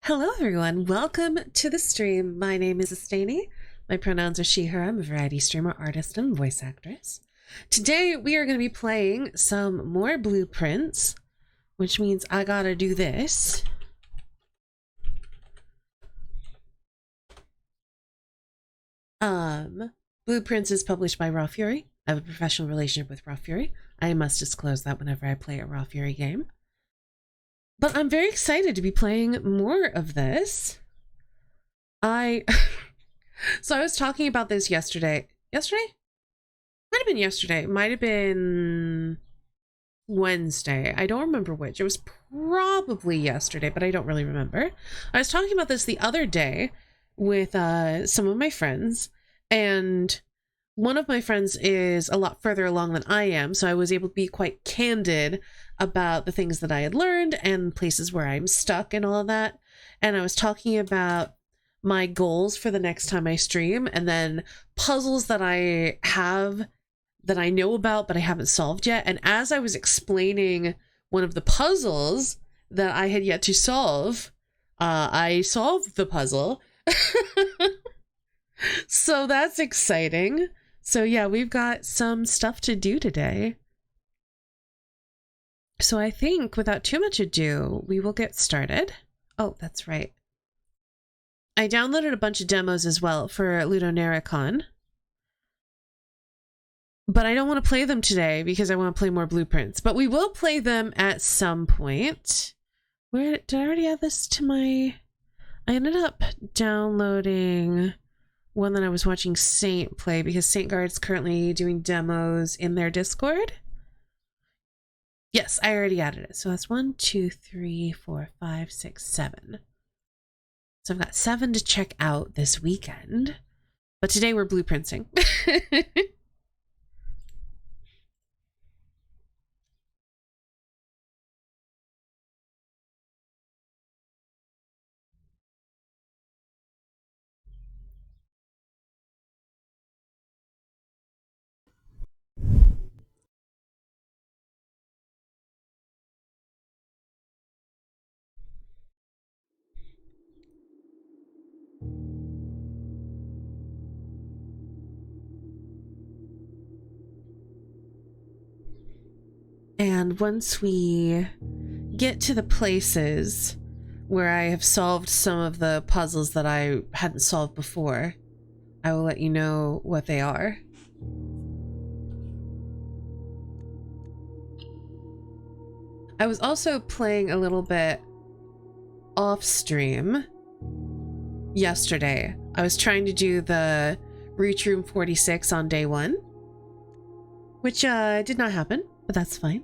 Hello everyone, welcome to the stream. My name is Estani. My pronouns are she, her. I'm a variety streamer, artist, and voice actress. Today we are going to be playing some more blueprints, which means I gotta do this. Blueprints is published by Raw Fury. I have a professional relationship with Raw Fury. I must disclose that whenever I play a Raw Fury game. But I'm very excited to be playing more of this. So I was talking about this yesterday. Yesterday? Might have been yesterday. Might have been Wednesday. I don't remember which. It was probably yesterday, but I don't really remember. I was talking about this the other day with some of my friends, and one of my friends is a lot further along than I am, so I was able to be quite candid about the things that I had learned and places where I'm stuck and all of that. And I was talking about my goals for the next time I stream, and then puzzles that I have that I know about but I haven't solved yet. And as I was explaining one of the puzzles that I had yet to solve, I solved the puzzle. So that's exciting. So yeah, we've got some stuff to do today. So I think without too much ado, we will get started. Oh, that's right. I downloaded a bunch of demos as well for Ludonarracon. But I don't want to play them today because I want to play more blueprints. But we will play them at some point. Where did I already add this to my... I ended up downloading one that I was watching Saint play because Saint Guard's currently doing demos in their Discord. Yes, I already added it. So that's 1, 2, 3, 4, 5, 6, 7. So I've got 7 to check out this weekend. But today we're blueprinting. And once we get to the places where I have solved some of the puzzles that I hadn't solved before, I will let you know what they are. I was also playing a little bit off stream yesterday. I was trying to do the Reach Room 46 on day 1, which did not happen, but that's fine.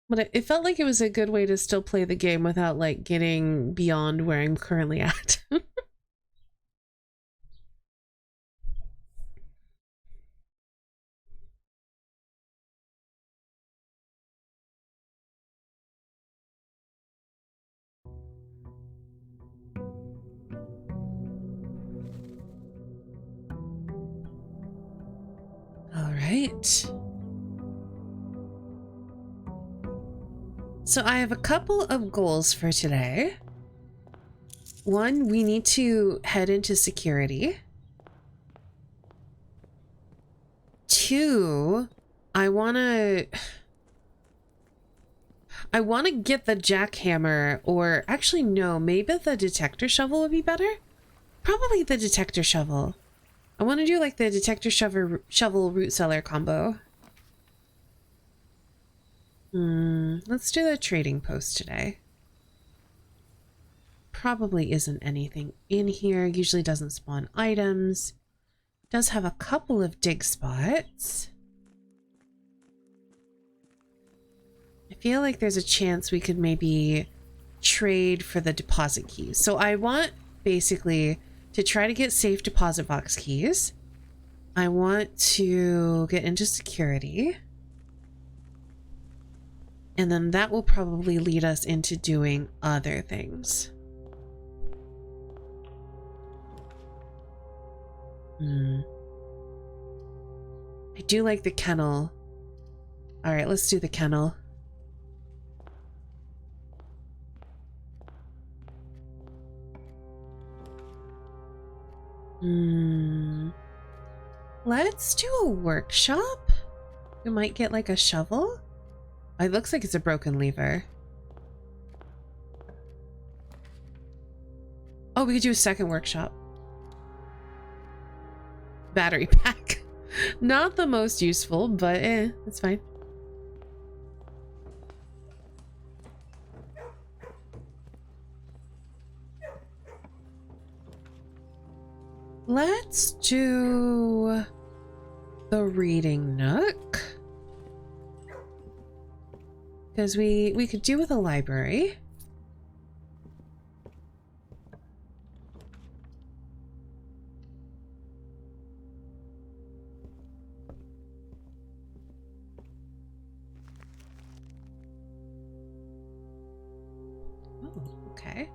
But it felt like it was a good way to still play the game without like getting beyond where I'm currently at. All right. So I have a couple of goals for today. 1, we need to head into security. 2, I want to get the jackhammer, or actually no, maybe the detector shovel would be better. Probably the detector shovel. I want to do like the detector shovel root cellar combo. Let's do the trading post today. Probably isn't anything in here. Usually doesn't spawn items. Does have a couple of dig spots. I feel like there's a chance we could maybe trade for the deposit keys. So I want basically to try to get safe deposit box keys. I want to get into security. And then that will probably lead us into doing other things. I do like the kennel All right, let's do the kennel. Let's do a workshop. We might get like a shovel. It looks like it's a broken lever. Oh, we could do a second workshop. Battery pack. Not the most useful, but it's fine. Let's do the reading nook. Because we could do with a library. Oh, okay.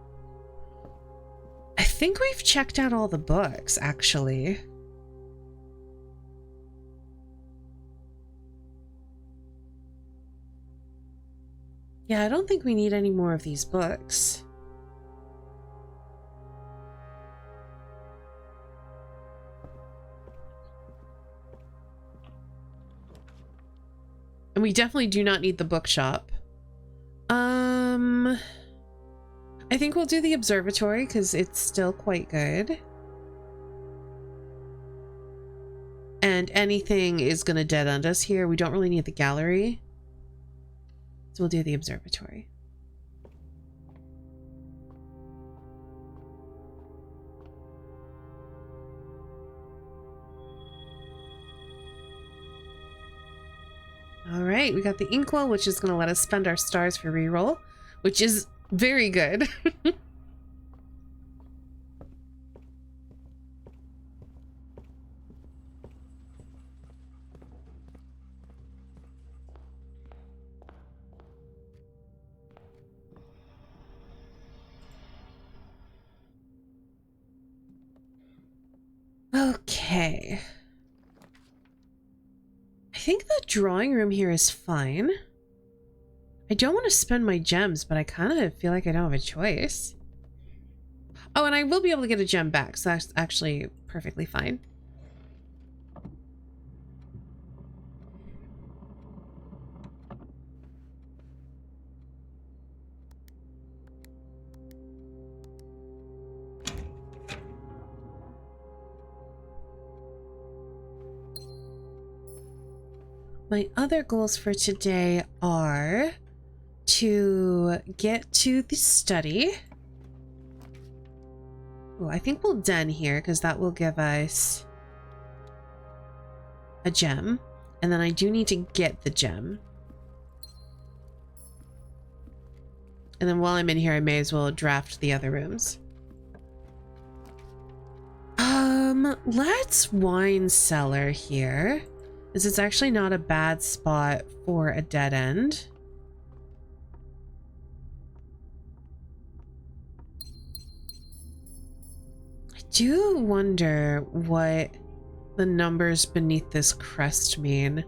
I think we've checked out all the books, actually. Yeah, I don't think we need any more of these books. And we definitely do not need the bookshop. I think we'll do the observatory because it's still quite good. And anything is going to dead end us here. We don't really need the gallery. So we'll do the observatory. All right, we got the inkwell, which is going to let us spend our stars for reroll, which is very good. Okay. I think the drawing room here is fine. I don't want to spend my gems, but I kind of feel like I don't have a choice. Oh, and I will be able to get a gem back, so that's actually perfectly fine. My other goals for today are to get to the study. Oh, I think we'll den here because that will give us a gem. And then I do need to get the gem. And then while I'm in here, I may as well draft the other rooms. Let's wine cellar here. Because it's actually not a bad spot for a dead end. I do wonder what the numbers beneath this crest mean.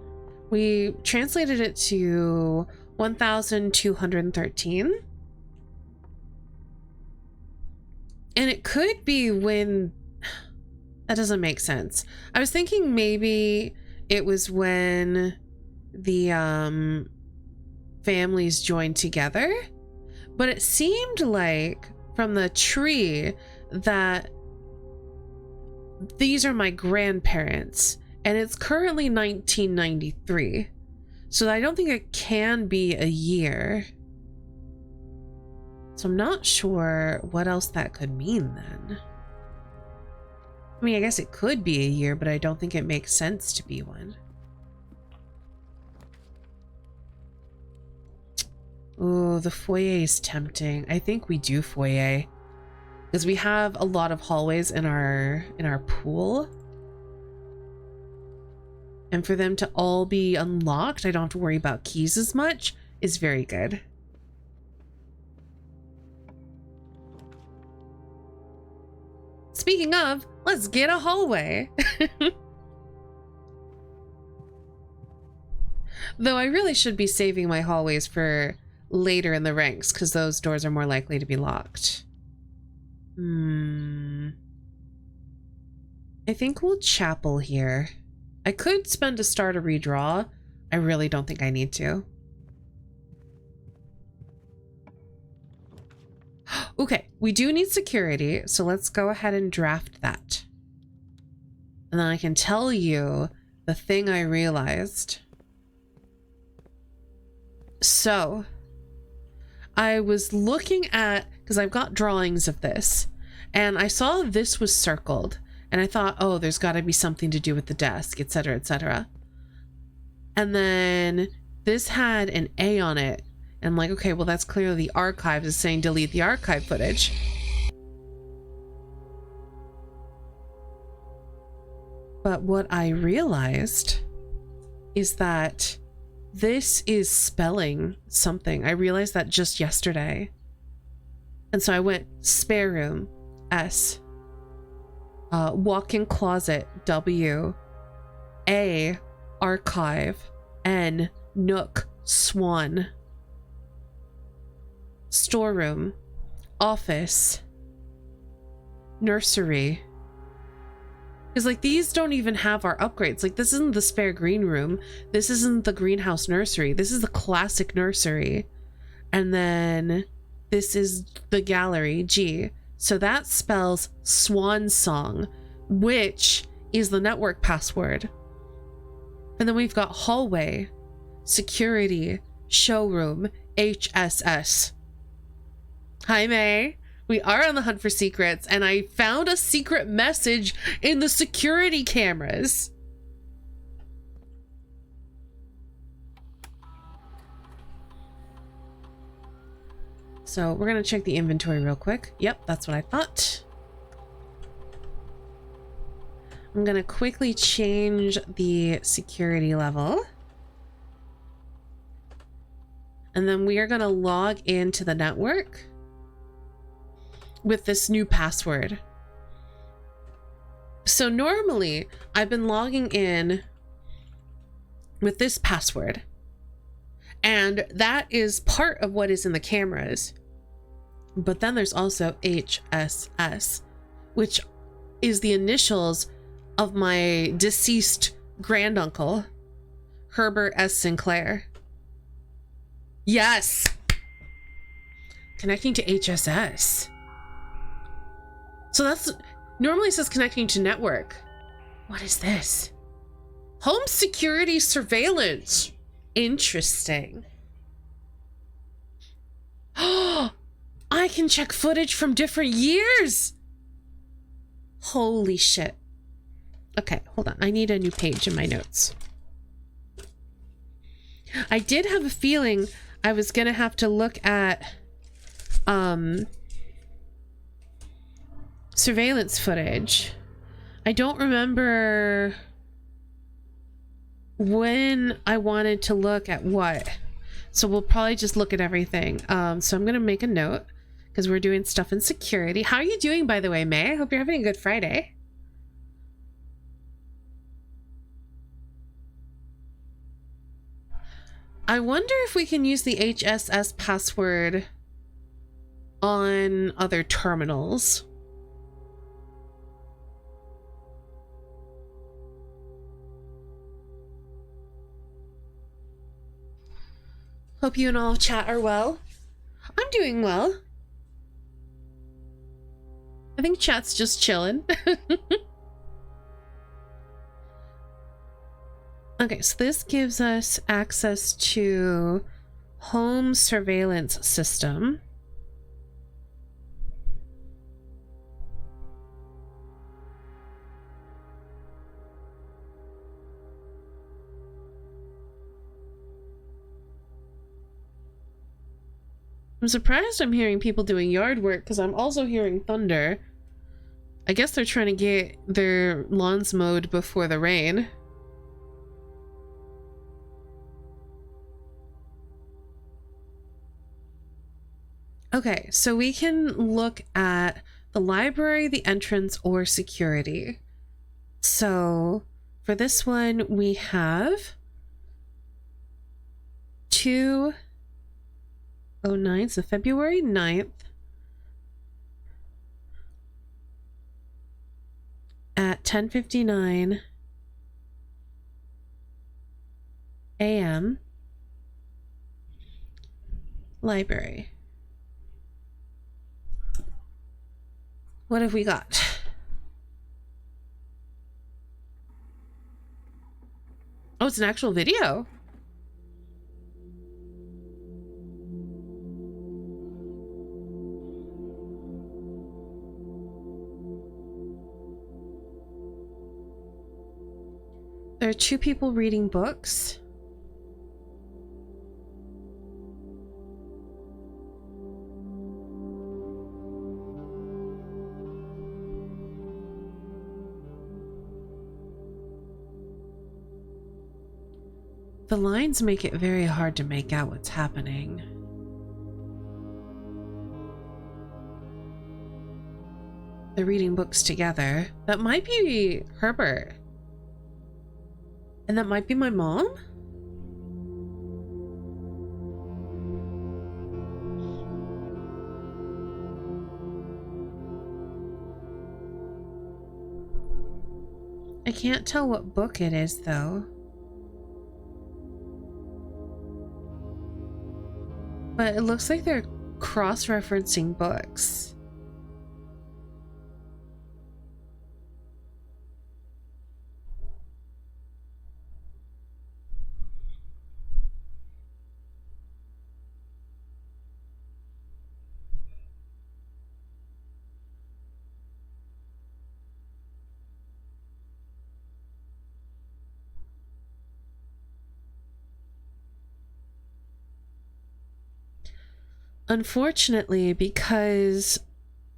We translated it to 1,213. And it could be when... That doesn't make sense. I was thinking maybe it was when the families joined together, but it seemed like from the tree that these are my grandparents, and it's currently 1993, so I don't think it can be a year. So I'm not sure what else that could mean then. I mean, I guess it could be a year, but I don't think it makes sense to be one. Oh, the foyer is tempting. I think we do foyer. Because we have a lot of hallways in our pool. And for them to all be unlocked, I don't have to worry about keys as much, is very good. Speaking of, let's get a hallway. Though I really should be saving my hallways for later in the ranks, because those doors are more likely to be locked. I think we'll chapel here. I could spend a star to redraw. I really don't think I need to. Okay, we do need security, so let's go ahead and draft that. And then I can tell you the thing I realized. So, I was looking at, because I've got drawings of this, and I saw this was circled, and I thought, oh, there's got to be something to do with the desk, etc., etc. And then this had an A on it, and I'm like, okay, well, that's clearly the archive is saying delete the archive footage. But what I realized is that this is spelling something. I realized that just yesterday. And so I went spare room, S, walk-in closet, W, A, archive, N, nook, swan, storeroom, office, nursery. Because, like, these don't even have our upgrades. Like, this isn't the spare green room. This isn't the greenhouse nursery. This is the classic nursery. And then this is the gallery, G. So that spells swan song, which is the network password. And then we've got hallway, security, showroom, HSS. Hi, May. We are on the hunt for secrets, and I found a secret message in the security cameras. So we're going to check the inventory real quick. Yep, that's what I thought. I'm going to quickly change the security level. And then we are going to log into the network with this new password. So normally I've been logging in with this password, and that is part of what is in the cameras. But then there's also HSS, which is the initials of my deceased granduncle, Herbert S. Sinclair. Yes! Connecting to HSS. So that's, normally it says connecting to network. What is this? Home security surveillance. Interesting. Oh, I can check footage from different years. Holy shit. Okay, hold on. I need a new page in my notes. I did have a feeling I was gonna have to look at surveillance footage. I don't remember when I wanted to look at what. So we'll probably just look at everything. So I'm gonna make a note because we're doing stuff in security. How are you doing, by the way, May? I hope you're having a good Friday. I wonder if we can use the HSS password on other terminals. Hope you and all of chat are well. I'm doing well. I think chat's just chilling. Okay, so this gives us access to home surveillance system. I'm surprised I'm hearing people doing yard work because I'm also hearing thunder. I guess they're trying to get their lawns mowed before the rain. Okay, so we can look at the library, the entrance, or security. So for this one, we have 209, so February 9th at 10:59 a.m. Library. What have we got? Oh, it's an actual video. There are 2 people reading books. The lines make it very hard to make out what's happening. They're reading books together. That might be Herbert. And that might be my mom? I can't tell what book it is, though. But it looks like they're cross-referencing books. Unfortunately, because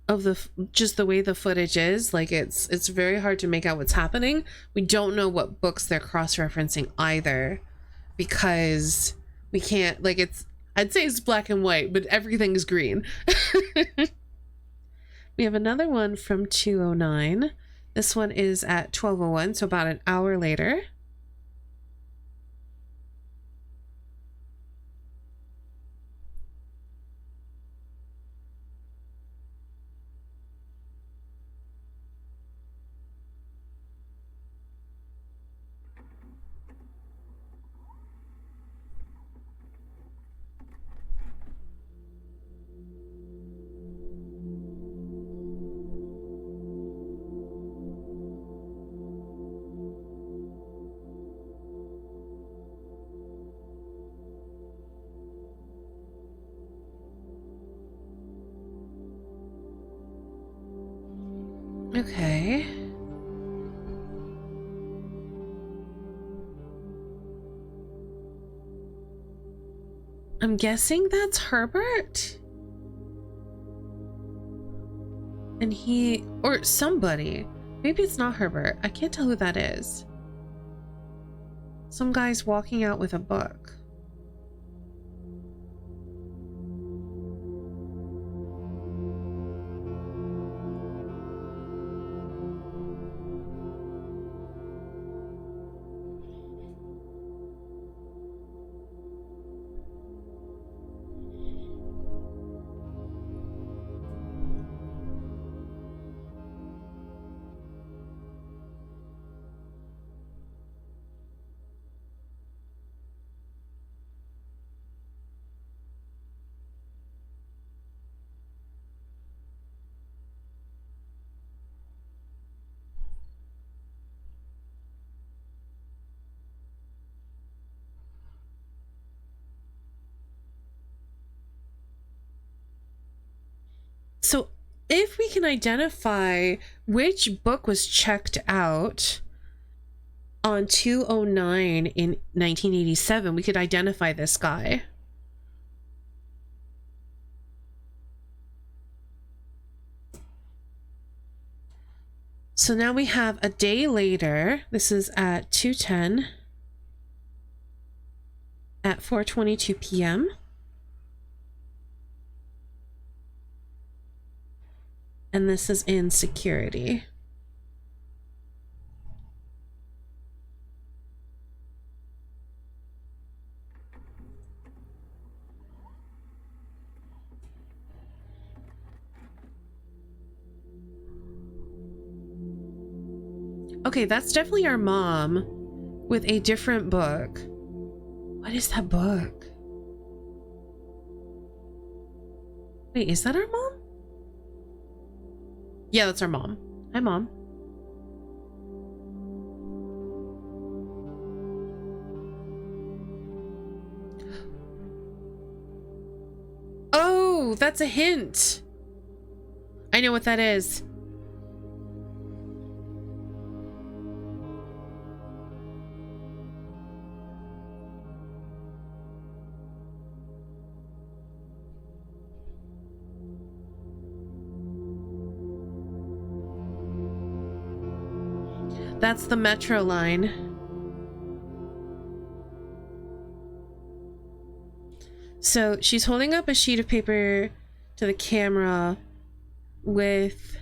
of just the way the footage is, like it's very hard to make out what's happening. We don't know what books they're cross-referencing either, because we can't, like, I'd say it's black and white, but everything is green. We have another one from 209. This one is at 12:01, so about an hour later. Okay. I'm guessing that's Herbert. And he, or somebody. Maybe it's not Herbert. I can't tell who that is. Some guy's walking out with a book. So if we can identify which book was checked out on 209 in 1987, we could identify this guy. So now we have a day later. This is at 2:10 at 4:22 p.m. And this is in security. Okay, that's definitely our mom with a different book. What is that book? Wait, is that our mom? Yeah, that's our mom. Hi, Mom. Oh, that's a hint. I know what that is. That's the metro line. So she's holding up a sheet of paper to the camera with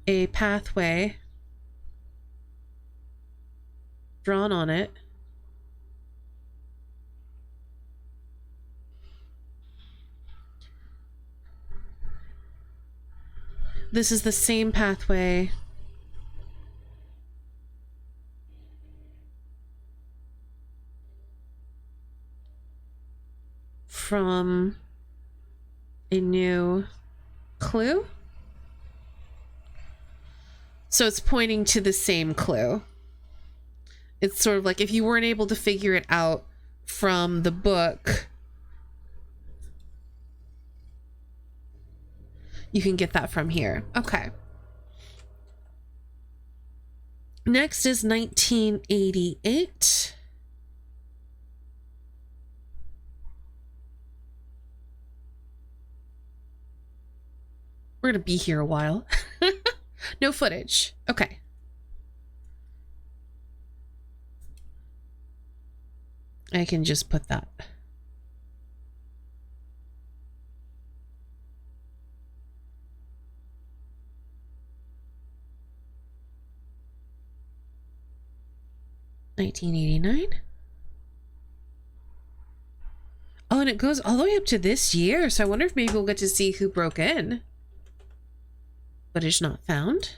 a pathway drawn on it. This is the same pathway from a new clue. So it's pointing to the same clue. It's sort of like if you weren't able to figure it out from the book, you can get that from here. Okay. Next is 1988. We're gonna be here a while. No footage. Okay. I can just put that. $1989. Oh, and it goes all the way up to this year, so I wonder if maybe we'll get to see who broke in. Footage not found.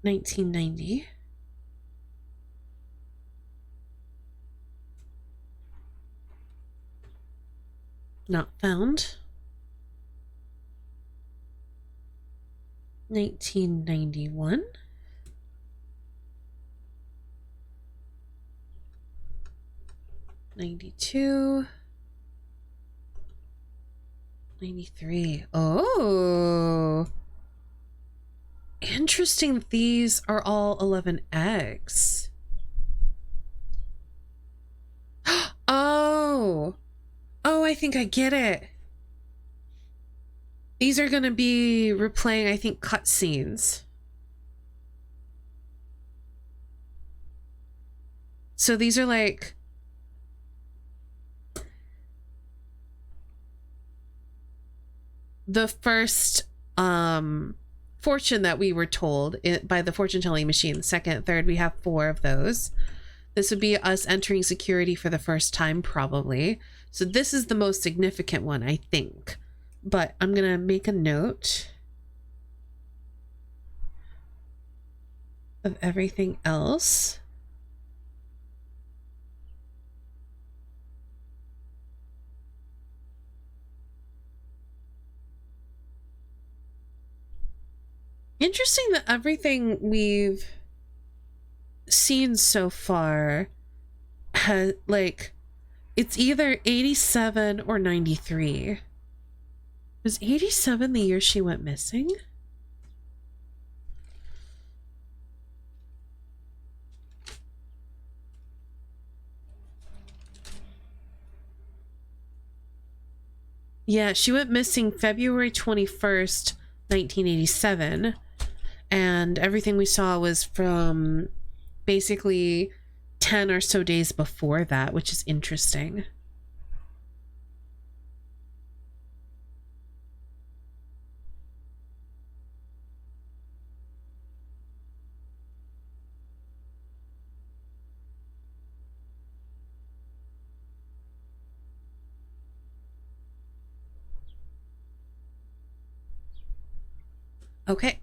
$1990. Not found. 1991. $92. $93. Oh. Interesting that these are all 11X. Oh. Oh, I think I get it. These are going to be replaying, I think, cutscenes. So these are like... the first fortune that we were told by the fortune telling machine. Second, third, we have 4 of those. This would be us entering security for the first time, probably. So this is the most significant one, I think. But I'm going to make a note of everything else. Interesting that everything we've seen so far has, like, it's either 87 or 93. Was 87 the year she went missing? Yeah, she went missing February 21st, 1987. And everything we saw was from basically 10 or so days before that, which is interesting. Okay.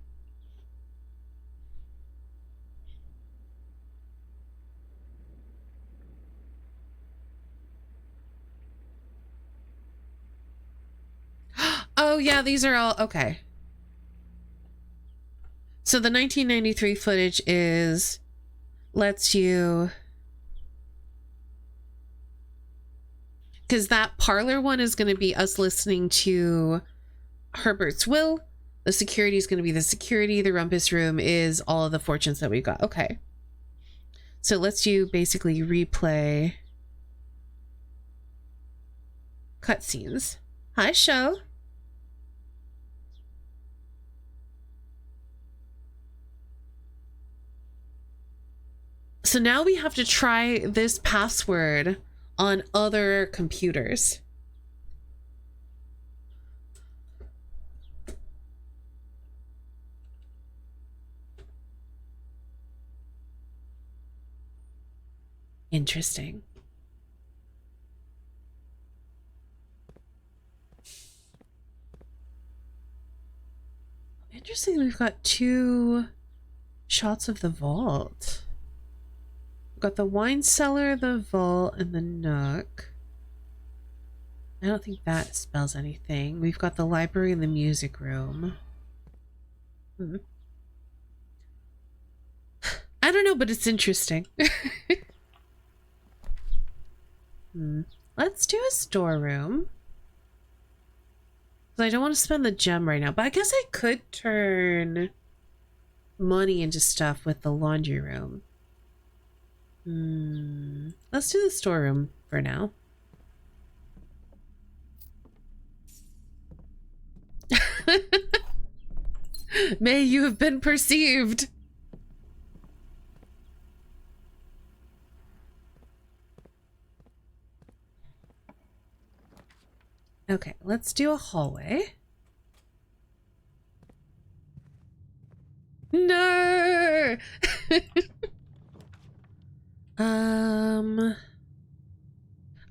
Oh, yeah, these are all... Okay. So the 1993 footage is... lets you... Because that parlor one is going to be us listening to Herbert's will. The security is going to be the security. The rumpus room is all of the fortunes that we got. Okay. So it lets you basically replay cutscenes. Hi, show. So now we have to try this password on other computers. Interesting. Interesting, we've got 2 shots of the vault. We've got the wine cellar, the vault, and the nook. I don't think that spells anything. We've got the library and the music room. I don't know, but it's interesting. Let's do a storeroom. I don't want to spend the gem right now, but I guess I could turn money into stuff with the laundry room. Let's do the storeroom for now. May you have been perceived. Okay, let's do a hallway. No!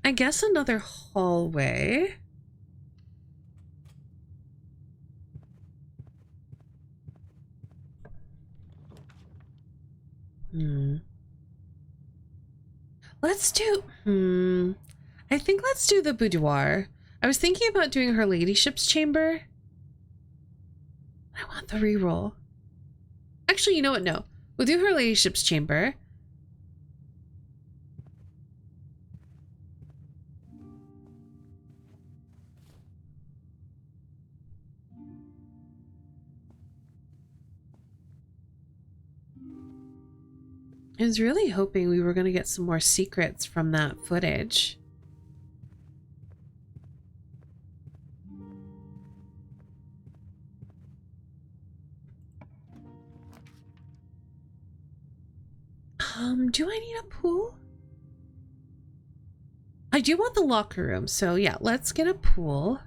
I guess another hallway. Let's do... I think let's do the boudoir. I was thinking about doing her ladyship's chamber. I want the reroll. Actually, you know what? No. We'll do her ladyship's chamber. I was really hoping we were going to get some more secrets from that footage. Do I need a pool? I do want the locker room, so yeah, let's get a pool.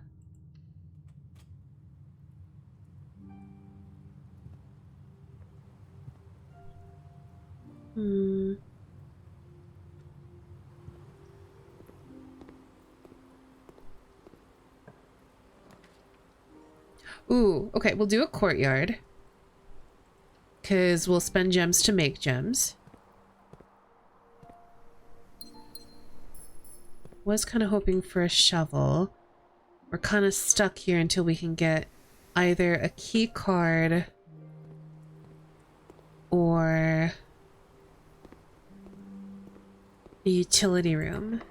Ooh, okay, we'll do a courtyard. Because we'll spend gems to make gems. Was kind of hoping for a shovel. We're kind of stuck here until we can get either a key card or a utility room.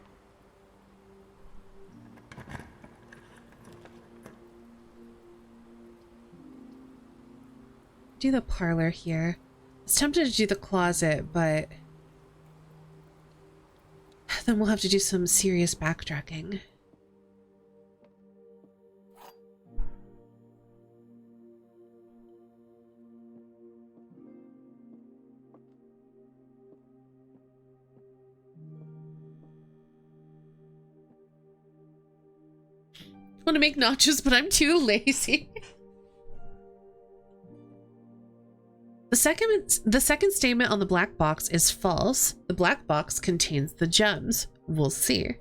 Do the parlor here. I was tempted to do the closet, but then we'll have to do some serious backtracking. I want to make nachos, but I'm too lazy. The second statement on the black box is false. The black box contains the gems. We'll see.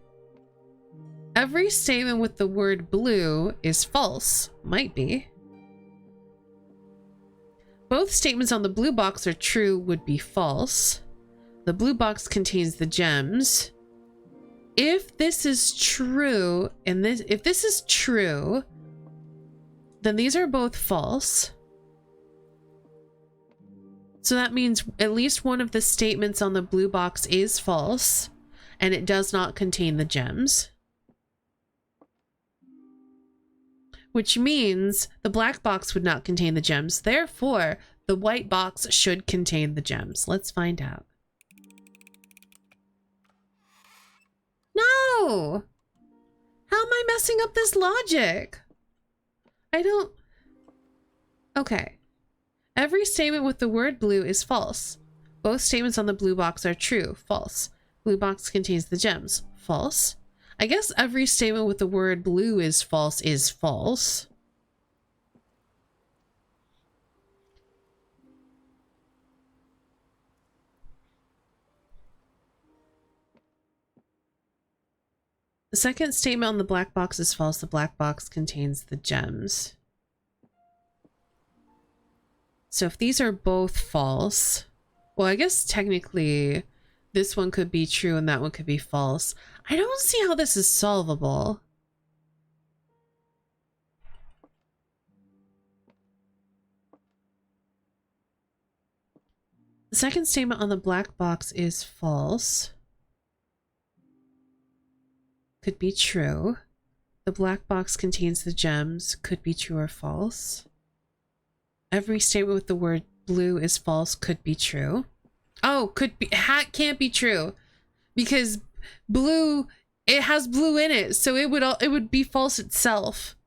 Every statement with the word blue is false. Might be. Both statements on the blue box are true would be false. The blue box contains the gems. If this is true, and if this is true, then these are both false. So that means at least one of the statements on the blue box is false, and it does not contain the gems. Which means the black box would not contain the gems. Therefore, the white box should contain the gems. Let's find out. No! How am I messing up this logic? I don't... Okay. Every statement with the word blue is false. Both statements on the blue box are true. False. Blue box contains the gems. False. I guess every statement with the word blue is false is false. The second statement on the black box is false. The black box contains the gems. So if these are both false, well, I guess technically this one could be true and that one could be false. I don't see how this is solvable. The second statement on the black box is false. Could be true. The black box contains the gems. Could be true or false. Every statement with the word blue is false. Could be true. Oh, could be, can't be true because blue, it has blue in it, so it would be false itself.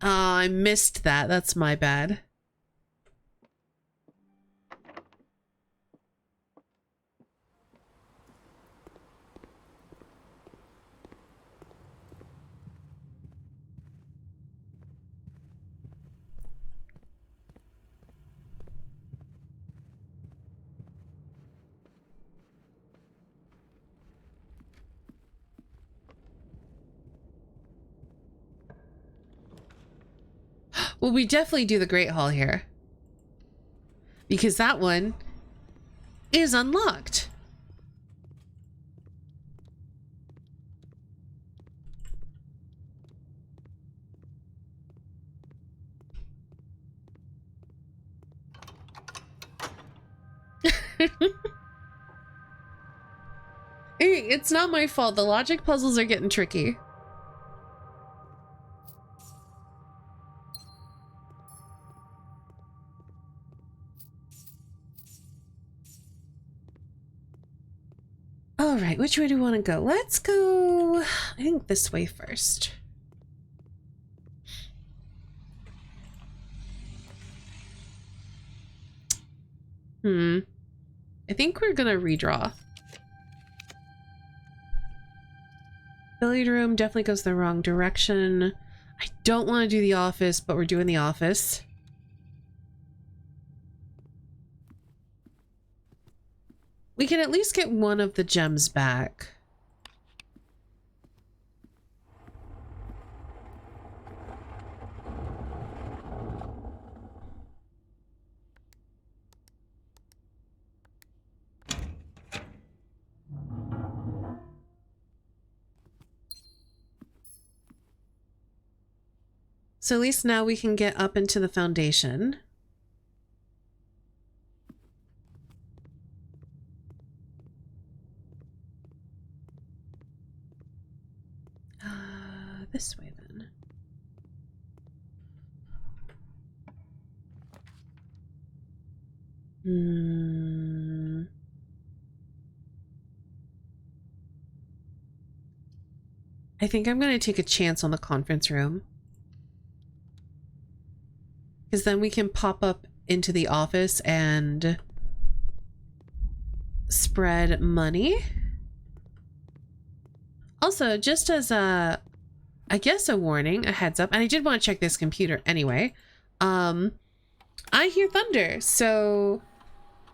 I missed that. That's my bad. Well, we definitely do the Great Hall here. Because that one is unlocked. Hey, it's not my fault. The logic puzzles are getting tricky. All right, which way do we want to go? Let's go, I think this way first. I think we're gonna redraw. Billiard room definitely goes the wrong direction. I don't want to do the office, but we're doing the office. We can at least get one of the gems back. So at least now we can get up into the foundation. This way then. I think I'm going to take a chance on the conference room. Because then we can pop up into the office and spread money. Also, just as a, I guess a warning, a heads up, and I did want to check this computer anyway. I hear thunder, so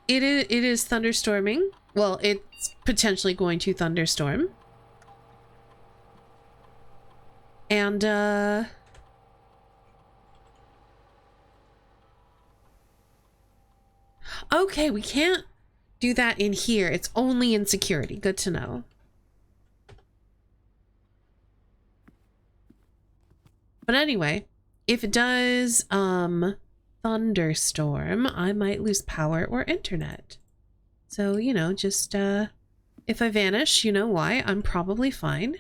it is thunderstorming. Well, it's potentially going to thunderstorm. And Okay, we can't do that in here. It's only in security. Good to know. But anyway, if it does thunderstorm, I might lose power or internet. So, you know, just if I vanish, you know why. I'm probably fine.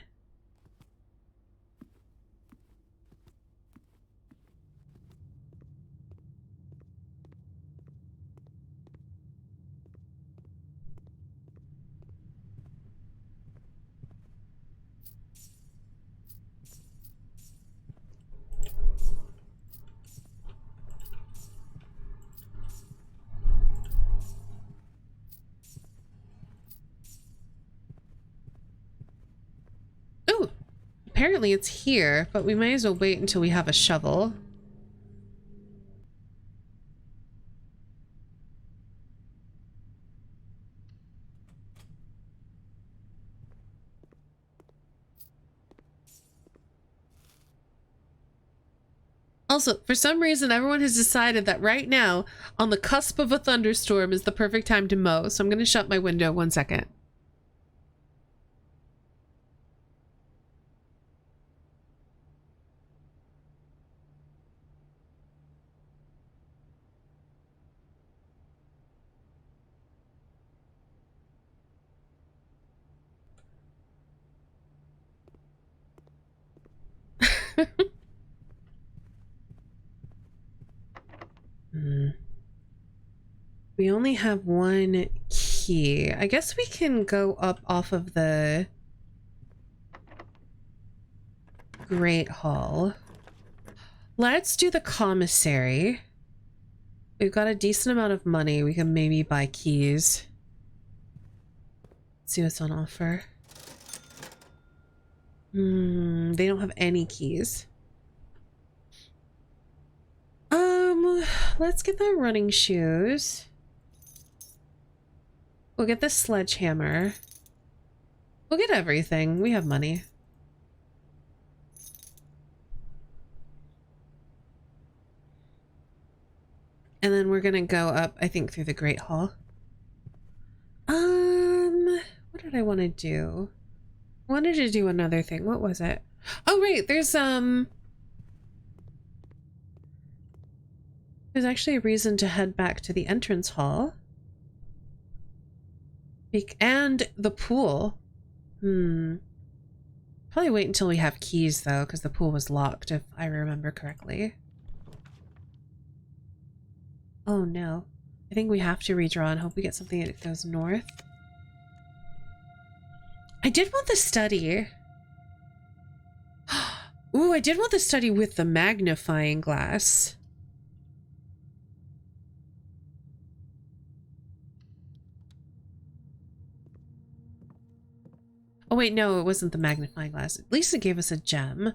Oh, apparently it's here, but we might as well wait until we have a shovel. Also, for some reason, everyone has decided that right now, on the cusp of a thunderstorm, is the perfect time to mow. So I'm going to shut my window 1 second. We only have one key. I guess we can go up off of the Great Hall. Let's do the commissary. We've got a decent amount of money. We can maybe buy keys. Let's see what's on offer. They don't have any keys. Let's get the running shoes. We'll get the sledgehammer. We'll get everything. We have money. And then we're gonna go up, I think, through the Great Hall. What did I want to do? I wanted to do another thing. What was it? Oh, right. There's actually a reason to head back to the entrance hall. And the pool. Probably wait until we have keys, though, because the pool was locked, if I remember correctly. Oh, no. I think we have to redraw and hope we get something that goes north. I did want the study. Ooh, I did want the study with the magnifying glass. Oh, wait, no, it wasn't the magnifying glass. At least it gave us a gem.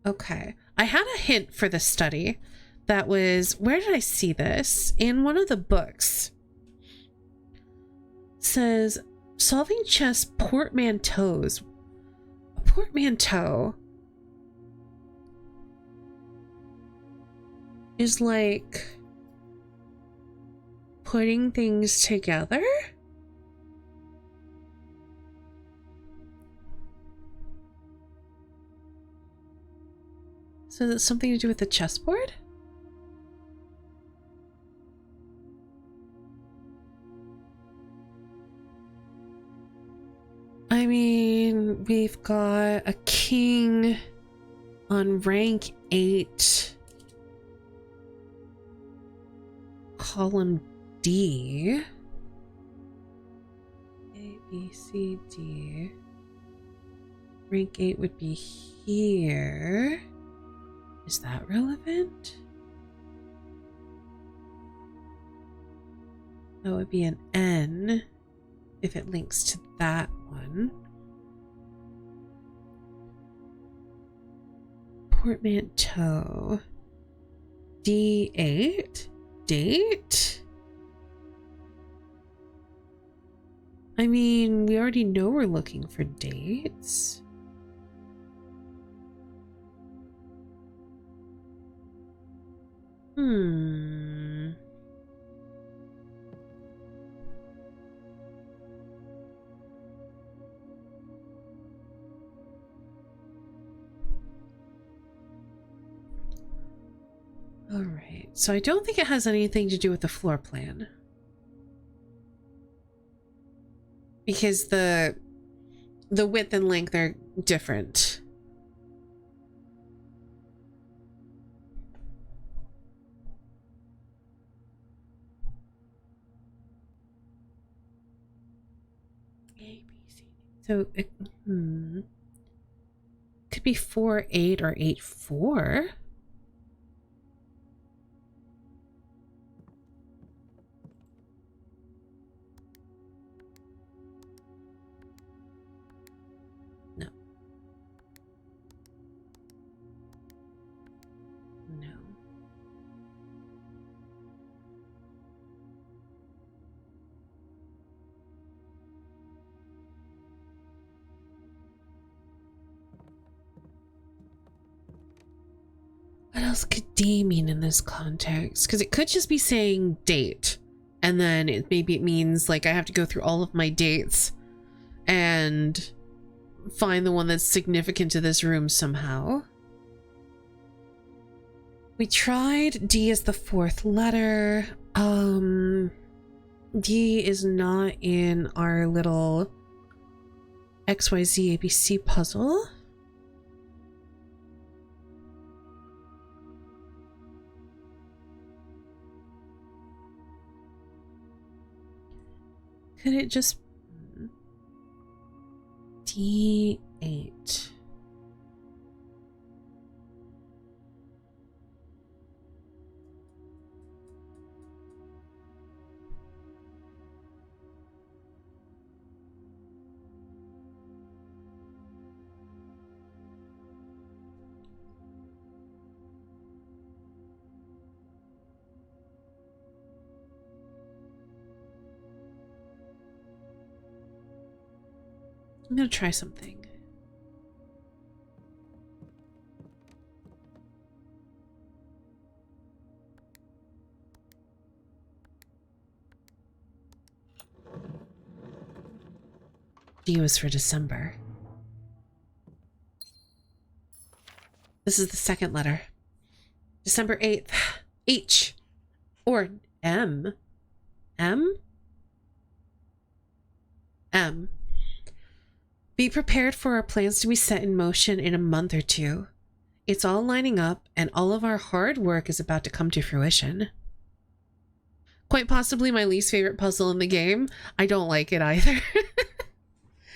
Okay. I had a hint for the study that was... Where did I see this? In one of the books. It says, solving chess portmanteaus. A portmanteau is like putting things together? So that's something to do with the chessboard? I mean, we've got a king on rank 8. Column D. A, B, C, D. Rank 8 would be here. Is that relevant? That would be an N if it links to that one. Portmanteau. D8? Date? I mean, we already know we're looking for dates. All right, so I don't think it has anything to do with the floor plan. Because the width and length are different. A, B, C. So it could be 4-8 or 8-4. No. No. What else could D mean in this context? Because it could just be saying date, and then maybe it means like I have to go through all of my dates and find the one that's significant to this room somehow. We tried D as the fourth letter. D is not in our little XYZ ABC puzzle. Could it just D8? I'm gonna try something. D was for December. This is the second letter. December 8th. H. Or M. M? M. Be prepared for our plans to be set in motion in a month or two. It's all lining up, and all of our hard work is about to come to fruition. Quite possibly my least favorite puzzle in the game. I don't like it either.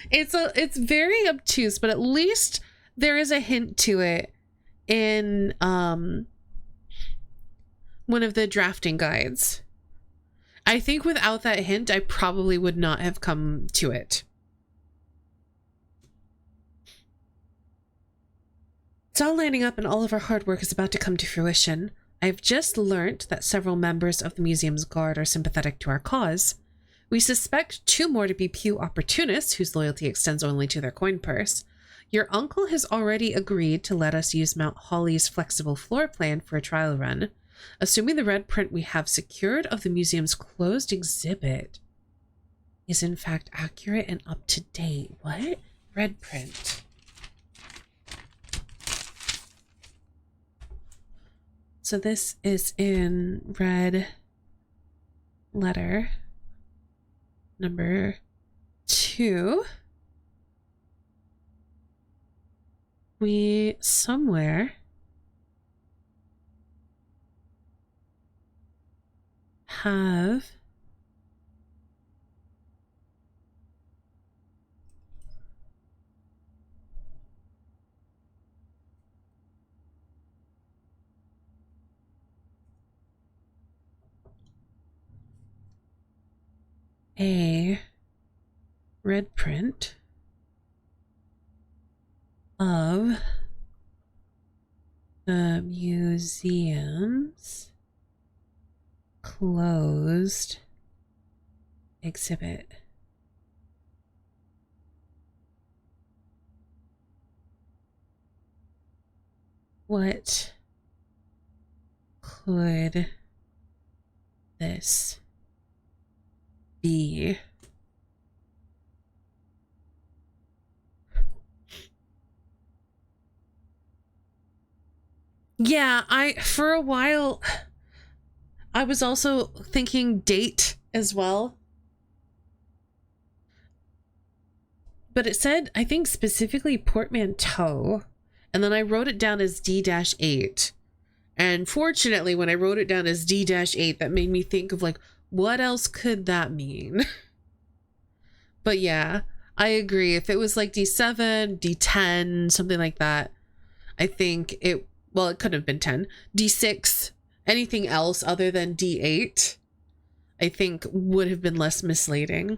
It's very obtuse, but at least there is a hint to it in one of the drafting guides. I think without that hint, I probably would not have come to it. It's all lining up and all of our hard work is about to come to fruition. I've just learnt that several members of the museum's guard are sympathetic to our cause. We suspect 2 more to be Pew opportunists whose loyalty extends only to their coin purse. Your uncle has already agreed to let us use Mount Holly's flexible floor plan for a trial run. Assuming the red print we have secured of the museum's closed exhibit is in fact accurate and up to date. What? Red print. So this is in red letter number 2. We somewhere have a red print of the museum's closed exhibit. What could this be? Yeah, for a while, I was also thinking date as well. But it said, I think specifically portmanteau. And then I wrote it down as D-8. And fortunately, when I wrote it down as D-8, that made me think of like, what else could that mean? But yeah, I agree. If it was like D7, D10, something like that, I think it, well, it could have been 10. D6, anything else other than D8, I think would have been less misleading.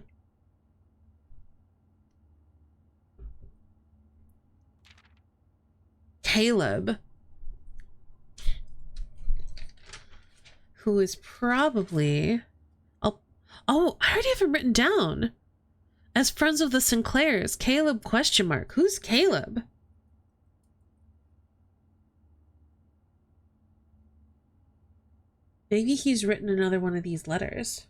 Caleb, who is probably, oh, I already have him written down. As friends of the Sinclairs, Caleb ? Who's Caleb? Maybe he's written another one of these letters.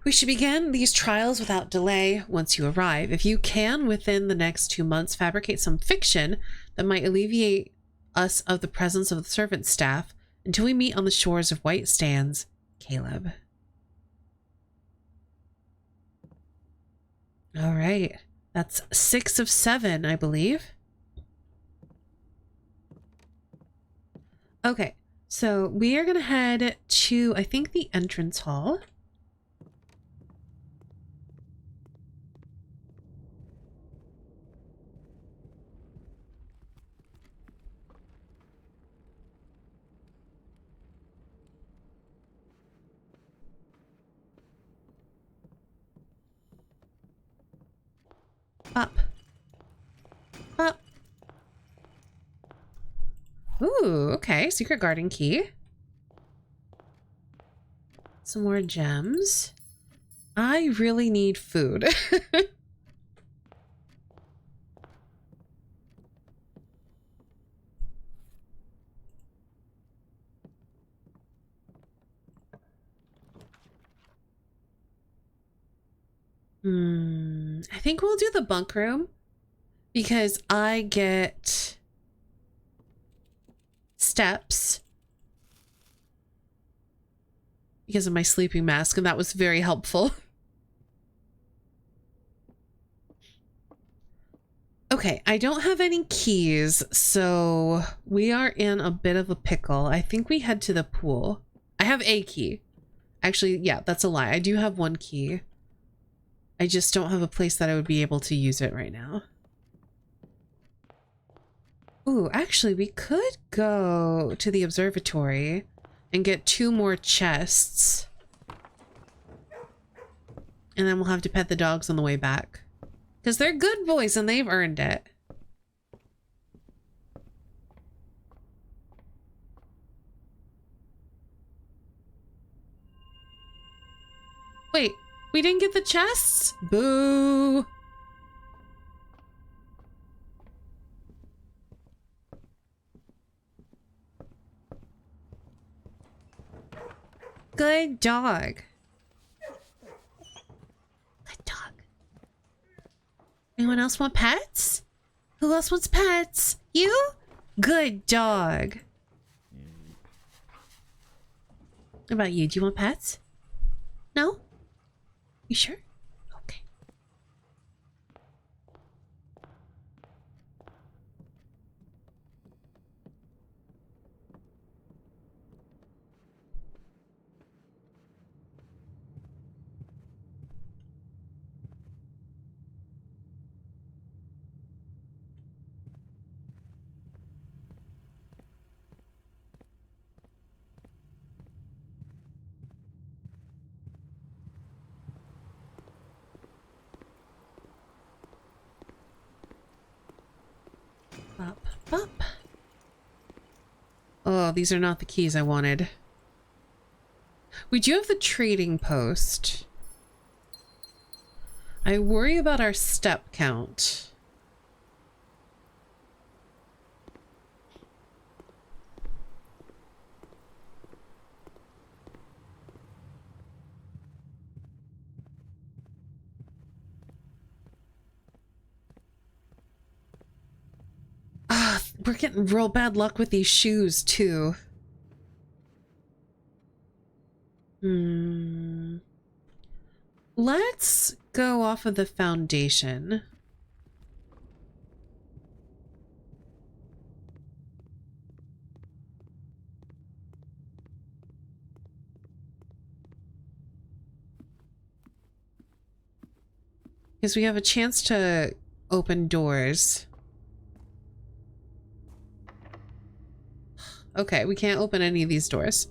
We should begin these trials without delay once you arrive. If you can, within the next 2 months, fabricate some fiction that might alleviate us of the presence of the servant staff until we meet on the shores of White Sands, Caleb. All right. That's 6 of 7, I believe. Okay, so we are going to head to, I think, the entrance hall. Up. Up. Ooh, okay. Secret garden key. Some more gems. I really need food. I think we'll do the bunk room because I get steps because of my sleeping mask, and that was very helpful. Okay, I don't have any keys, so we are in a bit of a pickle. I think we head to the pool. I have a key. Actually, yeah, that's a lie. I do have one key. I just don't have a place that I would be able to use it right now. Ooh, actually, we could go to the observatory and get 2 more chests. And then we'll have to pet the dogs on the way back. Because they're good boys and they've earned it. Wait, we didn't get the chests? Boo! Good dog. Good dog. Anyone else want pets? Who else wants pets? You? Good dog. What about you? Do you want pets? No? You sure? Okay. Up, up. Oh, these are not the keys I wanted. We do have the trading post. I worry about our step count. We're getting real bad luck with these shoes, too. Let's go off of the foundation. Because we have a chance to open doors. Okay, we can't open any of these doors.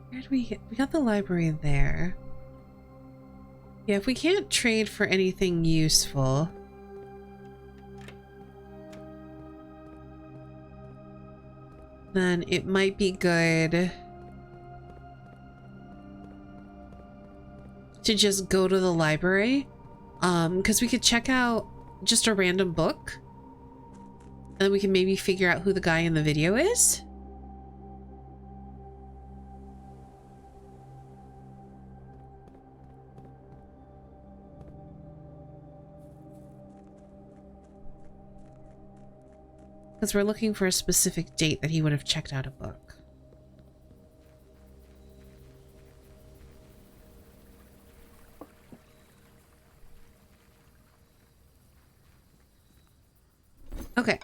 Where did we get? We got the library there. Yeah, if we can't trade for anything useful, then it might be good to just go to the library. Because we could check out just a random book, and then we can maybe figure out who the guy in the video is. Because we're looking for a specific date that he would have checked out a book. Okay.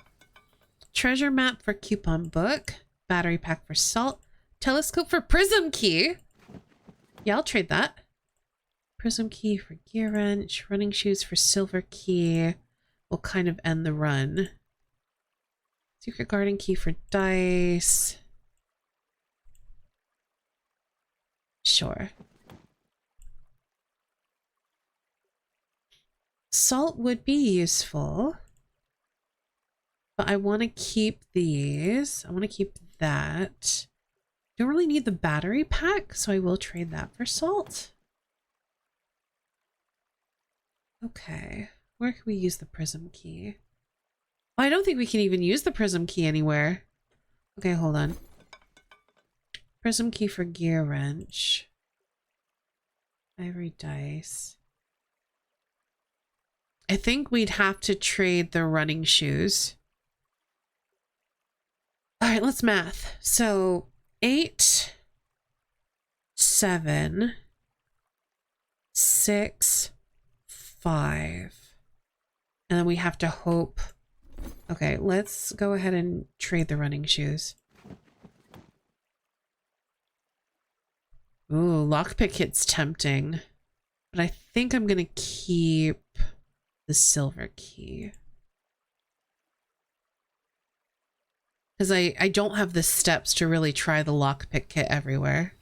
Treasure map for coupon book. Battery pack for salt. Telescope for prism key. Yeah, I'll trade that. Prism key for gear wrench. Running shoes for silver key. Will kind of end the run. Secret garden key for dice. Sure. Salt would be useful. But I want to keep these. I want to keep that. Don't really need the battery pack, so I will trade that for salt. Okay. Where can we use the prism key? Oh, I don't think we can even use the prism key anywhere. Okay, hold on. Prism key for gear wrench. Ivory dice. I think we'd have to trade the running shoes. All right, let's math. So 8, 7, 6, 5. And then we have to hope. Okay, let's go ahead and trade the running shoes. Ooh, lockpick kit's tempting. But I think I'm gonna keep the silver key. Because I don't have the steps to really try the lockpick kit everywhere.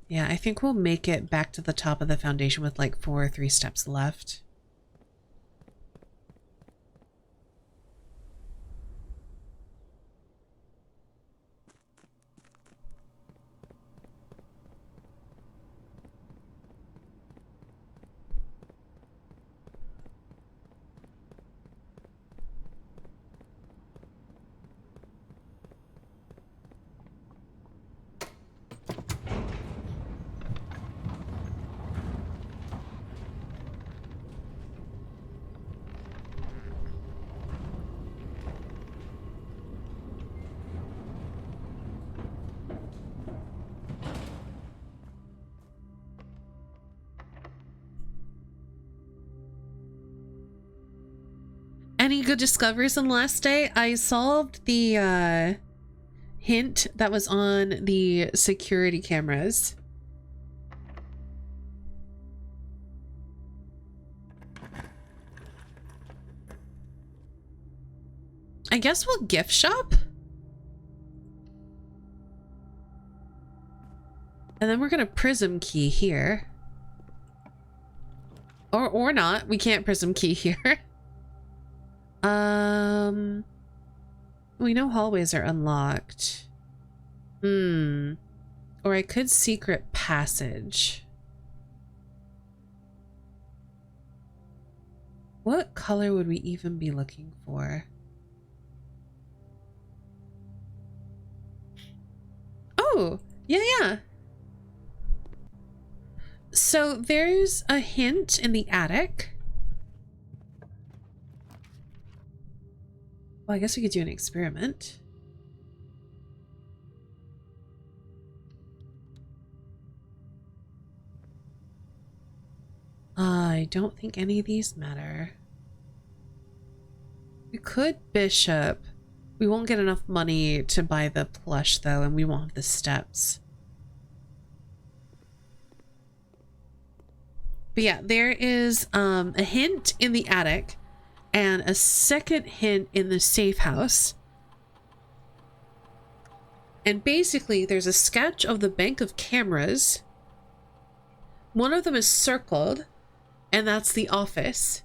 Yeah, I think we'll make it back to the top of the foundation with like 4 or 3 steps left. Any good discoveries on the last day? I solved the hint that was on the security cameras. I guess we'll gift shop. And then we're gonna prism key here. Or not. We can't prism key here. We know hallways are unlocked. Or I could secret passage. What color would we even be looking for? Oh, yeah. So there's a hint in the attic. Well, I guess we could do an experiment. I don't think any of these matter. We could bishop. We won't get enough money to buy the plush though, and we won't have the steps. But yeah, there is a hint in the attic and a second hint in the safe house. And basically there's a sketch of the bank of cameras. One of them is circled, and that's the office.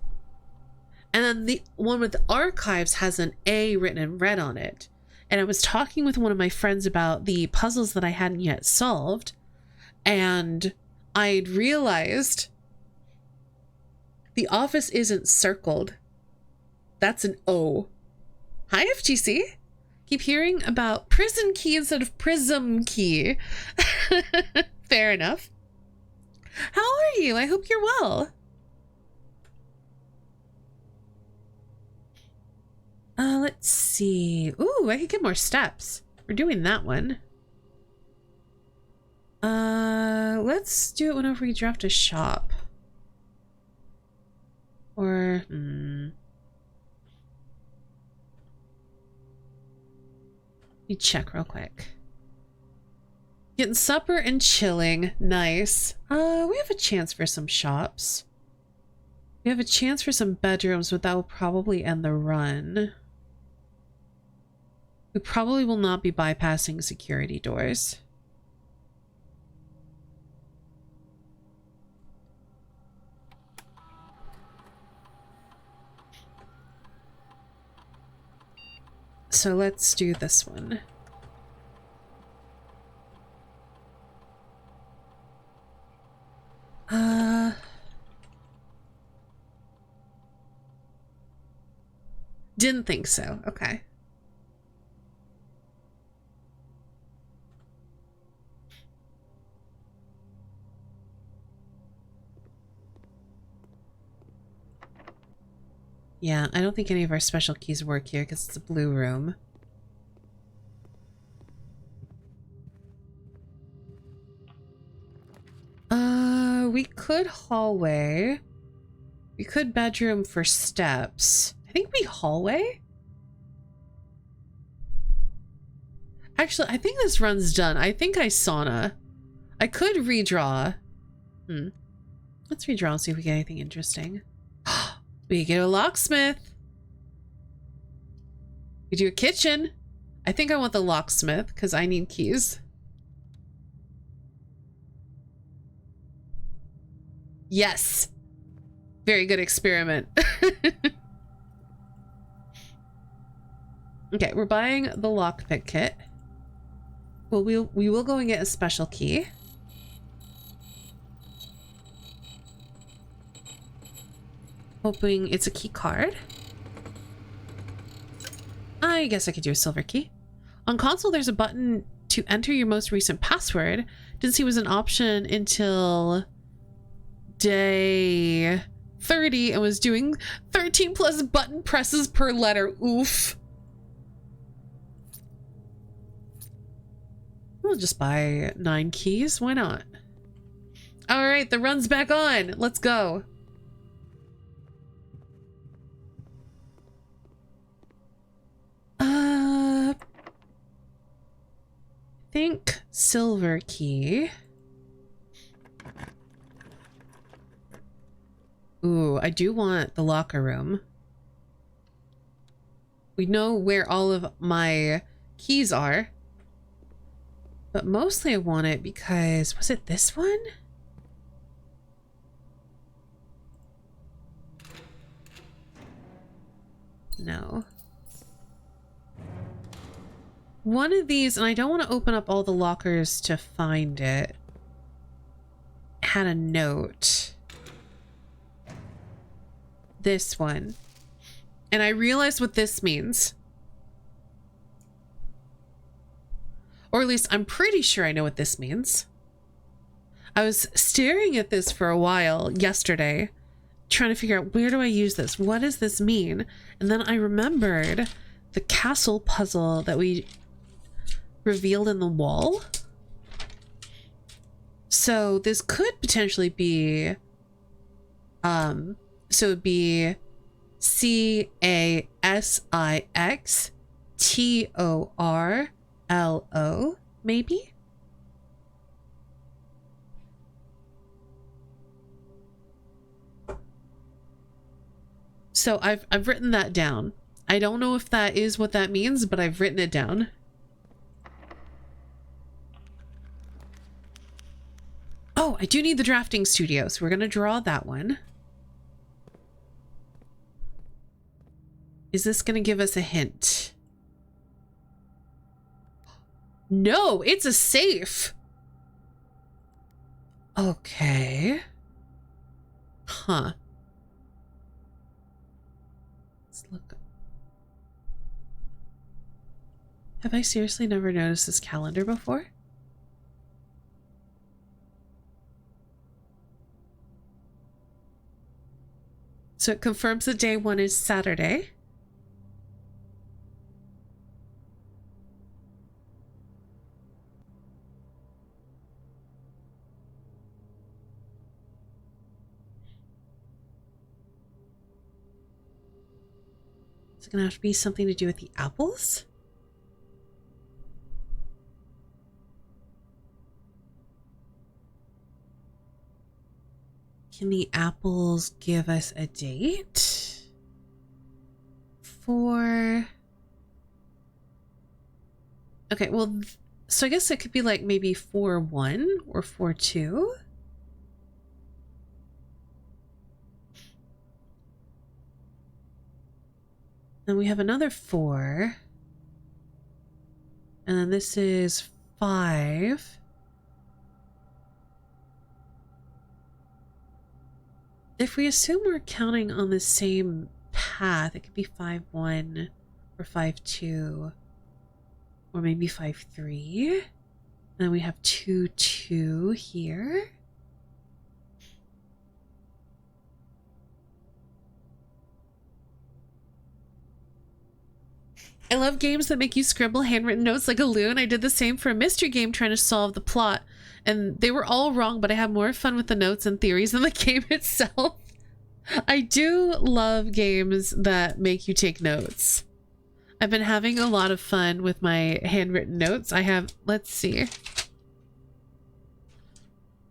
And then the one with the archives has an A written in red on it. And I was talking with one of my friends about the puzzles that I hadn't yet solved, and I'd realized the office isn't circled. That's an O. Hi, FGC. Keep hearing about prison key instead of prism key. Fair enough. How are you? I hope you're well. Let's see. Ooh, I could get more steps. We're doing that one. Let's do it whenever we draft a shop. Or, you check real quick. Getting supper and chilling. Nice. We have a chance for some shops. We have a chance for some bedrooms, but that will probably end the run. We probably will not be bypassing security doors. So let's do this one. Didn't think so. Okay. Yeah, I don't think any of our special keys work here because it's a blue room. We could hallway. We could bedroom for steps. I think we hallway? Actually, I think this run's done. I think I sauna. I could redraw. Let's redraw and see if we get anything interesting. We get a locksmith. We do a kitchen. I think I want the locksmith because I need keys. Yes. Very good experiment. Okay, we're buying the lockpick kit. Well, we will go and get a special key. Hoping it's a key card. I guess I could do a silver key. On console, there's a button to enter your most recent password. Didn't see it was an option until day 30 and was doing 13 plus button presses per letter. Oof. We'll just buy 9 keys. Why not? All right, the run's back on. Let's go. Think silver key. Ooh, I do want the locker room. We know where all of my keys are. But mostly I want it because, was it this one? No. One of these, and I don't want to open up all the lockers to find it, had a note. This one. And I realized what this means. Or at least I'm pretty sure I know what this means. I was staring at this for a while yesterday, trying to figure out, where do I use this? What does this mean? And then I remembered the castle puzzle that we revealed in the wall. So this could potentially be, so it'd be CASIXTORLO, maybe? So I've written that down. I don't know if that is what that means, but I've written it down. Oh, I do need the drafting studio, so we're gonna draw that one. Is this gonna give us a hint? No, it's a safe. Okay. Huh. Let's look. Have I seriously never noticed this calendar before? So it confirms that day 1 is Saturday. Is it gonna have to be something to do with the apples? Can the apples give us a date? For... Okay, well, so I guess it could be like maybe 4-1 or 4-2. Then we have another 4. And then this is 5. If we assume we're counting on the same path, it could be 5-1 or 5-2 or maybe 5-3. And then we have 2-2 here. I love games that make you scribble handwritten notes like a loon. I did the same for a mystery game trying to solve the plot, and they were all wrong, but I had more fun with the notes and theories than the game itself. I do love games that make you take notes. I've been having a lot of fun with my handwritten notes. I have, let's see.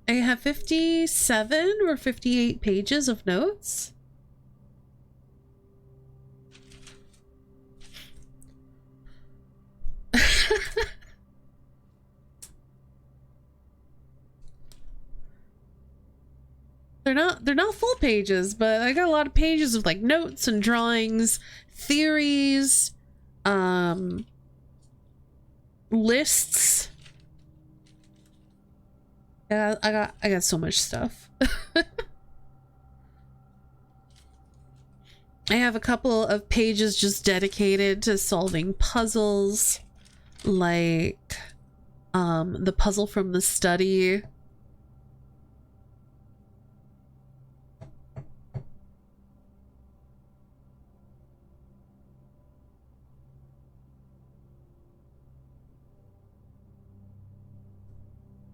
I have 57 or 58 pages of notes. They're not full pages, but I got a lot of pages of like notes and drawings, theories, lists. Yeah, I got so much stuff. I have a couple of pages just dedicated to solving puzzles, like the puzzle from the study.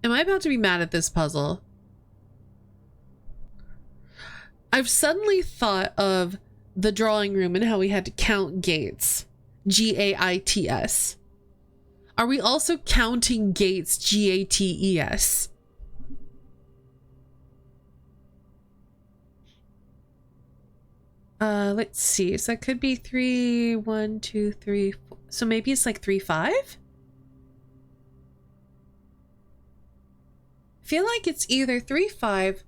Am I about to be mad at this puzzle? I've suddenly thought of the drawing room and how we had to count gates. G-A-I-T-S. Are we also counting gates? G-A-T-E-S. Let's see. So that could be 3, 1, 2, 3, 4. So maybe it's like 3, 5? feel like it's either 3-5,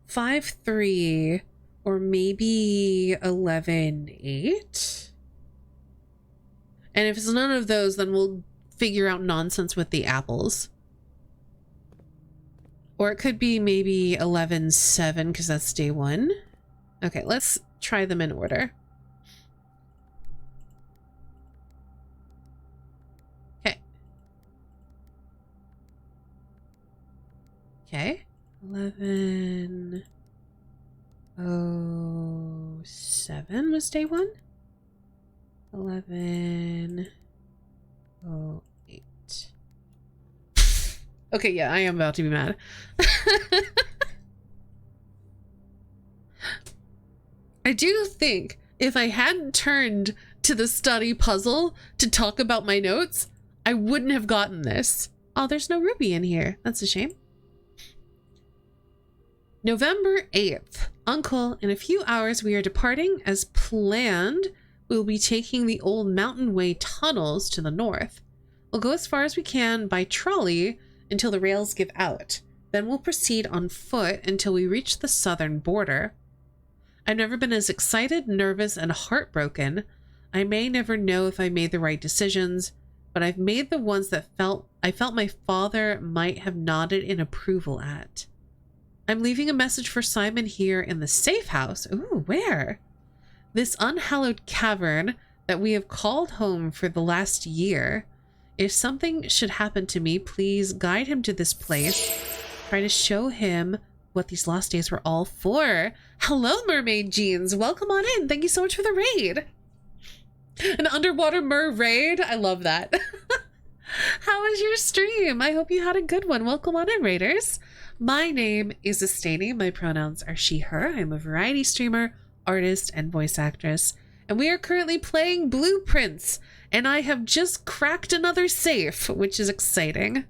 5-3, or maybe 11-8. And if it's none of those, then we'll figure out nonsense with the apples. Or it could be maybe 11-7 because that's day 1. Okay, let's try them in order. Okay. Okay. 11-07 was day 1. 11-08. Okay, yeah, I am about to be mad. I do think if I hadn't turned to the study puzzle to talk about my notes, I wouldn't have gotten this. Oh, there's no Ruby in here. That's a shame. November 8th. Uncle, in a few hours we are departing as planned. We will be taking the old Mountain Way tunnels to the north. We'll go as far as we can by trolley until the rails give out. Then we'll proceed on foot until we reach the southern border. I've never been as excited, nervous, and heartbroken. I may never know if I made the right decisions, but I've made the ones that I felt my father might have nodded in approval at. I'm leaving a message for Simon here in the safe house. Ooh, where? This unhallowed cavern that we have called home for the last year. If something should happen to me, please guide him to this place. Try to show him what these lost days were all for. Hello, Mermaid Jeans. Welcome on in. Thank you so much for the raid. An underwater mer raid. I love that. How was your stream? I hope you had a good one. Welcome on in, raiders. My name is Estani. My pronouns are she, her. I'm a variety streamer, artist, and voice actress. And we are currently playing Blueprints. And I have just cracked another safe, which is exciting.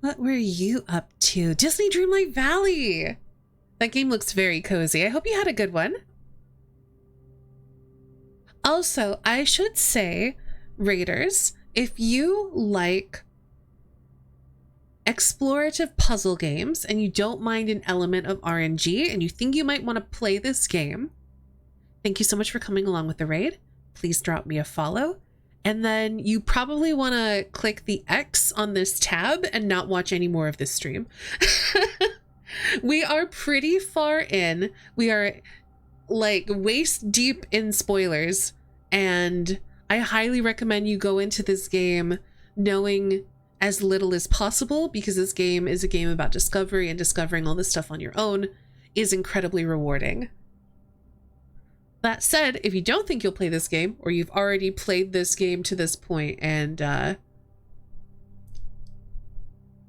What were you up to? Disney Dreamlight Valley! That game looks very cozy. I hope you had a good one. Also, I should say, raiders, if you like explorative puzzle games and you don't mind an element of RNG and you think you might want to play this game, thank you so much for coming along with the raid. Please drop me a follow. And then you probably want to click the X on this tab and not watch any more of this stream. We are pretty far in. We are like waist deep in spoilers. And I highly recommend you go into this game knowing as little as possible, because this game is a game about discovery, and discovering all this stuff on your own is incredibly rewarding. That said, if you don't think you'll play this game, or you've already played this game to this point and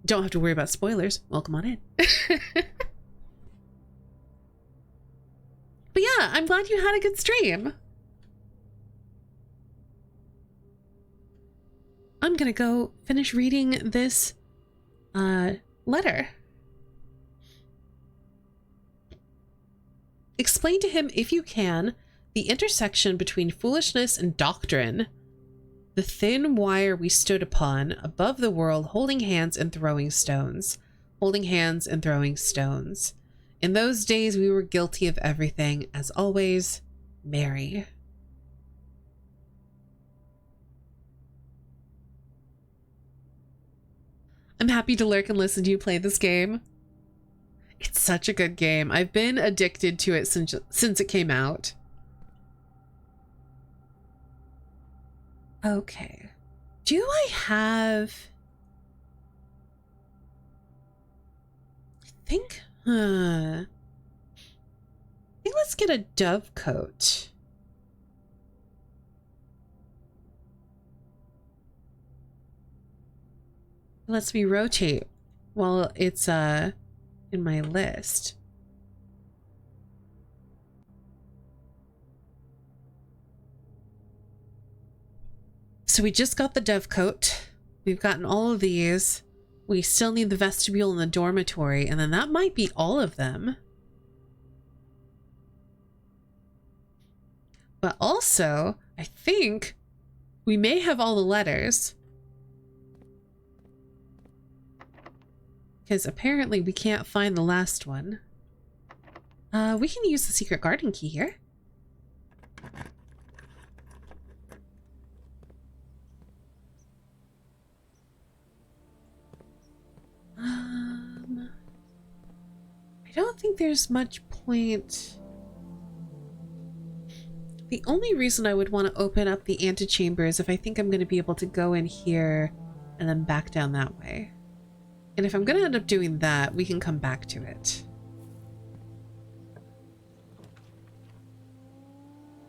don't have to worry about spoilers, welcome on in. But yeah, I'm glad you had a good stream. I'm gonna go finish reading this letter. Explain to him, if you can, the intersection between foolishness and doctrine. The thin wire we stood upon, above the world, holding hands and throwing stones. Holding hands and throwing stones. In those days we were guilty of everything, as always, Mary. I'm happy to lurk and listen to you play this game. It's such a good game. I've been addicted to it since it came out. Okay. Do I have... I think let's get a dove coat. It lets me rotate while it's in my list. So we just got the dove coat. We've gotten all of these. We still need the vestibule and the dormitory, and then that might be all of them. But also, I think we may have all the letters. Because apparently we can't find the last one. We can use the secret garden key here. I don't think there's much point. The only reason I would want to open up the antechamber is if I think I'm going to be able to go in here and then back down that way. And if I'm going to end up doing that, we can come back to it.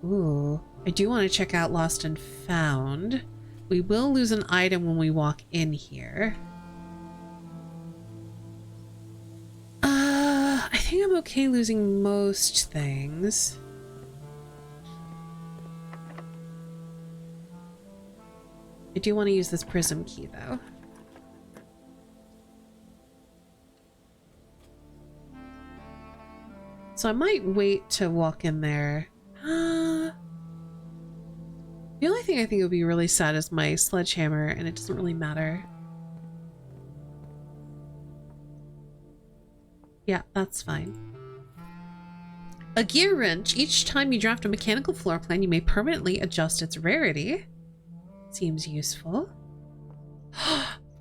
Ooh, I do want to check out Lost and Found. We will lose an item when we walk in here. I think I'm okay losing most things. I do want to use this prism key, though. So I might wait to walk in there. The only thing I think would be really sad is my sledgehammer, and it doesn't really matter. Yeah, that's fine. A gear wrench. Each time you draft a mechanical floor plan, you may permanently adjust its rarity. Seems useful.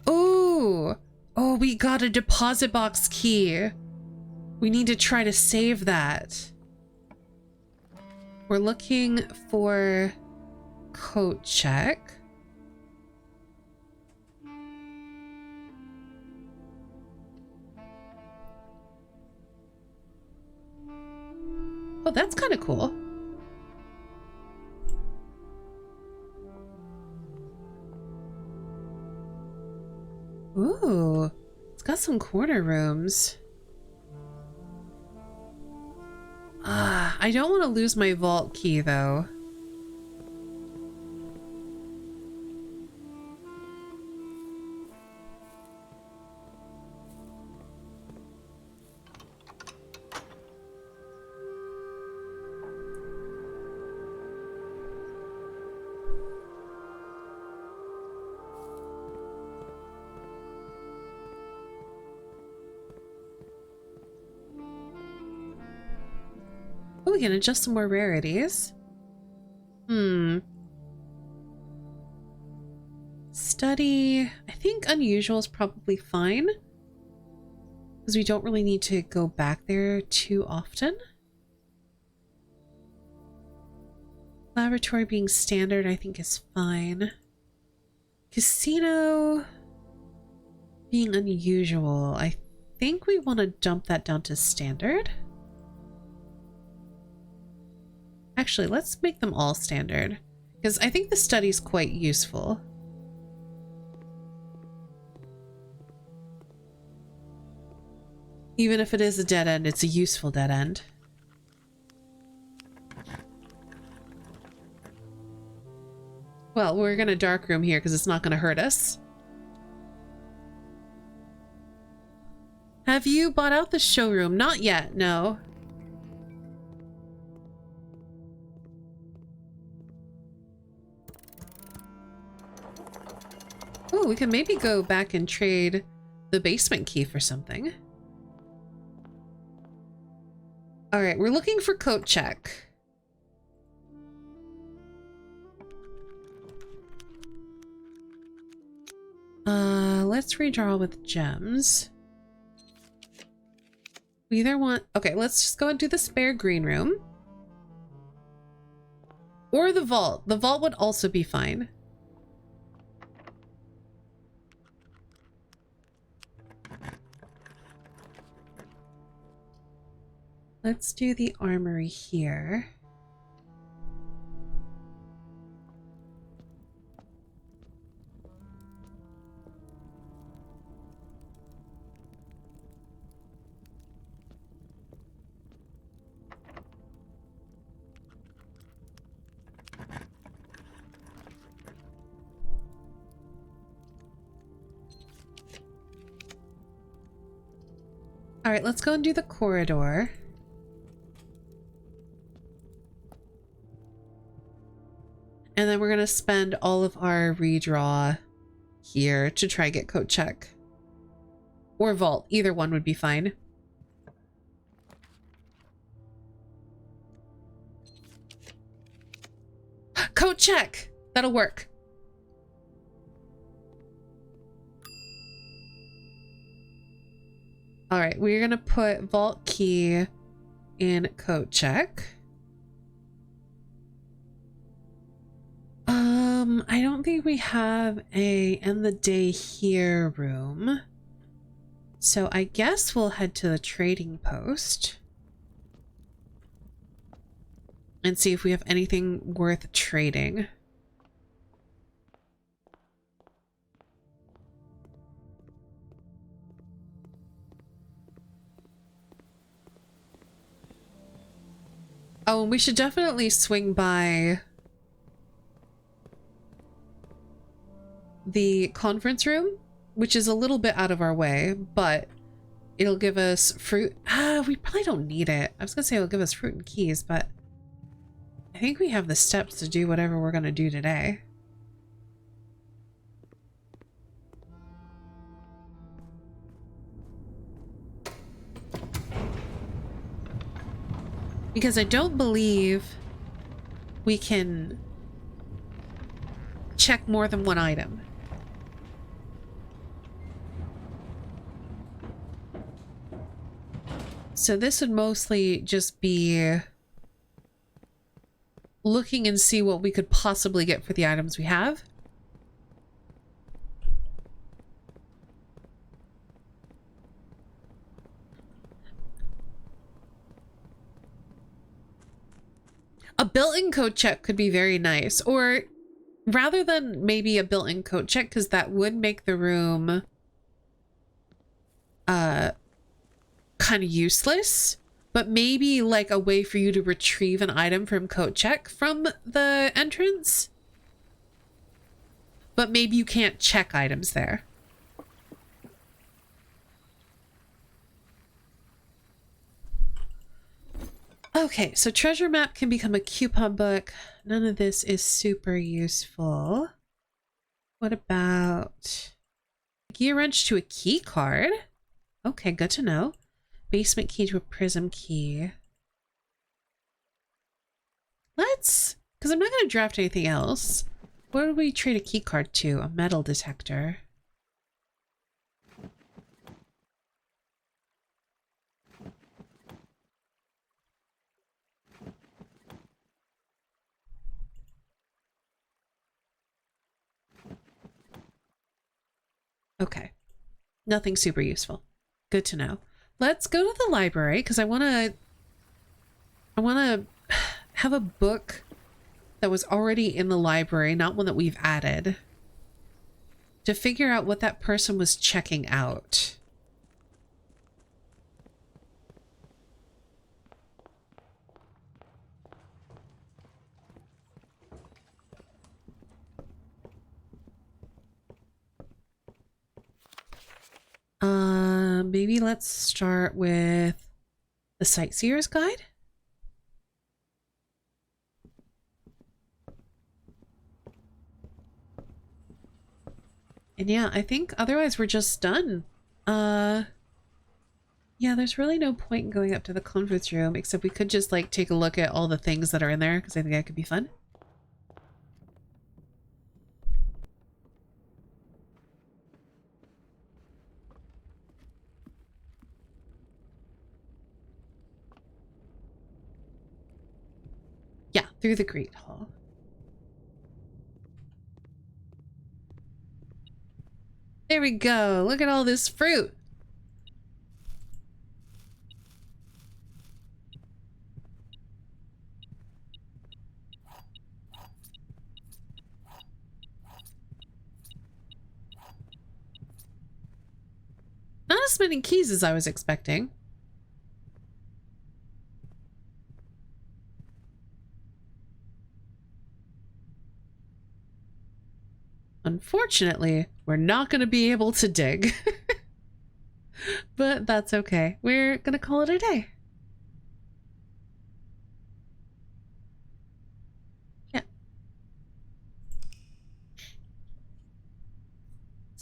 Oh! Oh, we got a deposit box key. We need to try to save that. We're looking for coat check. Oh, that's kind of cool. Ooh, it's got some corner rooms. I don't want to lose my vault key, though. Oh, we can adjust some more rarities. Study. I think unusual is probably fine. Because we don't really need to go back there too often. Laboratory being standard, I think, is fine. Casino being unusual. I think we want to dump that down to standard. Actually, let's make them all standard, because I think the study's quite useful. Even if it is a dead end, it's a useful dead end. Well, we're gonna dark room here because it's not gonna hurt us. Have you bought out the showroom? Not yet, no. Oh, we can maybe go back and trade the basement key for something. All right, we're looking for coat check. Let's redraw with gems. We either want... Okay, let's just go and do the spare green room. Or the vault. The vault would also be fine. Let's do the armory here. All right, let's go and do the corridor. And then we're going to spend all of our redraw here to try get coat check. Or vault. Either one would be fine. Coat check! That'll work. All right, we're going to put vault key in coat check. I don't think we have a end the day here room. So I guess we'll head to the trading post and see if we have anything worth trading. Oh, and we should definitely swing by the conference room, which is a little bit out of our way, but it'll give us fruit. We probably don't need it. I was gonna say it'll give us fruit and keys, but I think we have the steps to do whatever we're gonna do today. Because I don't believe we can check more than one item. So this would mostly just be looking and see what we could possibly get for the items we have. A built-in coat check could be very nice, or rather than maybe a built-in coat check, because that would make the room kind of useless, but maybe like a way for you to retrieve an item from coat check from the entrance. But maybe you can't check items there. Okay, so treasure map can become a coupon book. None of this is super useful. What about gear wrench to a key card? Okay, good to know. Basement key to a prism key. Let's, because I'm not going to draft anything else. What do we trade a key card to? A metal detector. Okay. Nothing super useful. Good to know. Let's go to the library because I want to have a book that was already in the library, not one that we've added, to figure out what that person was checking out. Maybe let's start with the Sightseer's Guide. And yeah, I think otherwise we're just done. Yeah, there's really no point in going up to the conference room, except we could just like take a look at all the things that are in there, because I think that could be fun. Yeah, through the Great Hall. There we go. Look at all this fruit. Not as many keys as I was expecting. Unfortunately, we're not going to be able to dig. But that's okay. We're going to call it a day. Yeah.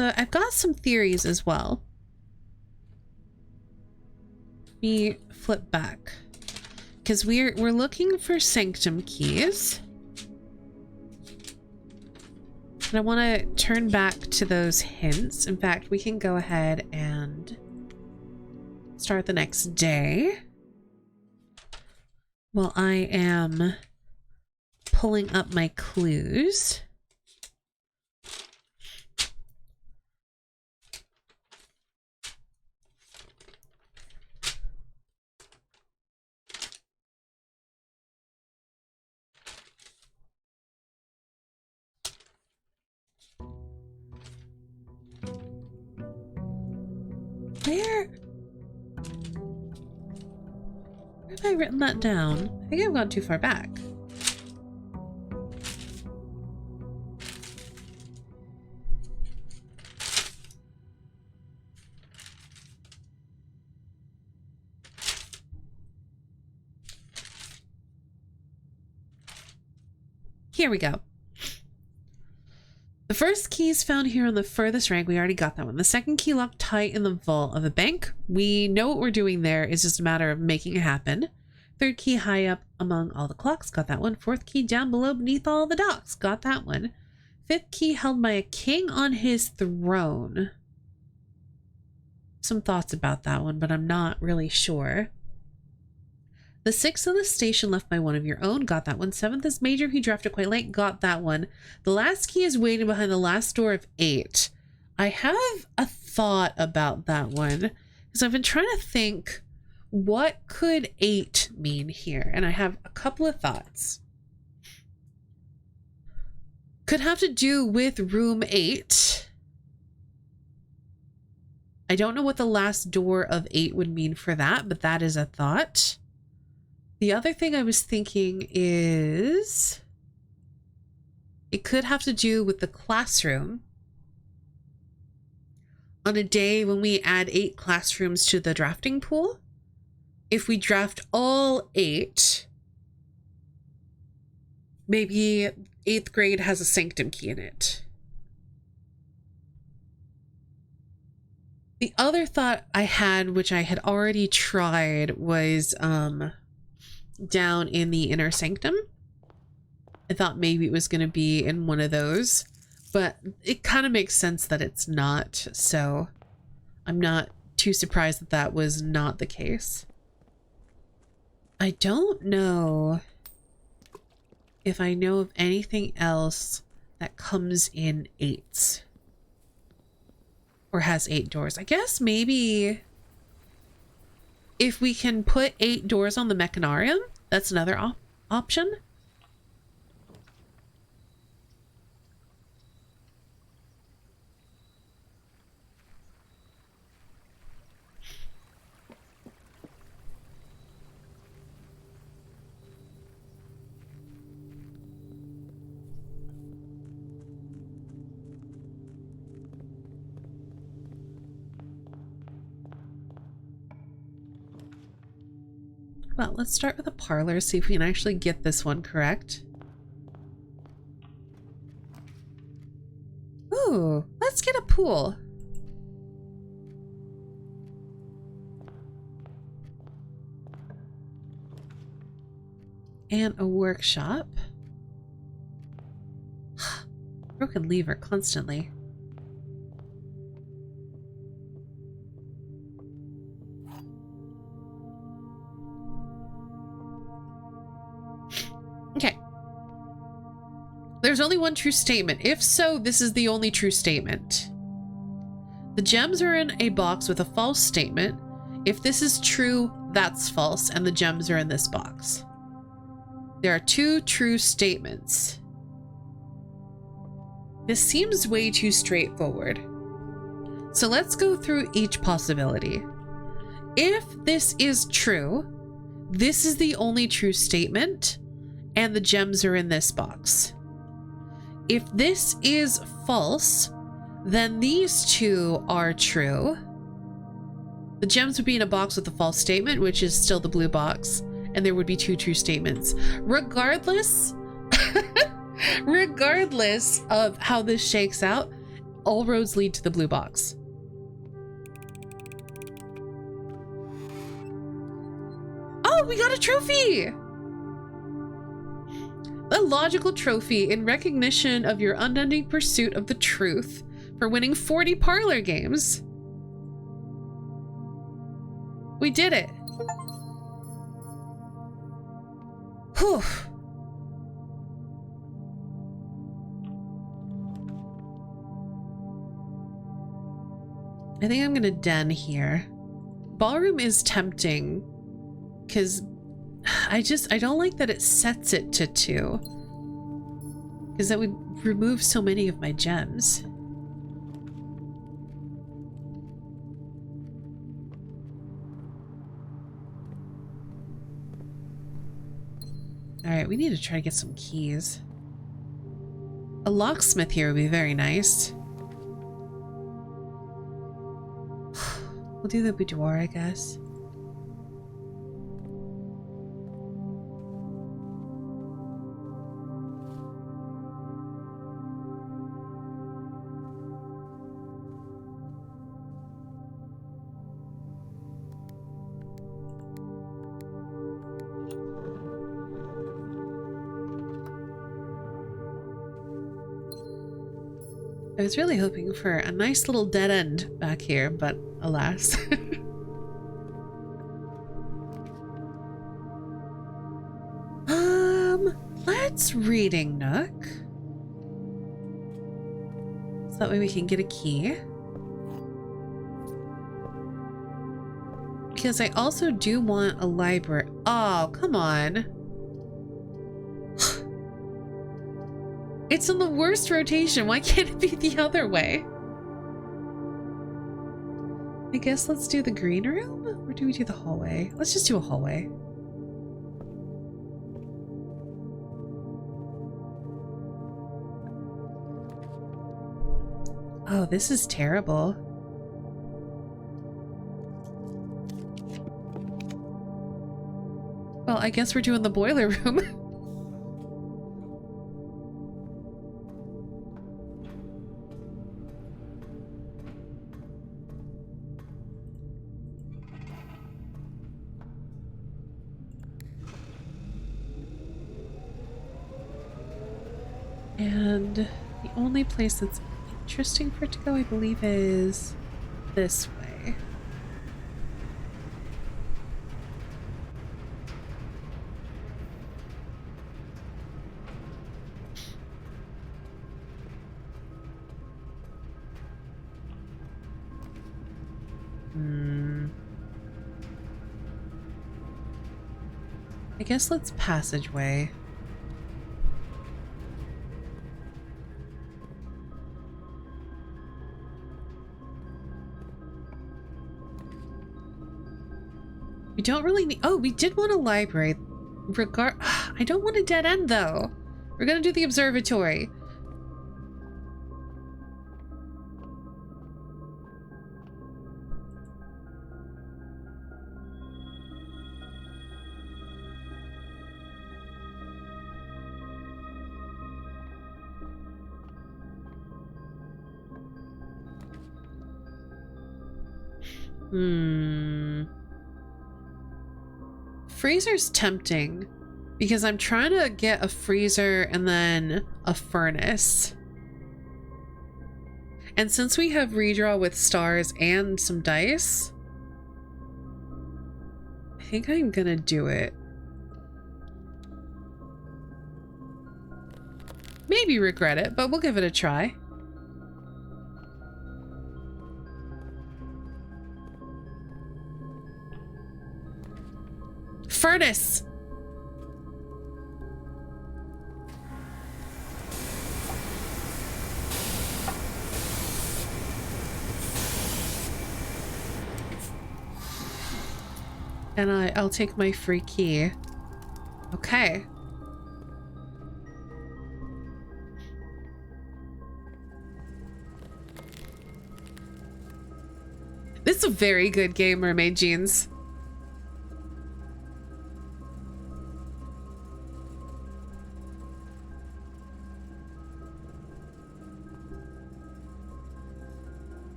So I've got some theories as well. Let me flip back. Because we're looking for sanctum keys. And I want to turn back to those hints. In fact, we can go ahead and start the next day while I am pulling up my clues. Where have I written that down? I think I've gone too far back. Here we go. The first key is found here on the furthest rank. We already got that one. The second key locked tight in the vault of a bank. We know what we're doing there. It's just a matter of making it happen. Third key high up among all the clocks. Got that one. Fourth key down below beneath all the docks. Got that one. Fifth key held by a king on his throne. Some thoughts about that one, but I'm not really sure. The sixth of the station left by one of your own. Got that one. Seventh is major who drafted quite late. Got that one. The last key is waiting behind the last door of 8. I have a thought about that one because I've been trying to think, what could 8 mean here? And I have a couple of thoughts. Could have to do with room 8. I don't know what the last door of 8 would mean for that, but that is a thought. The other thing I was thinking is it could have to do with the classroom. On a day when we add 8 classrooms to the drafting pool, if we draft all 8, maybe 8th grade has a sanctum key in it. The other thought I had, which I had already tried, was down in the inner sanctum. I thought maybe it was going to be in one of those, but it kind of makes sense that it's not, so I'm not too surprised that that was not the case. I don't know if I know of anything else that comes in 8s or has 8 doors. I guess maybe if we can put 8 doors on the mechanarium, that's another option. Well, let's start with the parlor, see if we can actually get this one correct. Ooh, let's get a pool. And a workshop. Broken lever constantly. Okay. There's only one true statement. If so, this is the only true statement. The gems are in a box with a false statement. If this is true, that's false, and the gems are in this box. There are 2 true statements. This seems way too straightforward. So let's go through each possibility. If this is true, this is the only true statement, and the gems are in this box. If this is false, then these 2 are true. The gems would be in a box with a false statement, which is still the blue box, and there would be 2 true statements. Regardless, regardless of how this shakes out, All roads lead to the blue box. Oh, we got a trophy! A logical trophy in recognition of your unending pursuit of the truth for winning 40 parlor games. We did it. Whew. I think I'm gonna den here. Ballroom is tempting because I don't like that it sets it to 2 because that would remove so many of my gems. All right, we need to try to get some keys. A locksmith here would be very nice. We'll do the boudoir, I guess. I was really hoping for a nice little dead end back here, but alas. Let's reading nook. So that way we can get a key. Because I also do want a library. Oh, come on. It's in the worst rotation. Why can't it be the other way? I guess let's do the green room? Or do we do the hallway? Let's just do a hallway. Oh, this is terrible. Well, I guess we're doing the boiler room. And the only place that's interesting for it to go, I believe, is this way. I guess let's passageway. We don't really need— oh, we did want a library. I don't want a dead end though. We're gonna do the observatory. Freezer's tempting because I'm trying to get a freezer and then a furnace. And since we have redraw with stars and some dice, I think I'm gonna do it. Maybe regret it, but we'll give it a try. Furnace! And I'll take my free key. Okay. This is a very good game, Mermaid Jeans.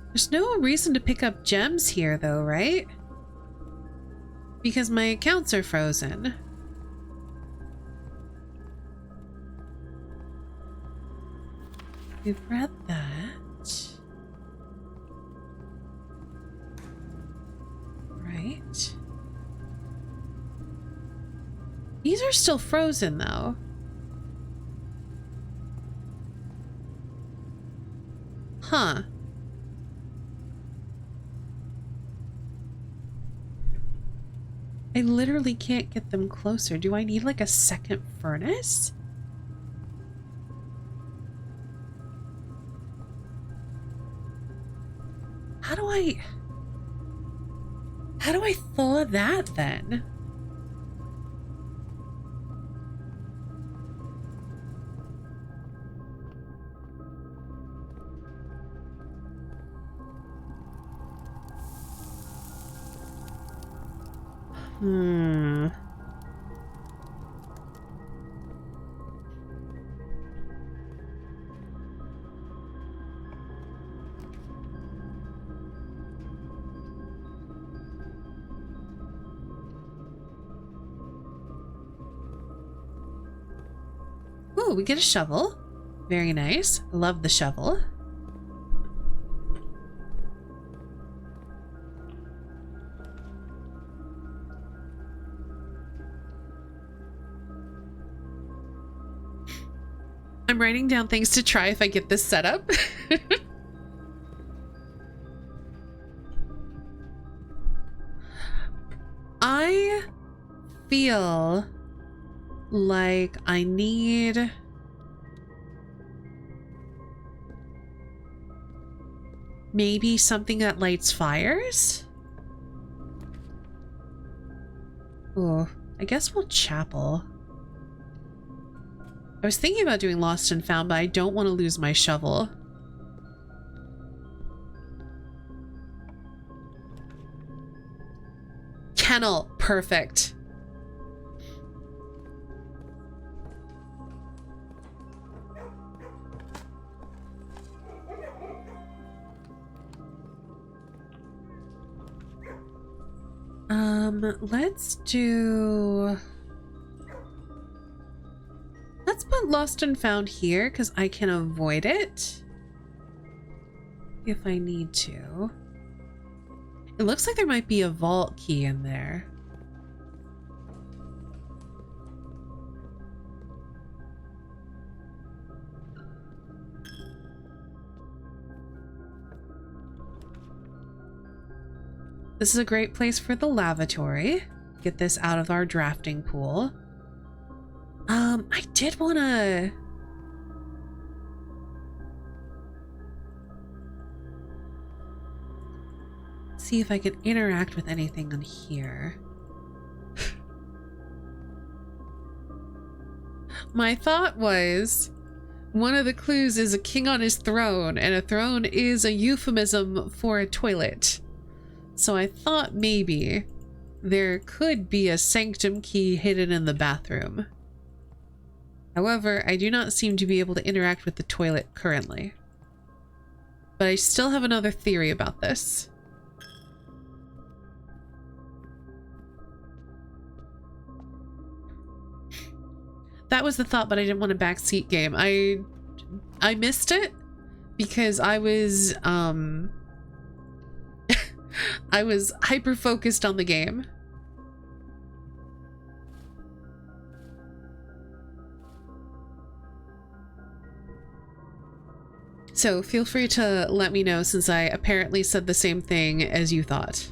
There's no reason to pick up gems here though, right? Because my accounts are frozen. We've read that. Right. These are still frozen though. Huh. I literally can't get them closer. Do I need like a second furnace? How do I thaw that then? Ooh, we get a shovel. Very nice. Love the shovel. I'm writing down things to try if I get this set up. I feel like I need maybe something that lights fires? Oh, I guess we'll chapel. I was thinking about doing lost and found, but I don't want to lose my shovel. Kennel, perfect. Let's put lost and found here because I can avoid it if I need to. It looks like there might be a vault key in there. This is a great place for the lavatory. Get this out of our drafting pool. I did want to... see if I can interact with anything on here. My thought was, one of the clues is a king on his throne, and a throne is a euphemism for a toilet. So I thought maybe there could be a sanctum key hidden in the bathroom. However, I do not seem to be able to interact with the toilet currently. But I still have another theory about this. That was the thought, but I didn't want a backseat game. I missed it because I was I was hyper focused on the game. So feel free to let me know since I apparently said the same thing as you thought.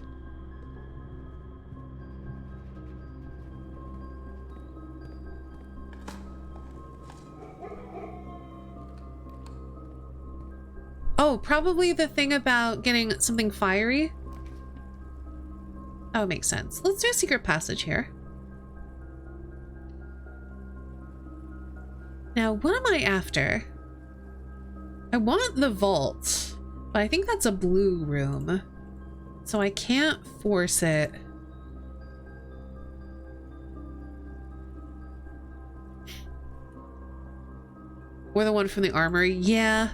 Oh, probably the thing about getting something fiery. Oh, it makes sense. Let's do a secret passage here. Now, what am I after? I want the vault, but I think that's a blue room, so I can't force it. Or the one from the armory. Yeah.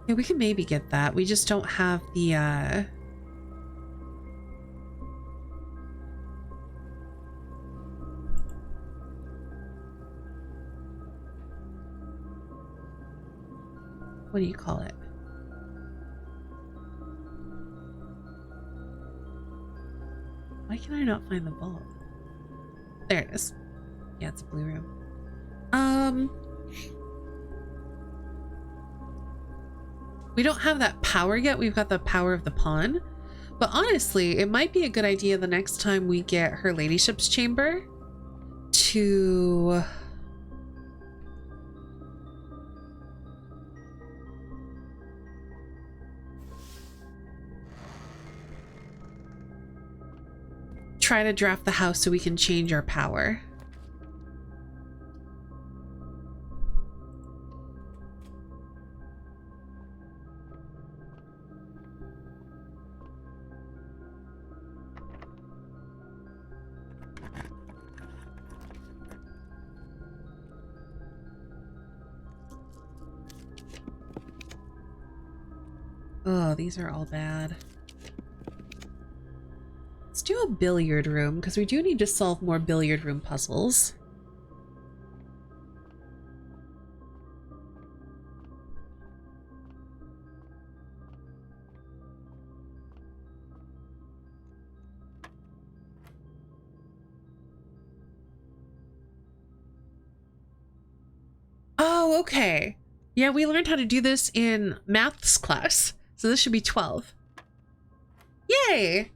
Yeah, we can maybe get that. We just don't have the, what do you call it? Why can I not find the bulb? There it is. Yeah, it's a blue room. We don't have that power yet. We've got the power of the pawn. But honestly, it might be a good idea the next time we get her ladyship's chamber to... try to draft the house so we can change our power. Oh, these are all bad. Let's do a billiard room, because we do need to solve more billiard room puzzles. Oh, okay. Yeah, we learned how to do this in maths class, so this should be 12. Yay!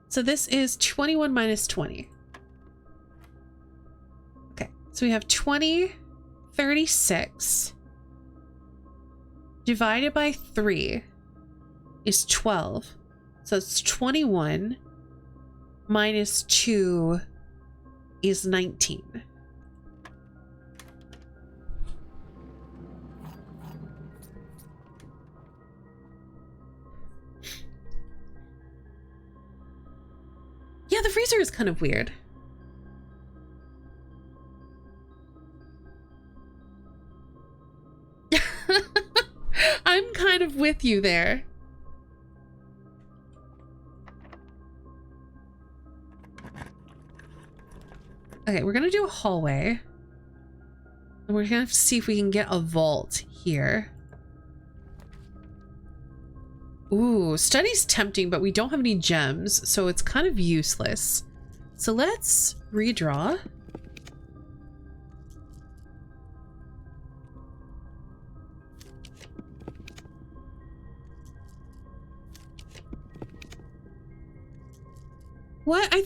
So this is 21 minus 20. Okay, so we have 20, 36 divided by 3 is 12. So it's 21 minus 2 is 19. Yeah, the freezer is kind of weird. I'm kind of with you there. Okay, we're gonna do a hallway. And we're gonna have to see if we can get a vault here. Ooh, study's tempting, but we don't have any gems, so it's kind of useless. So let's redraw. What? I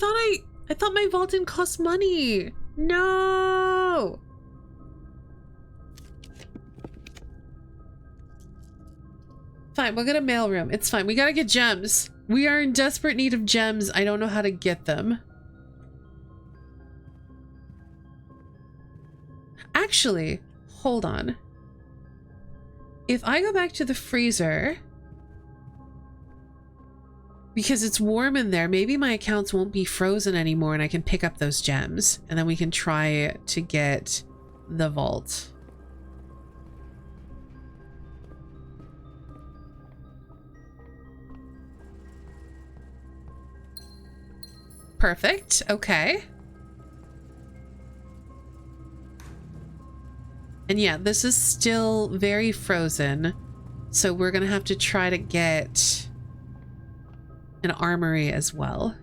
thought my vault didn't cost money. No. Fine, we'll get a mailroom. It's fine. We gotta get gems. We are in desperate need of gems. I don't know how to get them. Actually, hold on. If I go back to the freezer, because it's warm in there, maybe my accounts won't be frozen anymore and I can pick up those gems. And then we can try to get the vault. Perfect. Okay. And yeah, this is still very frozen. So we're gonna have to try to get an armory as well.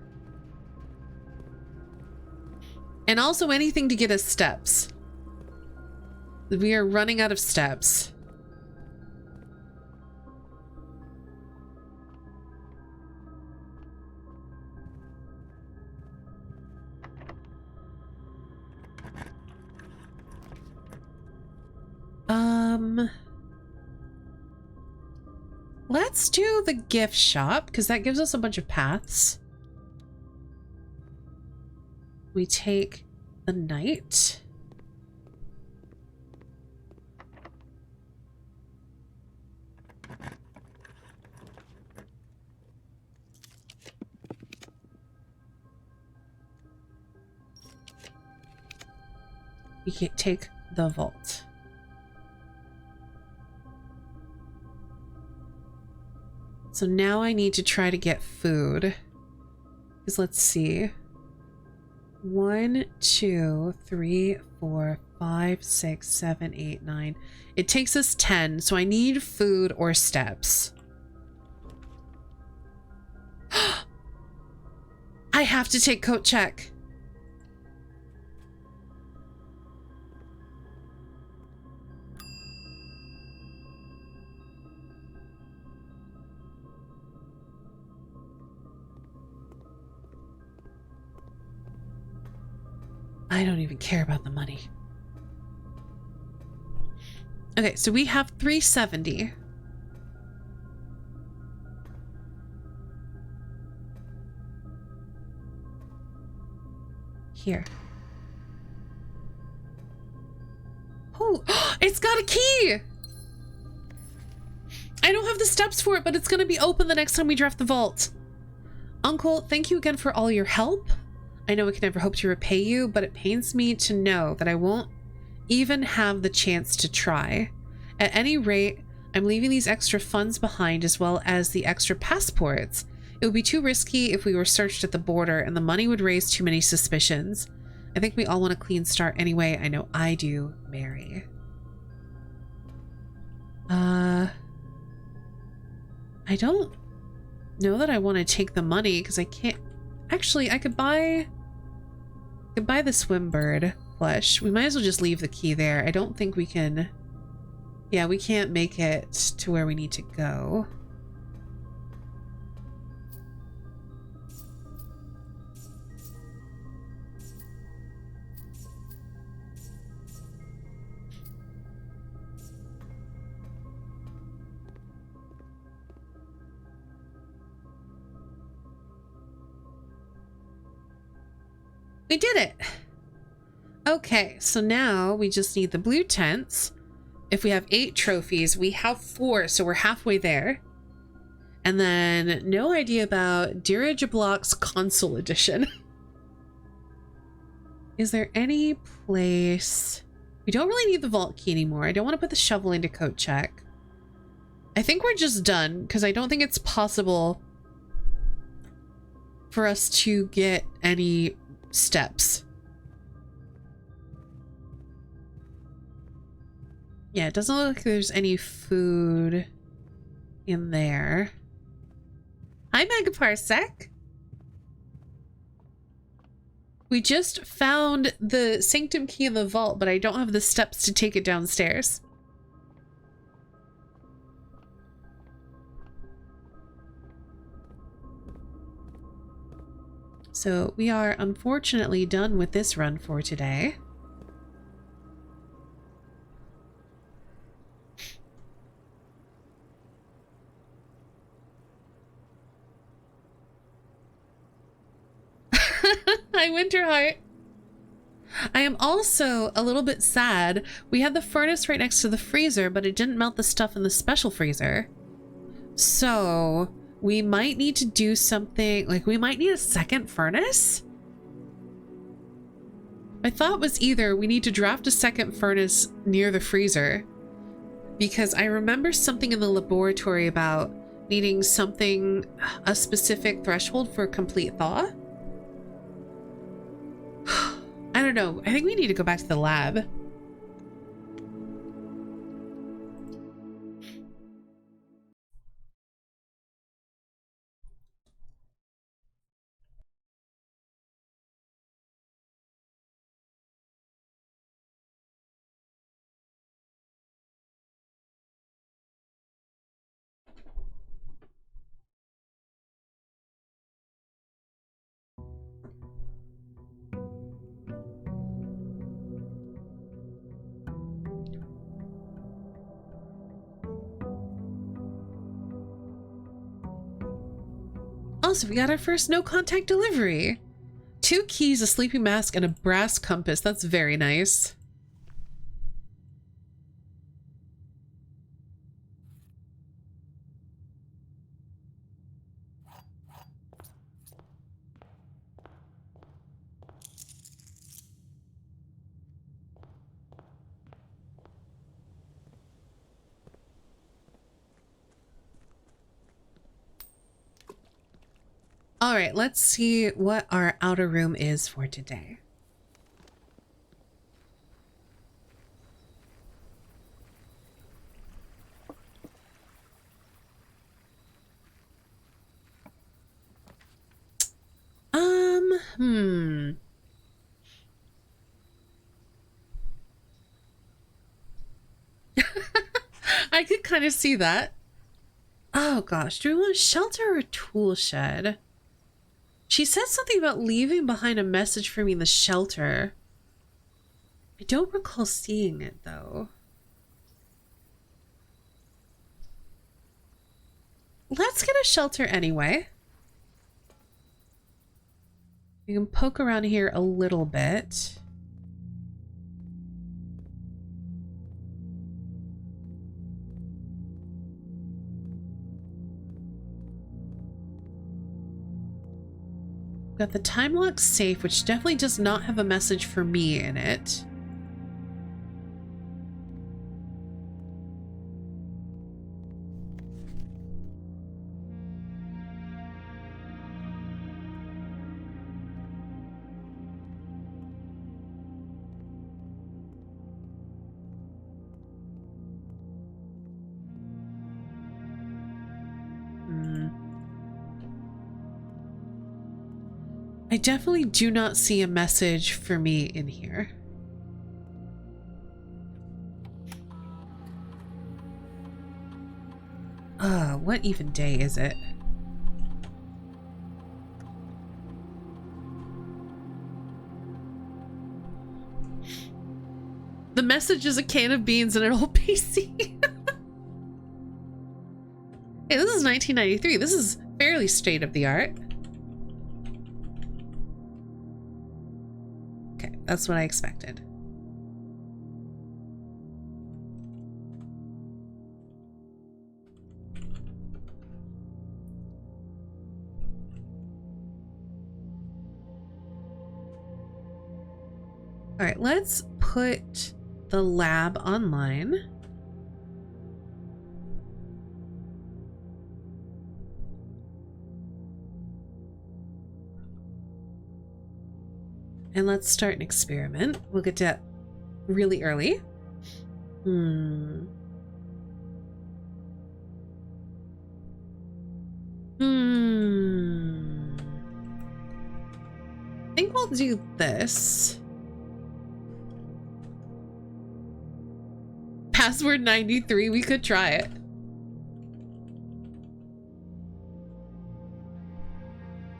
And also anything to get us steps. We are running out of steps. Let's do the gift shop, because that gives us a bunch of paths. We take the knight. We can take the vault. So now I need to try to get food. Because let's see. 1, 2, 3, 4, 5, 6, 7, 8, 9. It takes us 10, so I need food or steps. I have to take coat check. I don't even care about the money. Okay, so we have 370. Here. Oh, it's got a key! I don't have the steps for it, but it's gonna be open the next time we draft the vault. Uncle, thank you again for all your help. I know we can never hope to repay you, but it pains me to know that I won't even have the chance to try. At any rate, I'm leaving these extra funds behind as well as the extra passports. It would be too risky if we were searched at the border and the money would raise too many suspicions. I think we all want a clean start anyway. I know I do, Mary. I don't know that I want to take the money because I can't. Actually, I could buy the swim bird plush. We might as well just leave the key there. I don't think we can. Yeah, we can't make it to where we need to go. We did it! Okay, so now we just need the blue tents. If we have 8 trophies, we have 4, so we're halfway there. And then no idea about Dirigiblocks Console Edition. Is there any place... We don't really need the vault key anymore. I don't want to put the shovel into coat check. I think we're just done, because I don't think it's possible for us to get any steps. Yeah, it doesn't look like there's any food in there. Hi, Megaparsec. We just found the sanctum key in the vault, but I don't have the steps to take it downstairs. So we are unfortunately done with this run for today. Hi, Winterheart. I am also a little bit sad. We had the furnace right next to the freezer, but it didn't melt the stuff in the special freezer. So we might need to do something, like we might need a second furnace? My thought was either we need to draft a second furnace near the freezer, because I remember something in the laboratory about needing something, a specific threshold for complete thaw. I don't know. I think we need to go back to the lab. Also, we got our first no-contact delivery. 2 keys, a sleeping mask, and a brass compass. That's very nice. All right, let's see what our outer room is for today. Hmm. I could kind of see that. Oh gosh, do we want a shelter or a tool shed? She said something about leaving behind a message for me in the shelter. I don't recall seeing it though. Let's get a shelter anyway. We can poke around here a little bit. Got the time lock safe, which definitely does not have a message for me in it. I definitely do not see a message for me in here. What even day is it? The message is a can of beans and an old PC. Hey, this is 1993. This is fairly state of the art. Okay, that's what I expected. All right, let's put the lab online. And let's start an experiment. We'll get to that really early. I think we'll do this. Password 93, we could try it.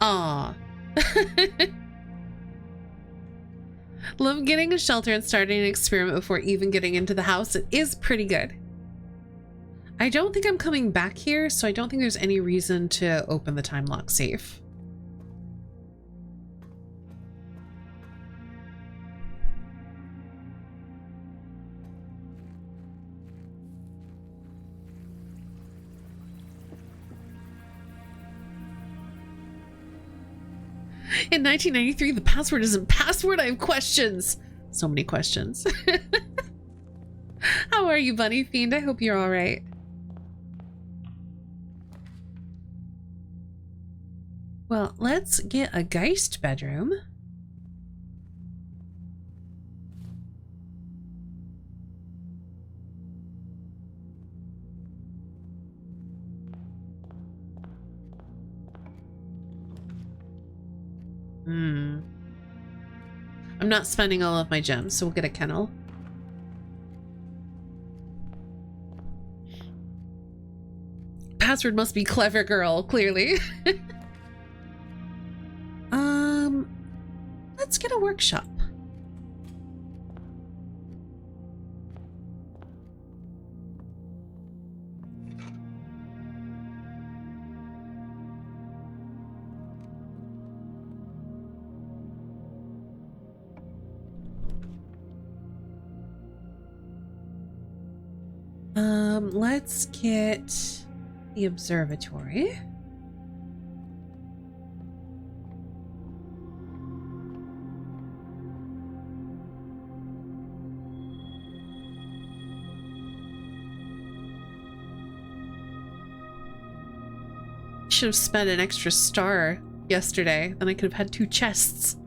Aw. Love getting a shelter and starting an experiment before even getting into the house. It is pretty good. I don't think I'm coming back here, so I don't think there's any reason to open the time lock safe. In 1993, the password isn't password. I have questions. So many questions. How are you, Bunny Fiend? I hope you're all right. Well, let's get a Geist bedroom. I'm not spending all of my gems, so we'll get a kennel. Password must be clever girl, clearly. Let's get a workshop. Let's get the observatory. Should have spent an extra star yesterday. Then I could have had 2 chests.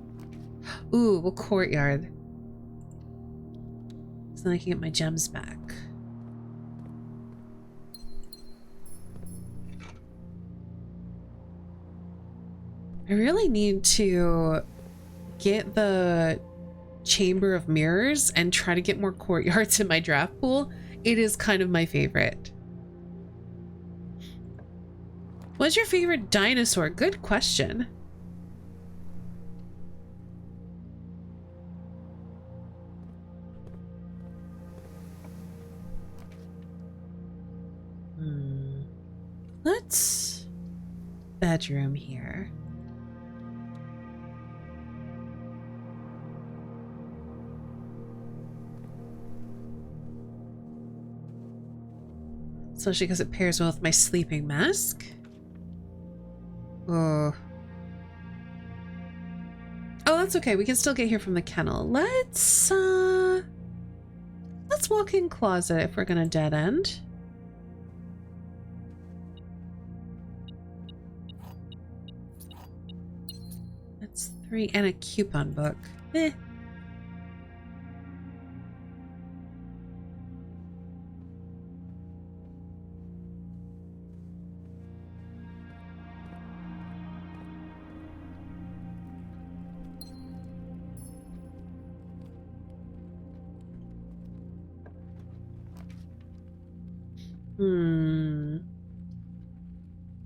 Ooh, a courtyard. So then I can get my gems back. I really need to get the Chamber of Mirrors and try to get more courtyards in my draft pool. It is kind of my favorite. What's your favorite dinosaur? Good question. Let's bedroom here. Especially because it pairs well with my sleeping mask. Oh. Oh, that's okay. We can still get here from the kennel. Let's walk in closet if we're gonna dead end. That's 3 and a coupon book. Eh.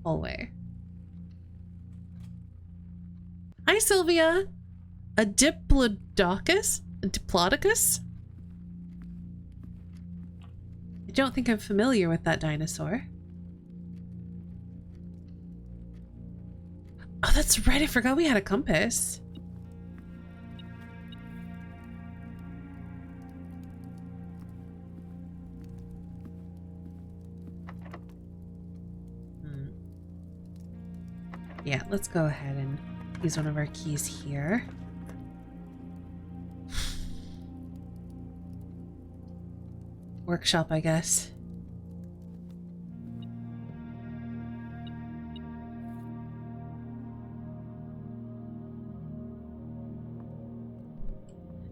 Hallway. Hi, Sylvia. A diplodocus? A diplodocus? I don't think I'm familiar with that dinosaur. Oh, that's right. I forgot we had a compass. Yeah, let's go ahead and use one of our keys here. Workshop, I guess.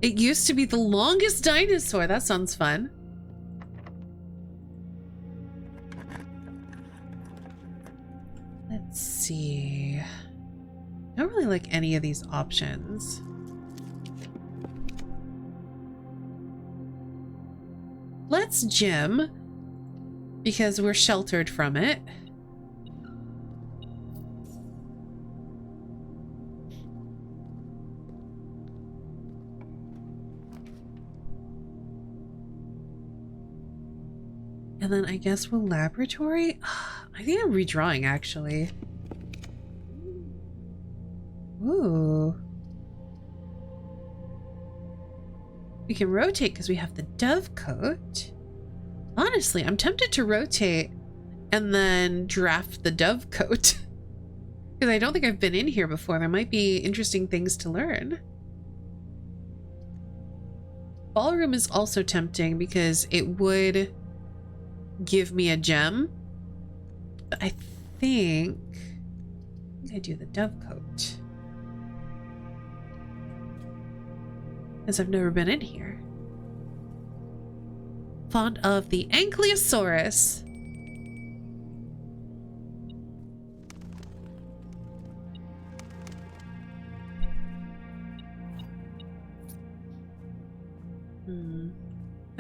It used to be the longest dinosaur. That sounds fun. Let's see. I don't really like any of these options. Let's gym, because we're sheltered from it. And then I guess we'll laboratory. I think I'm redrawing, actually. Ooh. We can rotate because we have the dove coat. Honestly, I'm tempted to rotate and then draft the dove coat. Because I don't think I've been in here before. There might be interesting things to learn. Ballroom is also tempting because it would give me a gem. But I think I do the dove coat. As I've never been in here. Fond of the Ankylosaurus.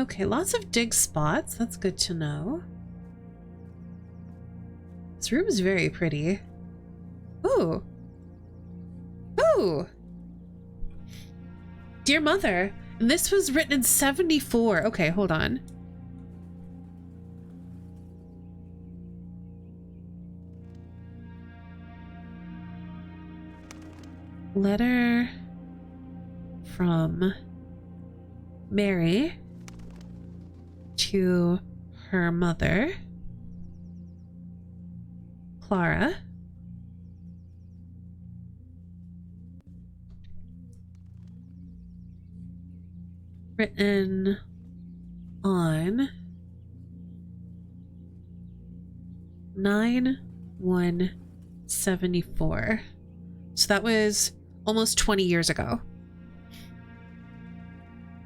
Okay, lots of dig spots. That's good to know. This room is very pretty. Ooh. Ooh. Dear Mother, and this was written in 74. Okay, hold on. Letter from Mary to her mother, Clara. Written on 9/1/74. So that was almost 20 years ago.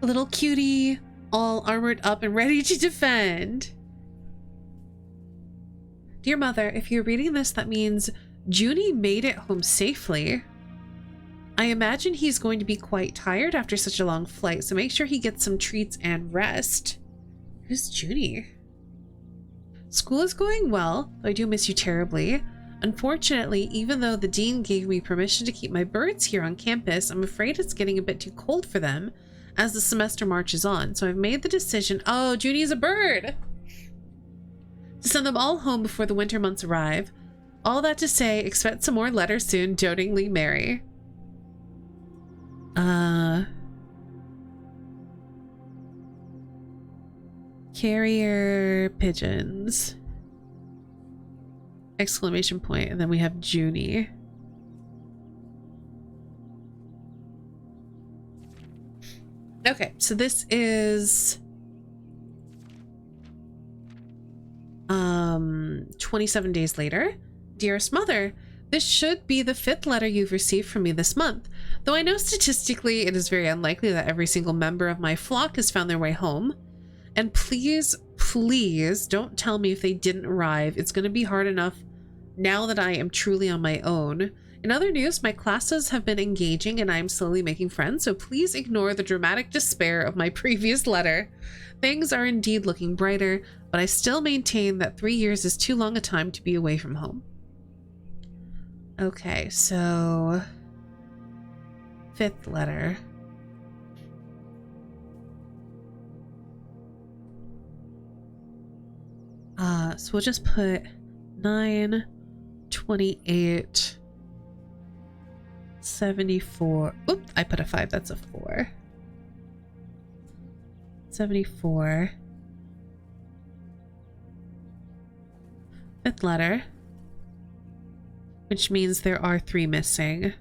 A little cutie, all armored up and ready to defend. Dear Mother, if you're reading this, that means Junie made it home safely. I imagine he's going to be quite tired after such a long flight, so make sure he gets some treats and rest. Who's Junie? School is going well, though I do miss you terribly. Unfortunately, even though the dean gave me permission to keep my birds here on campus, I'm afraid it's getting a bit too cold for them as the semester marches on, so I've made the decision— oh, Junie's a bird! To send them all home before the winter months arrive. All that to say, expect some more letters soon, dotingly Mary. Carrier pigeons. Exclamation point, and then we have Junie. Okay, so this is 27 days later. Dearest Mother, this should be the 5th letter you've received from me this month. Though I know statistically it is very unlikely that every single member of my flock has found their way home. And please, please don't tell me if they didn't arrive. It's going to be hard enough now that I am truly on my own. In other news, my classes have been engaging and I am slowly making friends, so please ignore the dramatic despair of my previous letter. Things are indeed looking brighter, but I still maintain that 3 years is too long a time to be away from home. Okay, so 5th letter. So we'll just put 9, 28, 74. Oop, I put a 5, that's a 4. 74. 5th letter. Which means there are 3 missing.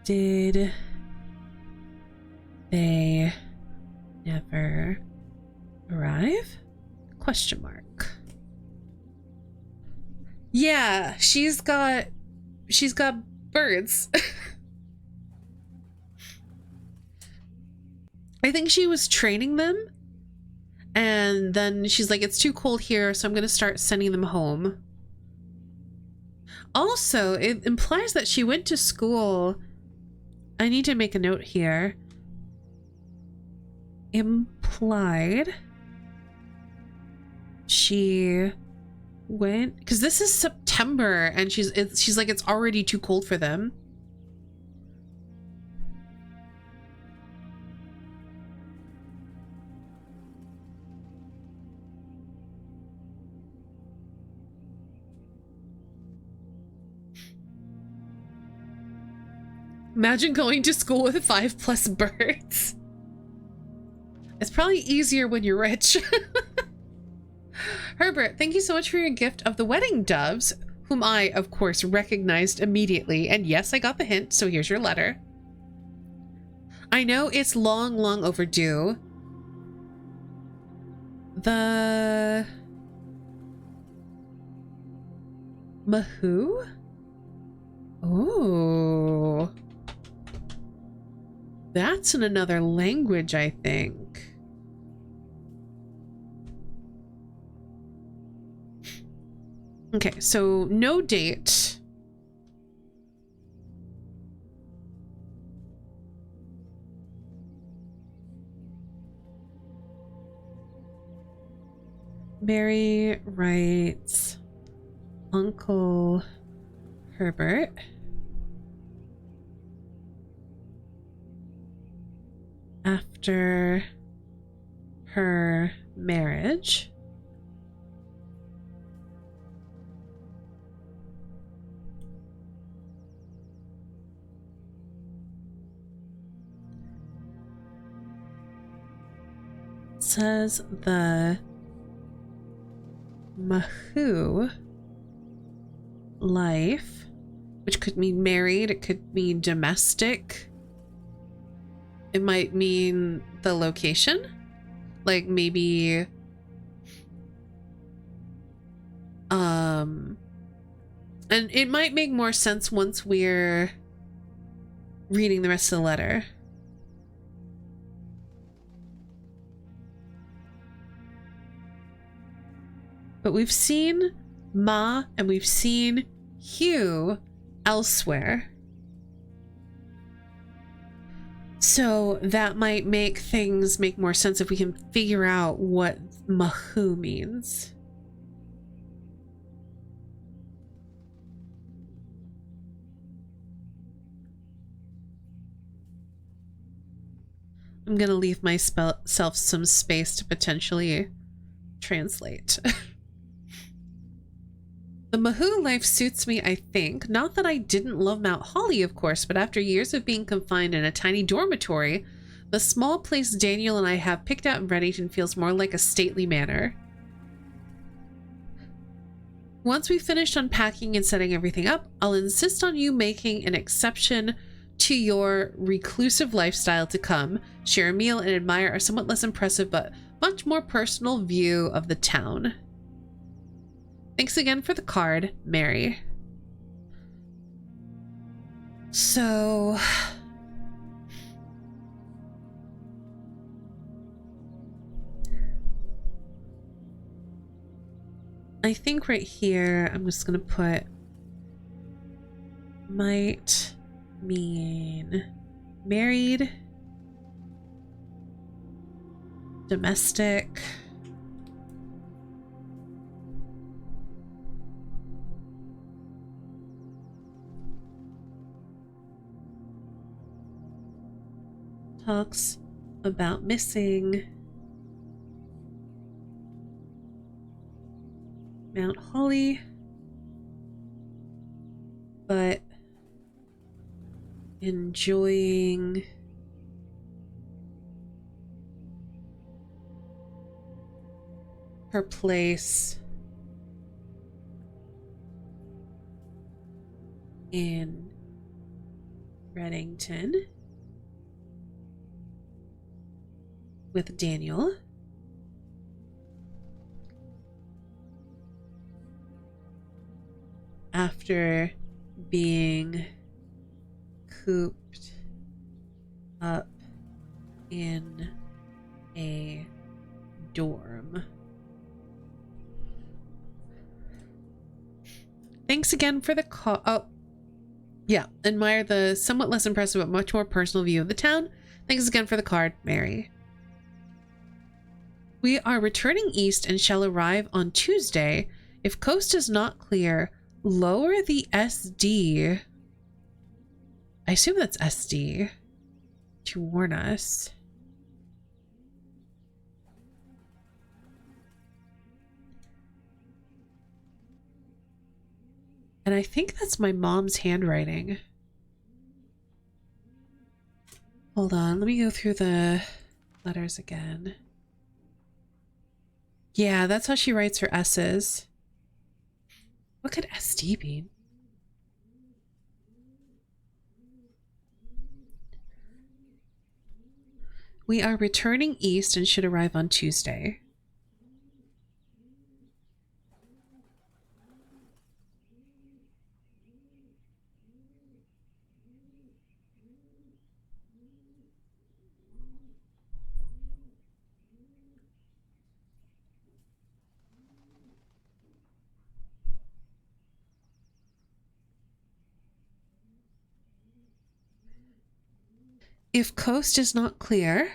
Did they never arrive? Question mark. Yeah, she's got birds. I think she was training them and then she's like, it's too cold here, so I'm going to start sending them home. Also, it implies that she went to school. I need to make a note here. Implied she went, because this is September and she's like, it's already too cold for them. Imagine going to school with 5+ birds. It's probably easier when you're rich. Herbert, thank you so much for your gift of the wedding doves, whom I, of course, recognized immediately. And yes, I got the hint, so here's your letter. I know it's long, long overdue. The Mahoo? Oh. That's in another language, I think. Okay, so no date. Mary writes, Uncle Herbert. After her marriage, says the Mahoo life, which could mean married, it could mean domestic. it might mean the location. Like maybe and it might make more sense once we're reading the rest of the letter. But we've seen Ma and we've seen Hugh elsewhere. So that might make things make more sense if we can figure out what Mahu means. I'm gonna leave myself some space to potentially translate. The Mahu life suits me, I think. Not that I didn't love Mount Holly, of course, but after years of being confined in a tiny dormitory, the small place Daniel and I have picked out in Reddington feels more like a stately manor. Once we've finished unpacking and setting everything up, I'll insist on you making an exception to your reclusive lifestyle to come, share a meal, and admire a somewhat less impressive but much more personal view of the town. Thanks again for the card, Mary. So... I think right here, I'm just gonna put might mean married, domestic, talks about missing Mount Holly, but enjoying her place in Reddington with Daniel. After being cooped up in a dorm. Thanks again for the call. Oh, yeah. Admire the somewhat less impressive but much more personal view of the town. Thanks again for the card, Mary. We are returning east and shall arrive on Tuesday. If coast is not clear, lower the SD. I assume that's SD to warn us. And I think that's my mom's handwriting. Hold on, let me go through the letters again. Yeah, that's how she writes her S's. What could SD mean? We are returning east and should arrive on Tuesday. If coast is not clear,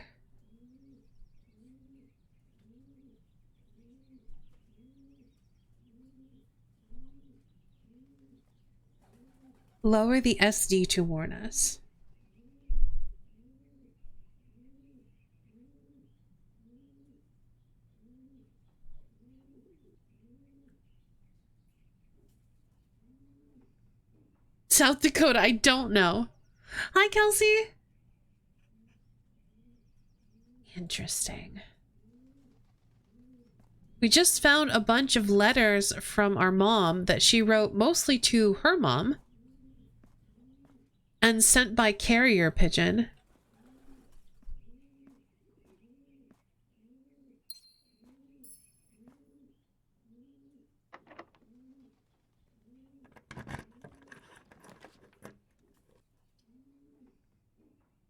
lower the SD to warn us. South Dakota, I don't know. Hi, Kelsey. Interesting. We just found a bunch of letters from our mom that she wrote mostly to her mom and sent by carrier pigeon.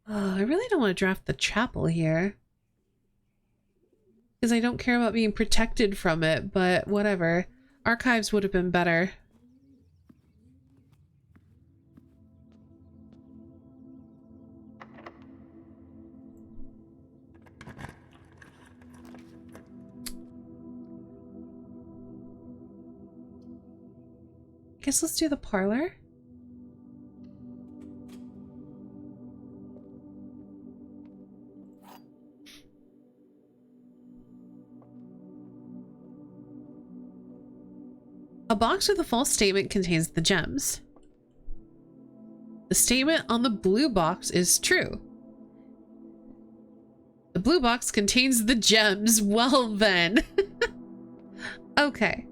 Oh, I really don't want to draft the chapel here. Because I don't care about being protected from it, but whatever. Archives would have been better. Guess let's do the parlor. A box with a false statement contains the gems. The statement on the blue box is true. The blue box contains the gems. Well then. Okay.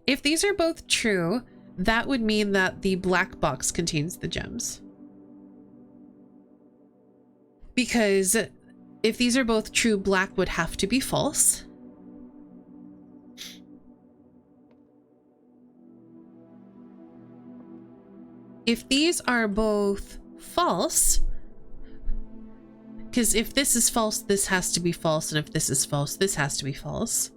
If these are both true, that would mean that the black box contains the gems. Because if these are both true, black would have to be false. If these are both false, because if this is false, this has to be false, and if this is false, this has to be false.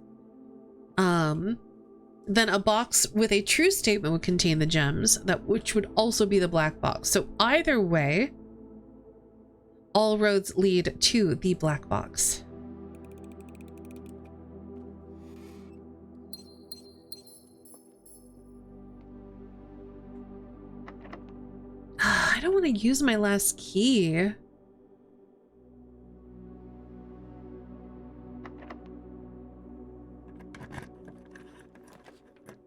Then a box with a true statement would contain the gems, which would also be the black box. So either way, all roads lead to the black box. I don't want to use my last key.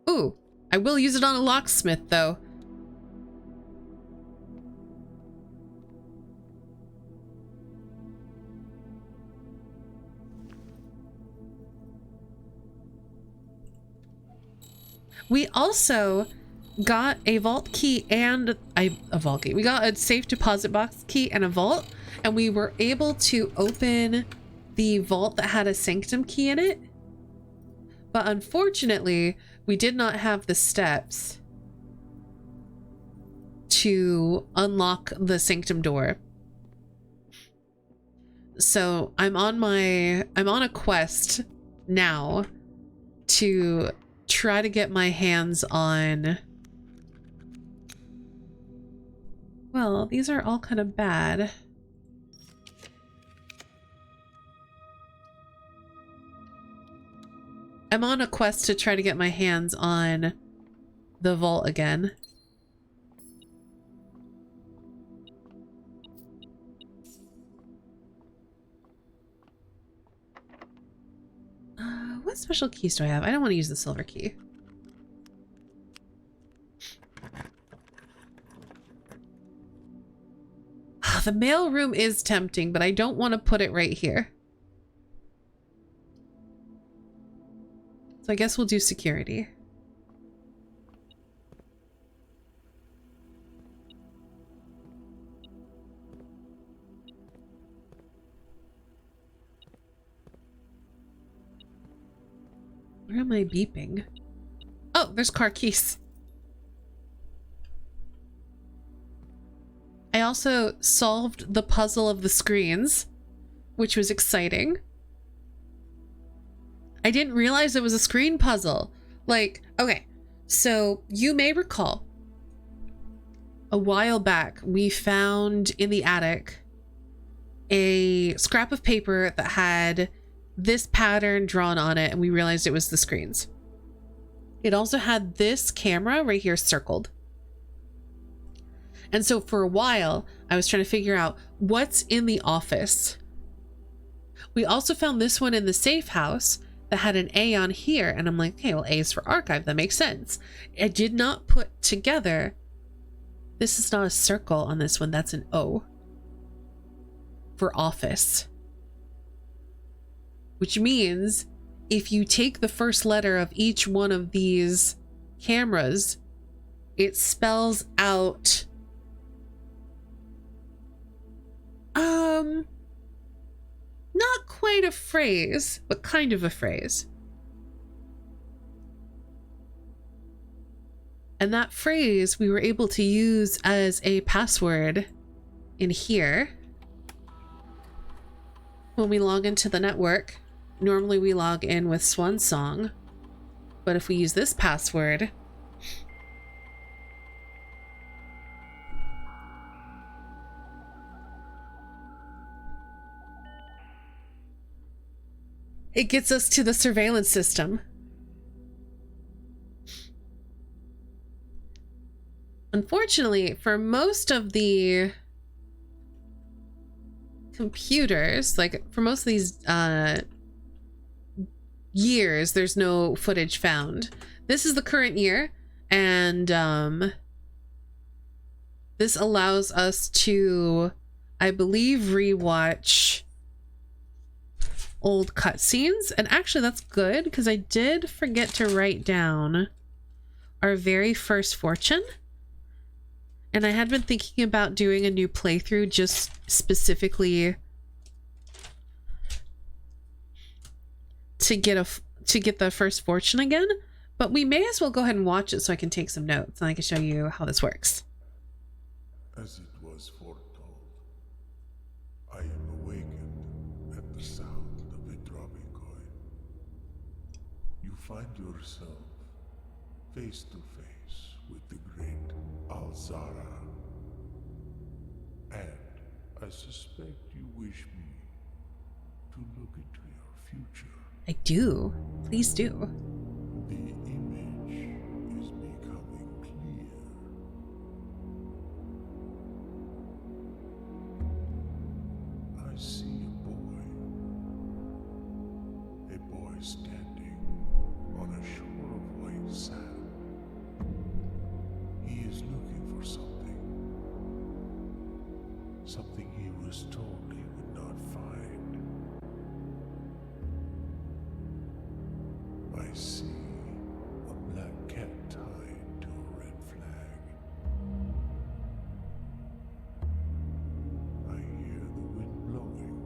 Ooh, I will use it on a locksmith though. We also got a vault key and a vault key. We got a safe deposit box key and a vault, and we were able to open the vault that had a sanctum key in it. But unfortunately, we did not have the steps to unlock the sanctum door. So I'm on a quest now to try to get my hands on... Well, these are all kind of bad. I'm on a quest to try to get my hands on the vault again. What special keys do I have? I don't want to use the silver key. The mail room is tempting, but I don't want to put it right here. So I guess we'll do security. Where am I beeping? Oh, there's car keys. I also solved the puzzle of the screens, which was exciting. I didn't realize it was a screen puzzle. Like, okay, so you may recall a while back, we found in the attic a scrap of paper that had this pattern drawn on it, and we realized it was the screens. It also had this camera right here circled. And so for a while, I was trying to figure out what's in the office. We also found this one in the safe house that had an A on here, and I'm like, okay, well, A is for archive. That makes sense. I did not put together, this is not a circle on this one, that's an O for office. Which means if you take the first letter of each one of these cameras, it spells out not quite a phrase, but kind of a phrase. And that phrase we were able to use as a password in here. When we log into the network, normally we log in with Swan Song, but if we use this password, it gets us to the surveillance system. Unfortunately, for most of the computers, like for most of these years, there's no footage found. This is the current year, and this allows us to, I believe, rewatch old cutscenes. And actually that's good, because I did forget to write down our very first fortune. And I had been thinking about doing a new playthrough just specifically to get the first fortune again, but we may as well go ahead and watch it so I can take some notes and I can show you how this works. As it was foretold, I am awakened at the sound of a dropping coin. You find yourself face to face with the great Alzara. And I suspect you wish me to look into your future. I do. Please do. The image is becoming clear. I see a boy standing on a shore of white sand. He is looking for something he was told he would not find. I see a black cat tied to a red flag. I hear the wind blowing,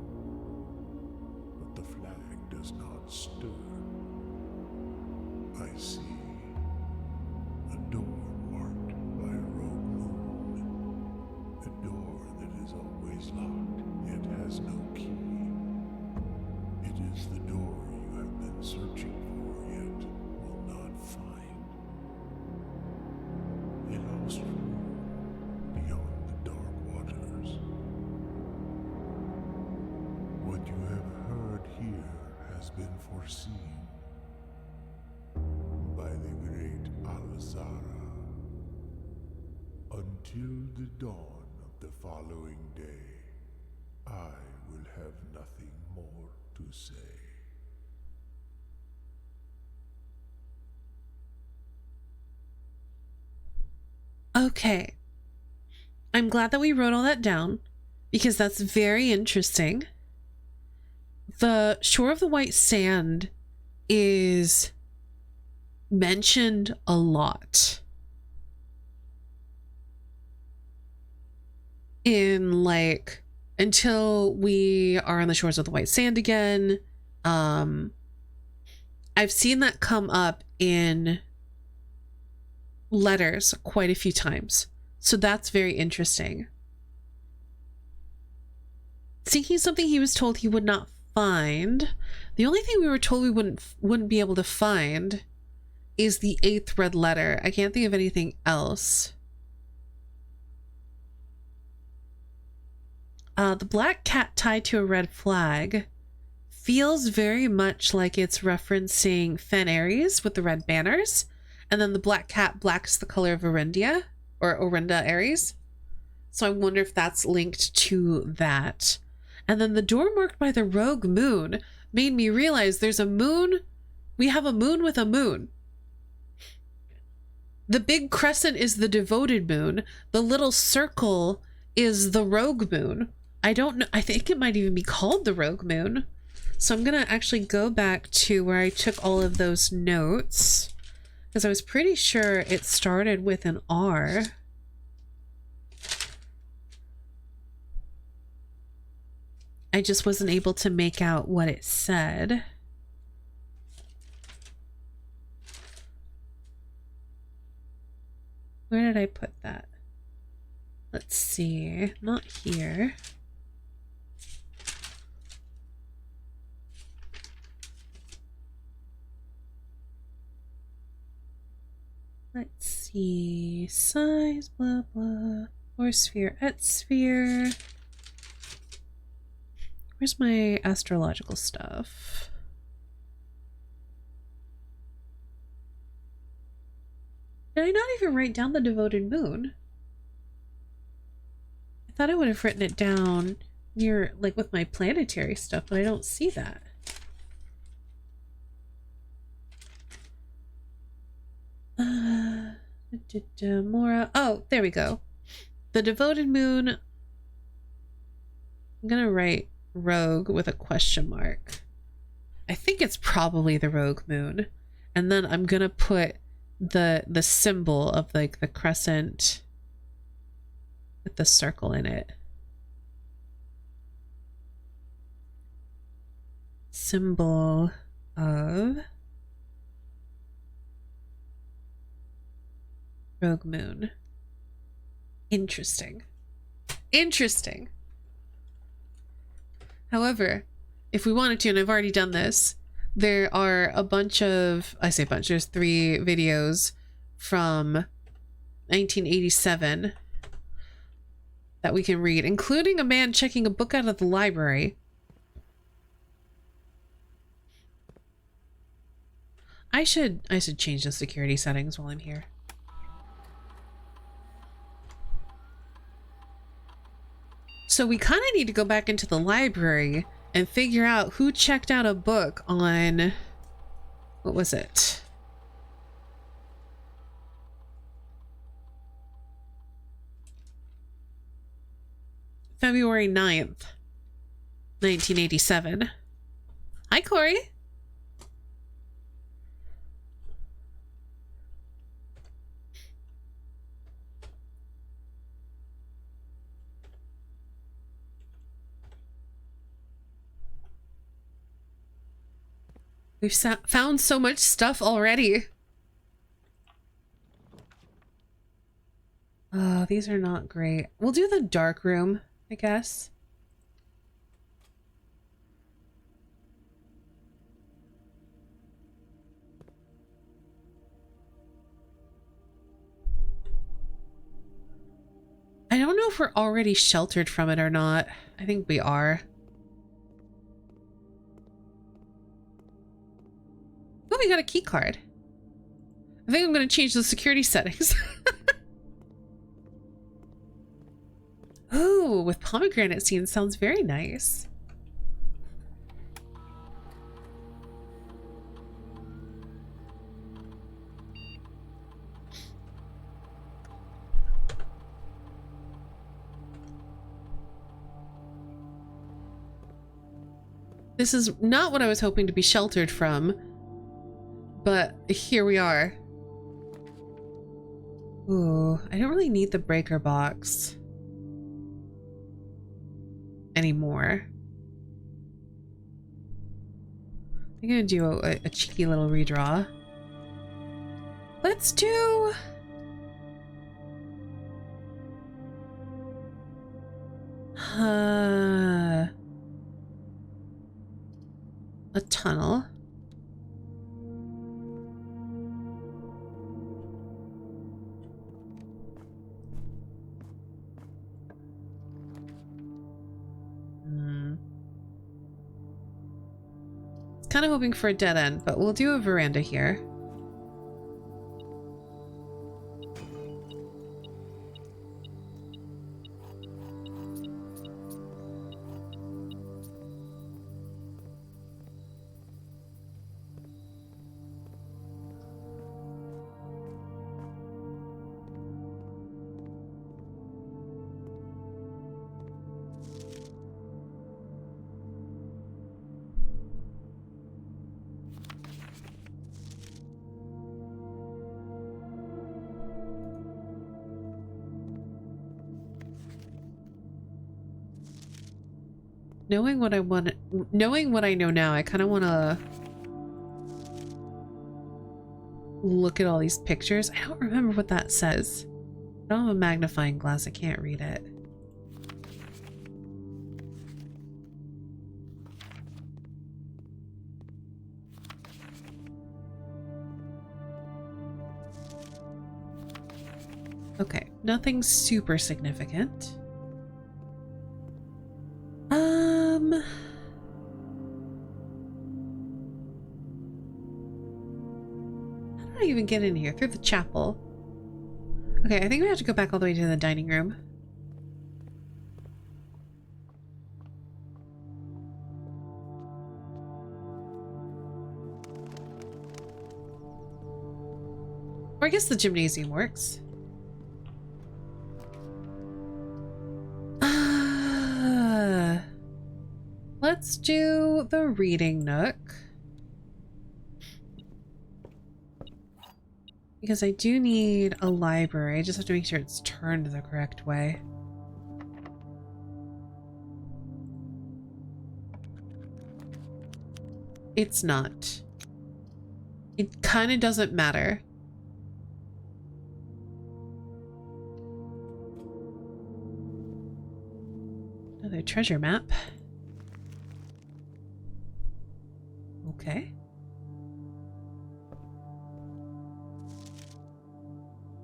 but the flag does not stir. I see a door marked by a rogue moon. A door that is always locked, yet has no key. It is the door you have been searching for, yet will not find. A lost room beyond the dark waters. What you have heard here has been foreseen by the great Alzara. Until the dawn of the following day, I will have nothing more to say. Okay. I'm glad that we wrote all that down because that's very interesting. The shore of the white sand is mentioned a lot in, like, until we are on the shores of the white sand again. I've seen that come up in letters quite a few times, so that's very interesting. Seeking something he was told he would not find. The only thing we were told we wouldn't be able to find is the 8th red letter. I can't think of anything else. The black cat tied to a red flag feels very much like it's referencing Fen Ares with the red banners, and then the black cat, black is the color of Orindia, or Orinda Ares. So I wonder if that's linked to that. And then the door marked by the rogue moon made me realize there's a moon. We have a moon with a moon. The big crescent is the devoted moon. The little circle is the rogue moon. I don't know. I think it might even be called the rogue moon. So I'm going to actually go back to where I took all of those notes, because I was pretty sure it started with an R. I just wasn't able to make out what it said. Where did I put that? Let's see. Not here. Let's see. Size, blah, blah. Or sphere at sphere. Where's my astrological stuff? Did I not even write down the devoted moon? I thought I would have written it down near, like, with my planetary stuff, but I don't see that. Mora. Oh, there we go. The devoted moon. I'm gonna write rogue with a question mark. I think it's probably the rogue moon. And then I'm gonna put the symbol of like the crescent with the circle in it. Symbol of rogue moon. Interesting. Interesting. However, if we wanted to, and I've already done this, there are a bunch of, I say bunch, there's 3 videos from 1987 that we can read, including a man checking a book out of the library. I should change the security settings while I'm here. So we kind of need to go back into the library and figure out who checked out a book on, what was it? February 9th, 1987. Hi, Corey. We've found so much stuff already. Oh, these are not great. We'll do the dark room, I guess. I don't know if we're already sheltered from it or not. I think we are. Oh, we got a key card. I think I'm going to change the security settings. Oh, with pomegranate scenes sounds very nice. This is not what I was hoping to be sheltered from. But here we are. Ooh, I don't really need the breaker box anymore. I'm gonna do a cheeky little redraw. Let's do... a tunnel. Kind of hoping for a dead end, but we'll do a veranda here. Knowing what I know now, I kind of want to look at all these pictures. I don't remember what that says. I don't have a magnifying glass. I can't read it. Okay, nothing super significant. How do I even get in here? Through the chapel. Okay, I think we have to go back all the way to the dining room. Or I guess the gymnasium works. Let's do the reading nook. Because I do need a library. I just have to make sure it's turned the correct way. It's not. It kind of doesn't matter. Another treasure map. Okay.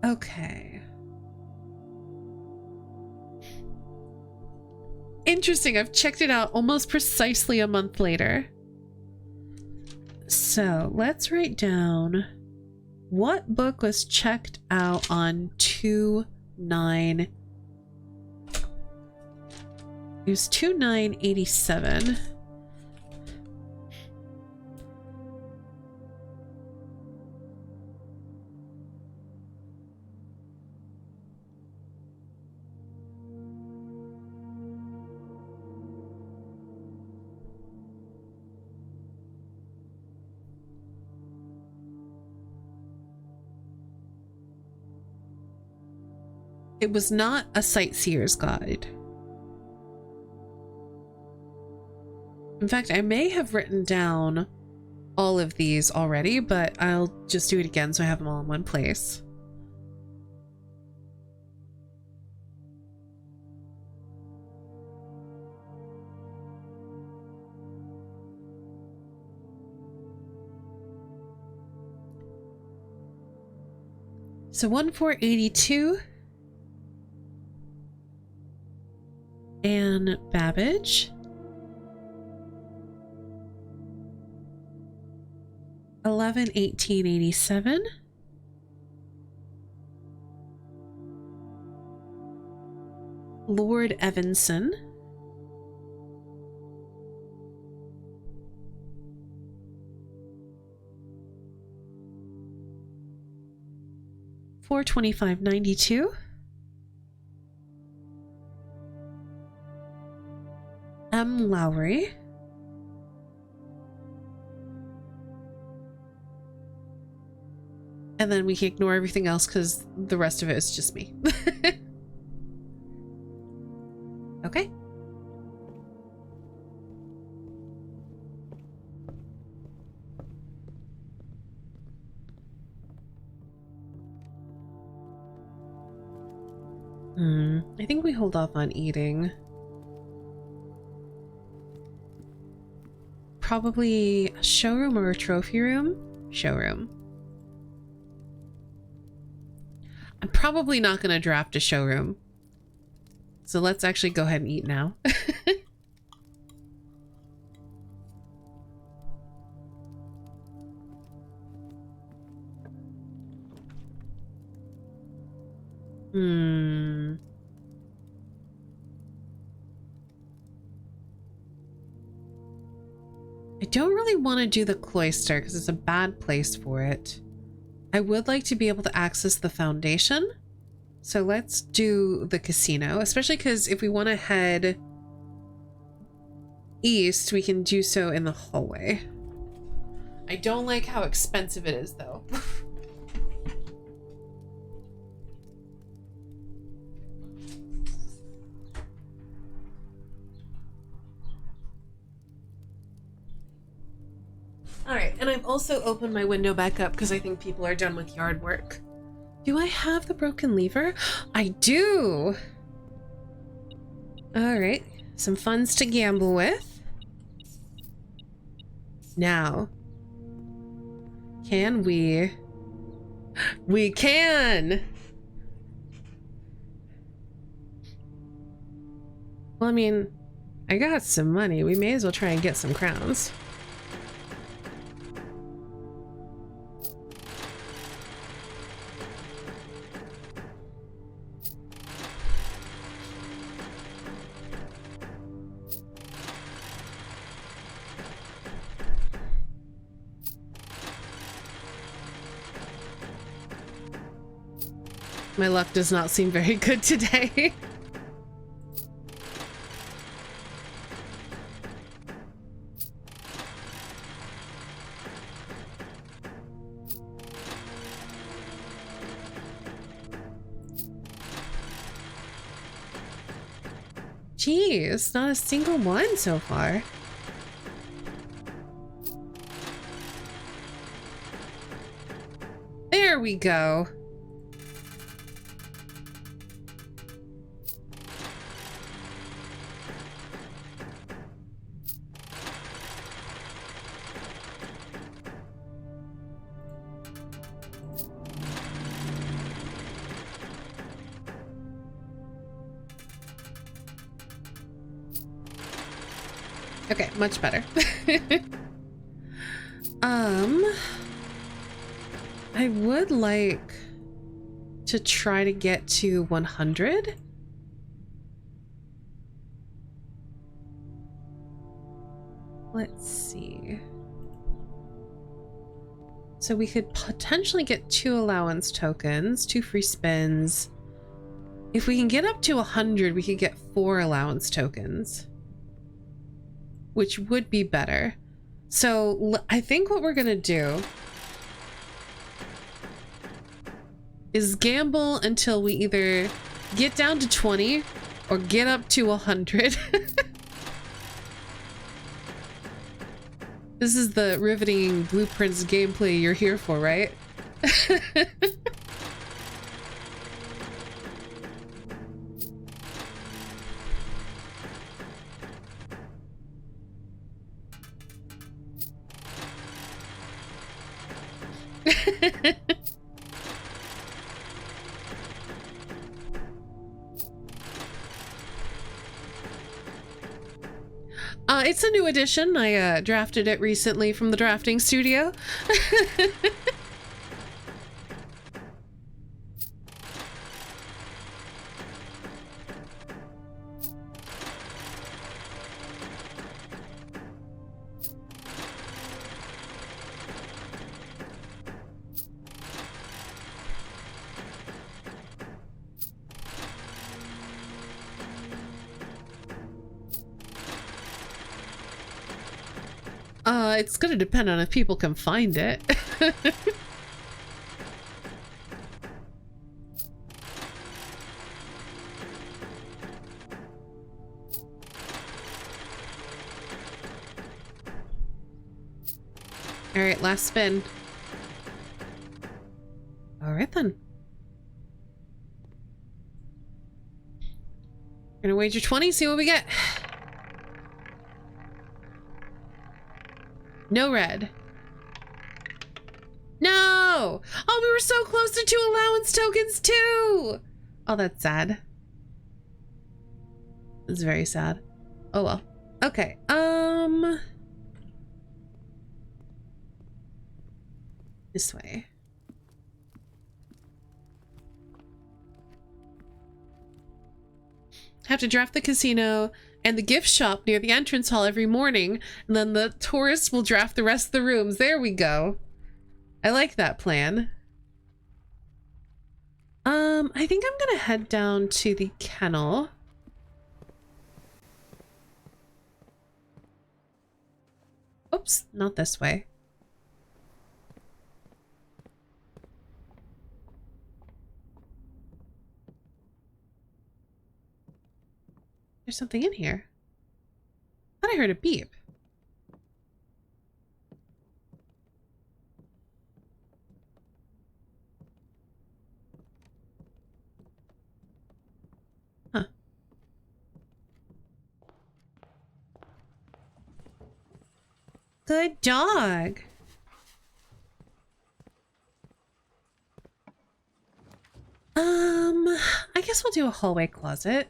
Okay. Interesting. I've checked it out almost precisely a month later. So let's write down what book was checked out on 2/9. It was 2/9/87. It was not a sightseer's guide. In fact, I may have written down all of these already, but I'll just do it again so I have them all in one place. So 1482. Anne Babbage. 11/18/87. Lord Evanson. $425.92. M. Lowry. And then we can ignore everything else because the rest of it is just me. Okay. I think we hold off on eating. Probably a showroom or a trophy room? Showroom. I'm probably not going to draft a showroom. So let's actually go ahead and eat now. I don't really want to do the cloister because it's a bad place for it. I would like to be able to access the foundation. So let's do the casino, especially because if we want to head east, we can do so in the hallway. I don't like how expensive it is, though. All right, and I've also opened my window back up because I think people are done with yard work. Do I have the broken lever? I do! Alright, some funds to gamble with. Now, can we? We can! Well, I mean, I got some money. We may as well try and get some crowns. My luck does not seem very good today. Jeez, not a single one so far. There we go. Okay, much better. I would like to try to get to 100. Let's see. So we could potentially get 2 allowance tokens, 2 free spins. If we can get up to 100, we could get 4 allowance tokens, which would be better. So I think what we're gonna do is gamble until we either get down to 20 or get up to 100. This is the riveting blueprints gameplay you're here for, right? It's a new edition. I drafted it recently from the drafting studio. It's gonna depend on if people can find it. All right, last spin. All right then. Gonna wager 20, see what we get. No red. No! Oh, we were so close to 2 allowance tokens too! Oh, that's sad. It's very sad. Oh well. Okay, this way. Have to draft the casino and the gift shop near the entrance hall every morning, and then the tourists will draft the rest of the rooms. There we go. I like that plan. I think I'm gonna head down to the kennel. Oops, not this way. There's something in here. I thought I heard a beep. Good dog. I guess we'll do a hallway closet.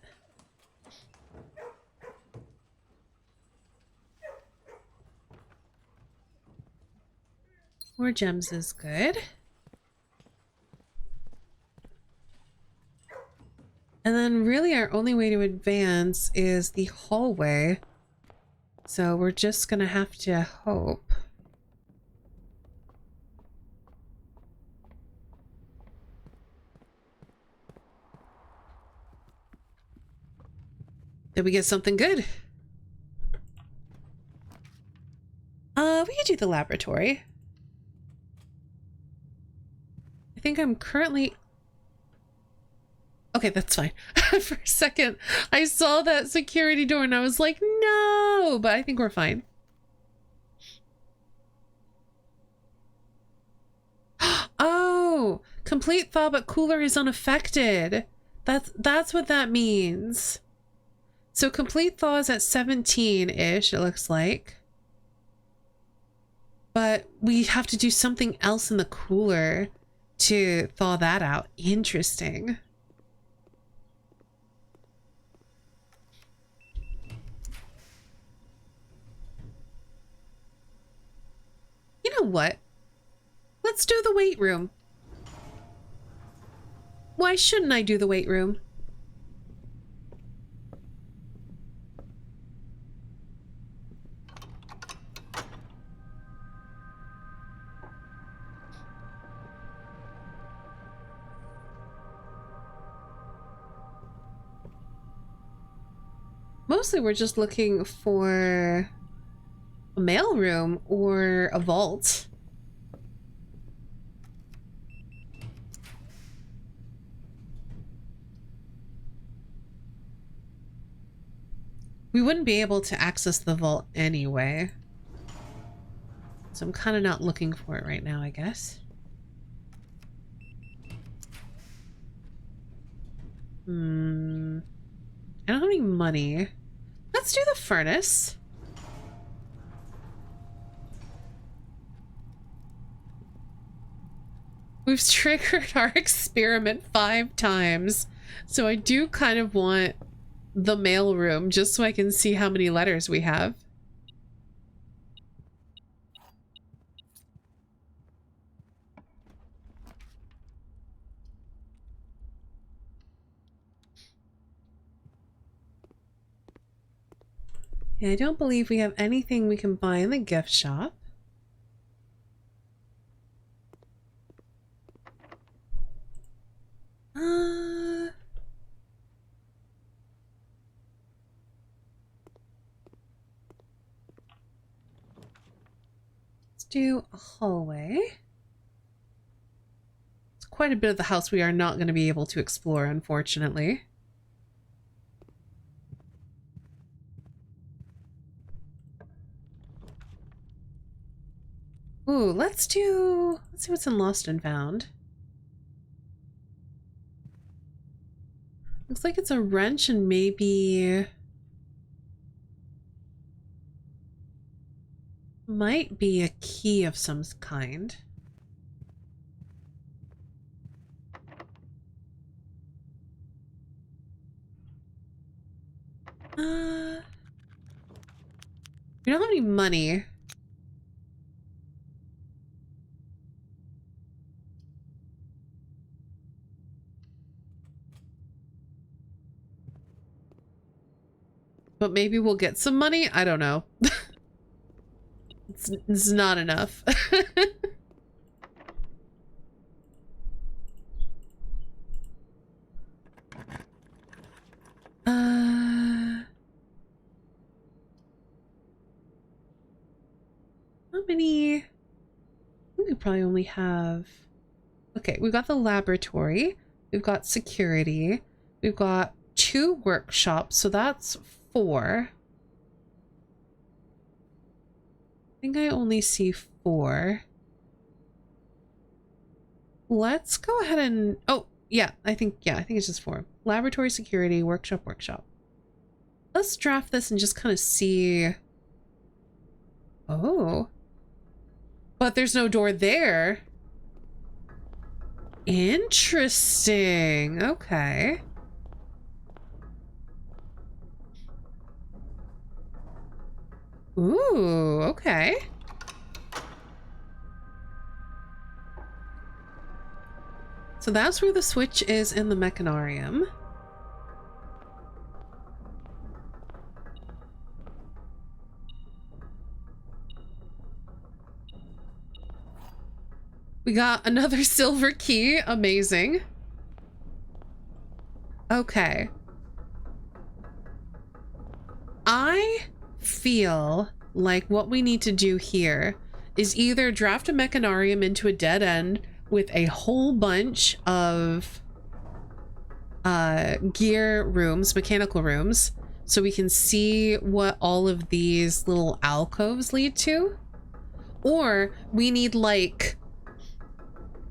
More gems is good. And then really our only way to advance is the hallway. So we're just gonna have to hope. That we get something good. We could do the laboratory. I think I'm currently... Okay, that's fine. For a second, I saw that security door and I was like, no, but I think we're fine. Oh, complete thaw, but cooler is unaffected. That's what that means. So complete thaw is at 17-ish, it looks like. But we have to do something else in the cooler to thaw that out. Interesting. You know what? Let's do the weight room. Why shouldn't I do the weight room? Mostly we're just looking for a mailroom or a vault. We wouldn't be able to access the vault anyway. So I'm kind of not looking for it right now, I guess. I don't have any money. Let's do the furnace. We've triggered our experiment 5 times. So I do kind of want the mailroom just so I can see how many letters we have. Yeah, I don't believe we have anything we can buy in the gift shop. Let's do a hallway. It's quite a bit of the house we are not going to be able to explore, unfortunately. Ooh, let's see what's in Lost and Found. Looks like it's a wrench and maybe... might be a key of some kind. We don't have any money. But maybe we'll get some money? I don't know. It's not enough. How many? I think we probably only have... Okay, we've got the laboratory. We've got security. We've got 2 workshops, so that's 4. I think I only see 4. Let's go ahead and... Oh, yeah, I think it's just 4. Laboratory, security, workshop. Let's draft this and just kind of see Oh. But there's no door there. Interesting. Okay. Ooh, okay. So that's where the switch is in the mechanarium. We got another silver key. Amazing. Okay. I feel like what we need to do here is either draft a mechanarium into a dead end with a whole bunch of gear rooms, mechanical rooms, so we can see what all of these little alcoves lead to, or we need like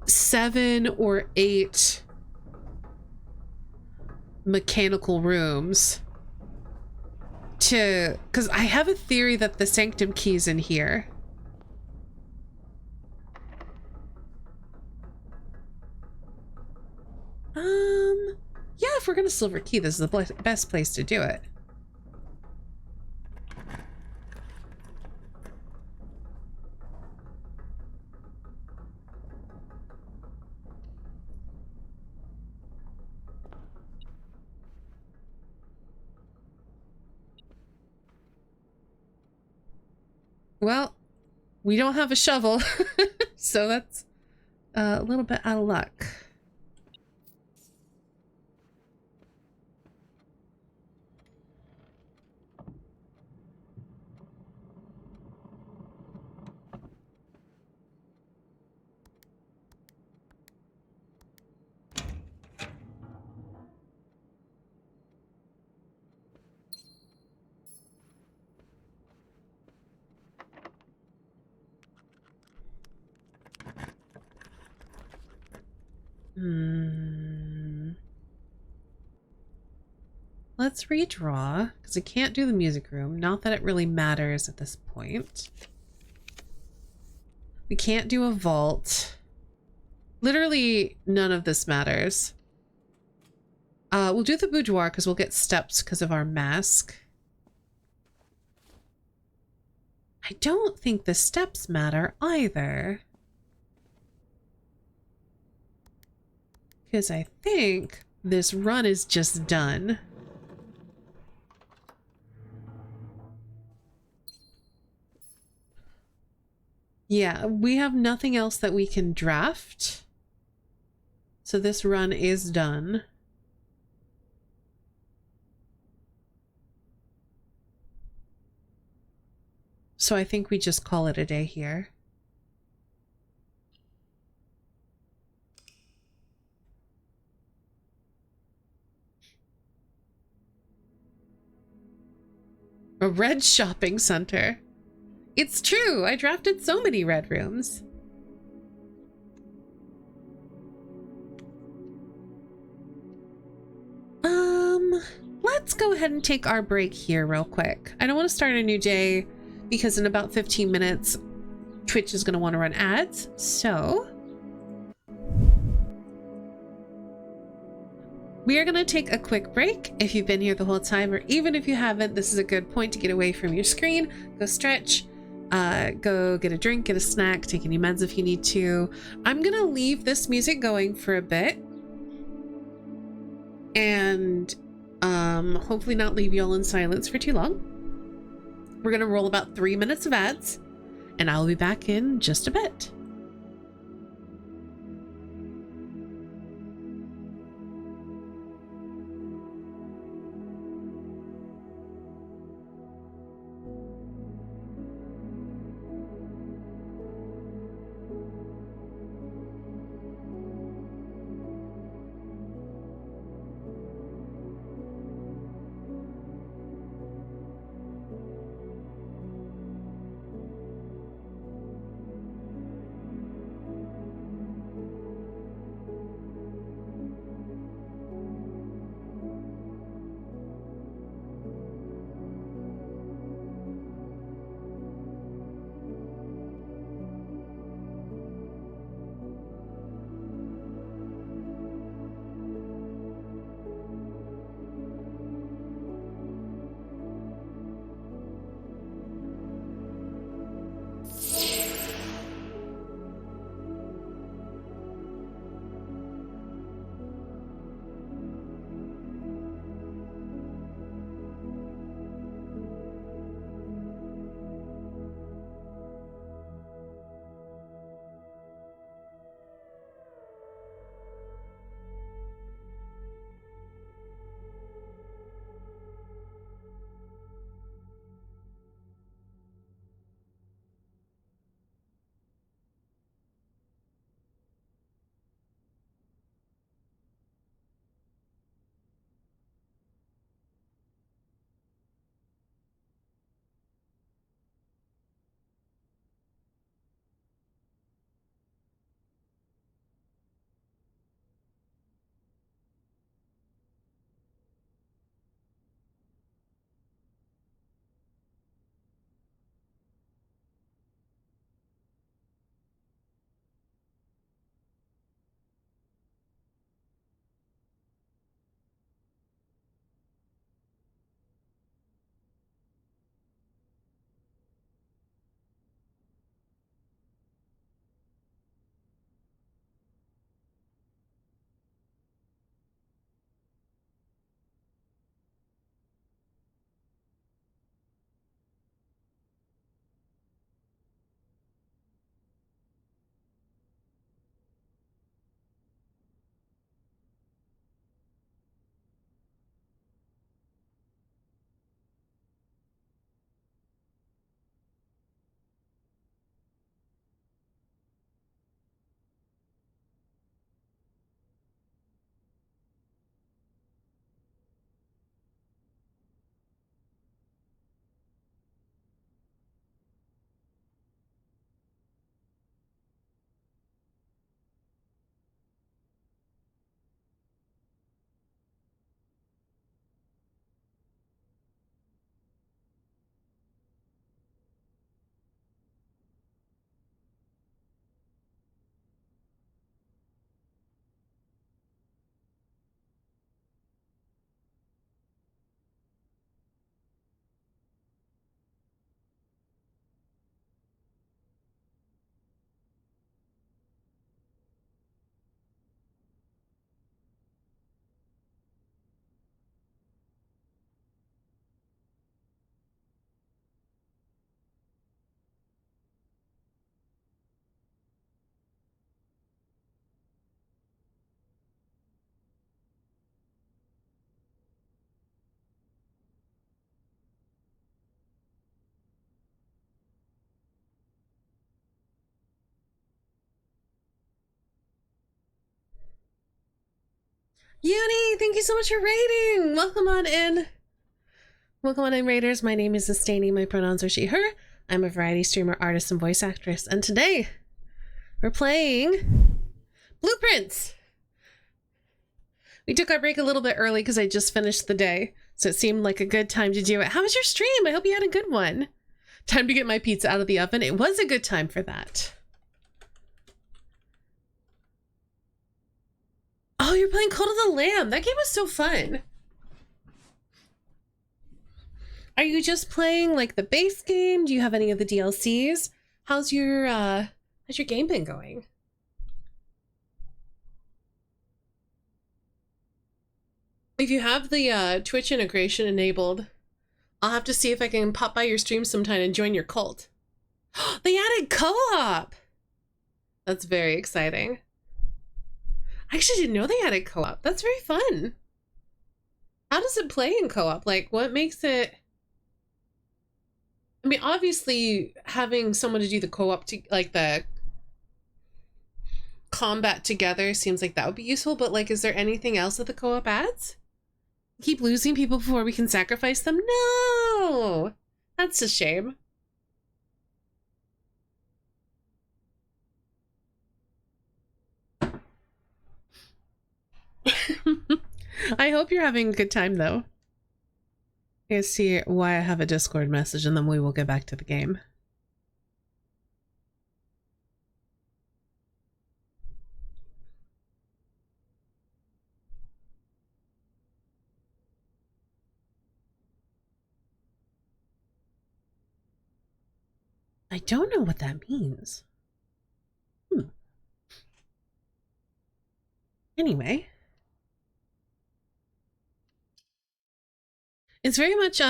7 or 8 mechanical rooms to, because I have a theory that the sanctum key's in here. Yeah, if we're gonna silver key, this is the best place to do it. Well, we don't have a shovel, so that's a little bit out of luck. Let's redraw, because I can't do the music room. Not that it really matters at this point. We can't do a vault. Literally, none of this matters. We'll do the boudoir, because we'll get steps because of our mask. I don't think the steps matter either. Because I think this run is just done. Yeah, we have nothing else that we can draft. So this run is done. So I think we just call it a day here. A red shopping center. It's true, I drafted so many red rooms. Let's go ahead and take our break here real quick. I don't want to start a new day because in about 15 minutes, Twitch is going to want to run ads. So we are going to take a quick break. If you've been here the whole time, or even if you haven't, this is a good point to get away from your screen, go stretch, go get a drink, get a snack, take any meds if you need to. I'm going to leave this music going for a bit and hopefully not leave y'all in silence for too long. We're going to roll about 3 minutes of ads and I'll be back in just a bit. Uni, thank you so much for raiding. Welcome on in. Welcome on in, raiders. My name is Sustainy. My pronouns are she, her. I'm a variety streamer, artist, and voice actress. And today, we're playing Blueprints. We took our break a little bit early because I just finished the day, so it seemed like a good time to do it. How was your stream? I hope you had a good one. Time to get my pizza out of the oven. It was a good time for that. Oh, you're playing Cult of the Lamb. That game was so fun. Are you just playing like the base game? Do you have any of the DLCs? How's your game been going? If you have the Twitch integration enabled, I'll have to see if I can pop by your stream sometime and join your cult. They added co-op! That's very exciting. I actually didn't know they added co-op. That's very fun. How does it play in co-op? Like, what makes it... I mean, obviously, having someone to do the co-op, like the combat together seems like that would be useful, but like, is there anything else that the co-op adds? Keep losing people before we can sacrifice them? No! That's a shame. I hope you're having a good time, though. I see why I have a Discord message, and then we will get back to the game. I don't know what that means. Anyway. It's very much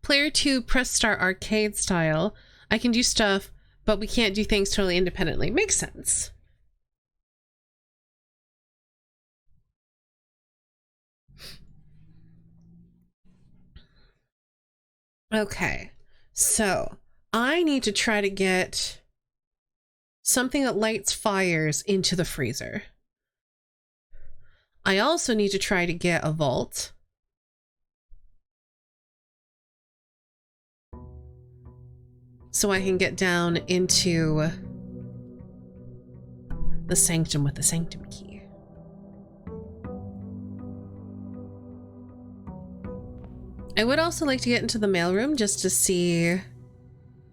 player 2 press start arcade style. I can do stuff, but we can't do things totally independently. Makes sense. Okay, so I need to try to get something that lights fires into the freezer. I also need to try to get a vault. So I can get down into the sanctum with the sanctum key. I would also like to get into the mailroom just to see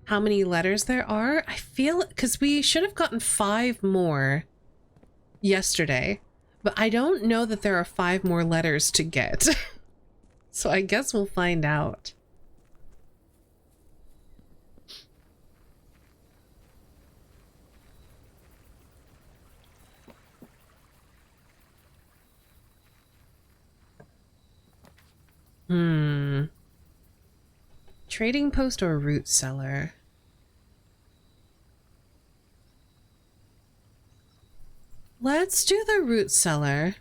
how many letters there are. I feel, because we should have gotten 5 more yesterday, but I don't know that there are 5 more letters to get. So I guess we'll find out. Trading post or root cellar? Let's do the root cellar.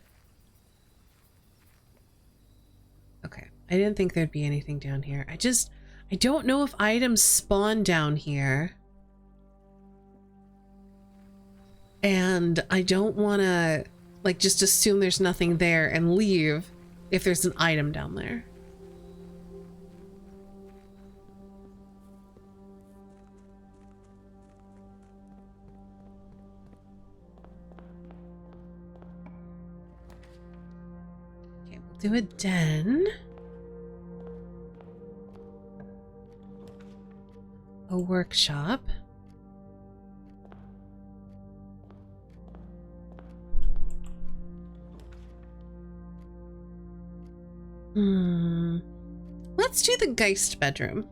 Okay, I didn't think there'd be anything down here. I don't know if items spawn down here. And I don't want to, like, just assume there's nothing there and leave if there's an item down there. Okay, we'll do a den. A workshop. Let's do the Geist bedroom.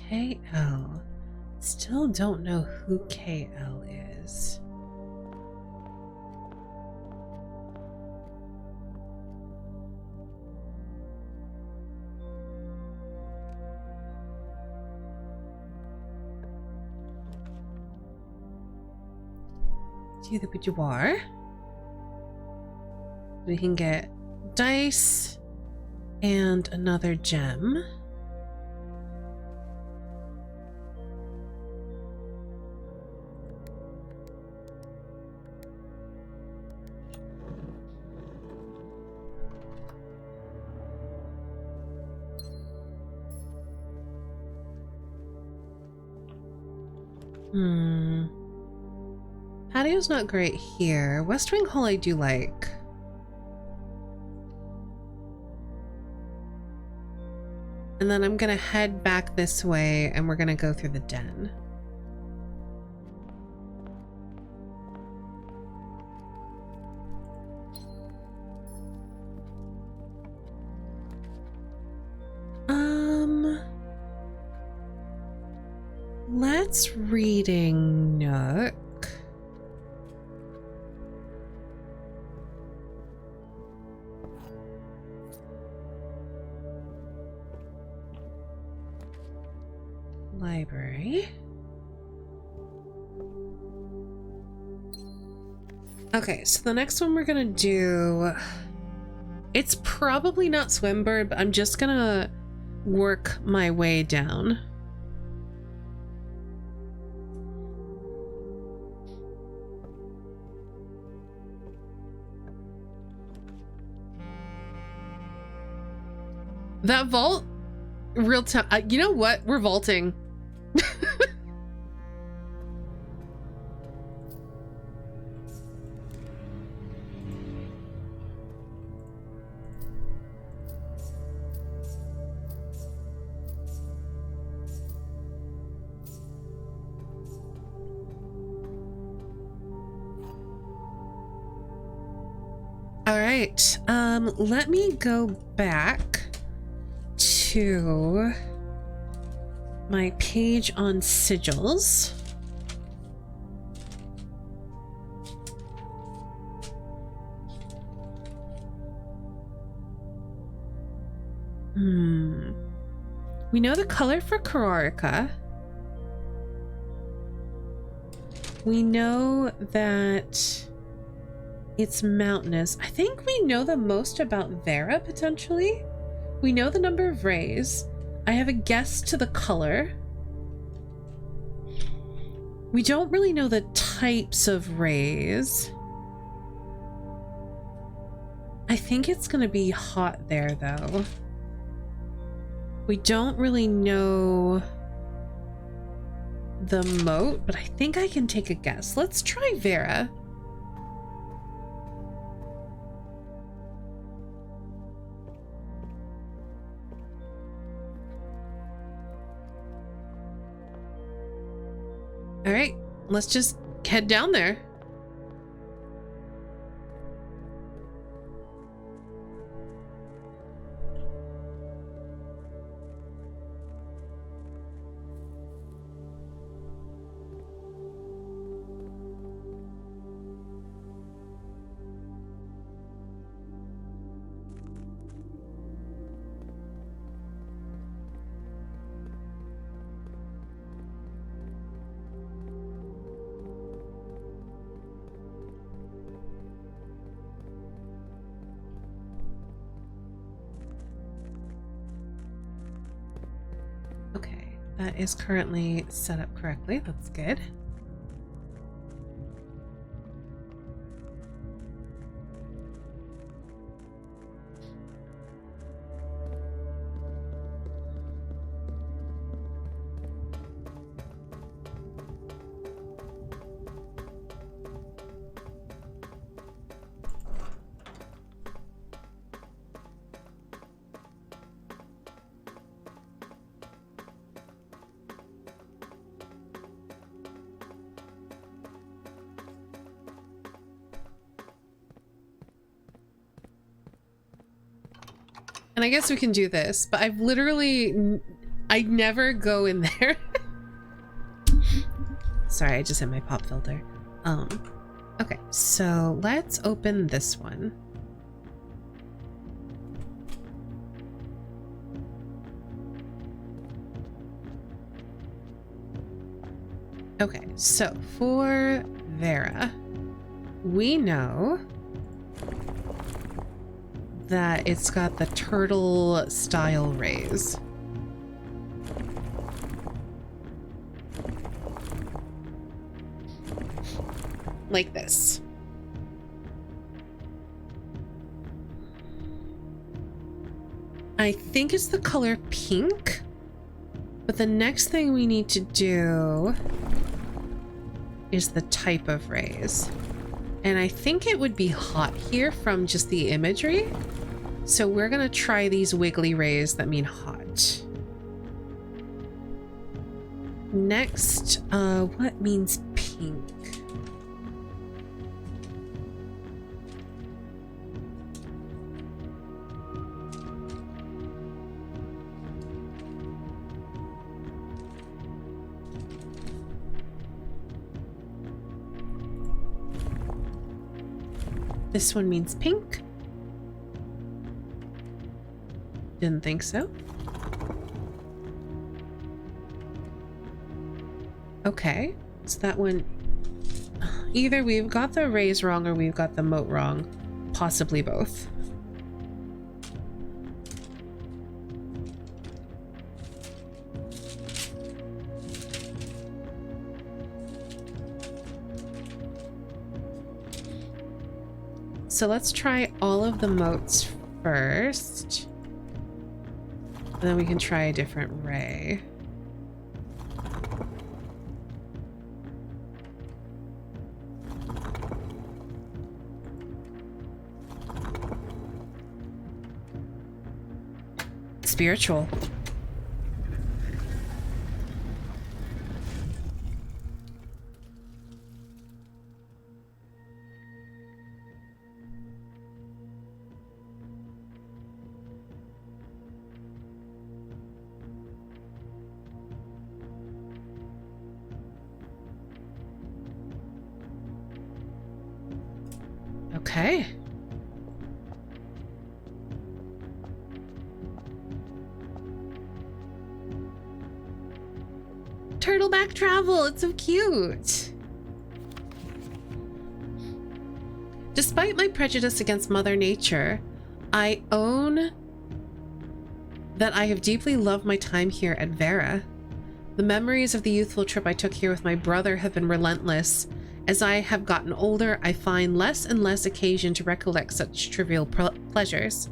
KL. Still don't know who KL is. Do the boudoir. We can get dice and another gem. Patio's not great here. West Wing Hall I do like. And then I'm gonna head back this way and we're gonna go through the den. Let's reading nook. Library. Okay, so the next one we're gonna do, it's probably not Swimbird, but I'm just gonna work my way down. That vault, real time. You know what? We're vaulting. All right. Let me go back to my page on sigils. We know the color for Kororica. We know that it's mountainous. I think we know the most about Vera, potentially. We know the number of rays. I have a guess to the color. We don't really know the types of rays. I think it's gonna be hot there, though. We don't really know the moat, but I think I can take a guess. Let's try Vera. All right, let's just head down there. That is currently set up correctly. That's good. And I guess we can do this, but I've literally, I never go in there. Sorry, I just hit my pop filter. Okay, so let's open this one. Okay, so for Vera, we know that it's got the turtle style rays. Like this. I think it's the color pink, but the next thing we need to do is the type of rays. And I think it would be hot here from just the imagery. So we're gonna try these wiggly rays that mean hot. Next, what means pink? This one means pink. Didn't think so. Okay, so that one, either we've got the rays wrong or we've got the moat wrong. Possibly both. So let's try all of the moats first. And then we can try a different ray. Spiritual. Okay. Turtleback travel, it's so cute. Despite my prejudice against Mother Nature, I own that I have deeply loved my time here at Vera. The memories of the youthful trip I took here with my brother have been relentless. As I have gotten older, I find less and less occasion to recollect such trivial pleasures.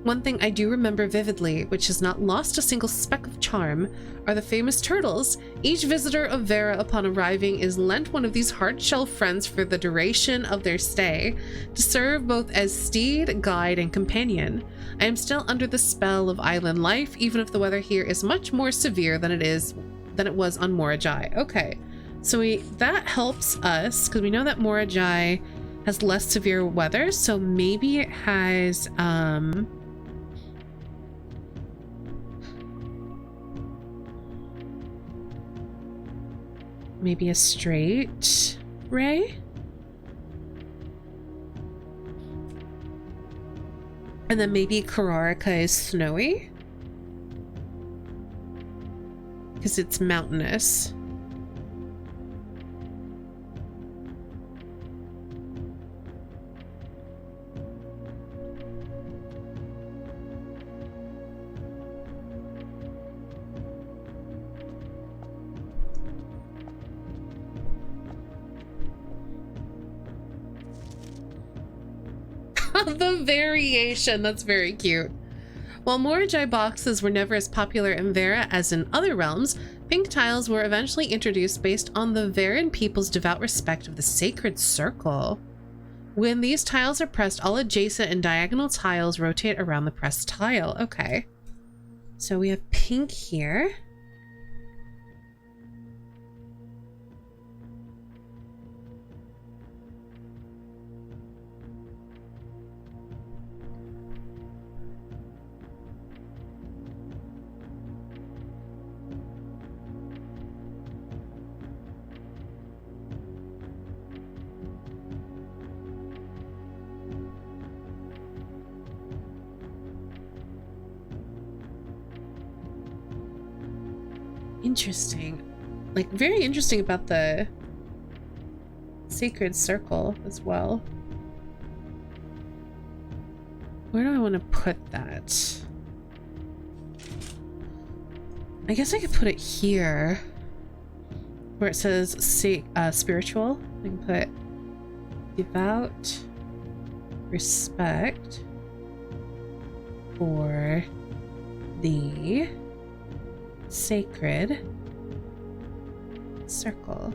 One thing I do remember vividly, which has not lost a single speck of charm, are the famous turtles. Each visitor of Vera upon arriving is lent one of these hard-shell friends for the duration of their stay, to serve both as steed, guide, and companion. I am still under the spell of island life, even if the weather here is much more severe than it was on Morajai. Okay, so that helps us, because we know that Morajai has less severe weather, so maybe it has, maybe a straight ray? And then maybe Kararika is snowy? Because it's mountainous. The variation, that's very cute. While Morajai boxes were never as popular in Vera as in other realms, pink tiles were eventually introduced based on the Veran people's devout respect of the sacred circle. When these tiles are pressed, all adjacent and diagonal tiles rotate around the pressed tile. Okay. So we have pink here. Interesting. Like, very interesting about the sacred circle as well. Where do I want to put that? I guess I could put it here where it says spiritual. I can put devout respect for the sacred circle.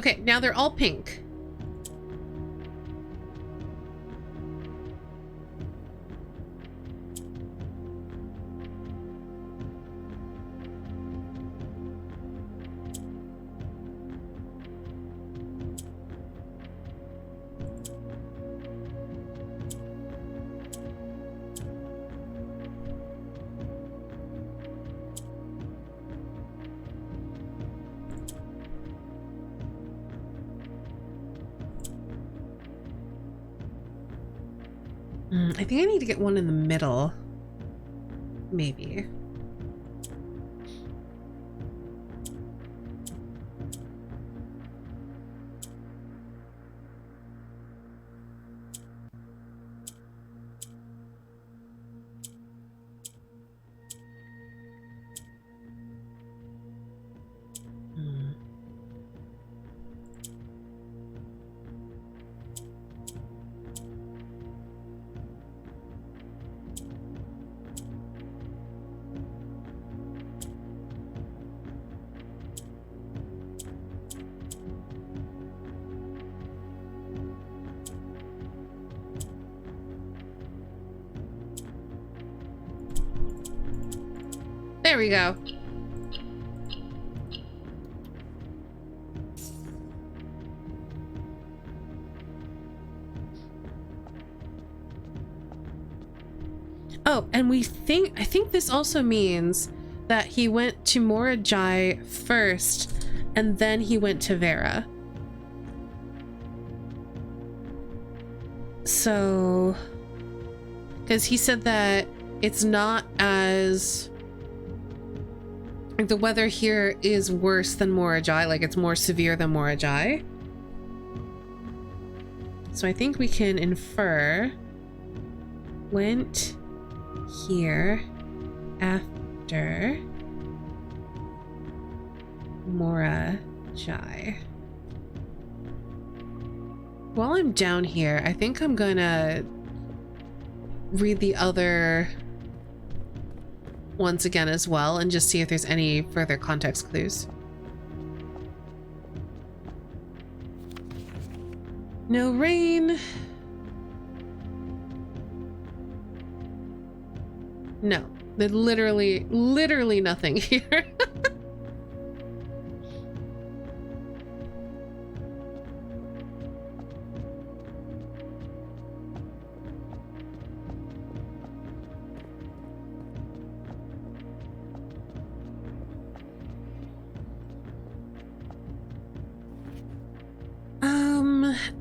Okay, now they're all pink. I think I need to get one in the middle. Maybe. There we go. Oh, and I think this also means that he went to Morajai first, and then he went to Vera. So, because he said that it's not as, like, the weather here is worse than Morajai, like it's more severe than Morajai. So I think we can infer went here after Morajai. While I'm down here, I think I'm gonna read the other ones again as well and just see if there's any further context clues. No rain. No, there's literally nothing here.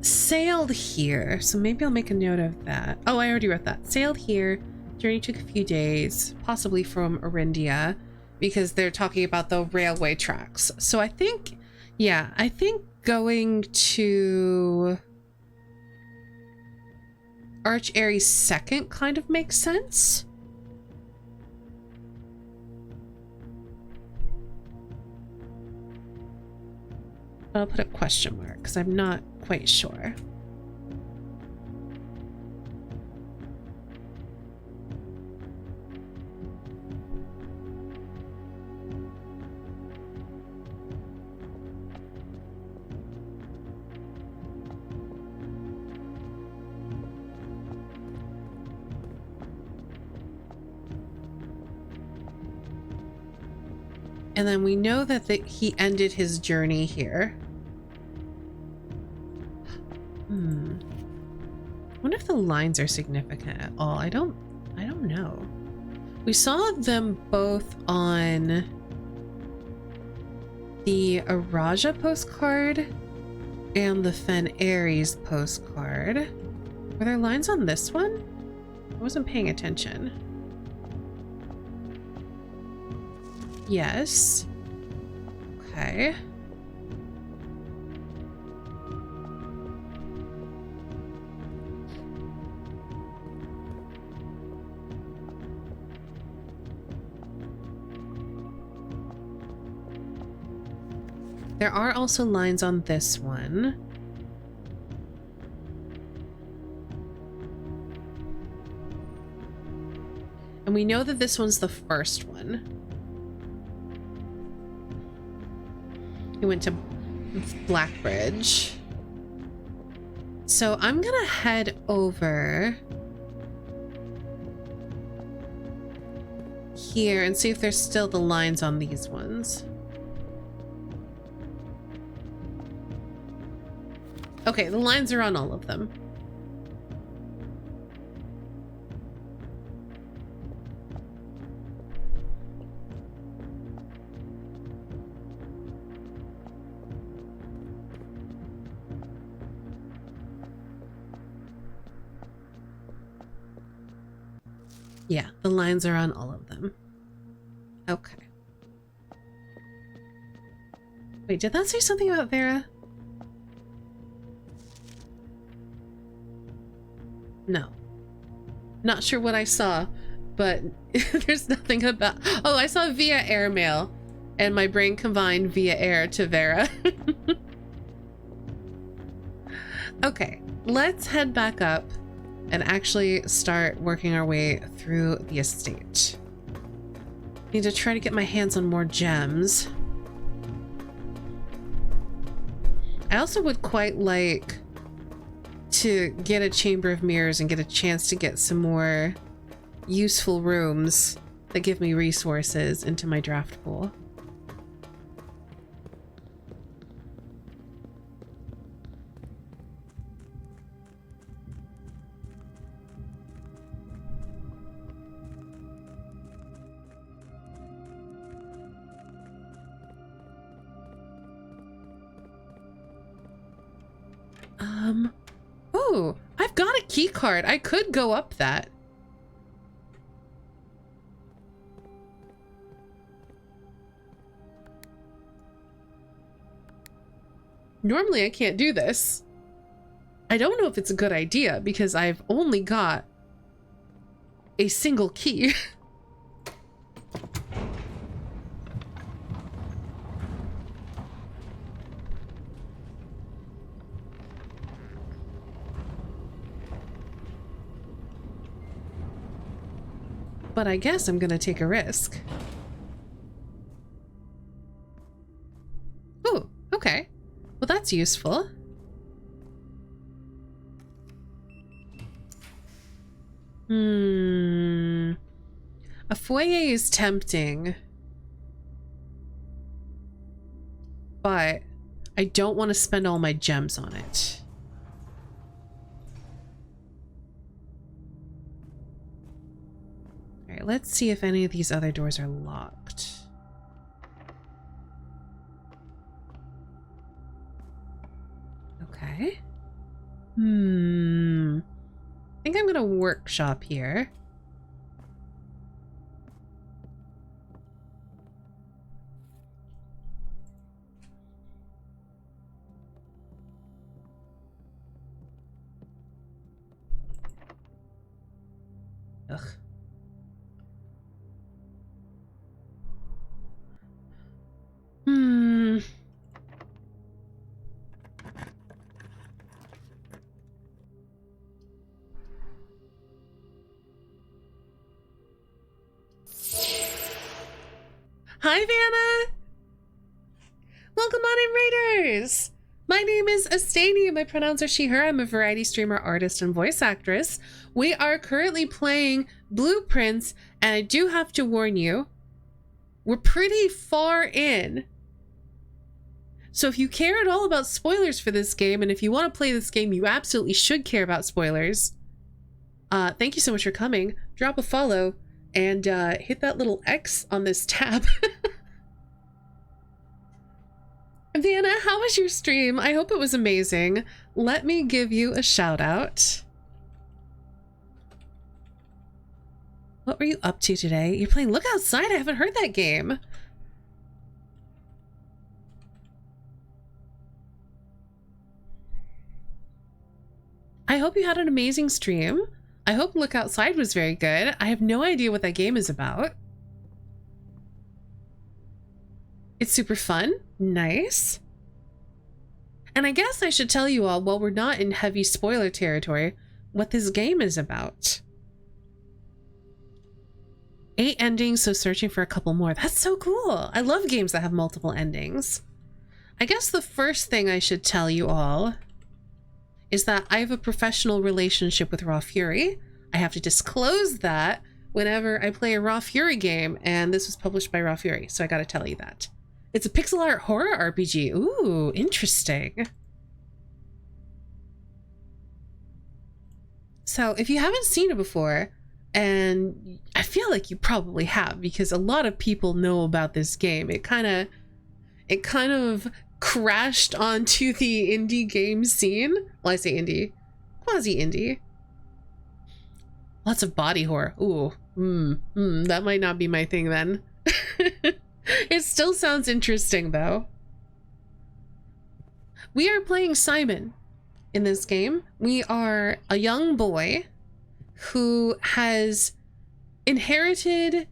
Sailed here, so maybe I'll make a note of that. Oh, I already wrote that. Sailed here. Journey took a few days, possibly from Arindia, because they're talking about the railway tracks. So I think, yeah, I think going to Arch Aries second kind of makes sense. I'll put a question mark because I'm not quite sure. And then we know that he ended his journey here. I wonder if the lines are significant at all. I don't know. We saw them both on the Araja postcard and the Fen Aries postcard. Were there lines on this one? I wasn't paying attention. Yes. Okay. There are also lines on this one. And we know that this one's the first one. He went to Blackbridge. So I'm gonna head over here and see if there's still the lines on these ones. Okay, the lines are on all of them. Yeah, the lines are on all of them. Okay. Wait, did that say something about Vera? No. Not sure what I saw, but there's nothing about... Oh, I saw via airmail, and my brain combined via air to Vera. Okay, let's head back up and actually start working our way through the estate. Need to try to get my hands on more gems. I also would quite like to get a chamber of mirrors and get a chance to get some more useful rooms that give me resources into my draft pool. Oh, I've got a key card. I could go up that. Normally I can't do this. I don't know if it's a good idea because I've only got a single key. But I guess I'm gonna take a risk. Oh, okay. Well, that's useful. A foyer is tempting. But I don't want to spend all my gems on it. Alright, let's see if any of these other doors are locked. Okay. I think I'm gonna workshop here. Ugh. Hi, Vanna! Welcome on in, Raiders! My name is Astani. My pronouns are she, her. I'm a variety streamer, artist, and voice actress. We are currently playing Blueprints, and I do have to warn you, we're pretty far in. So if you care at all about spoilers for this game, and if you want to play this game, you absolutely should care about spoilers. Thank you so much for coming. Drop a follow and hit that little X on this tab. Vienna, how was your stream? I hope it was amazing. Let me give you a shout out. What were you up to today? You're playing Look Outside? I haven't heard that game. I hope you had an amazing stream. I hope Look Outside was very good. I have no idea what that game is about. It's super fun. Nice. And I guess I should tell you all, while we're not in heavy spoiler territory, what this game is about. 8 endings, so searching for a couple more. That's so cool. I love games that have multiple endings. I guess the first thing I should tell you all is that I have a professional relationship with Raw Fury. I have to disclose that whenever I play a Raw Fury game, and this was published by Raw Fury, so I gotta tell you that. It's a pixel art horror RPG. Ooh, interesting. So if you haven't seen it before, and I feel like you probably have because a lot of people know about this game, it kind of crashed onto the indie game scene. Well, I say indie, quasi-indie. Lots of body horror. Ooh, that might not be my thing then. It still sounds interesting though. We are playing Simon in this game. We are a young boy who has inherited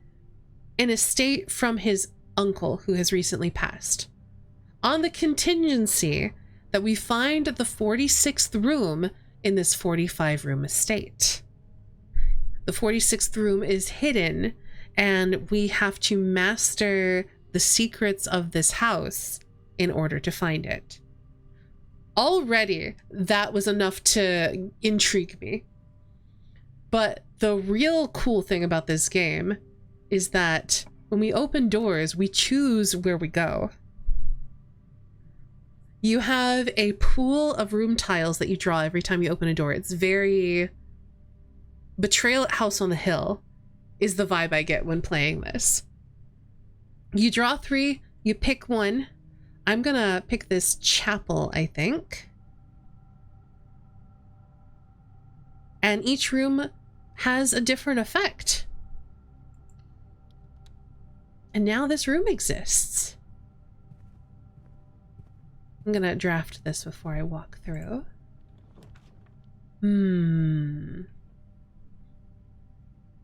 an estate from his uncle who has recently passed, on the contingency that we find the 46th room in this 45-room estate. The 46th room is hidden, and we have to master the secrets of this house in order to find it. Already, that was enough to intrigue me. But the real cool thing about this game is that when we open doors, we choose where we go. You have a pool of room tiles that you draw every time you open a door. It's very Betrayal at House on the Hill is the vibe I get when playing this. You draw 3, you pick one. I'm gonna pick this chapel, I think. And each room has a different effect. And now this room exists. I'm gonna draft this before I walk through.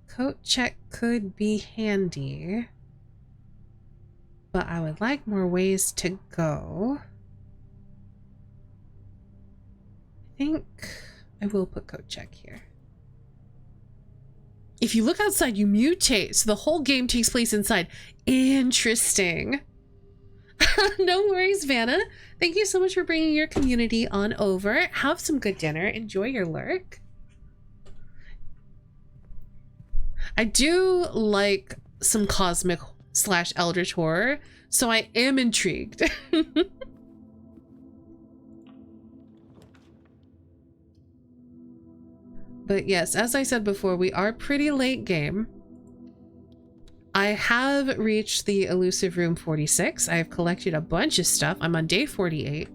Coat check could be handy, but I would like more ways to go. I think I will put coat check here. If you look outside, you mutate, so the whole game takes place inside. Interesting. No worries, Vanna. Thank you so much for bringing your community on over. Have some good dinner. Enjoy your lurk. I do like some cosmic / eldritch horror, so I am intrigued. But yes, as I said before, we are pretty late game. I have reached the elusive room 46. I have collected a bunch of stuff. I'm on day 48.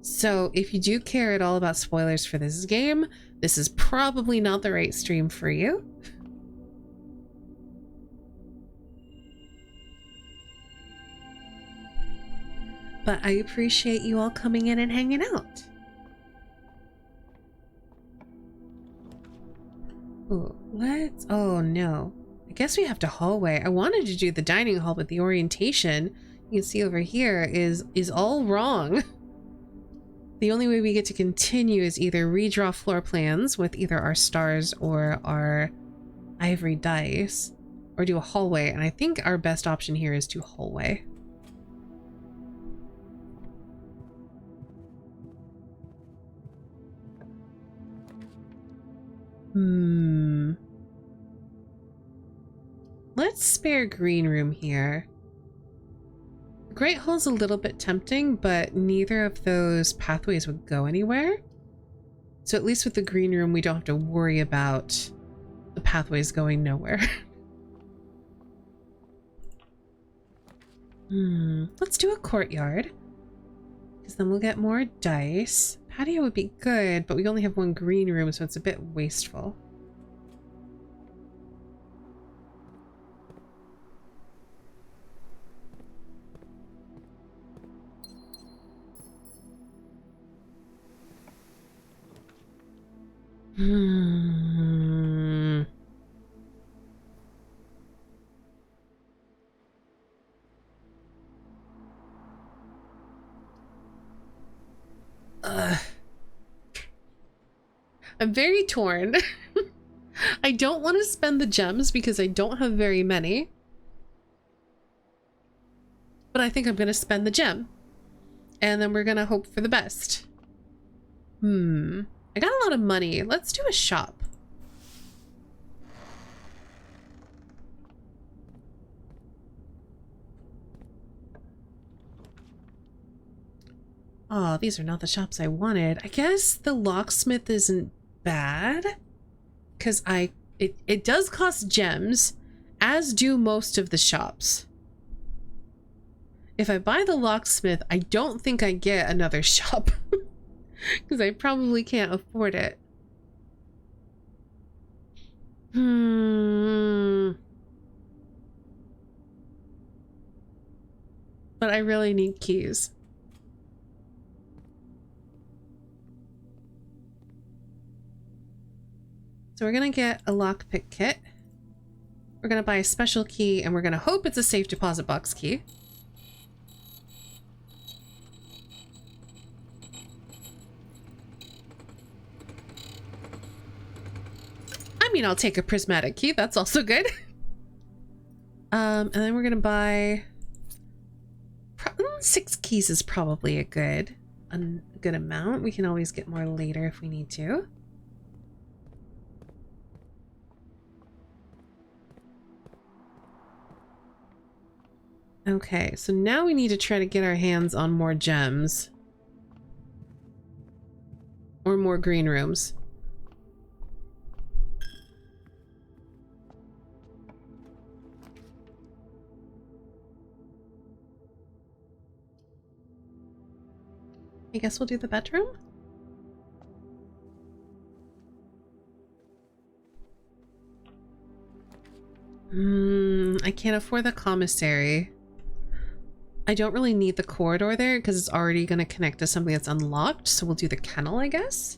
So if you do care at all about spoilers for this game, this is probably not the right stream for you. But I appreciate you all coming in and hanging out. Ooh, let's... Oh, no. I guess we have to hallway. I wanted to do the dining hall, but the orientation you can see over here is all wrong. The only way we get to continue is either redraw floor plans with either our stars or our ivory dice, or do a hallway, and I think our best option here is to hallway. Let's spare green room here. Great Hall's a little bit tempting, but neither of those pathways would go anywhere. So at least with the green room, we don't have to worry about the pathways going nowhere. Let's do a courtyard, because then we'll get more dice. Patio would be good, but we only have one green room, so it's a bit wasteful. I'm very torn. I don't want to spend the gems because I don't have very many. But I think I'm going to spend the gem. and then we're gonna hope for the best. I got a lot of money. Let's do a shop. Oh, these are not the shops I wanted. I guess the locksmith isn't bad, because it does cost gems, as do most of the shops. If I buy the locksmith, I don't think I get another shop, because I probably can't afford it. But I really need keys. So we're gonna get a lockpick kit. We're gonna buy a special key, and we're gonna hope it's a safe deposit box key. I mean, I'll take a prismatic key. That's also good. And then we're gonna buy 6 keys is probably a good amount. We can always get more later if we need to. Okay, so now we need to try to get our hands on more gems. Or more green rooms. I guess we'll do the bedroom? I can't afford the commissary. I don't really need the corridor there because it's already going to connect to something that's unlocked, so we'll do the kennel, I guess.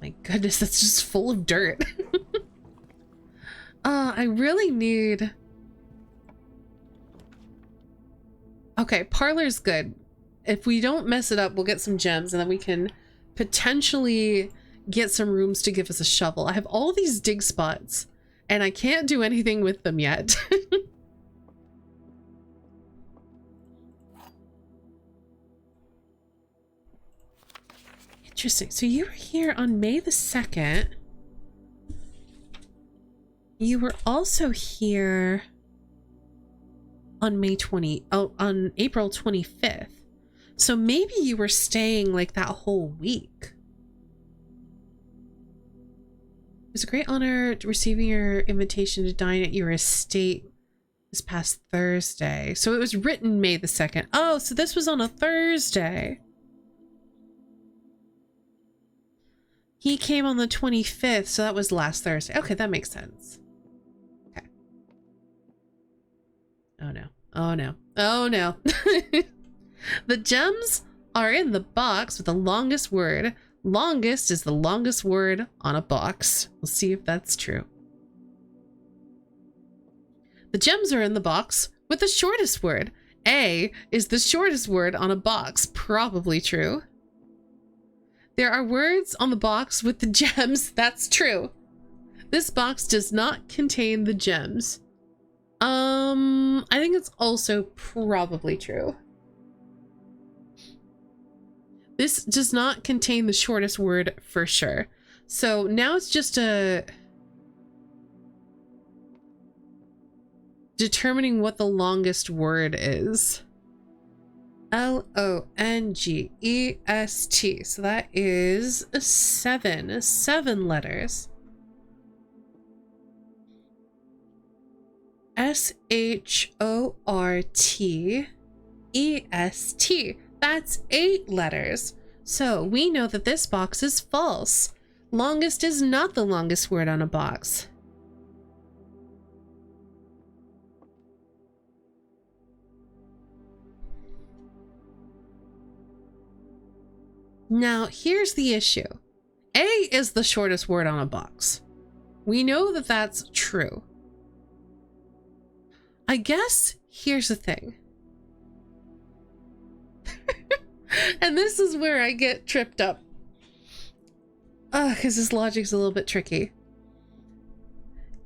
My goodness, that's just full of dirt. I really need... Okay, parlor's good. If we don't mess it up, we'll get some gems, and then we can potentially get some rooms to give us a shovel. I have all these dig spots, and I can't do anything with them yet. Interesting. So you were here on May the 2nd. You were also here on on April 25th. So maybe you were staying like that whole week. It was a great honor receiving your invitation to dine at your estate this past Thursday. So it was written May the 2nd. Oh, so this was on a Thursday. He came on the 25th, so that was last Thursday. Okay, that makes sense. Okay. Oh no. Oh no. Oh no. The gems are in the box with the longest word. Longest is the longest word on a box. We'll see if that's true. The gems are in the box with the shortest word. A is the shortest word on a box. Probably true. There are words on the box with the gems. That's true. This box does not contain the gems. I think it's also probably true. This does not contain the shortest word for sure. So now it's just determining what the longest word is. L-O-N-G-E-S-T. So that is 7 letters. S-H-O-R-T-E-S-T. That's 8 letters. So we know that this box is false. Longest is not the longest word on a box. Now, here's the issue. A is the shortest word on a box. We know that that's true. I guess here's the thing. And this is where I get tripped up. Because this logic's a little bit tricky.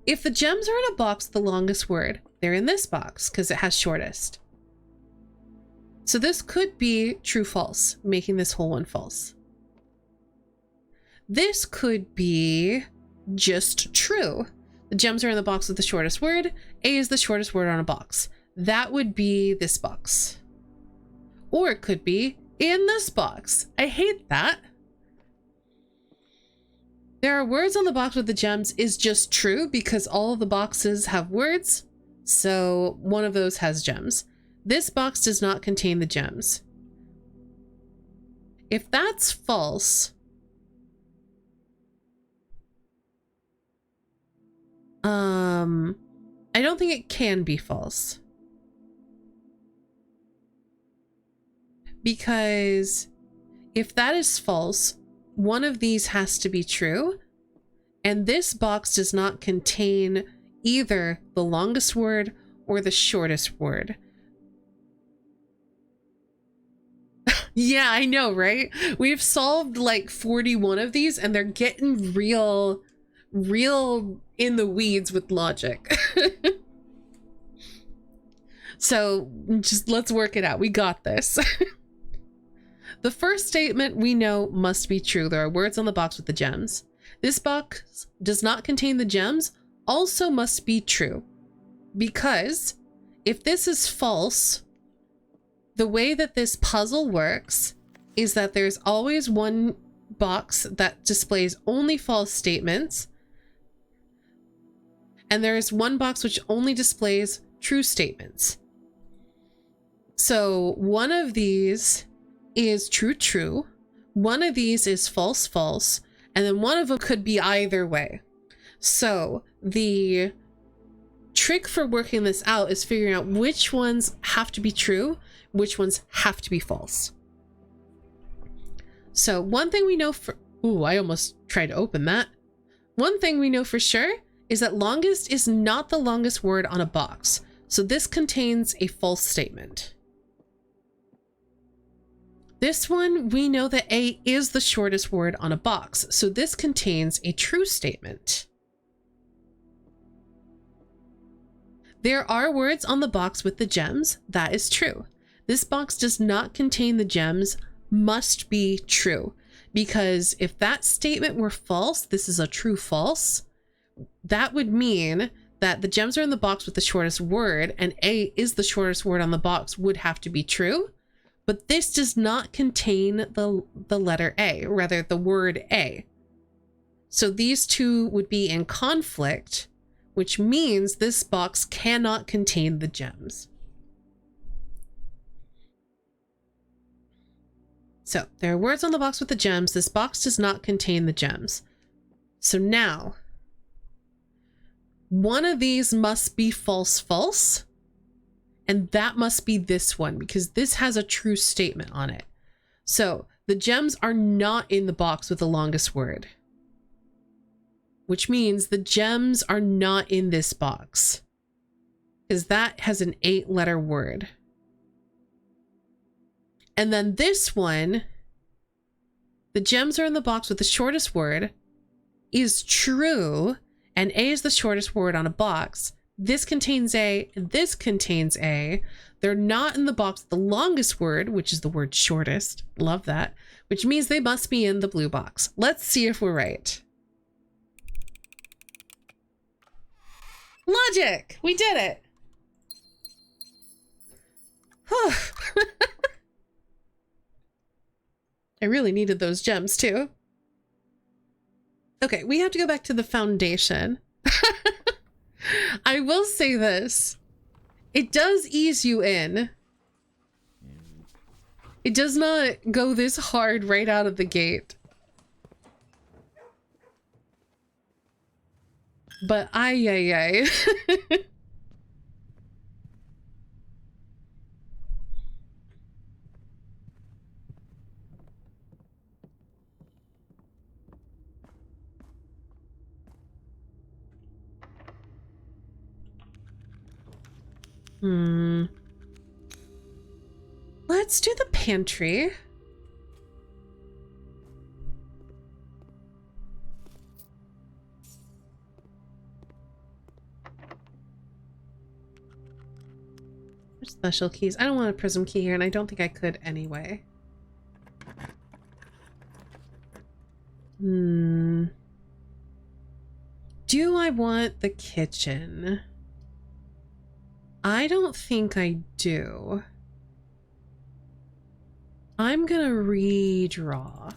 If the gems are in a box with the longest word, they're in this box because it has shortest. So this could be true, false, making this whole one false. This could be just true. The gems are in the box with the shortest word. A is the shortest word on a box. That would be this box. Or it could be in this box. I hate that. There are words on the box with the gems is just true because all of the boxes have words. So one of those has gems. This box does not contain the gems. If that's false, I don't think it can be false. Because if that is false, one of these has to be true, and this box does not contain either the longest word or the shortest word. Yeah, I know, right? We've solved like 41 of these and they're getting real in the weeds with logic. So just let's work it out. We got this. The first statement we know must be true. There are words on the box with the gems. This box does not contain the gems also must be true. Because if this is false, the way that this puzzle works is that there's always one box that displays only false statements. And there's one box which only displays true statements. So one of these is true, true. One of these is false, false. And then one of them could be either way. So the trick for working this out is figuring out which ones have to be true, which ones have to be false. So one thing we know for... Ooh, I almost tried to open that. One thing we know for sure is that longest is not the longest word on a box. So this contains a false statement. This one, we know that A is the shortest word on a box. So this contains a true statement. There are words on the box with the gems. That is true. This box does not contain the gems must be true. Because if that statement were false, this is a true false. That would mean that the gems are in the box with the shortest word and A is the shortest word on the box would have to be true. But this does not contain the letter A, rather the word A. So these two would be in conflict, which means this box cannot contain the gems. So there are words on the box with the gems. This box does not contain the gems. So now, one of these must be false, false. And that must be this one because this has a true statement on it. So the gems are not in the box with the longest word, which means the gems are not in this box because that has an 8-letter word. And then this one, the gems are in the box with the shortest word is true. And A is the shortest word on a box. This contains A, and this contains A. They're not in the box with the longest word, which is the word shortest. Love that. Which means they must be in the blue box. Let's see if we're right. Logic! We did it! I really needed those gems too. Okay, we have to go back to the foundation. I will say this. It does ease you in. It does not go this hard right out of the gate. But ay. Let's do the pantry. Special keys. I don't want a prism key here, and I don't think I could anyway. Do I want the kitchen? I don't think I do. I'm gonna redraw.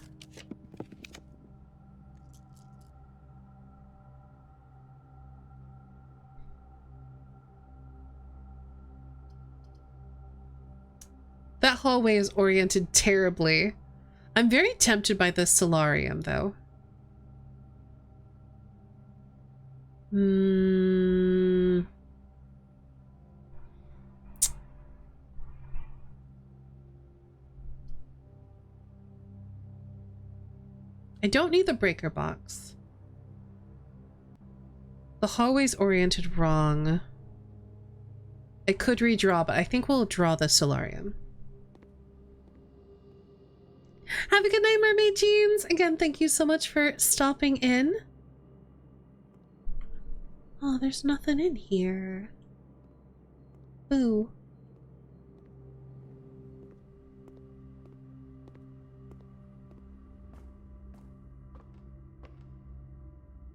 That hallway is oriented terribly. I'm very tempted by the solarium, though. I don't need the breaker box. The hallway's oriented wrong. I could redraw, but I think we'll draw the solarium. Have a good night, Mermaid Jeans. Again, thank you so much for stopping in. Oh, there's nothing in here. Boo.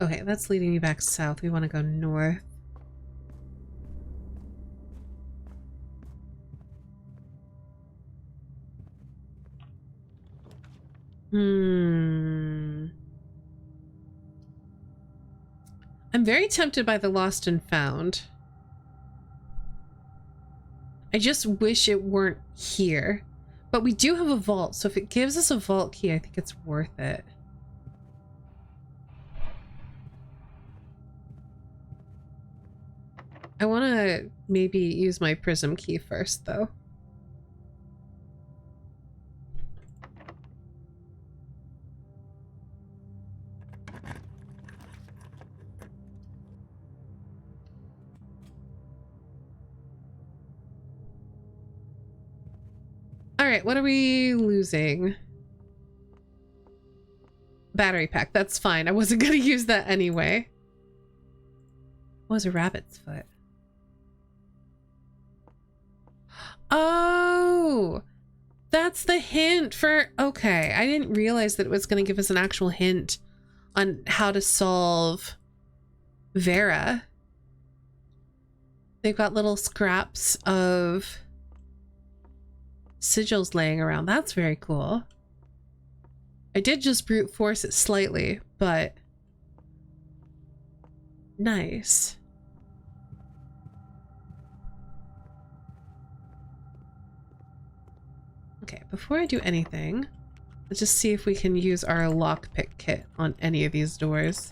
Okay, that's leading me back south. We want to go north. I'm very tempted by the lost and found. I just wish it weren't here. But we do have a vault, so if it gives us a vault key, I think it's worth it. I want to maybe use my prism key first, though. Alright, what are we losing? Battery pack, that's fine. I wasn't gonna use that anyway. What was a rabbit's foot? Oh! That's the hint for... Okay, I didn't realize that it was gonna give us an actual hint on how to solve Vera. They've got little scraps of sigils laying around. That's very cool. I did just brute force it slightly, but nice. Okay, before I do anything, let's just see if we can use our lockpick kit on any of these doors.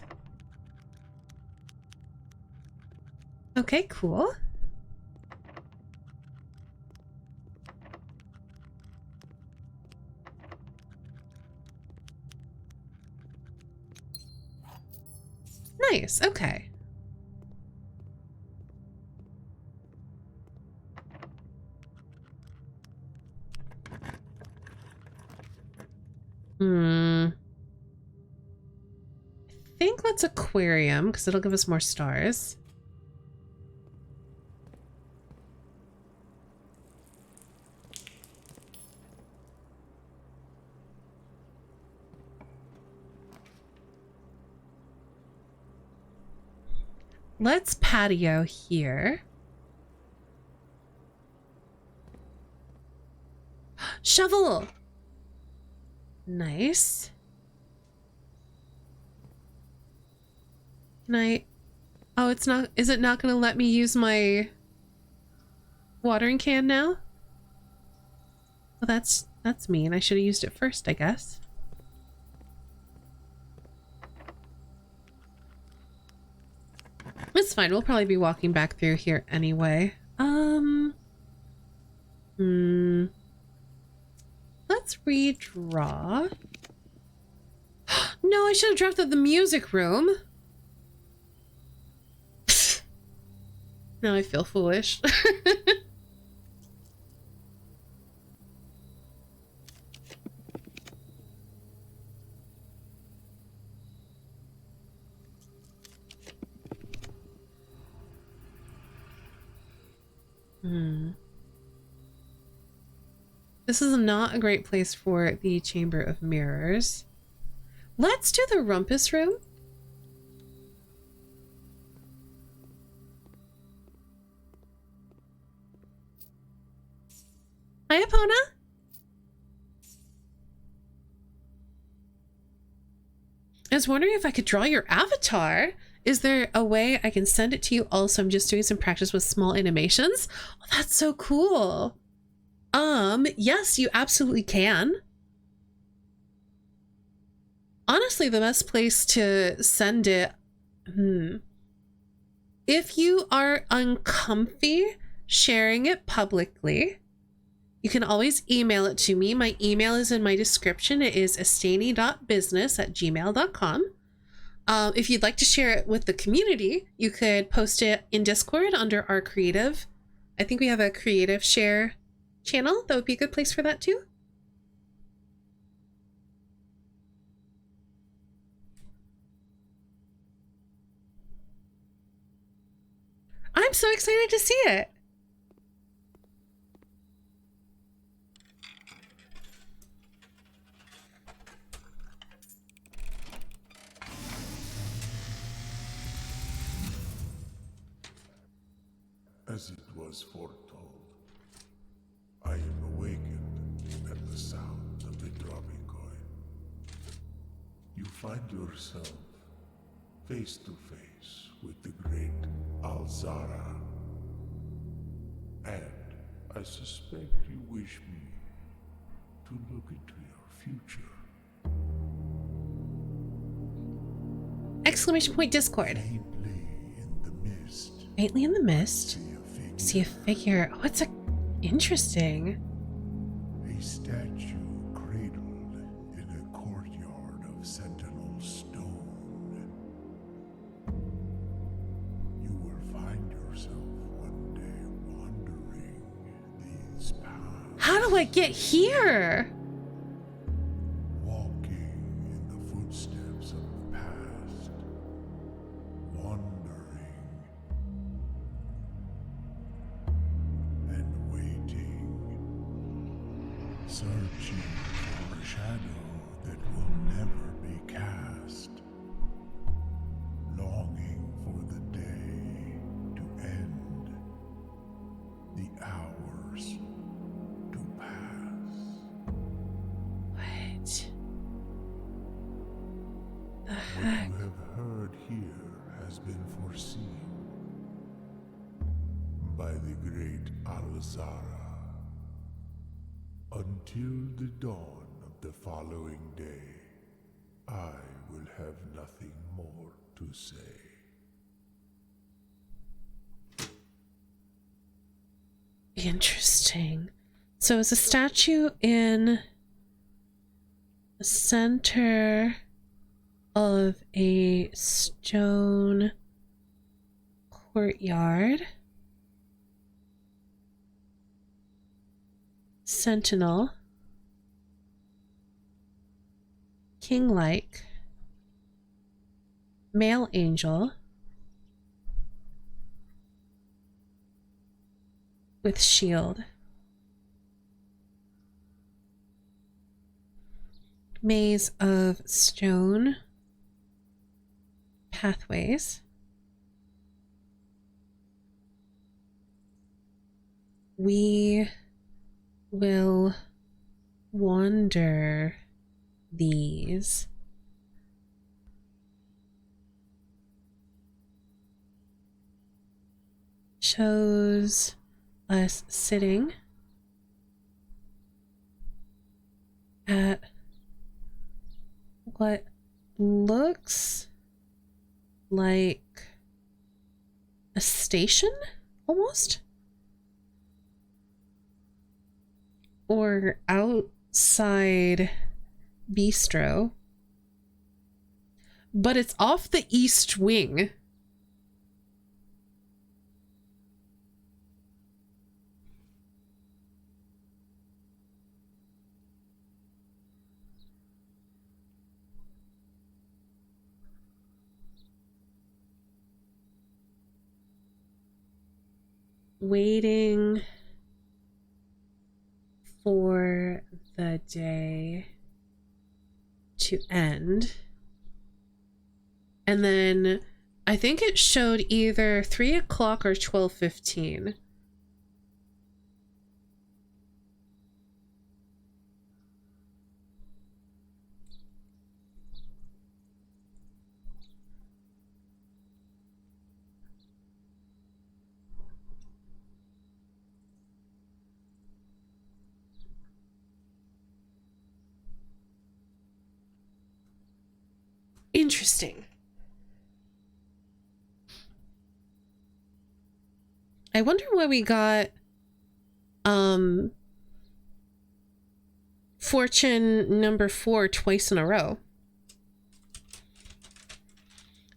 Okay, cool. Nice, okay. I think that's aquarium, because it'll give us more stars. Let's patio here. Shovel! Nice. Can I... Oh, it's not... Is it not going to let me use my watering can now? Well, that's mean. I should have used it first, I guess. It's fine. We'll probably be walking back through here anyway. Let's redraw. No, I should have drafted the music room. Now I feel foolish. This is not a great place for the Chamber of Mirrors. Let's do the Rumpus Room. Hi, Epona. I was wondering if I could draw your avatar. Is there a way I can send it to you? Also, I'm just doing some practice with small animations. Oh, that's so cool. Yes, you absolutely can. Honestly, the best place to send it, if you are uncomfy sharing it publicly, you can always email it to me. My email is in my description. It is estany.business@gmail.com. If you'd like to share it with the community, you could post it in Discord under our creative. I think we have a creative share channel. That would be a good place for that too. I'm so excited to see it. As it was foretold, I am awakened at the sound of the dropping coin. You find yourself face to face with the great Alzara. And I suspect you wish me to look into your future. Exclamation point Discord. Faintly in the mist, Faintly in the mist. see a figure. See a figure. Oh, it's interesting. A statue cradled in a courtyard of sentinel stone. You will find yourself one day wandering these paths. How do I get here? Walking in the footsteps of the past. Wandering and waiting. Searching for a shadow that will never be cast. Longing for the day to end. The hours to pass. What? The What heck? you have heard here has been foreseen by the great Alzara. Until the dawn of the following day, I will have nothing more to say. Interesting. So it's a statue in the center of a stone courtyard. Sentinel. King-like. Male angel. With shield. Maze of stone pathways. We will wander these. Shows us sitting at what looks like a station, almost? Or outside bistro. But it's off the east wing. Waiting for the day to end. And then I think it showed either 3 o'clock or 12:15. Interesting. I wonder why we got fortune number 4 twice in a row.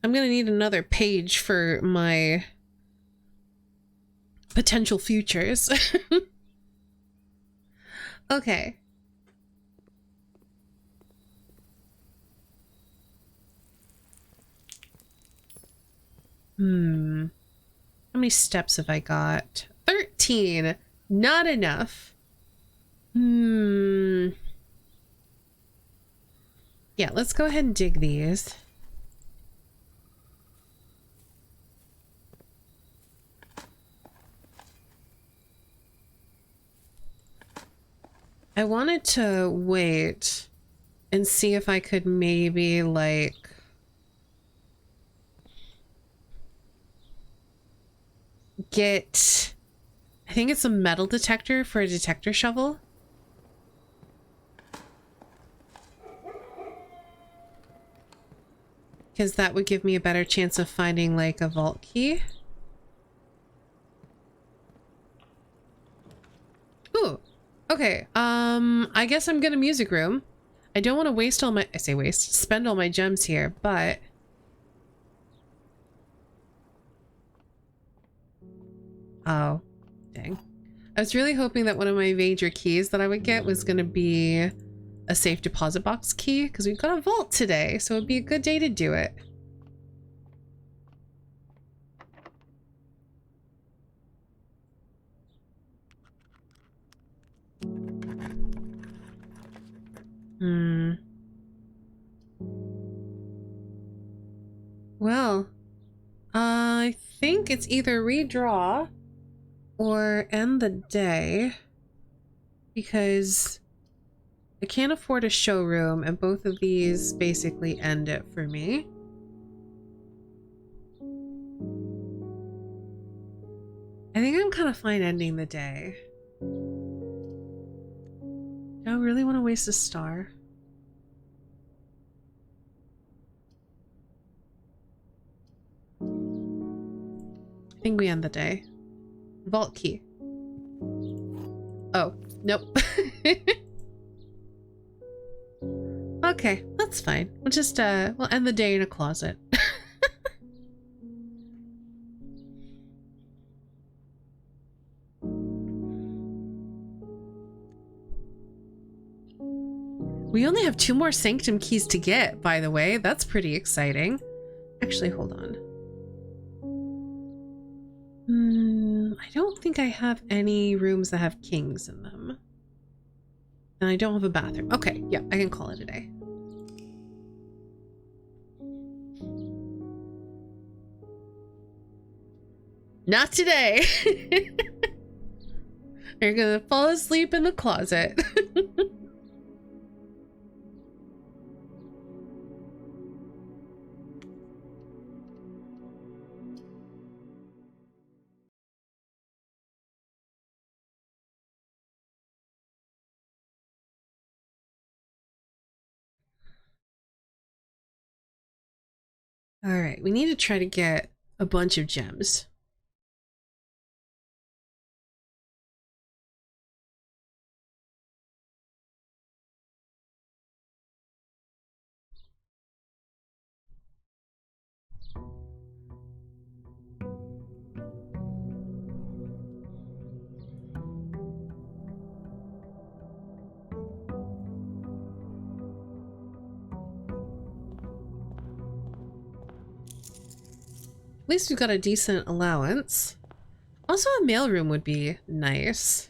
I'm gonna need another page for my potential futures. Okay. How many steps have I got? 13. Not enough. Yeah, let's go ahead and dig these. I wanted to wait and see if I could maybe, like, get... I think it's a metal detector for a detector shovel. Because that would give me a better chance of finding, like, a vault key. Ooh. Okay, I guess I'm gonna music room. I don't want to waste all my... I say waste. Spend all my gems here, but... Oh. Dang. I was really hoping that one of my major keys that I would get was gonna be a safe deposit box key, because we've got a vault today, so it'd be a good day to do it. Well, I think it's either redraw or end the day, because I can't afford a showroom, and both of these basically end it for me. I think I'm kind of fine ending the day. Do I really want to waste a star? I think we end the day. Vault key. Oh, nope. Okay, that's fine. We'll just, we'll end the day in a closet. We only have 2 more sanctum keys to get, by the way. That's pretty exciting. Actually, hold on. I don't think I have any rooms that have kings in them. And I don't have a bathroom. Okay, yeah, I can call it a day. Not today. You're gonna fall asleep in the closet. All right, we need to try to get a bunch of gems. At least we've got a decent allowance. Also, a mailroom would be nice.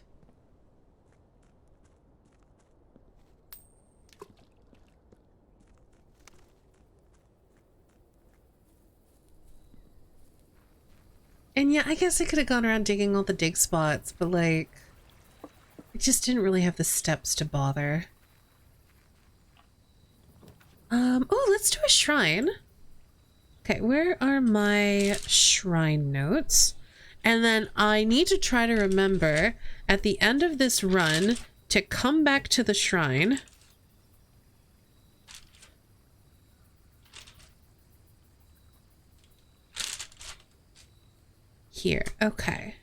And yeah, I guess I could have gone around digging all the dig spots, but like, I just didn't really have the steps to bother. Oh, let's do a shrine. Okay, where are my shrine notes? And then I need to try to remember at the end of this run to come back to the shrine. Here, okay.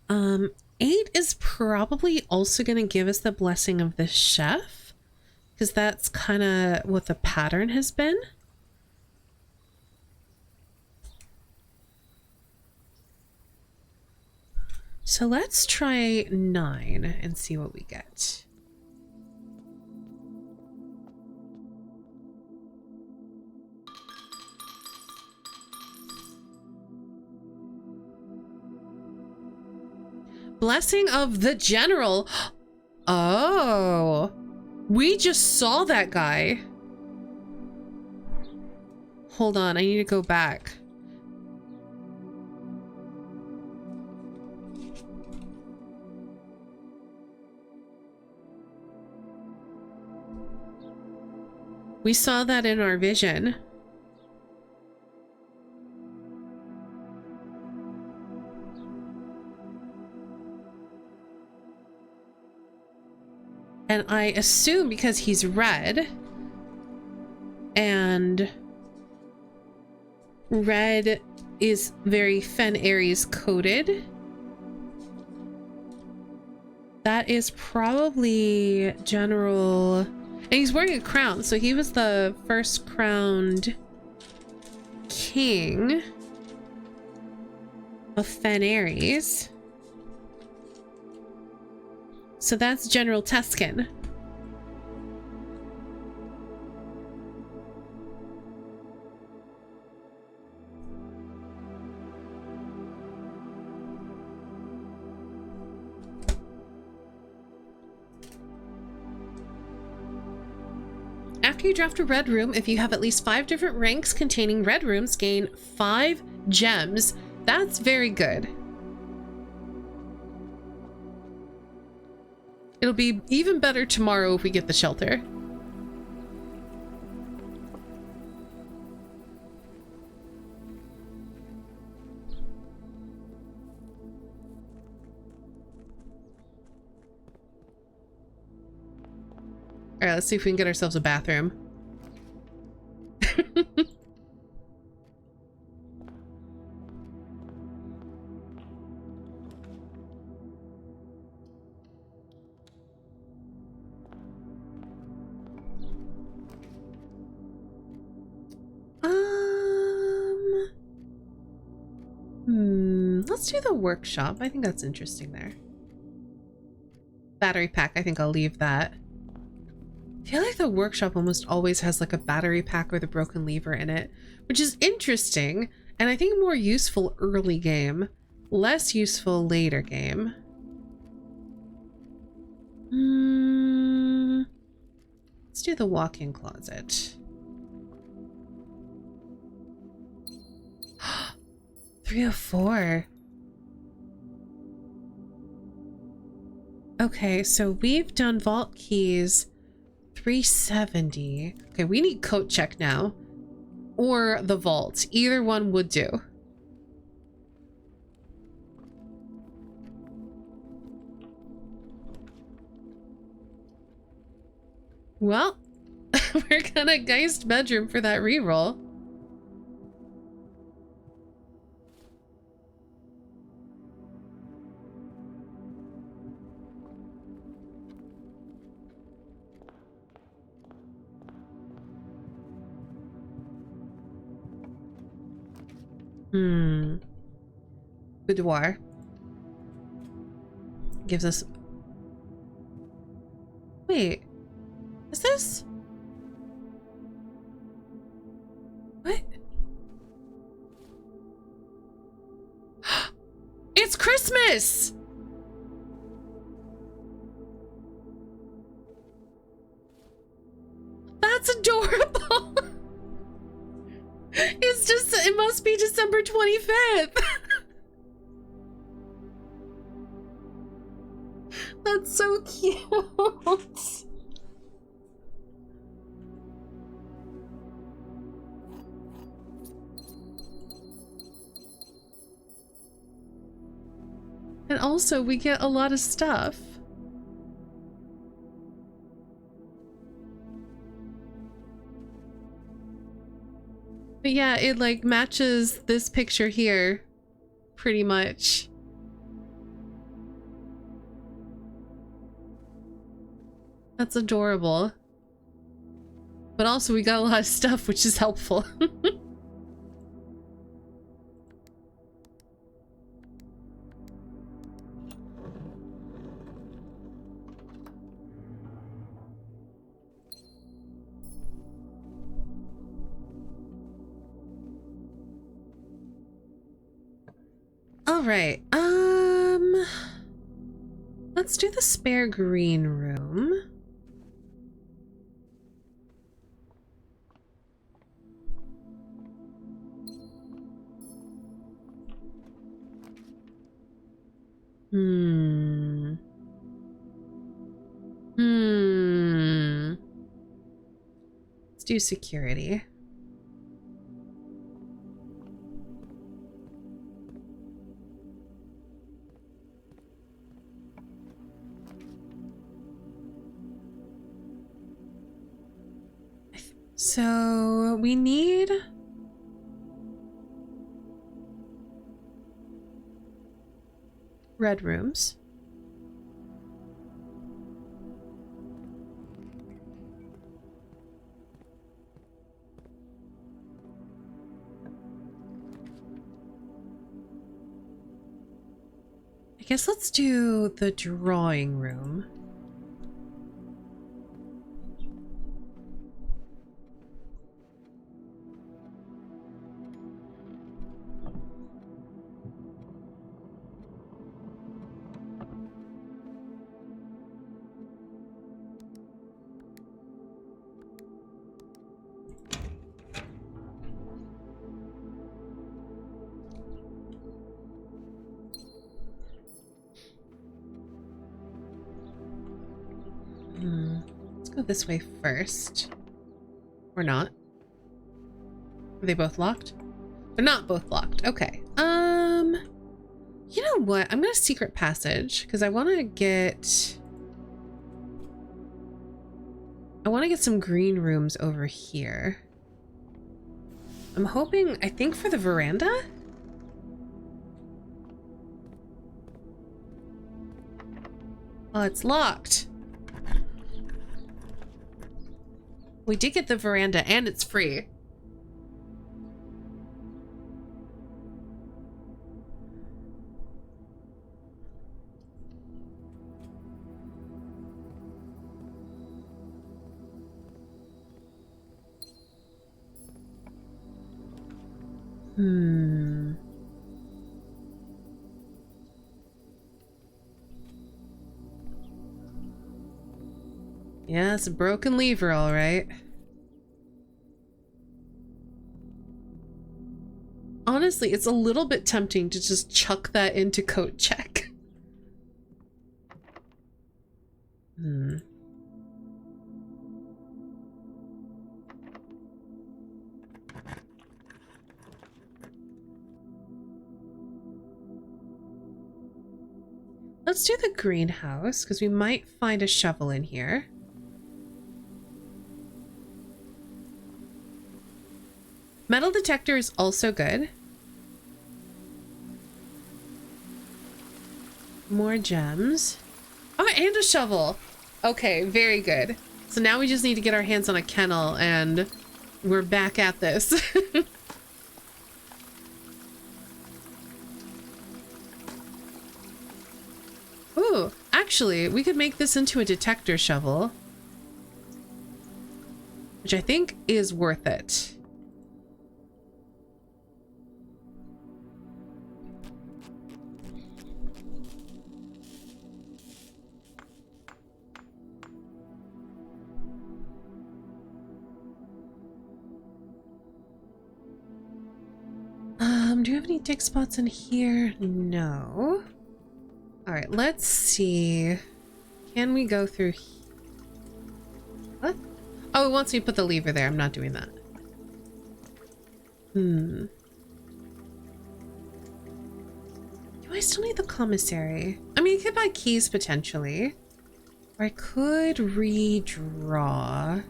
Um, 8 is probably also going to give us the blessing of the chef, because that's kind of what the pattern has been. So let's try 9 and see what we get. Blessing of the General. Oh, we just saw that guy. Hold on, I need to go back. We saw that in our vision. And I assume because he's red, and red is very Fen Aries coded, that is probably General. And he's wearing a crown, so he was the first crowned king of Fen Aries. So that's General Tuscan. After you draft a red room, if you have at least 5 different ranks containing red rooms, gain 5 gems. That's very good. It'll be even better tomorrow if we get the shelter. All right, let's see if we can get ourselves a bathroom. Let's do the workshop. I think that's interesting there. Battery pack, I think I'll leave that. I feel like the workshop almost always has like a battery pack with a broken lever in it, which is interesting, and I think more useful early game, less useful later game. Let's do the walk-in closet. 304. Okay, so we've done vault keys 370. Okay, we need coat check now. Or the vault. Either one would do. Well, we're gonna Geist bedroom for that reroll. Boudoir. Gives us... Wait. Is this... What? It's Christmas! That's adorable! It's just, it must be December 25th. That's so cute. And also, we get a lot of stuff. But yeah, it like matches this picture here pretty much. That's adorable. But also we got a lot of stuff, which is helpful. All right. Let's do the spare green room. Let's do security. So we need red rooms. I guess let's do the drawing room. Let's go this way first. Or not. Are they both locked? They're not both locked. Okay. You know what? I'm gonna secret passage because I want to get some green rooms over here. I'm hoping, I think for the veranda? Oh, it's locked. We did get the veranda and it's free. Yeah, it's a broken lever, all right. Honestly, it's a little bit tempting to just chuck that into coat check. Let's do the greenhouse, because we might find a shovel in here. Metal detector is also good. More gems. Oh, and a shovel. Okay, very good. So now we just need to get our hands on a kennel and we're back at this. Ooh, actually, we could make this into a detector shovel, which I think is worth it. Do you have any dig spots in here? No. All right, let's see. Can we go through what? Oh, it wants me to put the lever there. I'm not doing that. Do I still need the commissary? I mean, I could buy keys potentially. Or I could redraw.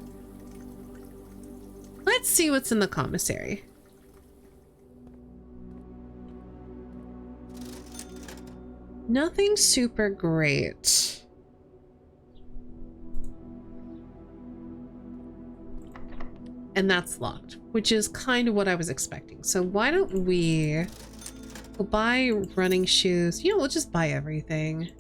Let's see what's in the commissary. Nothing super great. And that's locked, which is kind of what I was expecting. So why don't we'll buy running shoes. You know, we'll just buy everything.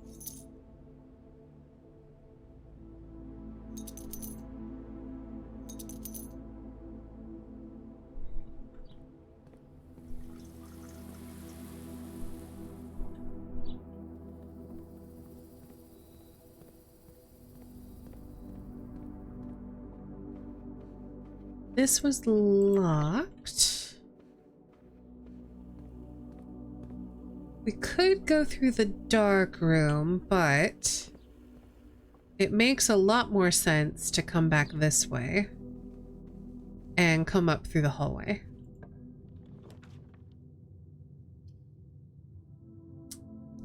This was locked. We could go through the dark room, but it makes a lot more sense to come back this way and come up through the hallway.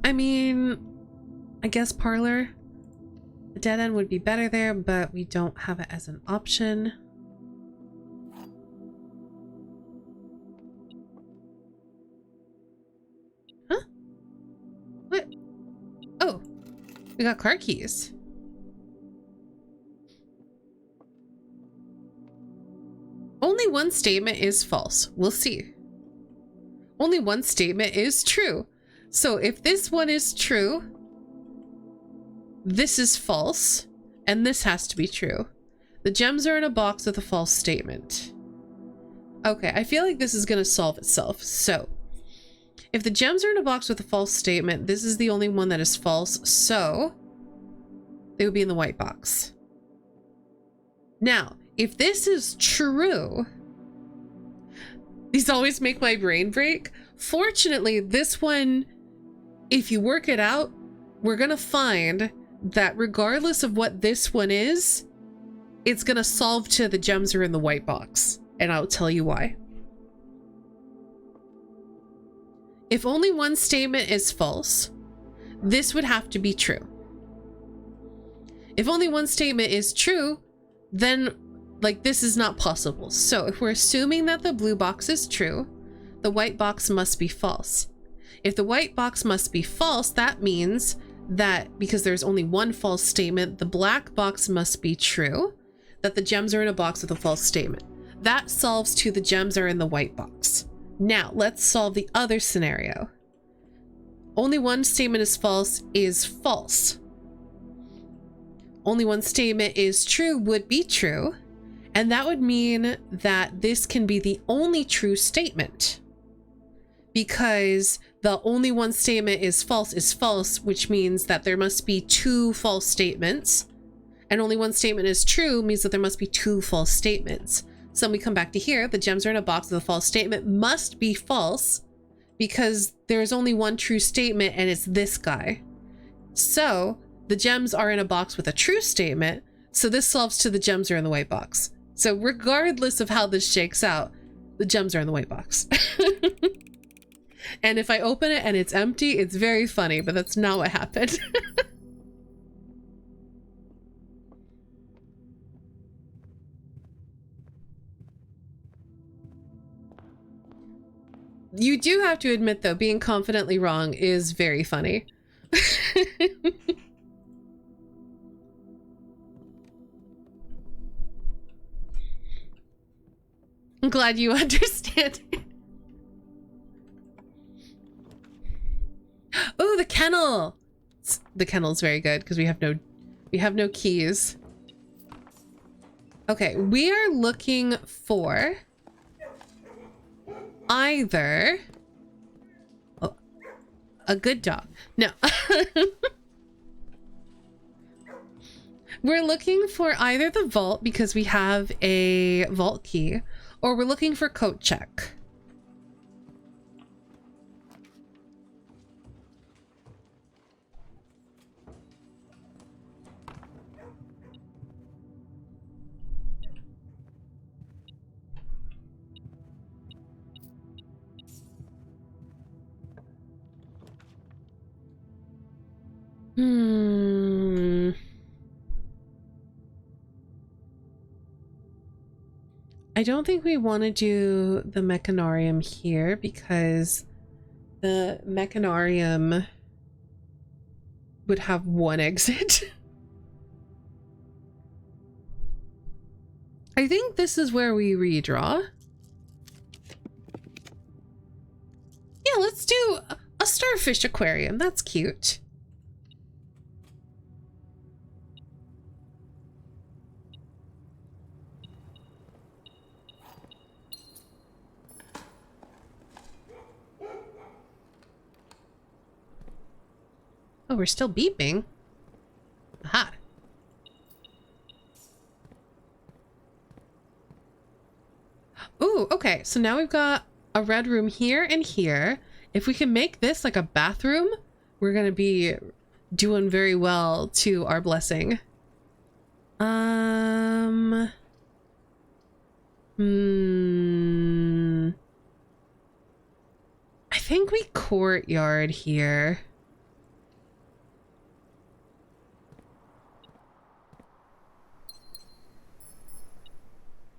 I mean, I guess parlor. The dead end would be better there, but we don't have it as an option. We got car keys. Only one statement is false. We'll see. Only one statement is true. So if this one is true, this is false, and this has to be true. The gems are in a box with a false statement. Okay, I feel like this is going to solve itself. So if the gems are in a box with a false statement, this is the only one that is false, so they would be in the white box. Now, if this is true, these always make my brain break. Fortunately, this one, if you work it out, we're gonna find that regardless of what this one is, it's gonna solve to the gems are in the white box, and I'll tell you why. If only one statement is false, this would have to be true. If only one statement is true, then like this is not possible. So if we're assuming that the blue box is true, the white box must be false. If the white box must be false, that means that because there's only one false statement, the black box must be true, that the gems are in a box with a false statement. That solves to the gems are in the white box. Now, let's solve the other scenario. Only one statement is false is false. Only one statement is true would be true, and that would mean that this can be the only true statement. Because the only one statement is false, which means that there must be two false statements, and only one statement is true means that there must be two false statements. So when we come back to here, the gems are in a box with a false statement must be false because there's only one true statement and it's this guy. So the gems are in a box with a true statement. So this solves to the gems are in the white box. So regardless of how this shakes out, the gems are in the white box. And if I open it and it's empty, it's very funny, but that's not what happened. You do have to admit, though, being confidently wrong is very funny. I'm glad you understand. Oh, the kennel. The kennel's very good because we have no keys. Okay, we are looking for either a good dog. No. We're looking for either the vault because we have a vault key, or we're looking for coat check. I don't think we want to do the mechanarium here because the mechanarium would have one exit. I think this is where we redraw. Yeah, let's do a starfish aquarium. That's cute. Oh, we're still beeping. Aha. Ooh, okay. So now we've got a red room here and here. If we can make this like a bathroom, we're gonna be doing very well to our blessing. I think we courtyard here.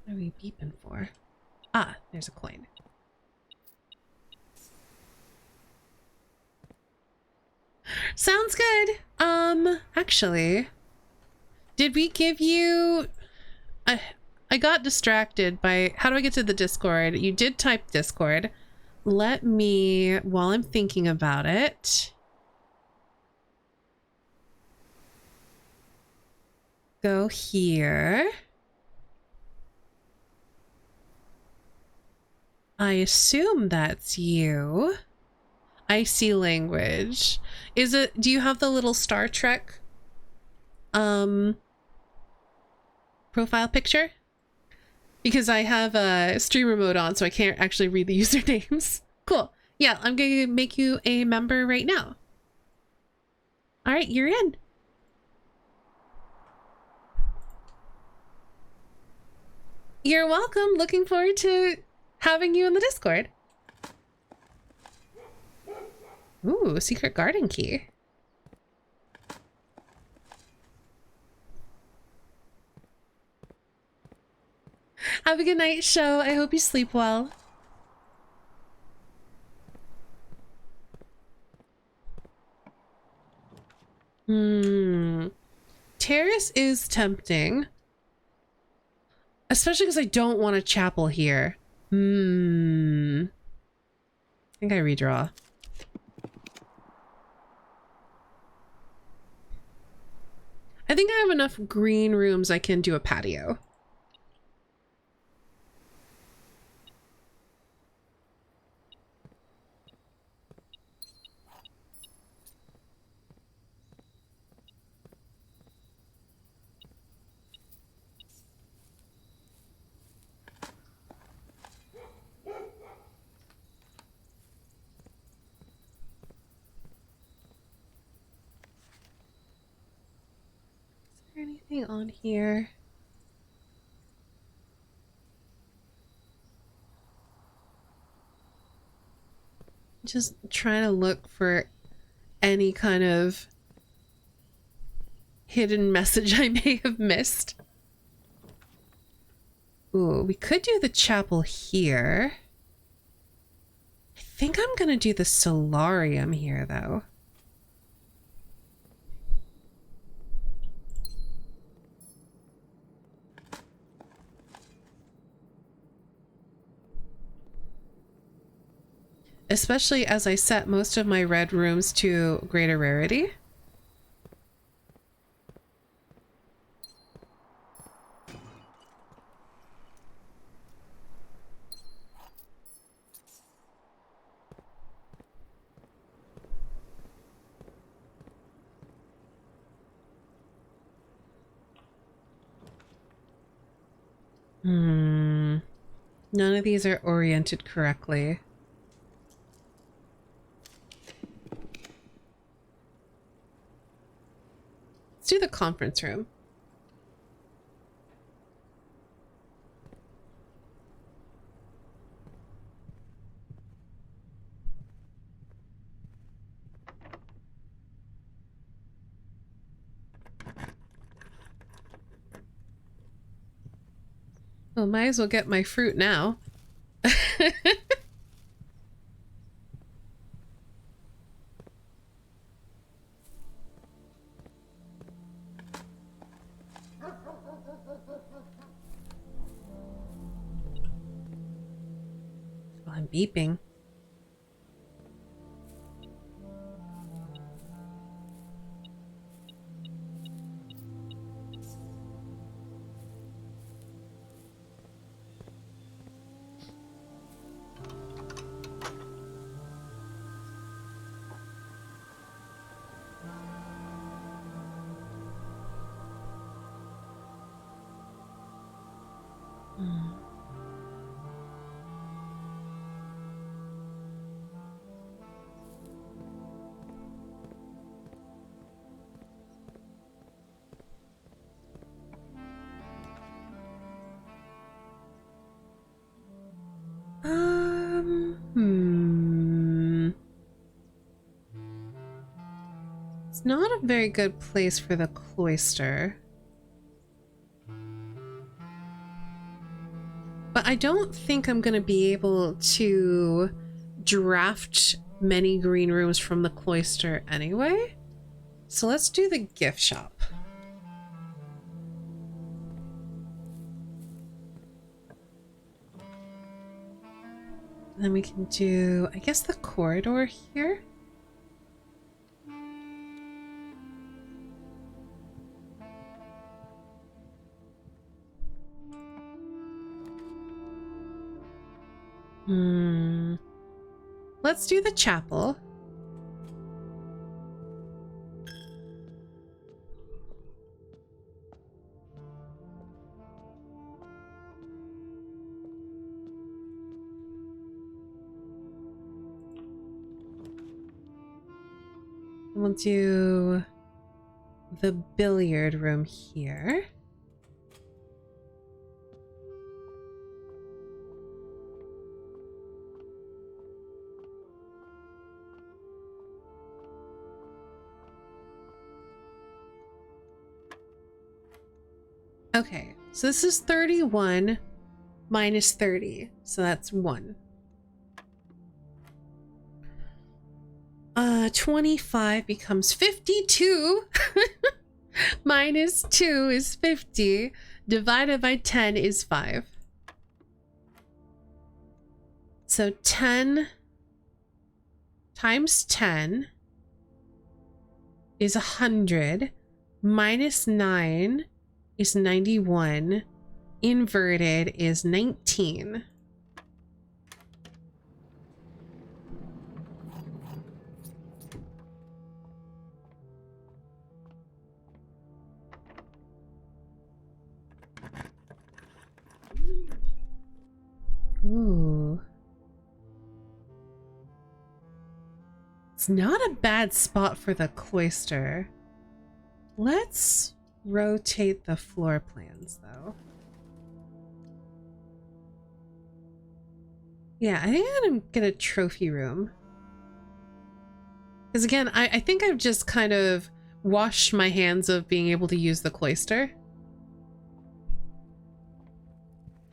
What are we beeping for? Ah, there's a coin. Sounds good. Actually, did we give you... I got distracted by... How do I get to the Discord? You did type Discord. Let me, while I'm thinking about it, go here. I assume that's you. I see language. Is it, do you have the little Star Trek profile picture? Because I have a streamer mode on, so I can't actually read the usernames. Cool. Yeah, I'm gonna make you a member right now. All right, you're in. You're welcome. Looking forward to having you in the Discord. Ooh, secret garden key. Have a good night, show. I hope you sleep well. Terrace is tempting. Especially because I don't want a chapel here. I think I redraw. I think I have enough green rooms I can do a patio. Is there anything on here? Just trying to look for any kind of hidden message I may have missed. Ooh, we could do the chapel here. I think I'm gonna do the solarium here, though. Especially as I set most of my red rooms to greater rarity. None of these are oriented correctly. Let's do the conference room. Well, might as well get my fruit now. Well, I'm beeping. It's not a very good place for the cloister. But I don't think I'm going to be able to draft many green rooms from the cloister anyway. So let's do the gift shop. And then we can do, I guess, the corridor here. Let's do the chapel. We'll do the billiard room here. Okay, so this is 31 minus 30, so that's 1. 25 becomes 52. Minus 2 is 50. Divided by 10 is 5. So 10 times 10 is 100. Minus 9 is 91. Inverted is 19. Ooh. It's not a bad spot for the cloister. Let's rotate the floor plans, though. Yeah, I think I'm gonna get a trophy room. Because again, I think I've just kind of washed my hands of being able to use the cloister.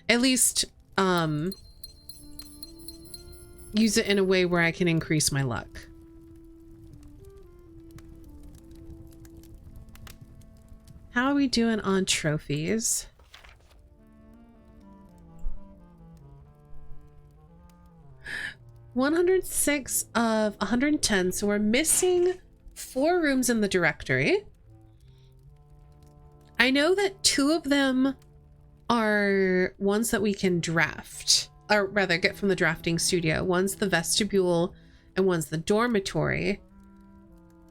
At least, use it in a way where I can increase my luck. How are we doing on trophies? $106 of 110, so we're missing 4 rooms in the directory. I know that 2 of them are ones that we can draft, or rather get from the drafting studio. One's the vestibule and one's the dormitory.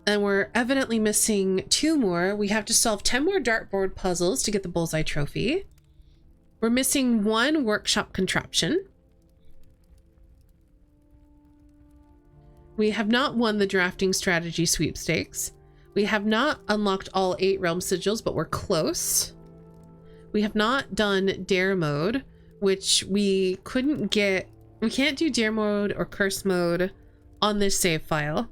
And we're evidently missing 2 more. We have to solve 10 more dartboard puzzles to get the bullseye trophy. We're missing 1 workshop contraption. We have not won the drafting strategy sweepstakes. We have not unlocked all 8 realm sigils, but we're close. We have not done dare mode, which we couldn't get. We can't do dare mode or curse mode on this save file.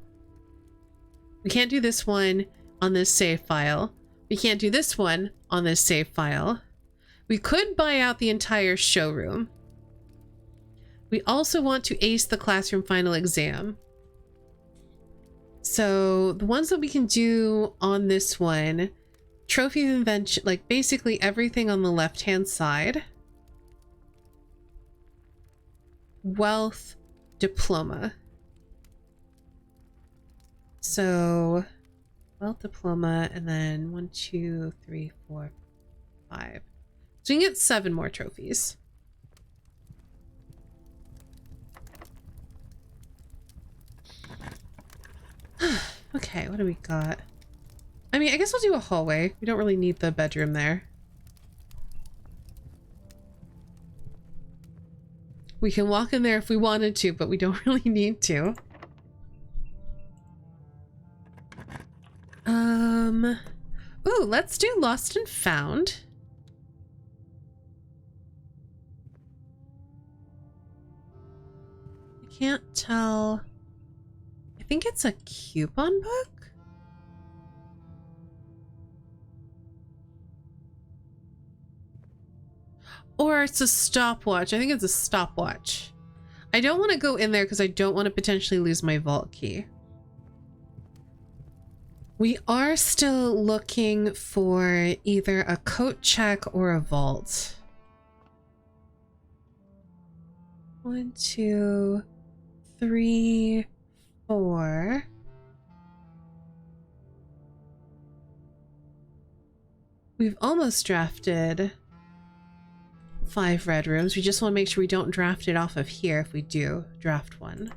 We can't do this one on this save file. We can't do this one on this save file. We could buy out the entire showroom. We also want to ace the classroom final exam. So the ones that we can do on this one, trophy of invention, like basically everything on the left-hand side. Wealth, diploma. So wealth, diploma, and then 1, 2, 3, 4, 5. So we can get 7 more trophies. Okay, what do we got? I mean, I guess we'll do a hallway. We don't really need the bedroom there. We can walk in there if we wanted to, but we don't really need to. Ooh, let's do Lost and Found. I can't tell. I think it's a coupon book? Or it's a stopwatch. I think it's a stopwatch. I don't want to go in there because I don't want to potentially lose my vault key. We are still looking for either a coat check or a vault. 1, 2, 3, 4. We've almost drafted 5 red rooms. We just want to make sure we don't draft it off of here if we do draft one.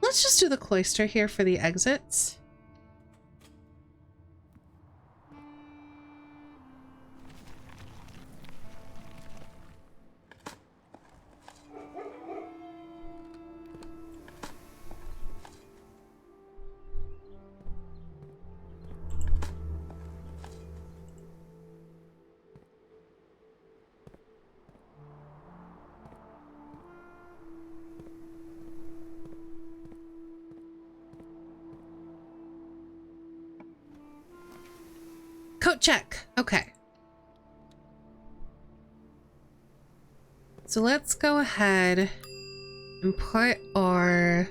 Let's just do the cloister here for the exits. Coat check. Okay. So let's go ahead and put our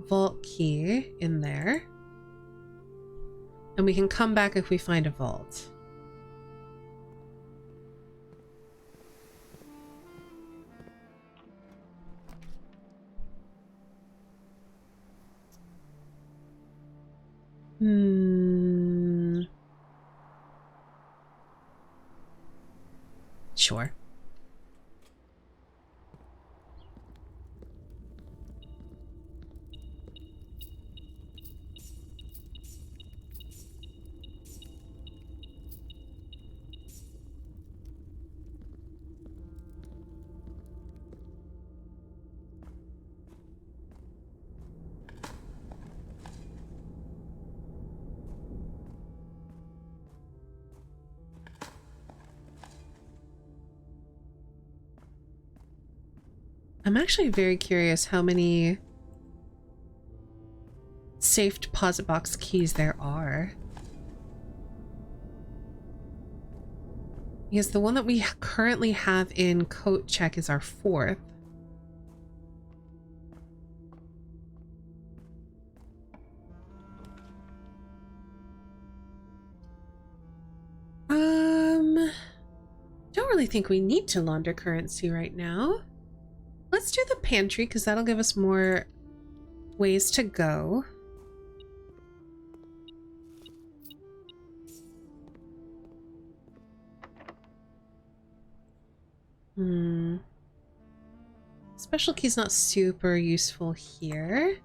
vault key in there. And we can come back if we find a vault. Sure. I'm actually very curious how many safe deposit box keys there are. Because the one that we currently have in coat check is our 4th. Don't really think we need to launder currency right now. Let's do the pantry because that'll give us more ways to go. Special key's not super useful here.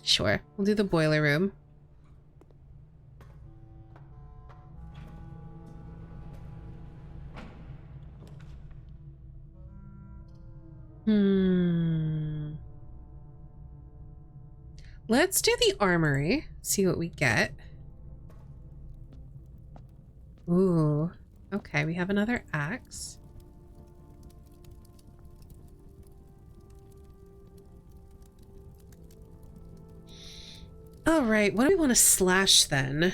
Sure, we'll do the boiler room. let's do the armory, see what we get. Ooh, okay, we have another axe. All right, what do we want to slash then?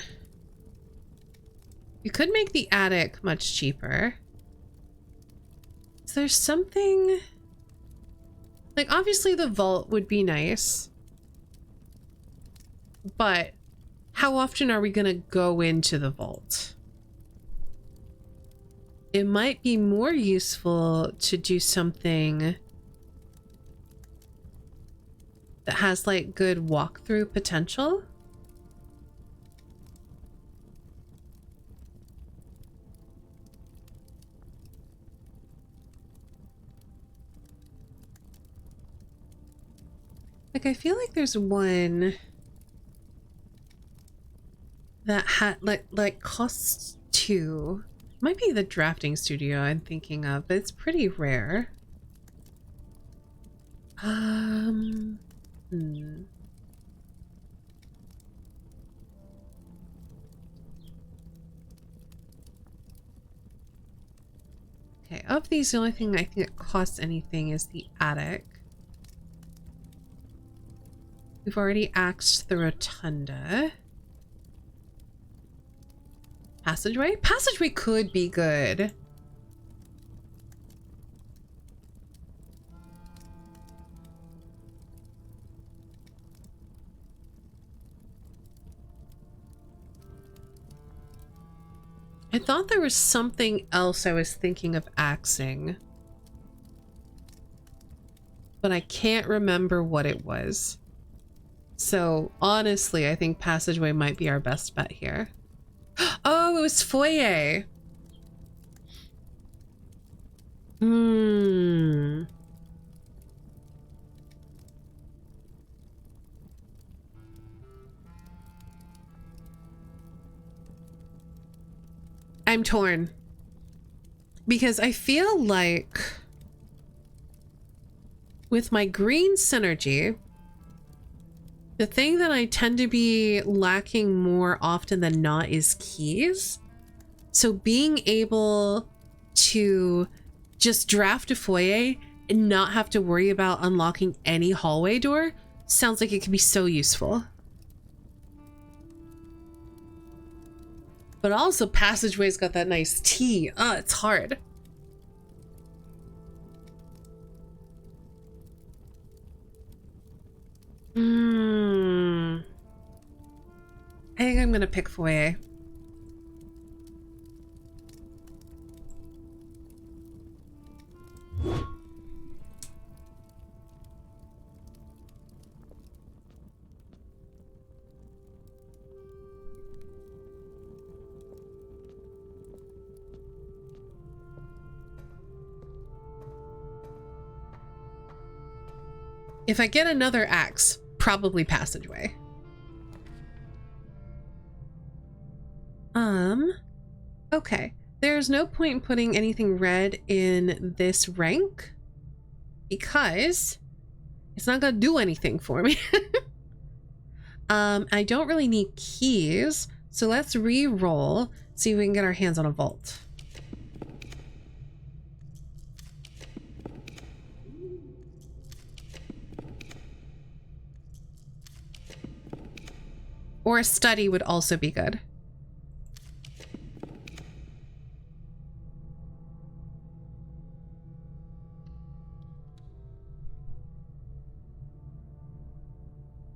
We could make the attic much cheaper. Is there something... Like, obviously the vault would be nice. But how often are we going to go into the vault? It might be more useful to do something that has, like, good walkthrough potential. Like, I feel like there's one that had like costs 2. Might be the drafting studio I'm thinking of, but it's pretty rare. Okay, of these, the only thing I think that costs anything is the attic. We've already axed the rotunda. Passageway? Passageway could be good. I thought there was something else I was thinking of axing, but I can't remember what it was. So honestly, I think passageway might be our best bet here. Oh, it was foyer. I'm torn. Because I feel like with my green synergy, the thing that I tend to be lacking more often than not is keys. So being able to just draft a foyer and not have to worry about unlocking any hallway door sounds like it could be so useful. But also passageway's got that nice T. It's hard. I think I'm gonna pick foyer. If I get another axe, probably passageway. Okay. There's no point in putting anything red in this rank because it's not gonna do anything for me. I don't really need keys, so let's re-roll, see if we can get our hands on a vault. Or a study would also be good.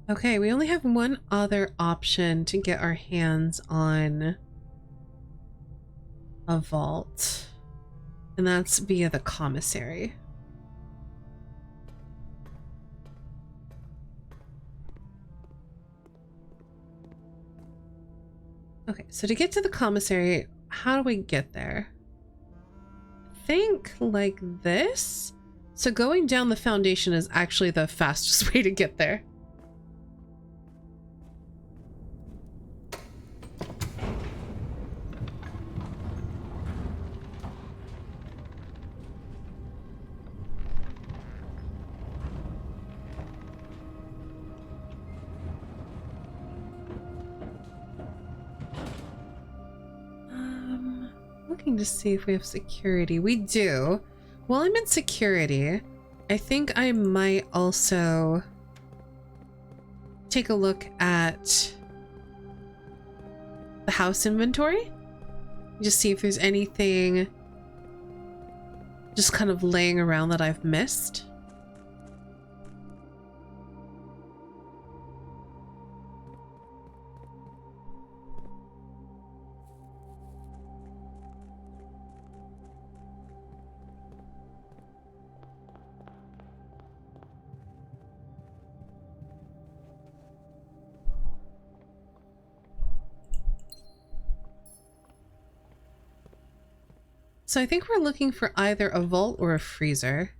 Okay, we only have one other option to get our hands on a vault, and that's via the commissary. Okay, so to get to the commissary, how do we get there? I think like this. So going down the foundation is actually the fastest way to get there. looking to see if we have security. We do. While I'm in security, I think I might also take a look at the house inventory. Just see if there's anything just kind of laying around that I've missed. So I think we're looking for either a vault or a freezer.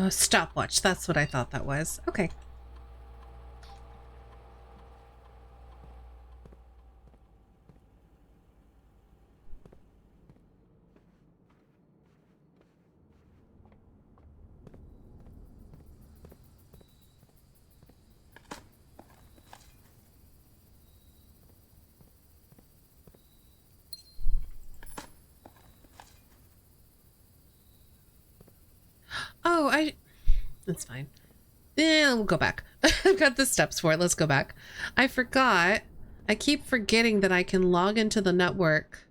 Stopwatch. That's what I thought that was. Okay. Oh, that's fine. Yeah, we'll go back. I've got the steps for it. Let's go back. I forgot. I keep forgetting that I can log into the network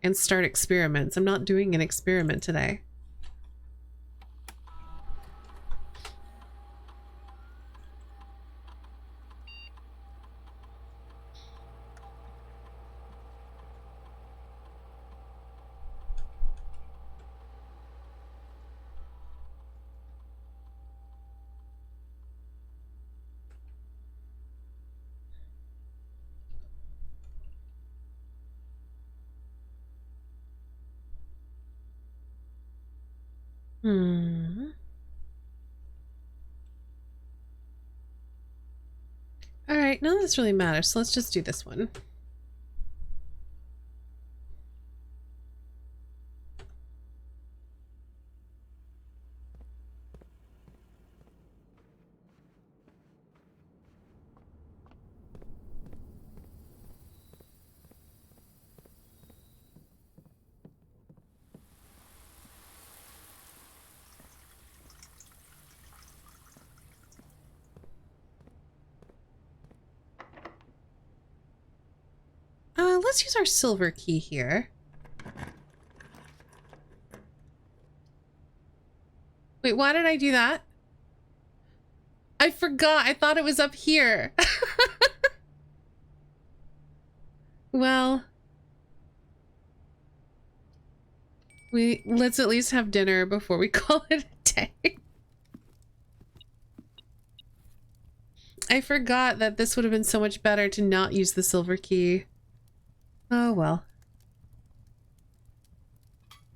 and start experiments. I'm not doing an experiment today. All right, none of this really matters, so let's just do this one. Let's use our silver key here. Wait, why did I do that? I forgot. I thought it was up here. Well, let's at least have dinner before we call it a day. I forgot that this would have been so much better to not use the silver key. Oh well.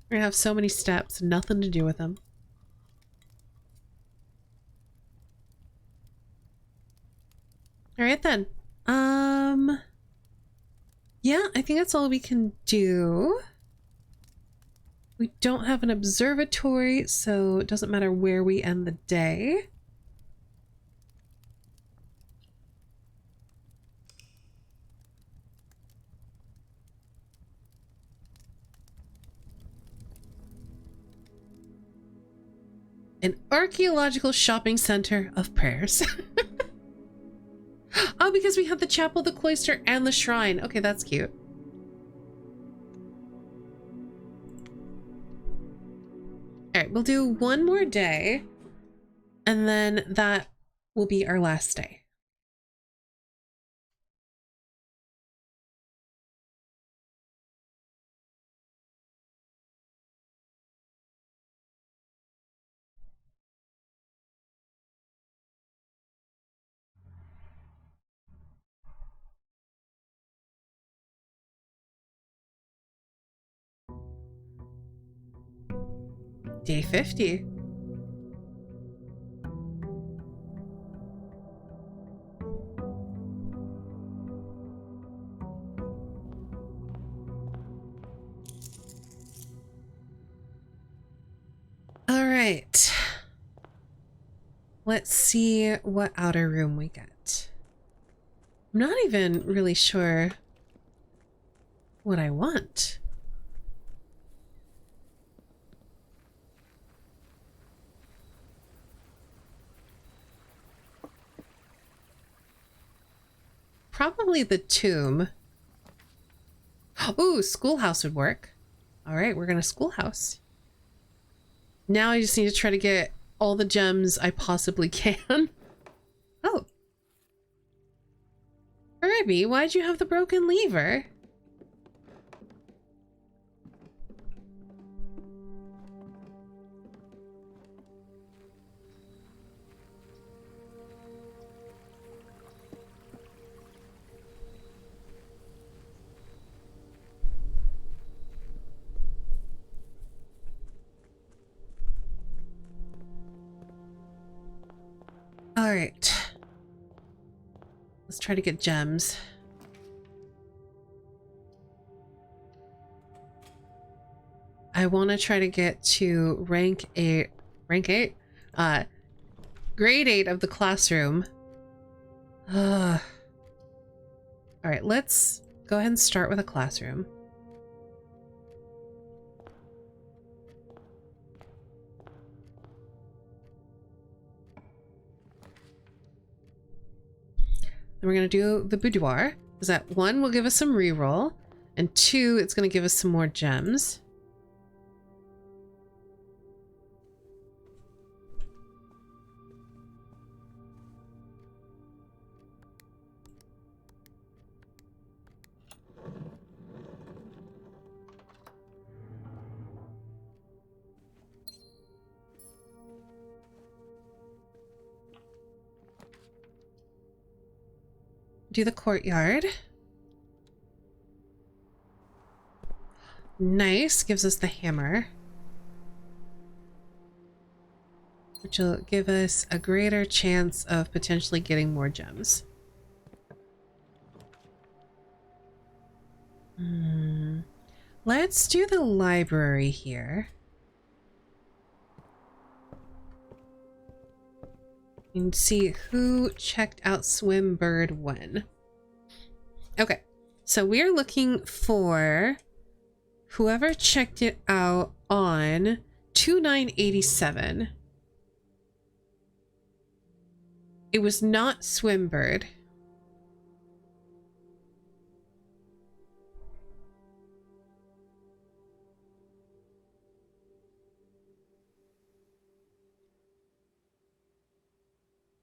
We're gonna have so many steps, nothing to do with them. All right then. Yeah, I think that's all we can do. We don't have an observatory, so it doesn't matter where we end the day. An archaeological shopping center of prayers. Oh, because we have the chapel, the cloister, and the shrine. Okay, that's cute. All right, we'll do one more day, and then that will be our last day. Day 50. All right. Let's see what outer room we get. I'm not even really sure what I want. Probably the tomb. Ooh, schoolhouse would work. All right, we're gonna schoolhouse. Now I just need to try to get all the gems I possibly can. Oh. Kirby, why'd you have the broken lever? All right. Let's try to get gems. I want to try to get to rank 8, grade 8 of the classroom. All right, let's go ahead and start with a classroom. Then we're going to do the boudoir, because that 1 will give us some reroll, and 2, it's going to give us some more gems. Do the courtyard. Nice, gives us the hammer, which will give us a greater chance of potentially getting more gems. Let's do the library here. And see who checked out Swimbird when. Okay, so we're looking for whoever checked it out on 2987. It was not Swimbird.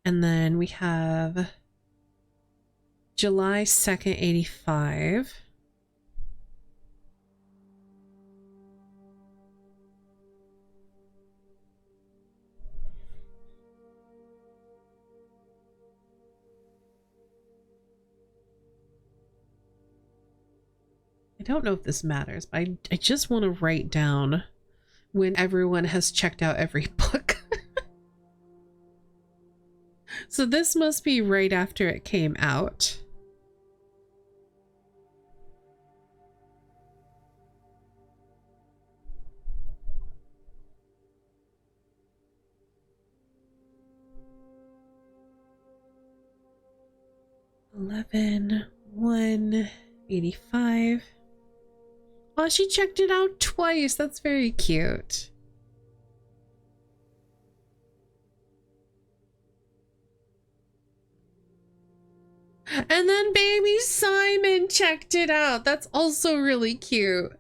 And then we have July 2nd, 85. I don't know if this matters, but I just want to write down when everyone has checked out every book. So this must be right after it came out. Eleven 185. Oh, she checked it out twice. That's very cute. And then baby Simon checked it out. That's also really cute.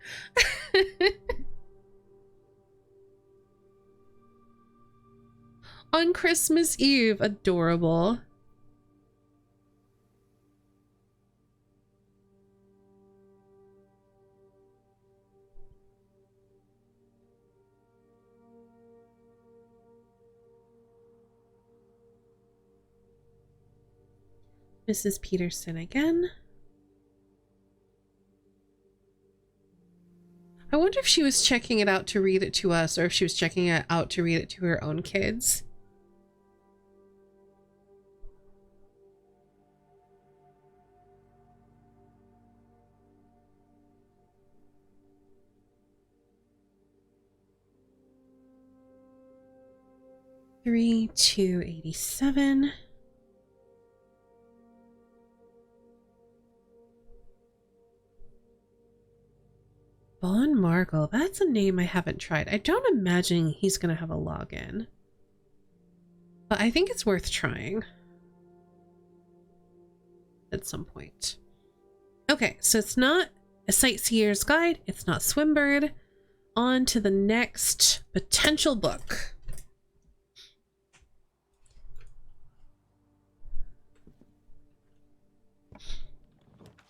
On Christmas Eve. Adorable. Mrs. Peterson again. I wonder if she was checking it out to read it to us, or if she was checking it out to read it to her own kids. Three 287. Margle. That's a name I haven't tried. I don't imagine he's going to have a login. But I think it's worth trying. At some point. Okay, so it's not a sightseer's guide. It's not Swimbird. On to the next potential book.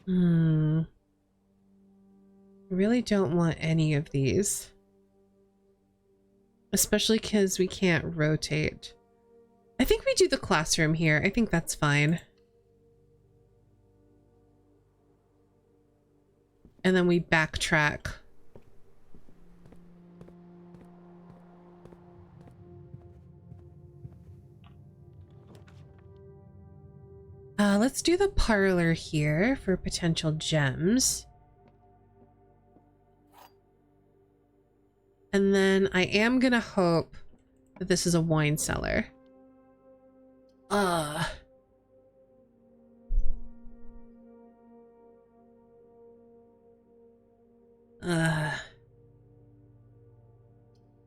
I really don't want any of these. Especially because we can't rotate. I think we do the classroom here. I think that's fine. And then we backtrack. Let's do the parlor here for potential gems. And then I am gonna hope that this is a wine cellar. I'm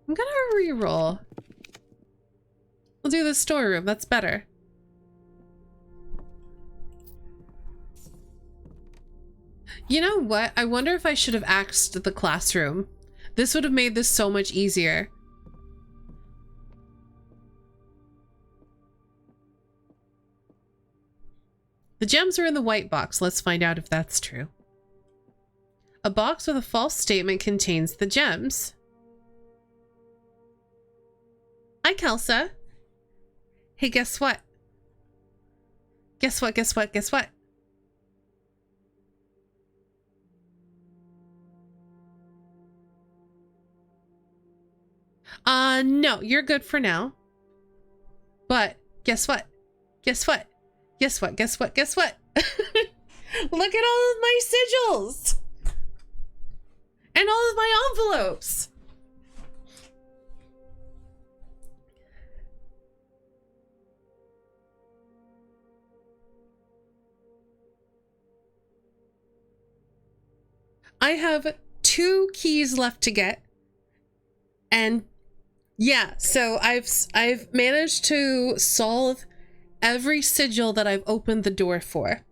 gonna re-roll. We'll do the storeroom, that's better. You know what? I wonder if I should have axed the classroom. This would have made this so much easier. The gems are in the white box. Let's find out if that's true. A box with a false statement contains the gems. Hi, Kelsa. Hey, guess what? Guess what, guess what, guess what? No, you're good for now. But guess what? Guess what? Guess what? Guess what? Guess what? Look at all of my sigils! And all of my envelopes! I have 2 keys left to get. And yeah, so I've managed to solve every sigil that I've opened the door for.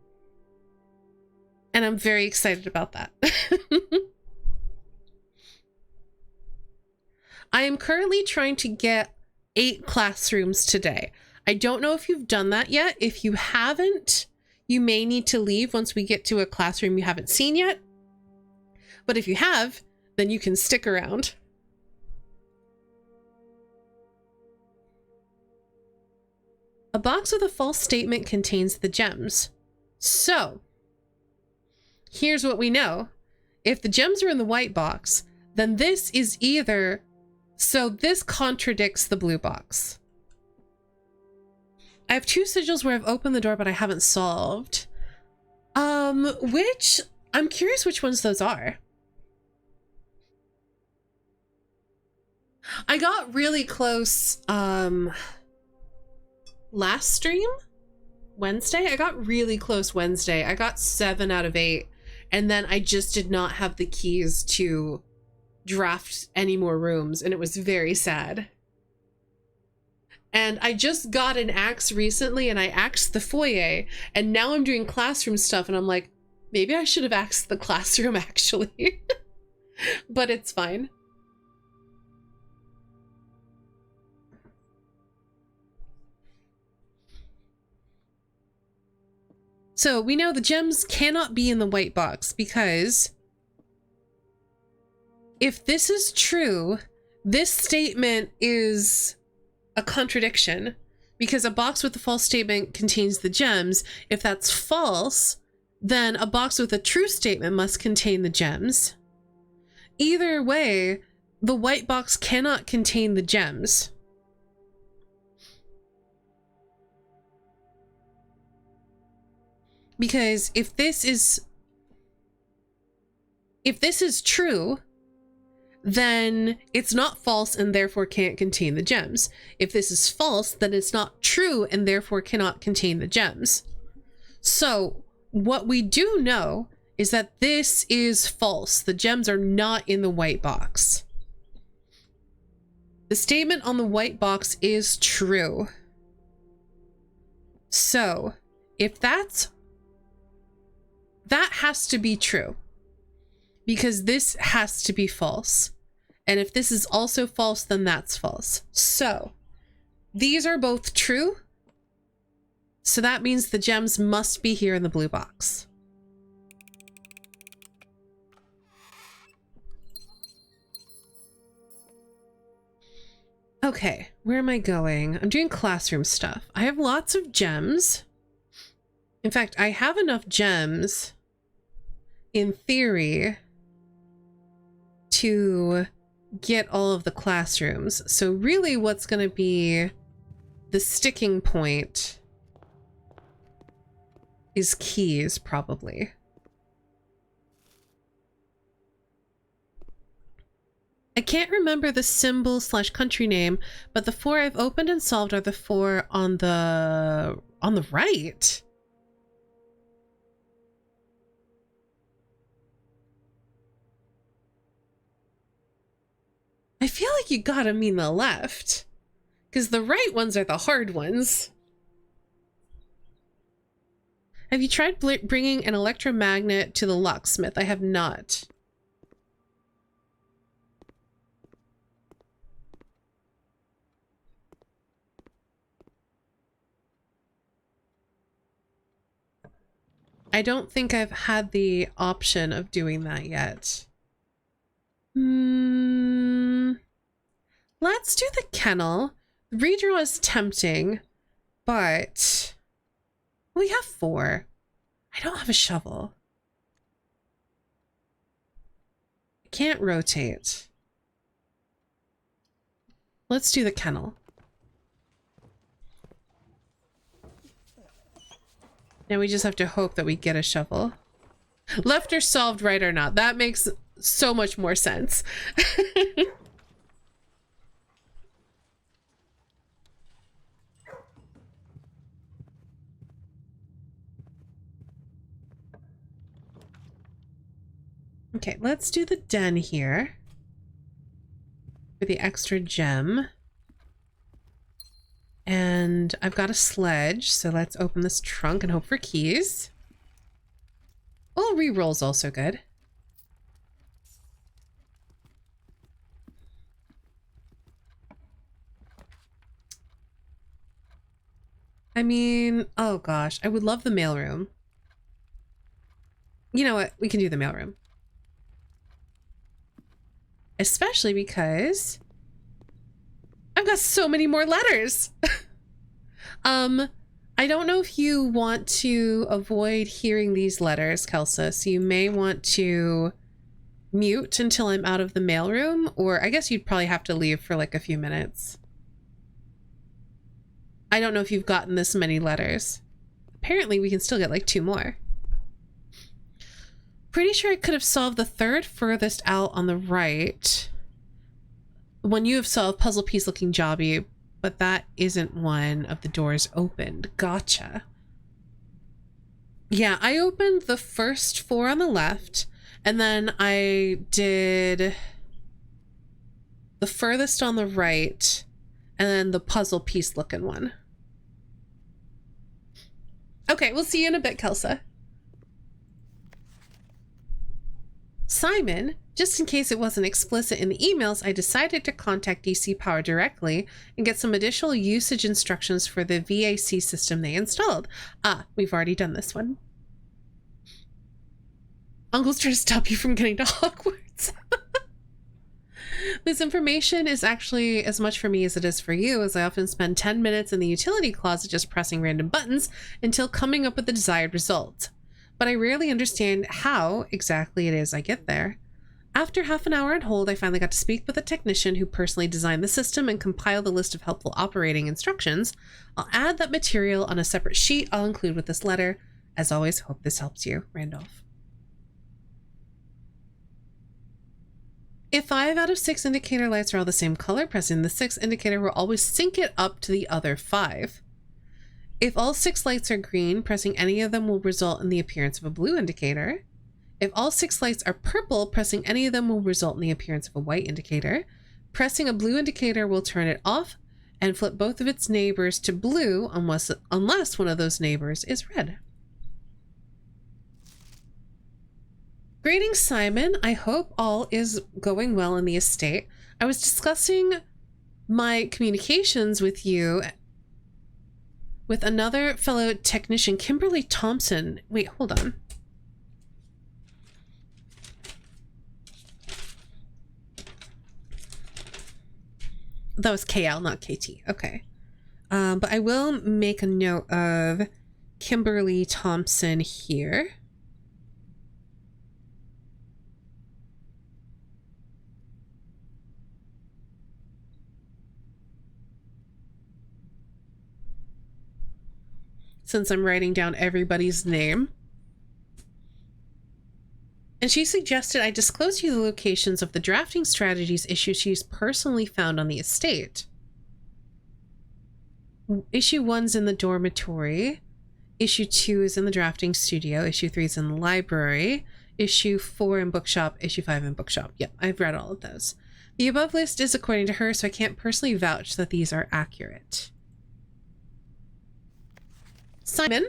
And I'm very excited about that. I am currently trying to get 8 classrooms today. I don't know if you've done that yet. If you haven't, you may need to leave once we get to a classroom you haven't seen yet. But if you have, then you can stick around. A box with a false statement contains the gems. So, here's what we know. If the gems are in the white box, then this is either... So this contradicts the blue box. I have 2 sigils where I've opened the door, but I haven't solved. Which... I'm curious which ones those are. I got really close, last stream? Wednesday? I got really close Wednesday. I got 7 out of 8. And then I just did not have the keys to draft any more rooms. And it was very sad. And I just got an axe recently and I axed the foyer. And now I'm doing classroom stuff. And I'm like, maybe I should have axed the classroom actually. But it's fine. So we know the gems cannot be in the white box because if this is true, this statement is a contradiction because a box with a false statement contains the gems. If that's false, then a box with a true statement must contain the gems. Either way, the white box cannot contain the gems. Because if this is true, then it's not false and therefore can't contain the gems. If this is false, then it's not true and therefore cannot contain the gems. So what we do know is that this is false. The gems are not in the white box. The statement on the white box is true. So, if that has to be true, because this has to be false. And if this is also false, then that's false. So, these are both true. So that means the gems must be here in the blue box. Okay, where am I going? I'm doing classroom stuff. I have lots of gems. In fact, I have enough gems, in theory, to get all of the classrooms. So really what's going to be the sticking point is keys, probably. I can't remember the symbol / country name, but the 4 I've opened and solved are the 4 on the right. I feel like you gotta mean the left, because the right ones are the hard ones. Have you tried bringing an electromagnet to the locksmith? I have not. I don't think I've had the option of doing that yet. Let's do the kennel. Redraw is tempting, but we have 4. I don't have a shovel. I can't rotate. Let's do the kennel. Now we just have to hope that we get a shovel. Left or solved, right or not. That makes so much more sense. Okay, let's do the den here for the extra gem. And I've got a sledge, so let's open this trunk and hope for keys. Oh, reroll's also good. I mean, oh gosh, I would love the mailroom. You know what? We can do the mailroom. Especially because I've got so many more letters. I don't know if you want to avoid hearing these letters, Kelsa, so you may want to mute until I'm out of the mailroom, or I guess you'd probably have to leave for like a few minutes. I don't know if you've gotten this many letters. Apparently we can still get like 2 more. Pretty sure I could have solved the 3rd furthest out on the right. One you have solved, puzzle piece looking jobby, but that isn't one of the doors opened. Gotcha. Yeah, I opened the first 4 on the left, and then I did the furthest on the right, and then the puzzle piece looking one. Okay, we'll see you in a bit, Kelsa. Simon, just in case it wasn't explicit in the emails, I decided to contact DC Power directly and get some additional usage instructions for the VAC system they installed. Ah, we've already done this one. Uncle's trying to stop you from getting to Hogwarts. This information is actually as much for me as it is for you, as I often spend 10 minutes in the utility closet just pressing random buttons until coming up with the desired result. But I rarely understand how exactly it is I get there. After half an hour on hold, I finally got to speak with a technician who personally designed the system and compiled a list of helpful operating instructions. I'll add that material on a separate sheet I'll include with this letter. As always, hope this helps you, Randolph. If 5 out of 6 indicator lights are all the same color, pressing the 6th indicator will always sync it up to the other 5. If all 6 lights are green, pressing any of them will result in the appearance of a blue indicator. If all 6 lights are purple, pressing any of them will result in the appearance of a white indicator. Pressing a blue indicator will turn it off and flip both of its neighbors to blue unless one of those neighbors is red. Greetings, Simon. I hope all is going well in the estate. I was discussing my communications with you with another fellow technician, Kimberly Thompson. Wait, hold on. That was KL, not KT. Okay. But I will make a note of Kimberly Thompson here. Since I'm writing down everybody's name. And she suggested I disclose to you the locations of the drafting strategies issues she's personally found on the estate. Issue 1's in the dormitory. Issue 2 is in the drafting studio. Issue 3 is in the library. Issue 4 in bookshop. Issue 5 in bookshop. Yep, I've read all of those. The above list is according to her, so I can't personally vouch that these are accurate. Simon?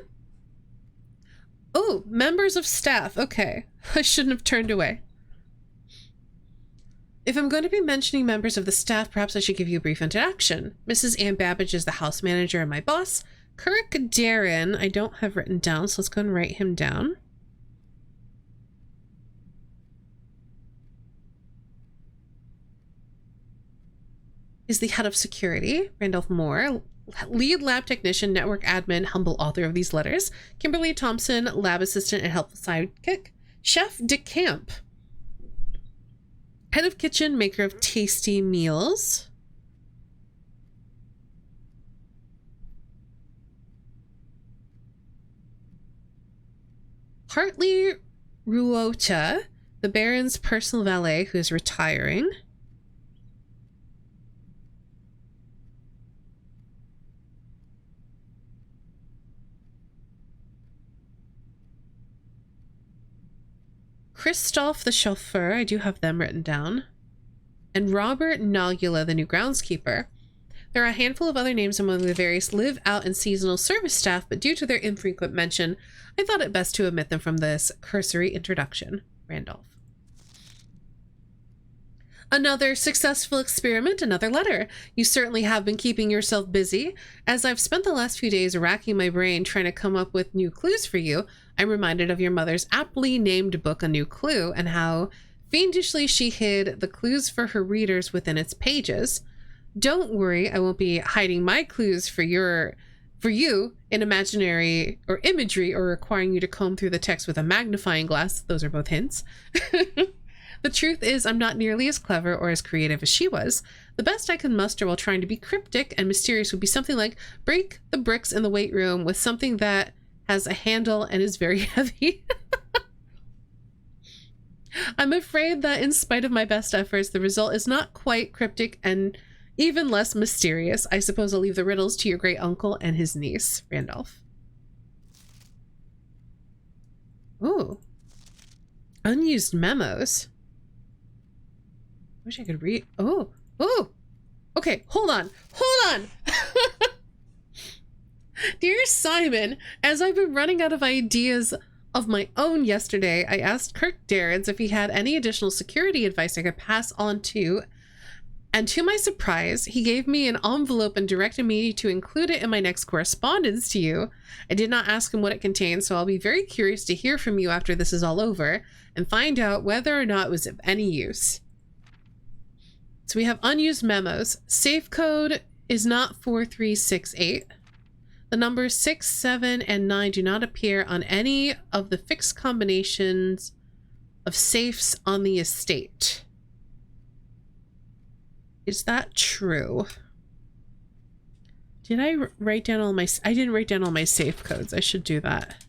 Oh, members of staff. Okay. I shouldn't have turned away. If I'm going to be mentioning members of the staff, perhaps I should give you a brief introduction. Mrs. Ann Babbage is the house manager and my boss. Kirk Darren, I don't have written down, so let's go and write him down. Is the head of security. Randolph Moore, lead lab technician, network admin, humble author of these letters. Kimberly Thompson, lab assistant and helpful sidekick. Chef DeCamp, head of kitchen, maker of tasty meals. Hartley Ruota, the Baron's personal valet who is retiring. Christoph the chauffeur, I do have them written down. And Robert Nogula, the new groundskeeper. There are a handful of other names among the various live out and seasonal service staff, but due to their infrequent mention, I thought it best to omit them from this cursory introduction. Randolph. Another successful experiment, another letter. You certainly have been keeping yourself busy. As I've spent the last few days racking my brain trying to come up with new clues for you, I'm reminded of your mother's aptly named book, A New Clue, and how fiendishly she hid the clues for her readers within its pages. Don't worry, I won't be hiding my clues for you in imaginary or imagery or requiring you to comb through the text with a magnifying glass. Those are both hints. The truth is, I'm not nearly as clever or as creative as she was. The best I can muster while trying to be cryptic and mysterious would be something like break the bricks in the weight room with something that has a handle and is very heavy. I'm afraid that in spite of my best efforts, the result is not quite cryptic and even less mysterious. I suppose I'll leave the riddles to your great uncle and his niece, Randolph. Ooh. Unused memos. Wish I could read. Oh. Okay, hold on. Dear Simon, as I've been running out of ideas of my own yesterday, I asked Kirk Darrens if he had any additional security advice I could pass on to, and to my surprise, he gave me an envelope and directed me to include it in my next correspondence to you. I did not ask him what it contained, so I'll be very curious to hear from you after this is all over and find out whether or not it was of any use. So we have unused memos. Safe code is not 4368. The numbers 6, 7, and 9 do not appear on any of the fixed combinations of safes on the estate. Is that true? Did I write down all my... I didn't write down all my safe codes. I should do that.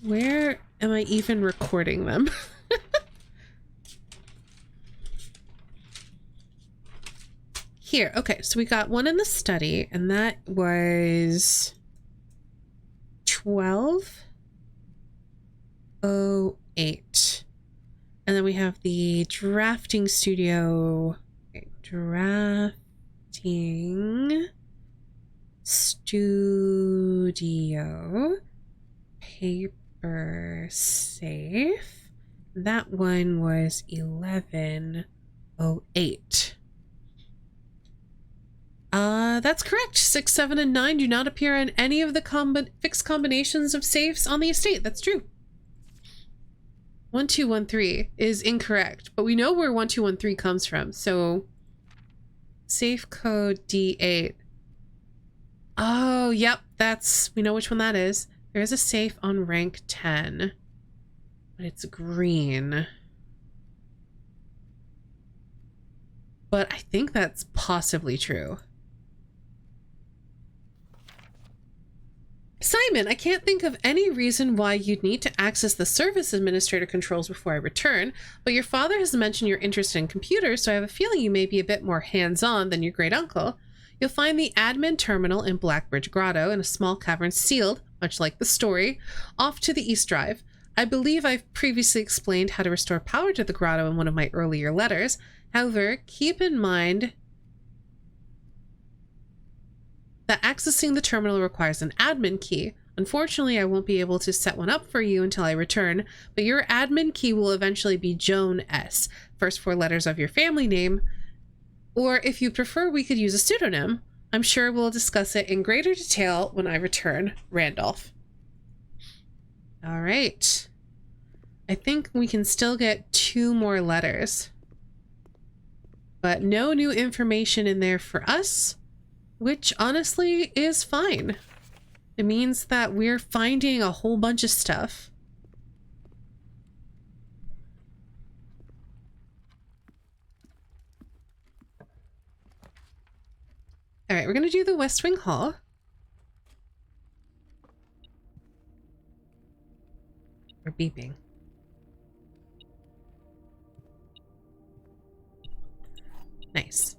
Where am I even recording them? here. Okay, so we got one in the study, and that was 12:08. And then we have the drafting studio. Okay, drafting studio. Paper safe. That one was 11:08. That's correct. 6, 7, and 9 do not appear in any of the fixed combinations of safes on the estate. That's true. 1213 is incorrect, but we know where 1213 comes from. So safe code D8. Oh, yep, we know which one that is. There is a safe on rank 10, but it's green. But I think that's possibly true. Simon, I can't think of any reason why you'd need to access the service administrator controls before I return, but your father has mentioned you're interested in computers, so I have a feeling you may be a bit more hands-on than your great uncle. You'll find the admin terminal in Blackbridge Grotto in a small cavern sealed, much like the story, off to the East Drive. I believe I've previously explained how to restore power to the grotto in one of my earlier letters. However, keep in mind that accessing the terminal requires an admin key. Unfortunately, I won't be able to set one up for you until I return, but your admin key will eventually be Joan S., first 4 letters of your family name, or if you prefer, we could use a pseudonym. I'm sure we'll discuss it in greater detail when I return. Randolph. All right. I think we can still get 2 more letters, but no new information in there for us, which honestly is fine. It means that we're finding a whole bunch of stuff. All right, we're going to do the West Wing Hall. We're beeping. Nice.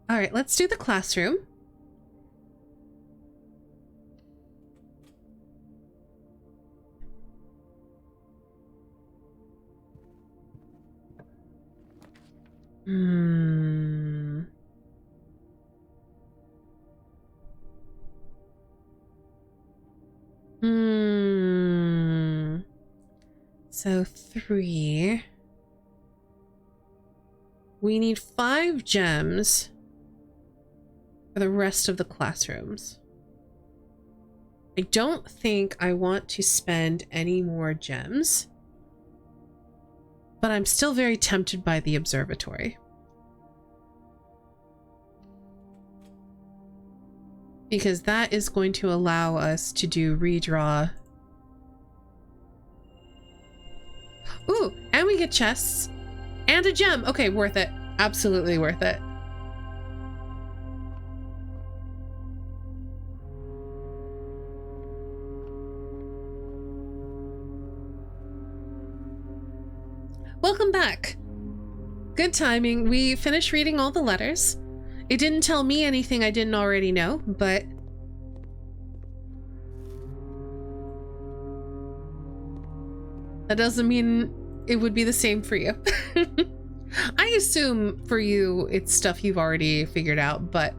All right, let's do the classroom. So 3. We need 5 gems for the rest of the classrooms. I don't think I want to spend any more gems, but I'm still very tempted by the observatory. Because that is going to allow us to do redraw. Ooh, and we get chests and a gem. Okay, worth it. Absolutely worth it. Welcome back. Good timing. We finished reading all the letters. It didn't tell me anything I didn't already know, but that doesn't mean it would be the same for you. I assume for you it's stuff you've already figured out, but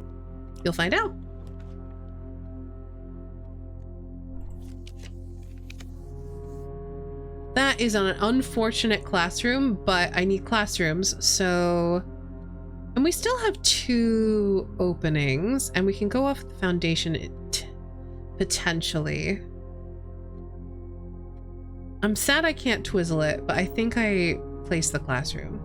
you'll find out. That is an unfortunate classroom, but I need classrooms, so... And we still have 2 openings, and we can go off the foundation potentially. I'm sad I can't twizzle it, but I think I placed the classroom.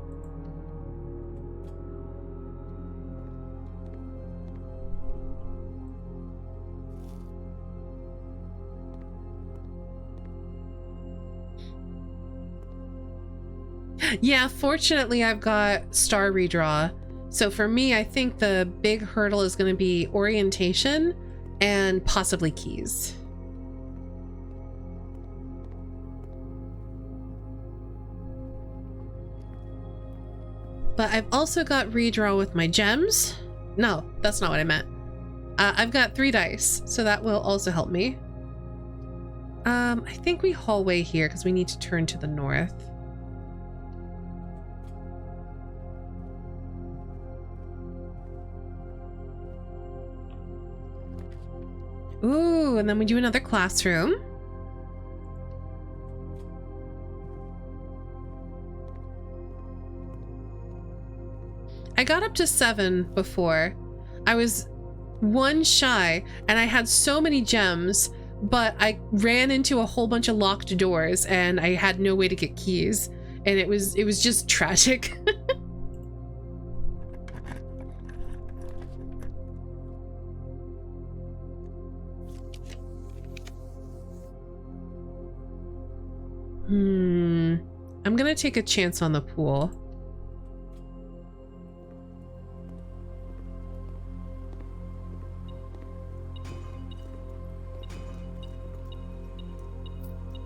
Yeah, fortunately I've got star redraw. So for me, I think the big hurdle is going to be orientation and possibly keys. But I've also got redraw with my gems. No, that's not what I meant. I've got 3 dice, so that will also help me. I think we hallway here because we need to turn to the north. Ooh, and then we do another classroom. I got up to 7 before. I was 1 shy and I had so many gems, but I ran into a whole bunch of locked doors and I had no way to get keys, and it was just tragic. I'm gonna take a chance on the pool.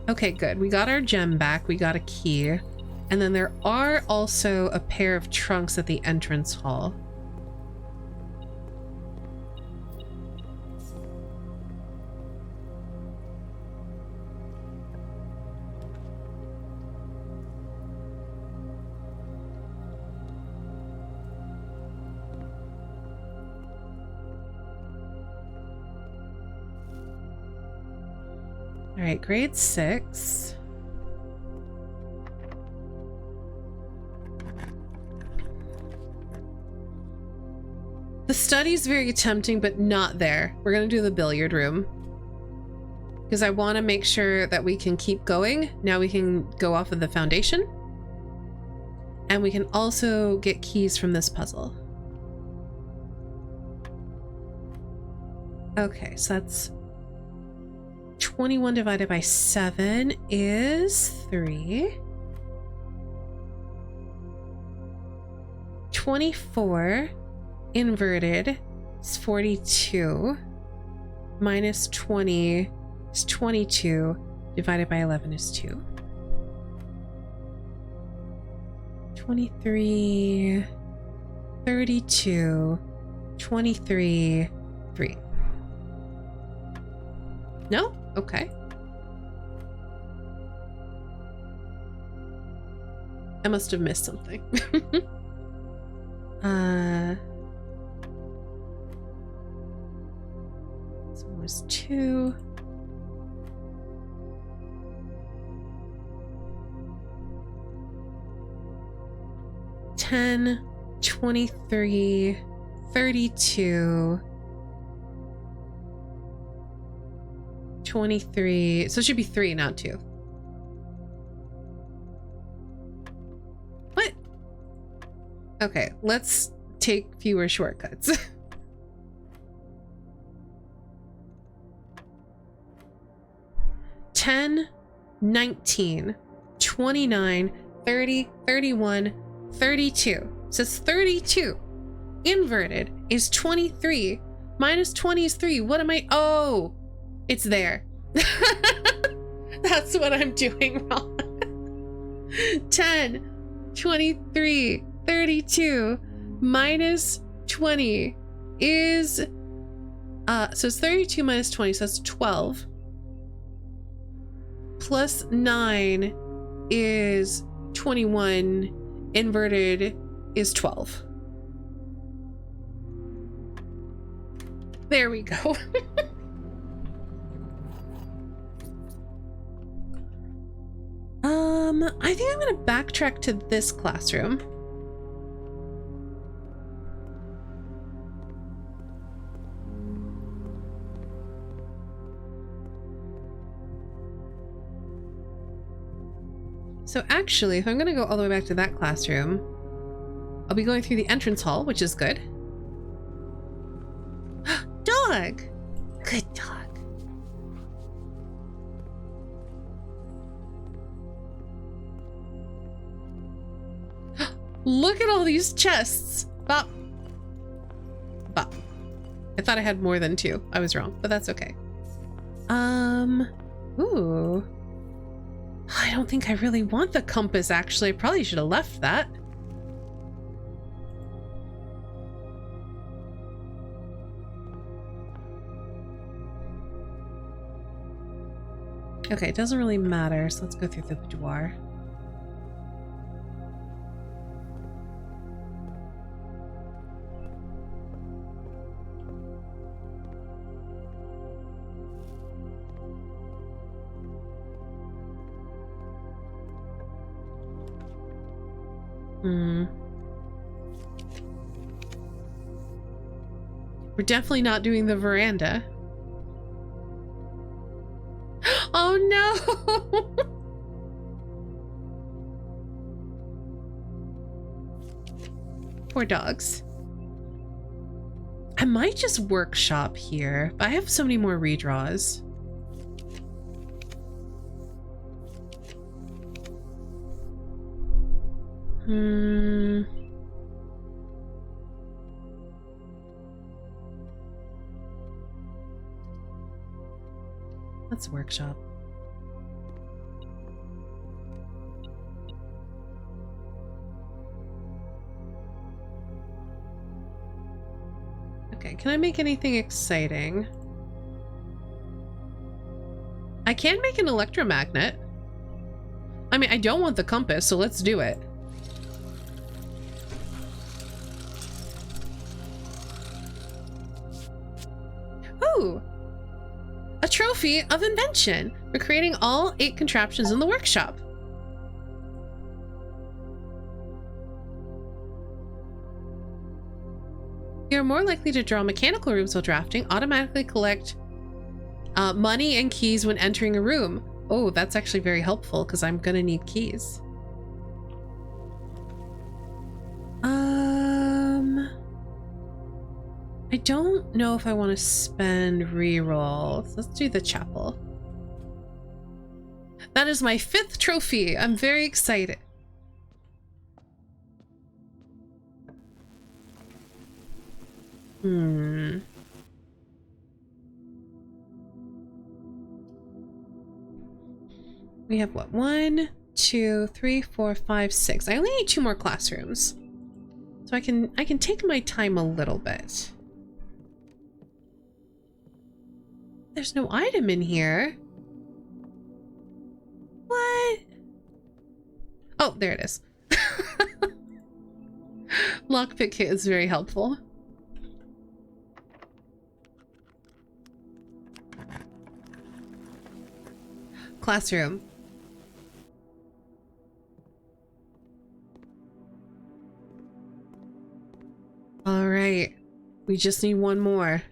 Okay, good. We got our gem back. We got a key. And then there are also a pair of trunks at the entrance hall. All right, grade 6. The study's very tempting, but not there. We're gonna do the billiard room because I want to make sure that we can keep going. Now we can go off of the foundation, and we can also get keys from this puzzle. Okay, so that's 21 divided by 7 is 3. 24 inverted is 42. Minus 20 is 22. Divided by 11 is 2. 23, 32, 23, 3. No? Okay. I must have missed something. This one was 2. $10, 23, 32. 23, so it should be 3, not 2. What? Okay, let's take fewer shortcuts. 10, 19, 29, 30, 31, 32. So it's 32. Inverted is 23. Minus 20 is 3. What am I? Oh! It's there. That's what I'm doing wrong. 10, 23, 32 minus 20 is so it's 32 minus 20, so that's 12. Plus 9 is 21. Inverted is 12. There we go. I think I'm gonna backtrack to this classroom. So actually, if I'm gonna go all the way back to that classroom, I'll be going through the entrance hall, which is good. Dog! Good dog. Look at all these chests. Bop. Bop. I thought I had more than 2. I was wrong, but that's okay. Ooh. I don't think I really want the compass, actually. I probably should have left that. Okay, it doesn't really matter, so let's go through the boudoir. We're definitely not doing the veranda. Oh no! Poor dogs. I might just workshop here, but I have so many more redraws. Let's workshop. Okay, can I make anything exciting? I can make an electromagnet. I mean, I don't want the compass, so let's do it. Ooh! A trophy of invention for creating all 8 contraptions in the workshop. You're more likely to draw mechanical rooms while drafting. Automatically collect money and keys when entering a room. Oh, that's actually very helpful because I'm gonna need keys. I don't know if I want to spend rerolls. Let's do the chapel. That is my 5th trophy. I'm very excited. We have what? 1, 2, 3, 4, 5, 6. I only need 2 more classrooms. So I can take my time a little bit. There's no item in here. What? Oh, there it is. Lockpick kit is very helpful. Classroom. All right. We just need 1 more.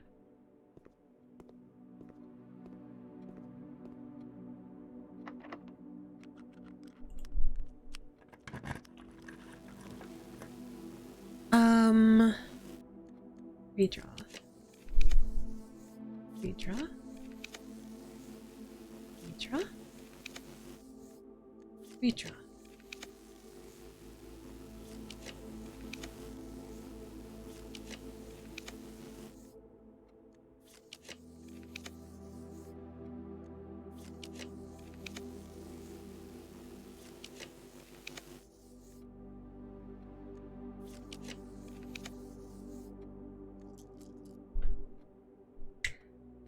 Redraw. Redraw. Redraw. Redraw.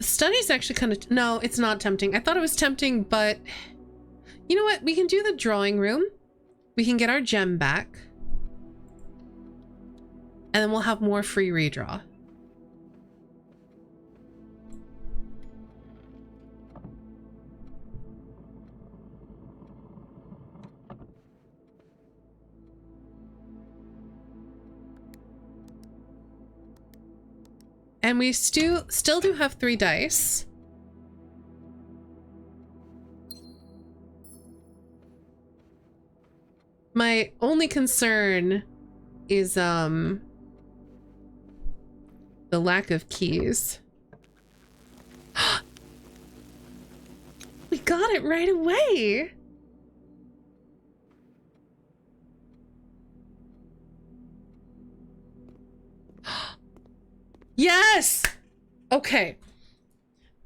Study's actually kind of... No, it's not tempting. I thought it was tempting, but... You know what? We can do the drawing room. We can get our gem back. And then we'll have more free redraw. And we still do have 3 dice. My only concern is the lack of keys. We got it right away. Yes! Okay.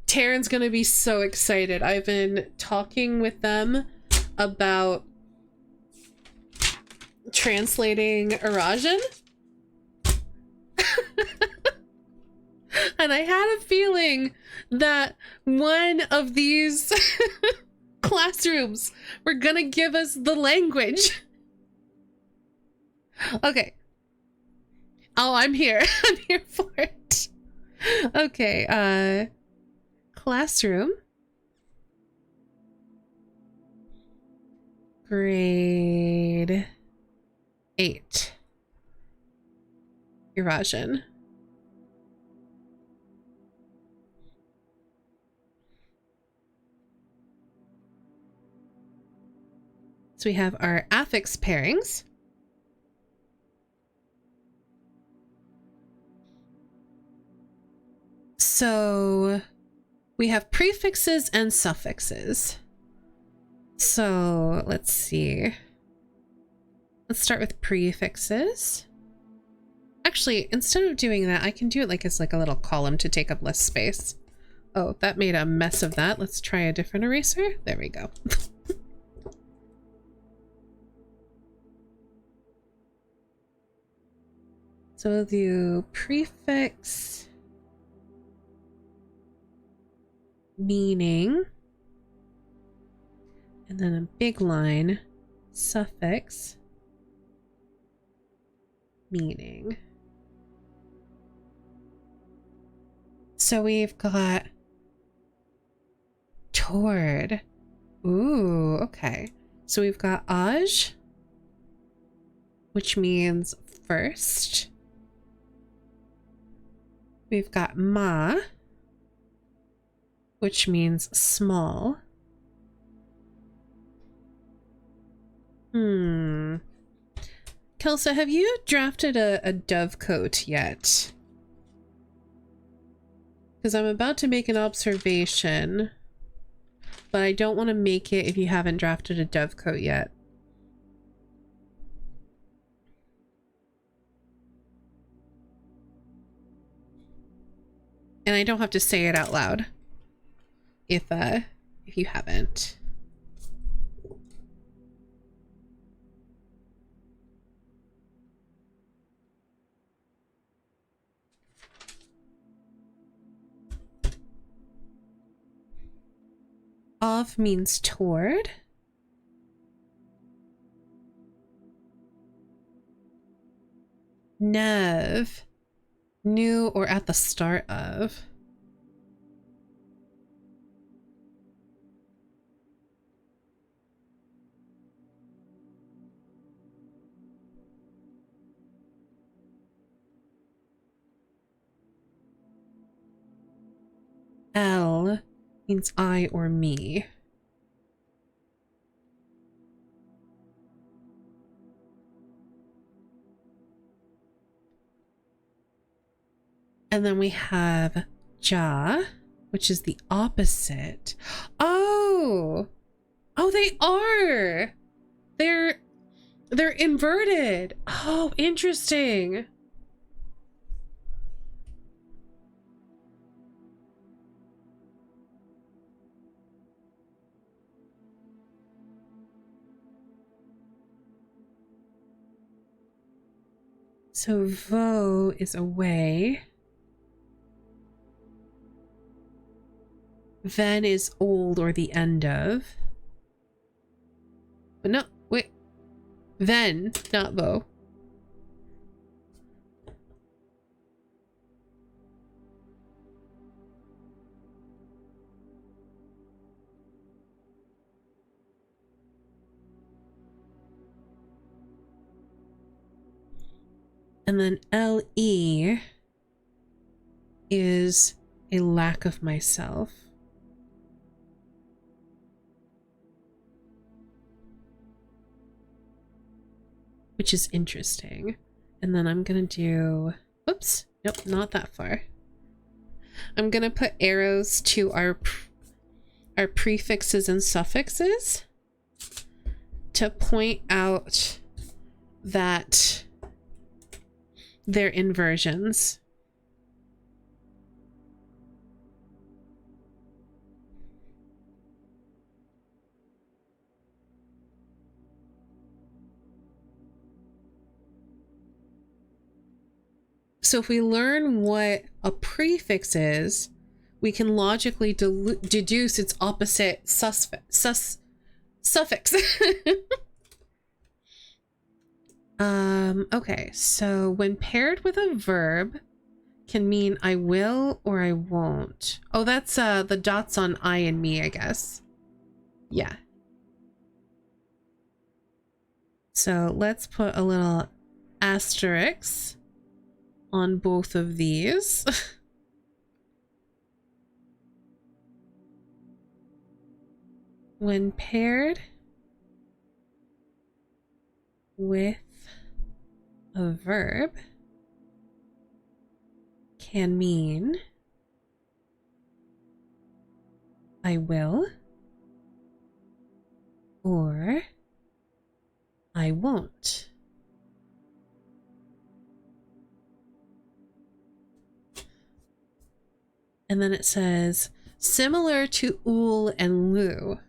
Taryn's gonna be so excited. I've been talking with them about translating Arajan. And I had a feeling that one of these Classrooms were gonna give us the language. Okay. Oh, I'm here. I'm here for it. Okay, classroom. Grade 8. Eurasian. So we have our affix pairings. So we have prefixes and suffixes. So let's see. Let's start with prefixes. Actually, instead of doing that, I can do it like as like a little column to take up less space. Oh, that made a mess of that. Let's try a different eraser. There we go. So we'll do prefix, meaning, and then a big line, suffix, meaning. So we've got toward. Ooh, okay. So we've got aj, which means first. We've got ma, which means small. Kelsa, have you drafted a dovecote yet? Because I'm about to make an observation, but I don't want to make it if you haven't drafted a dovecote yet. And I don't have to say it out loud if you haven't. Of means toward. Nev, new or at the start of. L means I or me. And then we have ja, which is the opposite. Oh, they are. They're inverted. Oh, interesting. So vo is away. Ven is old or the end of. But no, wait. Ven, not vo. And then LE is a lack of myself. Which is interesting. And then I'm gonna do, whoops, nope, not that far. I'm gonna put arrows to our prefixes and suffixes to point out that they're inversions. So if we learn what a prefix is, we can logically deduce its opposite suffix. Okay, so when paired with a verb, can mean I will or I won't. Oh, that's the dots on I and me, I guess. Yeah. So let's put a little asterisk on both of these. When paired with a verb, can mean I will or I won't. And then it says similar to ul and lu.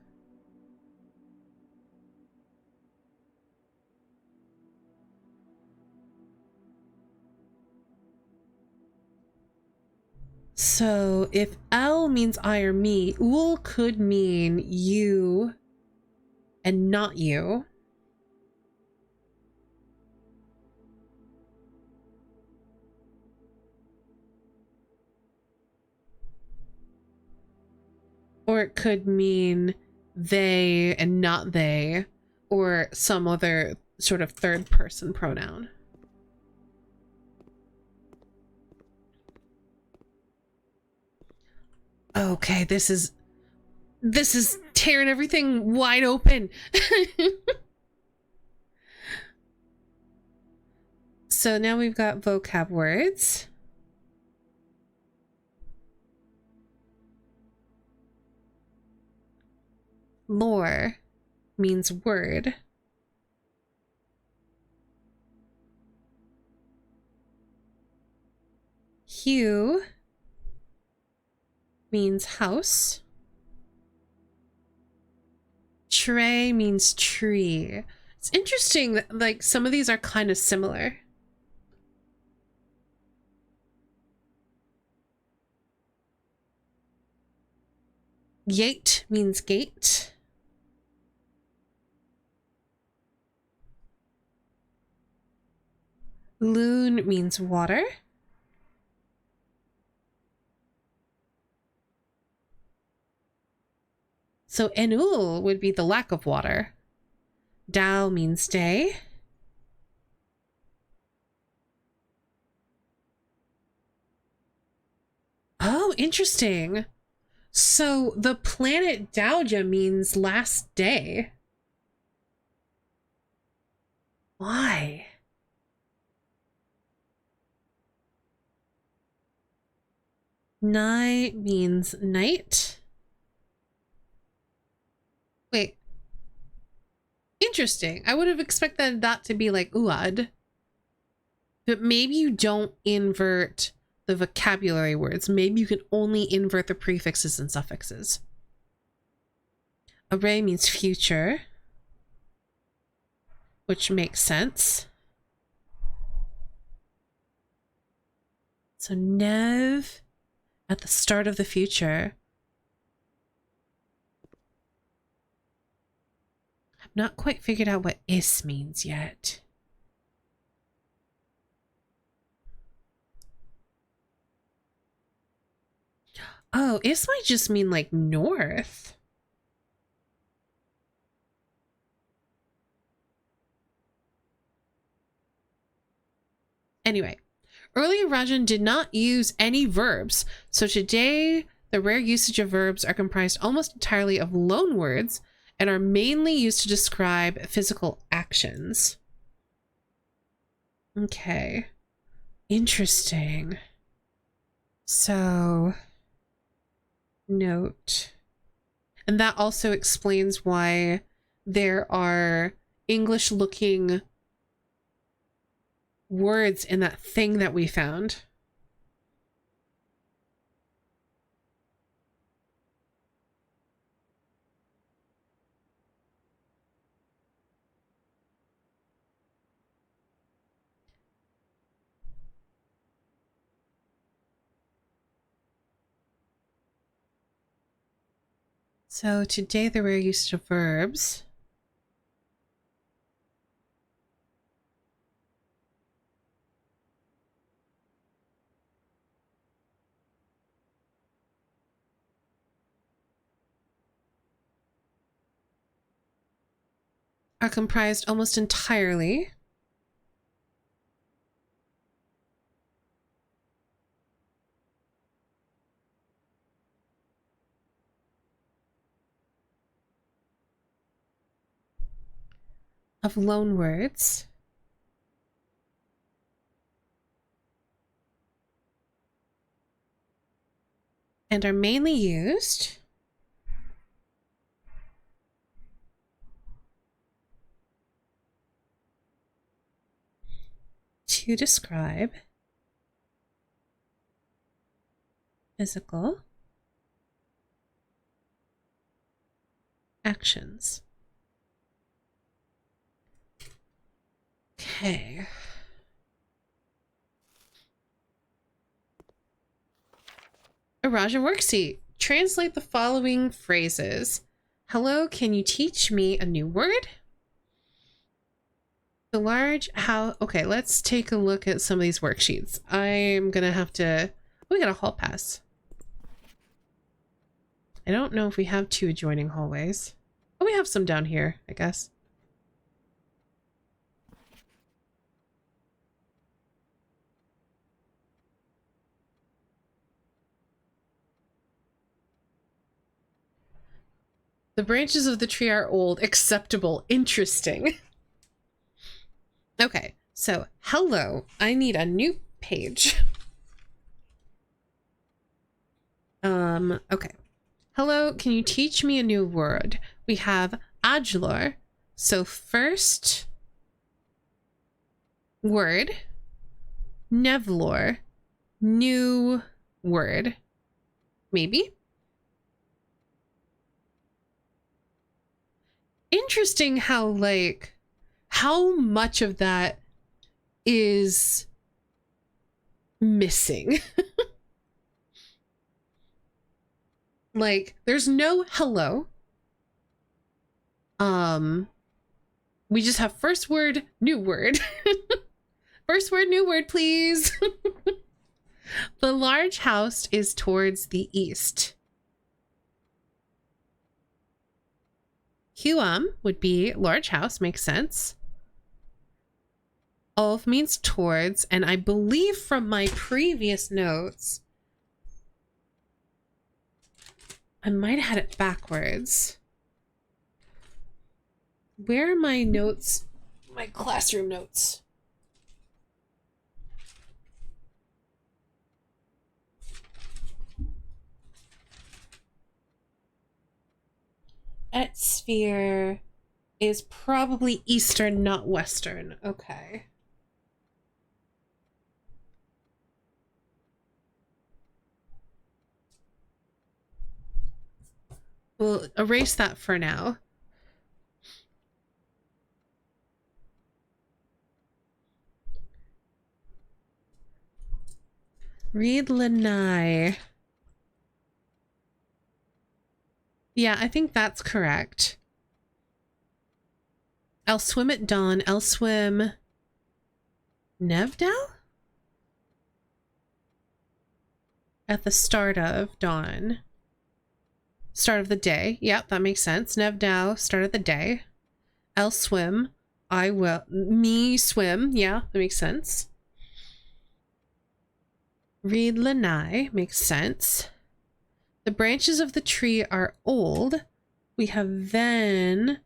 So if L means I or me, ul could mean you and not you. Or it could mean they and not they, or some other sort of third person pronoun. Okay, this is tearing everything wide open. So now we've got vocab words. Lore means word. Hue means house. Tray means tree. It's interesting that like some of these are kind of similar. Yate means gate. Loon means water. So enul would be the lack of water. Dal means day. Oh, interesting. So the planet Dauja means last day. Why? Night means night. Wait. Interesting. I would have expected that to be like uad. But maybe you don't invert the vocabulary words. Maybe you can only invert the prefixes and suffixes. Array means future, which makes sense. So nev at the start of the future. I've not quite figured out what is means yet. Oh, is might just mean like north. Anyway, earlier Rajan did not use any verbs, so today the rare usage of verbs are comprised almost entirely of loan words and are mainly used to describe physical actions. Okay. Interesting. So, note. And that also explains why there are English-looking words in that thing that we found. So today the rare use of verbs. Are comprised almost entirely of loan words and are mainly used to describe physical actions. Okay. Arajan worksheet. Translate the following phrases. Hello, can you teach me a new word? The large how okay, let's take a look at some of these worksheets. I'm gonna have to we got a hall pass. I don't know if we have two adjoining hallways. Oh, we have some down here, I guess. The branches of the tree are old, acceptable, interesting. Okay, so hello, I need a new page. Okay. Hello, can you teach me a new word? We have adlor. So first word, nevlor, new word. Maybe? Interesting how, like, how much of that is missing. Like, there's no hello. We just have first word, new word. First word, new word, please. The large house is towards the east. Huam would be large house, makes sense. Ulf means towards, and I believe from my previous notes, I might have had it backwards. Where are my notes? My classroom notes. Et sphere is probably eastern, not western. Okay. We'll erase that for now. Read Lanai. Yeah, I think that's correct. I'll swim at dawn. I'll swim Nevdal? At the start of dawn. Start of the day. Yep, that makes sense. Nevdal, start of the day. I'll swim. I will. Me swim. Yeah, that makes sense. Read Lanai. Makes sense. The branches of the tree are old. We have Ven.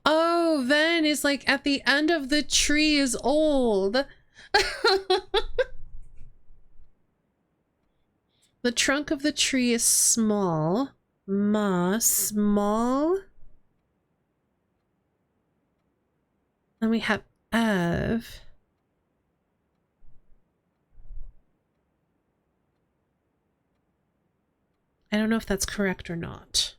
Oh, Ven is like at the end of the tree is old. The trunk of the tree is small. Ma, small. Then we have Ev. I don't know if that's correct or not.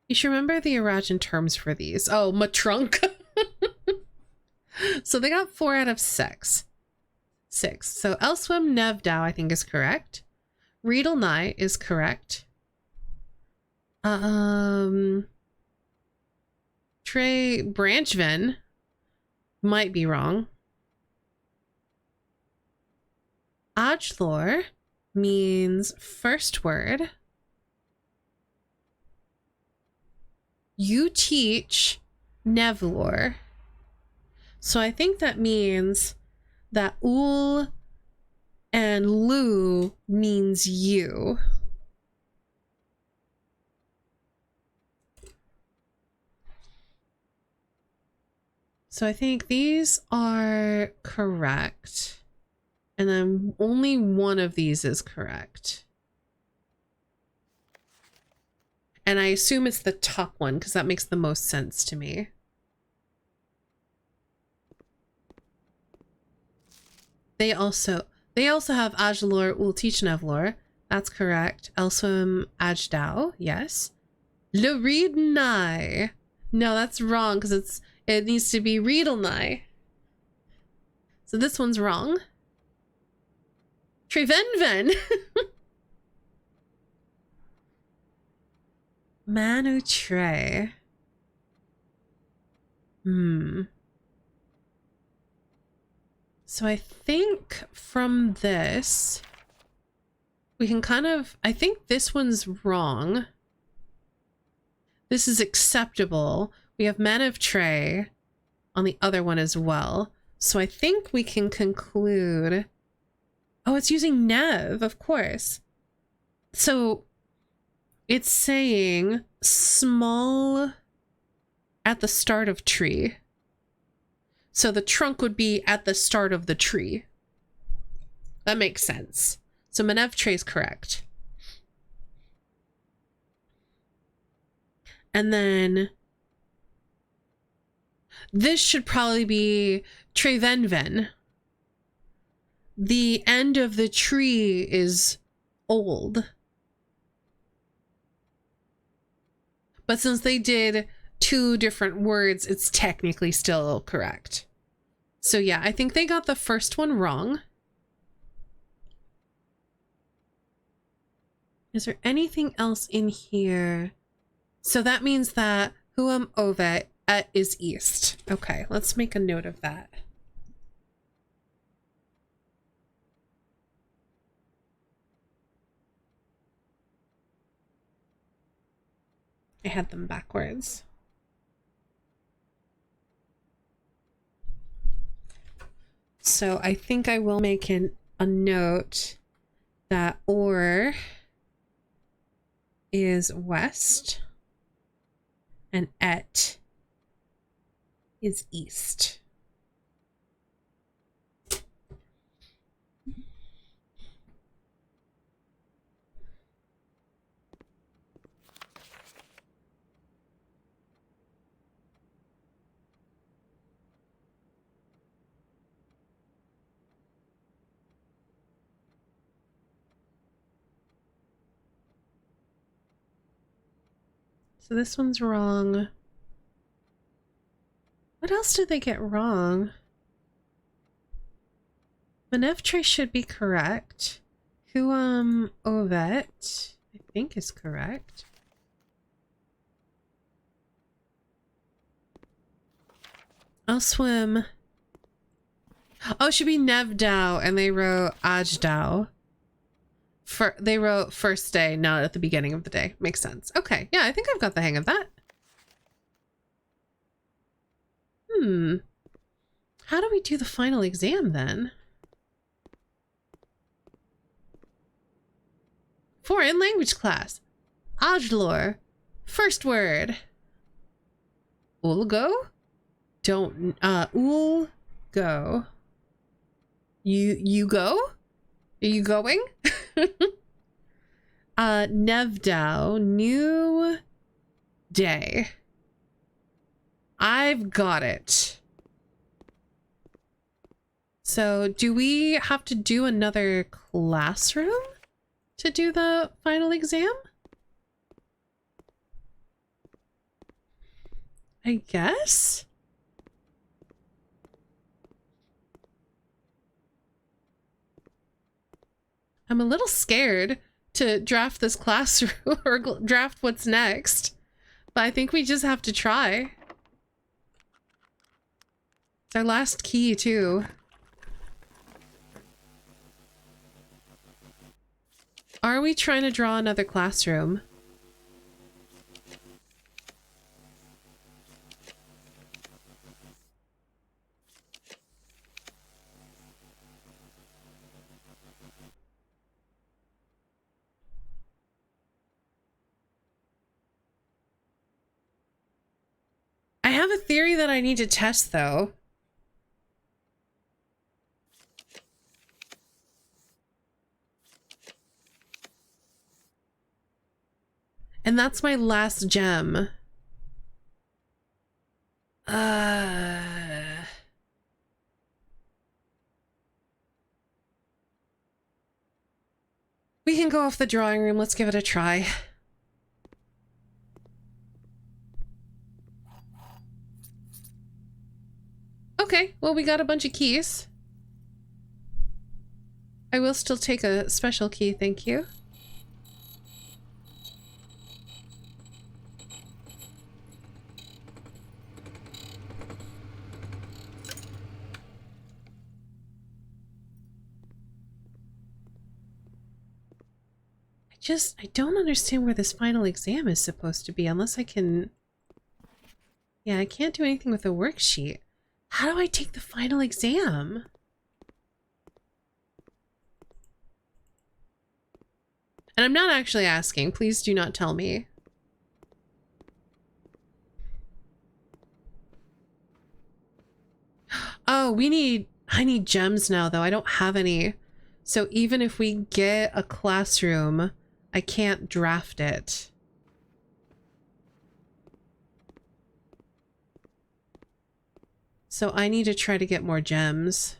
You should remember the Arajan terms for these. Oh, matrunk. So they got 4 out of 6. So Elswim Nevdow, I think, is correct. Riedel Nye is correct. Trey Branchven might be wrong. Ajlor means first word. You teach Nevlor. So I think that means that Ul and Lu means you. So I think these are correct. And then only one of these is correct. And I assume it's the top one because that makes the most sense to me. They also have Ajlor Ultich Nevlor. That's correct. Elswim Ajdao, yes. Luridnai. No, that's wrong because it needs to be Riedelnai. So this one's wrong. Trevenven. Manu Trey. So I think from this, we can kind of, I think this one's wrong. This is acceptable. We have Men of Trey on the other one as well. So I think we can conclude, oh, it's using Nev, of course. So it's saying small at the start of tree. So the trunk would be at the start of the tree. That makes sense. So Manev Trey is correct. And then this should probably be Trevenven. The end of the tree is old. But since they did 2 different words, it's technically still correct. So yeah, I think they got the first one wrong. Is there anything else in here? So that means that Huam Ovet is east. Okay, let's make a note of that. I had them backwards. So I think I will make a note that Or is west and Et is east. So this one's wrong. What else did they get wrong? Maneftre should be correct. Huam Ovet, I think, is correct. I'll swim. Oh, it should be Nevdow, and they wrote Ajdow. They wrote first day, not at the beginning of the day. Makes sense. Okay, yeah, I think I've got the hang of that. How do we do the final exam then? Foreign language class. Ajlor. First word. Ulgo? Don't, Ulgo. You go? Are you going? Nevdow, new day. I've got it. So do we have to do another classroom to do the final exam? I guess. I'm a little scared to draft this classroom or draft what's next, but I think we just have to try. It's our last key too. Are we trying to draw another classroom? I have a theory that I need to test though. And that's my last gem. We can go off the drawing room. Let's give it a try. Okay, well, we got a bunch of keys. I will still take a special key, thank you. I don't understand where this final exam is supposed to be unless I can... Yeah, I can't do anything with the worksheet. How do I take the final exam? And I'm not actually asking. Please do not tell me. Oh, I need gems now though. I don't have any. So even if we get a classroom, I can't draft it. So I need to try to get more gems.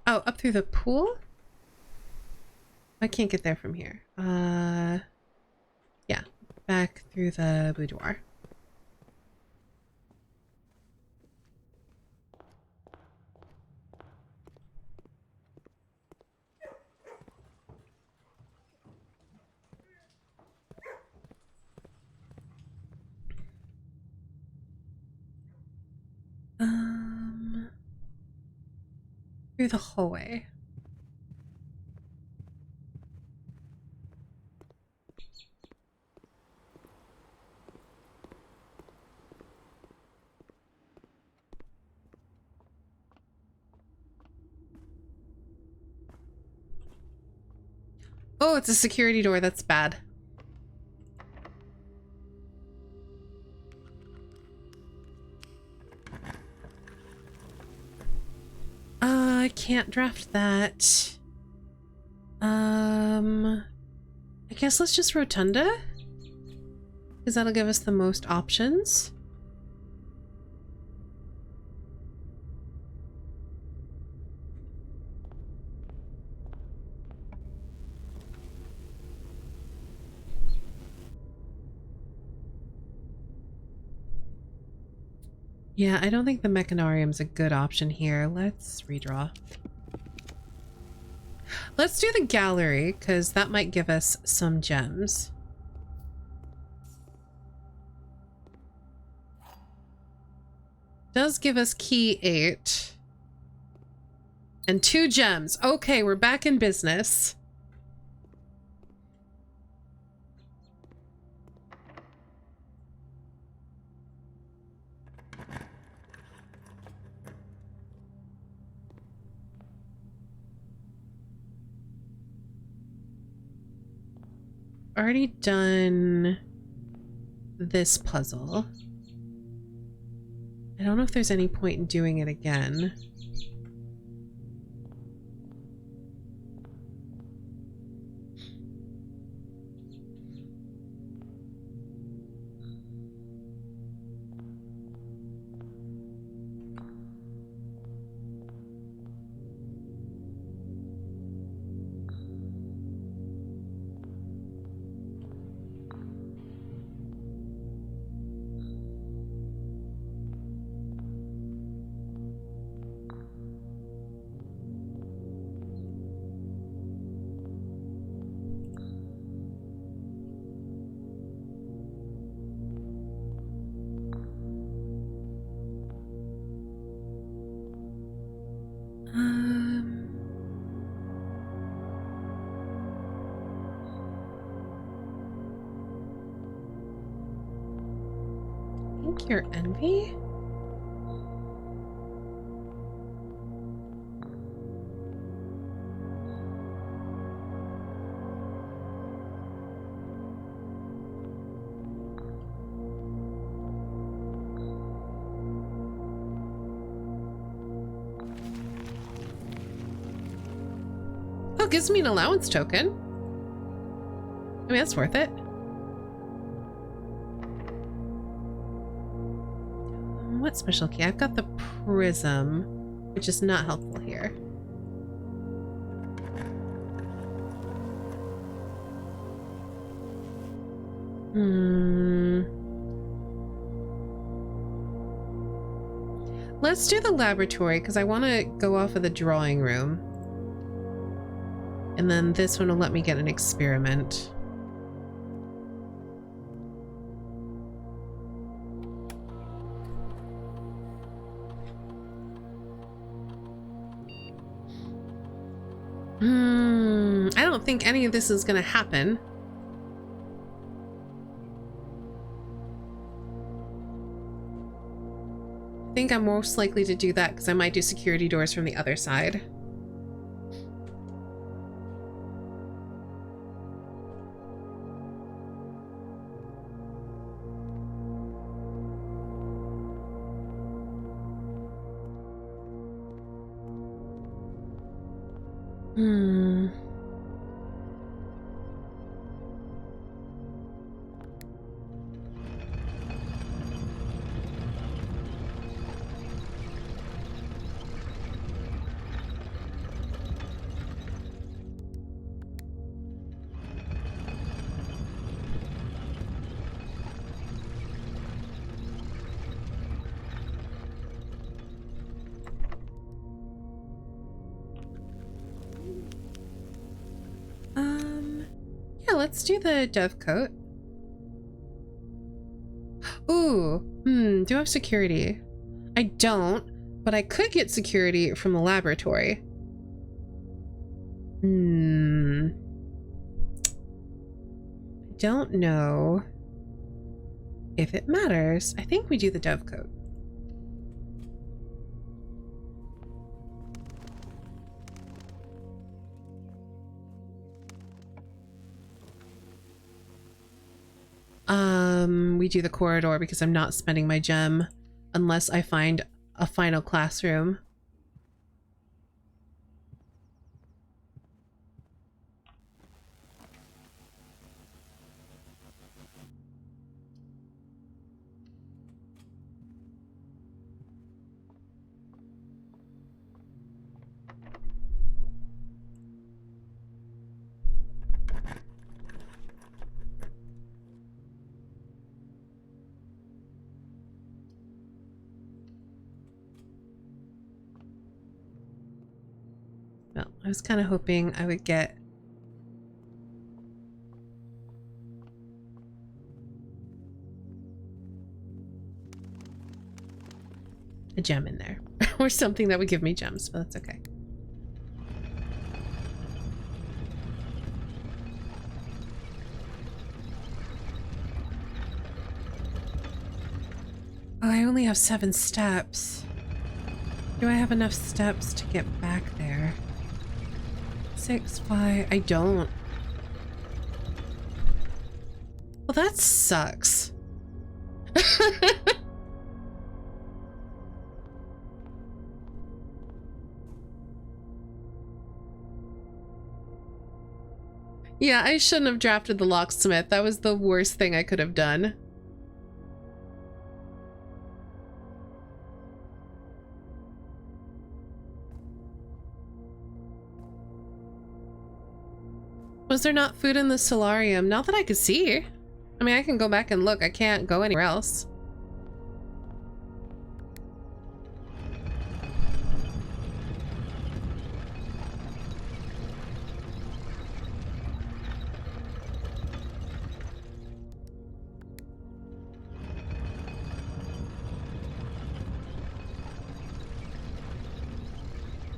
Oh, up through the pool? I can't get there from here. Yeah, back through the boudoir. Through the hallway. Oh, it's a security door. That's bad. I can't draft that. I guess let's just rotunda? Because that'll give us the most options. Yeah, I don't think the mechanarium's a good option here. Let's redraw. Let's do the gallery, because that might give us some gems. Does give us key 8. And 2 gems. Okay, we're back in business. Already done this puzzle. I don't know if there's any point in doing it again. Cure envy? Oh, it gives me an allowance token. I mean, that's worth it. What special key? I've got the prism, which is not helpful here. Let's do the laboratory because I want to go off of the drawing room. And then this one will let me get an experiment. I don't think any of this is going to happen. I think I'm most likely to do that because I might do security doors from the other side. Yeah, let's do the dove coat. Ooh, do I have security? I don't, but I could get security from the laboratory. I don't know if it matters. I think we do the dove coat. We do the corridor because I'm not spending my gem unless I find a final classroom. Well, I was kind of hoping I would get a gem in there or something that would give me gems, but that's okay. Oh, I only have 7 steps. Do I have enough steps to get back there? 6, 5, I don't. Well, that sucks. Yeah, I shouldn't have drafted the locksmith. That was the worst thing I could have done. Was there not food in the solarium? Not that I could see. I mean, I can go back and look. I can't go anywhere else.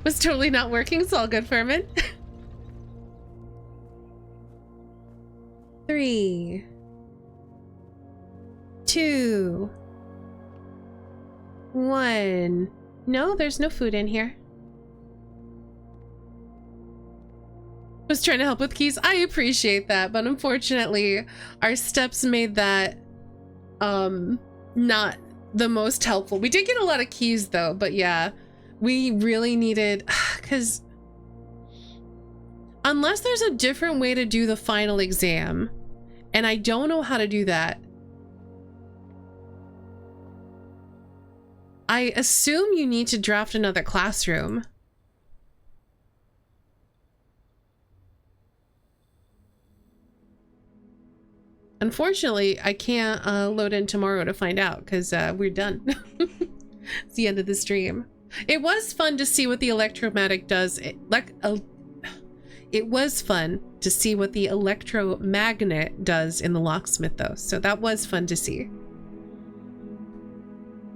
Was totally not working. It's all good, Furman. 3, 2, 1. No, there's no food in here. Was trying to help with keys. I appreciate that, but unfortunately our steps made that not the most helpful. We did get a lot of keys though, but yeah, we really needed, because unless there's a different way to do the final exam, and I don't know how to do that, I assume you need to draft another classroom. Unfortunately, I can't load in tomorrow to find out because we're done. It's the end of the stream. It was fun to see what the electromagnetic does. It was fun to see what the electromagnet does in the locksmith, though. So that was fun to see.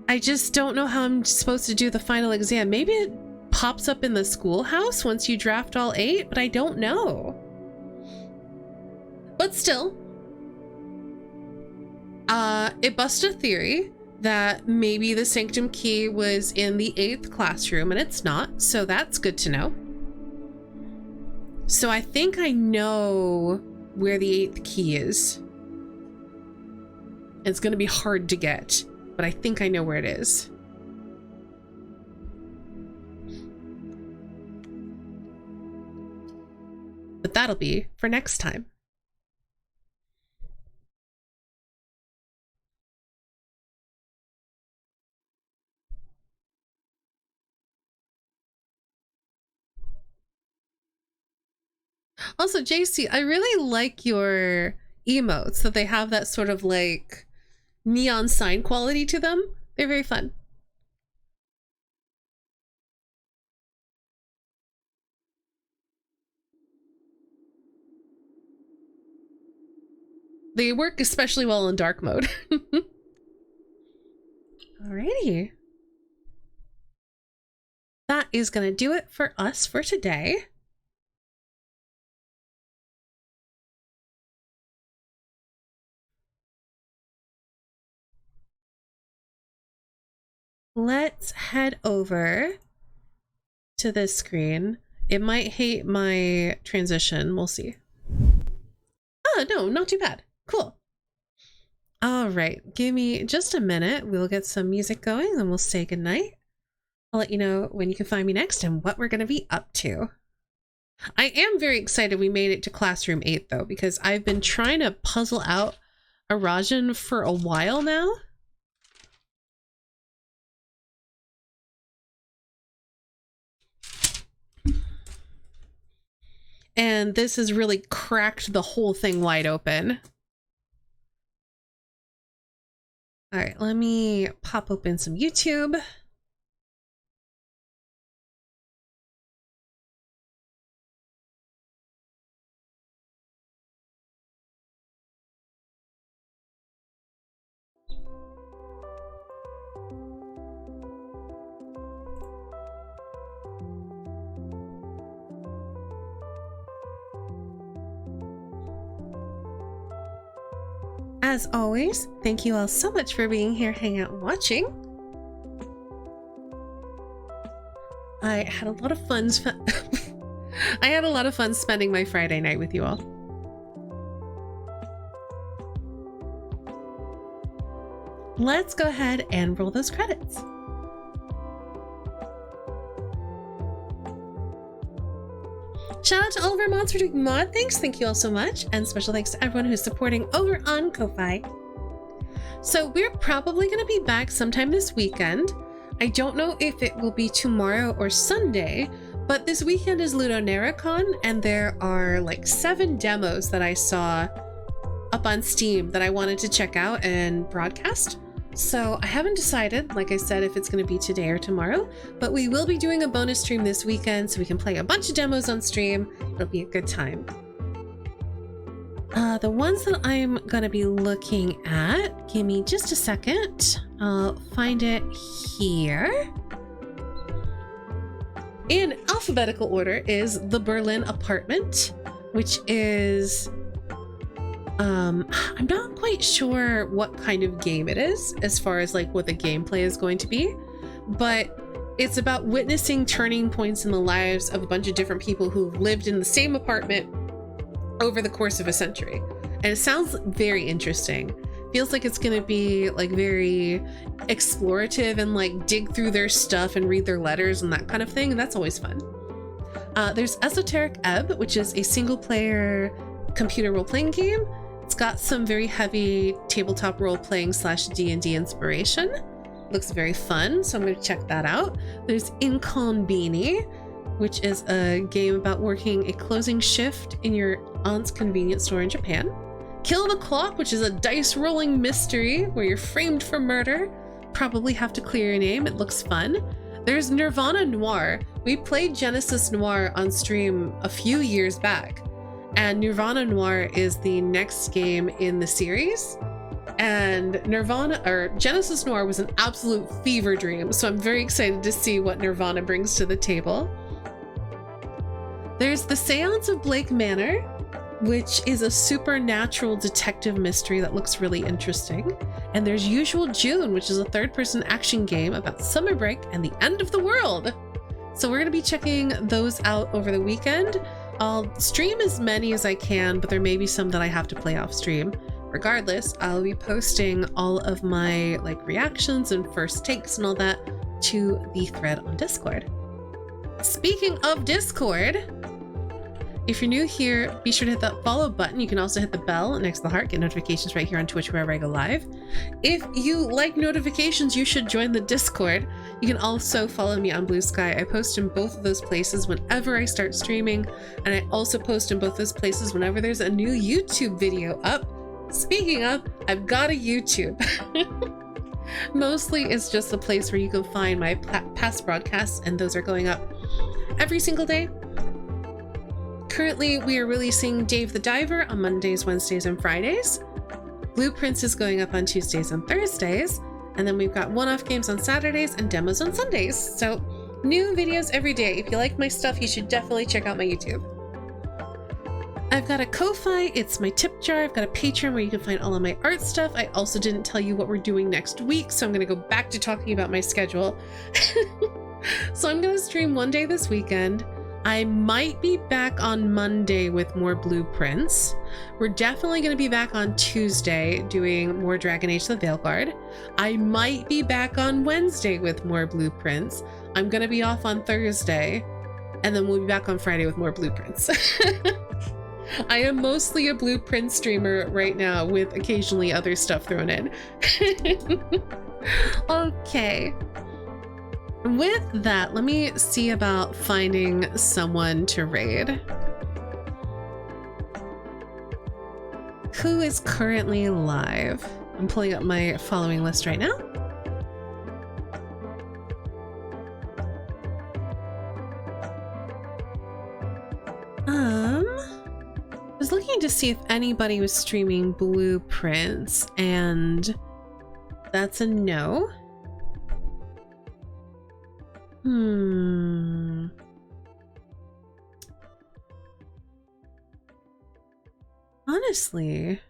I just don't know how I'm supposed to do the final exam. Maybe it pops up in the schoolhouse once you draft all 8, but I don't know. But still, it busted a theory that maybe the sanctum key was in the 8th classroom, and it's not, so that's good to know. So I think I know where the 8th key is. It's going to be hard to get, but I think I know where it is. But that'll be for next time. Also, JC, I really like your emotes, that they have that sort of like neon sign quality to them. They're very fun. They work especially well in dark mode. Alrighty. That is gonna do it for us for today. Let's head over to this screen. It might hate my transition. We'll see. Oh, no, not too bad. Cool. All right, give me just a minute. We'll get some music going, then we'll say goodnight. I'll let you know when you can find me next and what we're going to be up to. I am very excited we made it to Classroom 8, though, because I've been trying to puzzle out Arajan for a while now. And this has really cracked the whole thing wide open. All right, let me pop open some YouTube. As always, thank you all so much for being here, hanging out and watching. I had a lot of fun. I had a lot of fun spending my Friday night with you all. Let's go ahead and roll those credits. Shout out to all of our mods for doing mod things. Thank you all so much. And special thanks to everyone who's supporting over on Ko-Fi. So we're probably going to be back sometime this weekend. I don't know if it will be tomorrow or Sunday, but this weekend is Ludonarracon, and there are like 7 demos that I saw up on Steam that I wanted to check out and broadcast. So I haven't decided, like I said, if it's going to be today or tomorrow, but we will be doing a bonus stream this weekend so we can play a bunch of demos on stream. It'll be a good time. The ones that I'm going to be looking at, give me just a second. I'll find it here. In alphabetical order is The Berlin Apartment, which is... I'm not quite sure what kind of game it is as far as like what the gameplay is going to be. but it's about witnessing turning points in the lives of a bunch of different people who've lived in the same apartment over the course of a century. And it sounds very interesting. Feels like it's gonna be like very explorative and like dig through their stuff and read their letters and that kind of thing, and that's always fun. There's Esoteric Ebb, which is a single player computer role-playing game. It's got some very heavy tabletop role-playing / D&D inspiration. Looks very fun, so I'm going to check that out. There's Inconbini, which is a game about working a closing shift in your aunt's convenience store in Japan. Kill the Clock, which is a dice rolling mystery where you're framed for murder. Probably have to clear your name. It looks fun. There's Nirvana Noir. We played Genesis Noir on stream a few years back, and Nirvana Noir is the next game in the series. And Genesis Noir was an absolute fever dream, so I'm very excited to see what Nirvana brings to the table. There's The Seance of Blake Manor, which is a supernatural detective mystery that looks really interesting. And there's Usual June, which is a third-person action game about summer break and the end of the world. So we're going to be checking those out over the weekend. I'll stream as many as I can, but there may be some that I have to play off stream. Regardless, I'll be posting all of my reactions and first takes and all that to the thread on Discord. Speaking of Discord, if you're new here, be sure to hit that follow button. You can also hit the bell next to the heart, get notifications right here on Twitch wherever I go live. If you like notifications, you should join the Discord. You can also follow me on Blue Sky. I post in both of those places whenever I start streaming, and I also post in both those places whenever there's a new YouTube video up. Speaking of, I've got a YouTube. Mostly it's just a place where you can find my past broadcasts, and those are going up every single day. Currently, we are releasing Dave the Diver on Mondays, Wednesdays, and Fridays. Blueprints is going up on Tuesdays and Thursdays. And then we've got one-off games on Saturdays and demos on Sundays. So new videos every day. If you like my stuff, you should definitely check out my YouTube. I've got a Ko-Fi, it's my tip jar. I've got a Patreon where you can find all of my art stuff. I also didn't tell you what we're doing next week, so I'm going to go back to talking about my schedule. So I'm going to stream one day this weekend. I might be back on Monday with more blueprints. We're definitely going to be back on Tuesday doing more Dragon Age the Veilguard. I might be back on Wednesday with more blueprints. I'm going to be off on Thursday, and then we'll be back on Friday with more blueprints. I am mostly a blueprint streamer right now with occasionally other stuff thrown in. Okay. With that, let me see about finding someone to raid. Who is currently live? I'm pulling up my following list right now. I was looking to see if anybody was streaming blueprints, and that's a no. Honestly,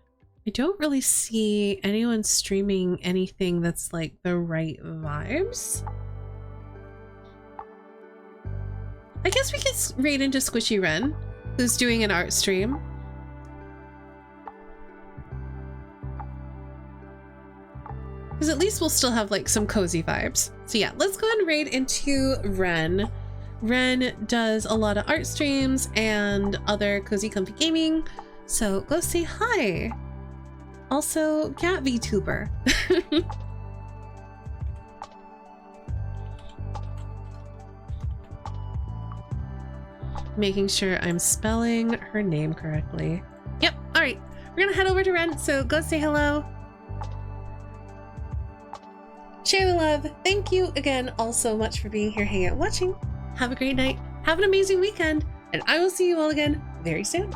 I don't really see anyone streaming anything that's like the right vibes. I guess we could raid into Squishy Wren, who's doing an art stream. Because at least we'll still have like some cozy vibes. So yeah, let's go ahead and raid into Ren. Ren does a lot of art streams and other cozy comfy gaming. So go say hi. Also, cat VTuber. Making sure I'm spelling her name correctly. Yep, all right. We're gonna head over to Ren, so go say hello. Share the love. Thank you again all so much for being here, hanging out, watching. Have a great night. Have an amazing weekend, and I will see you all again very soon.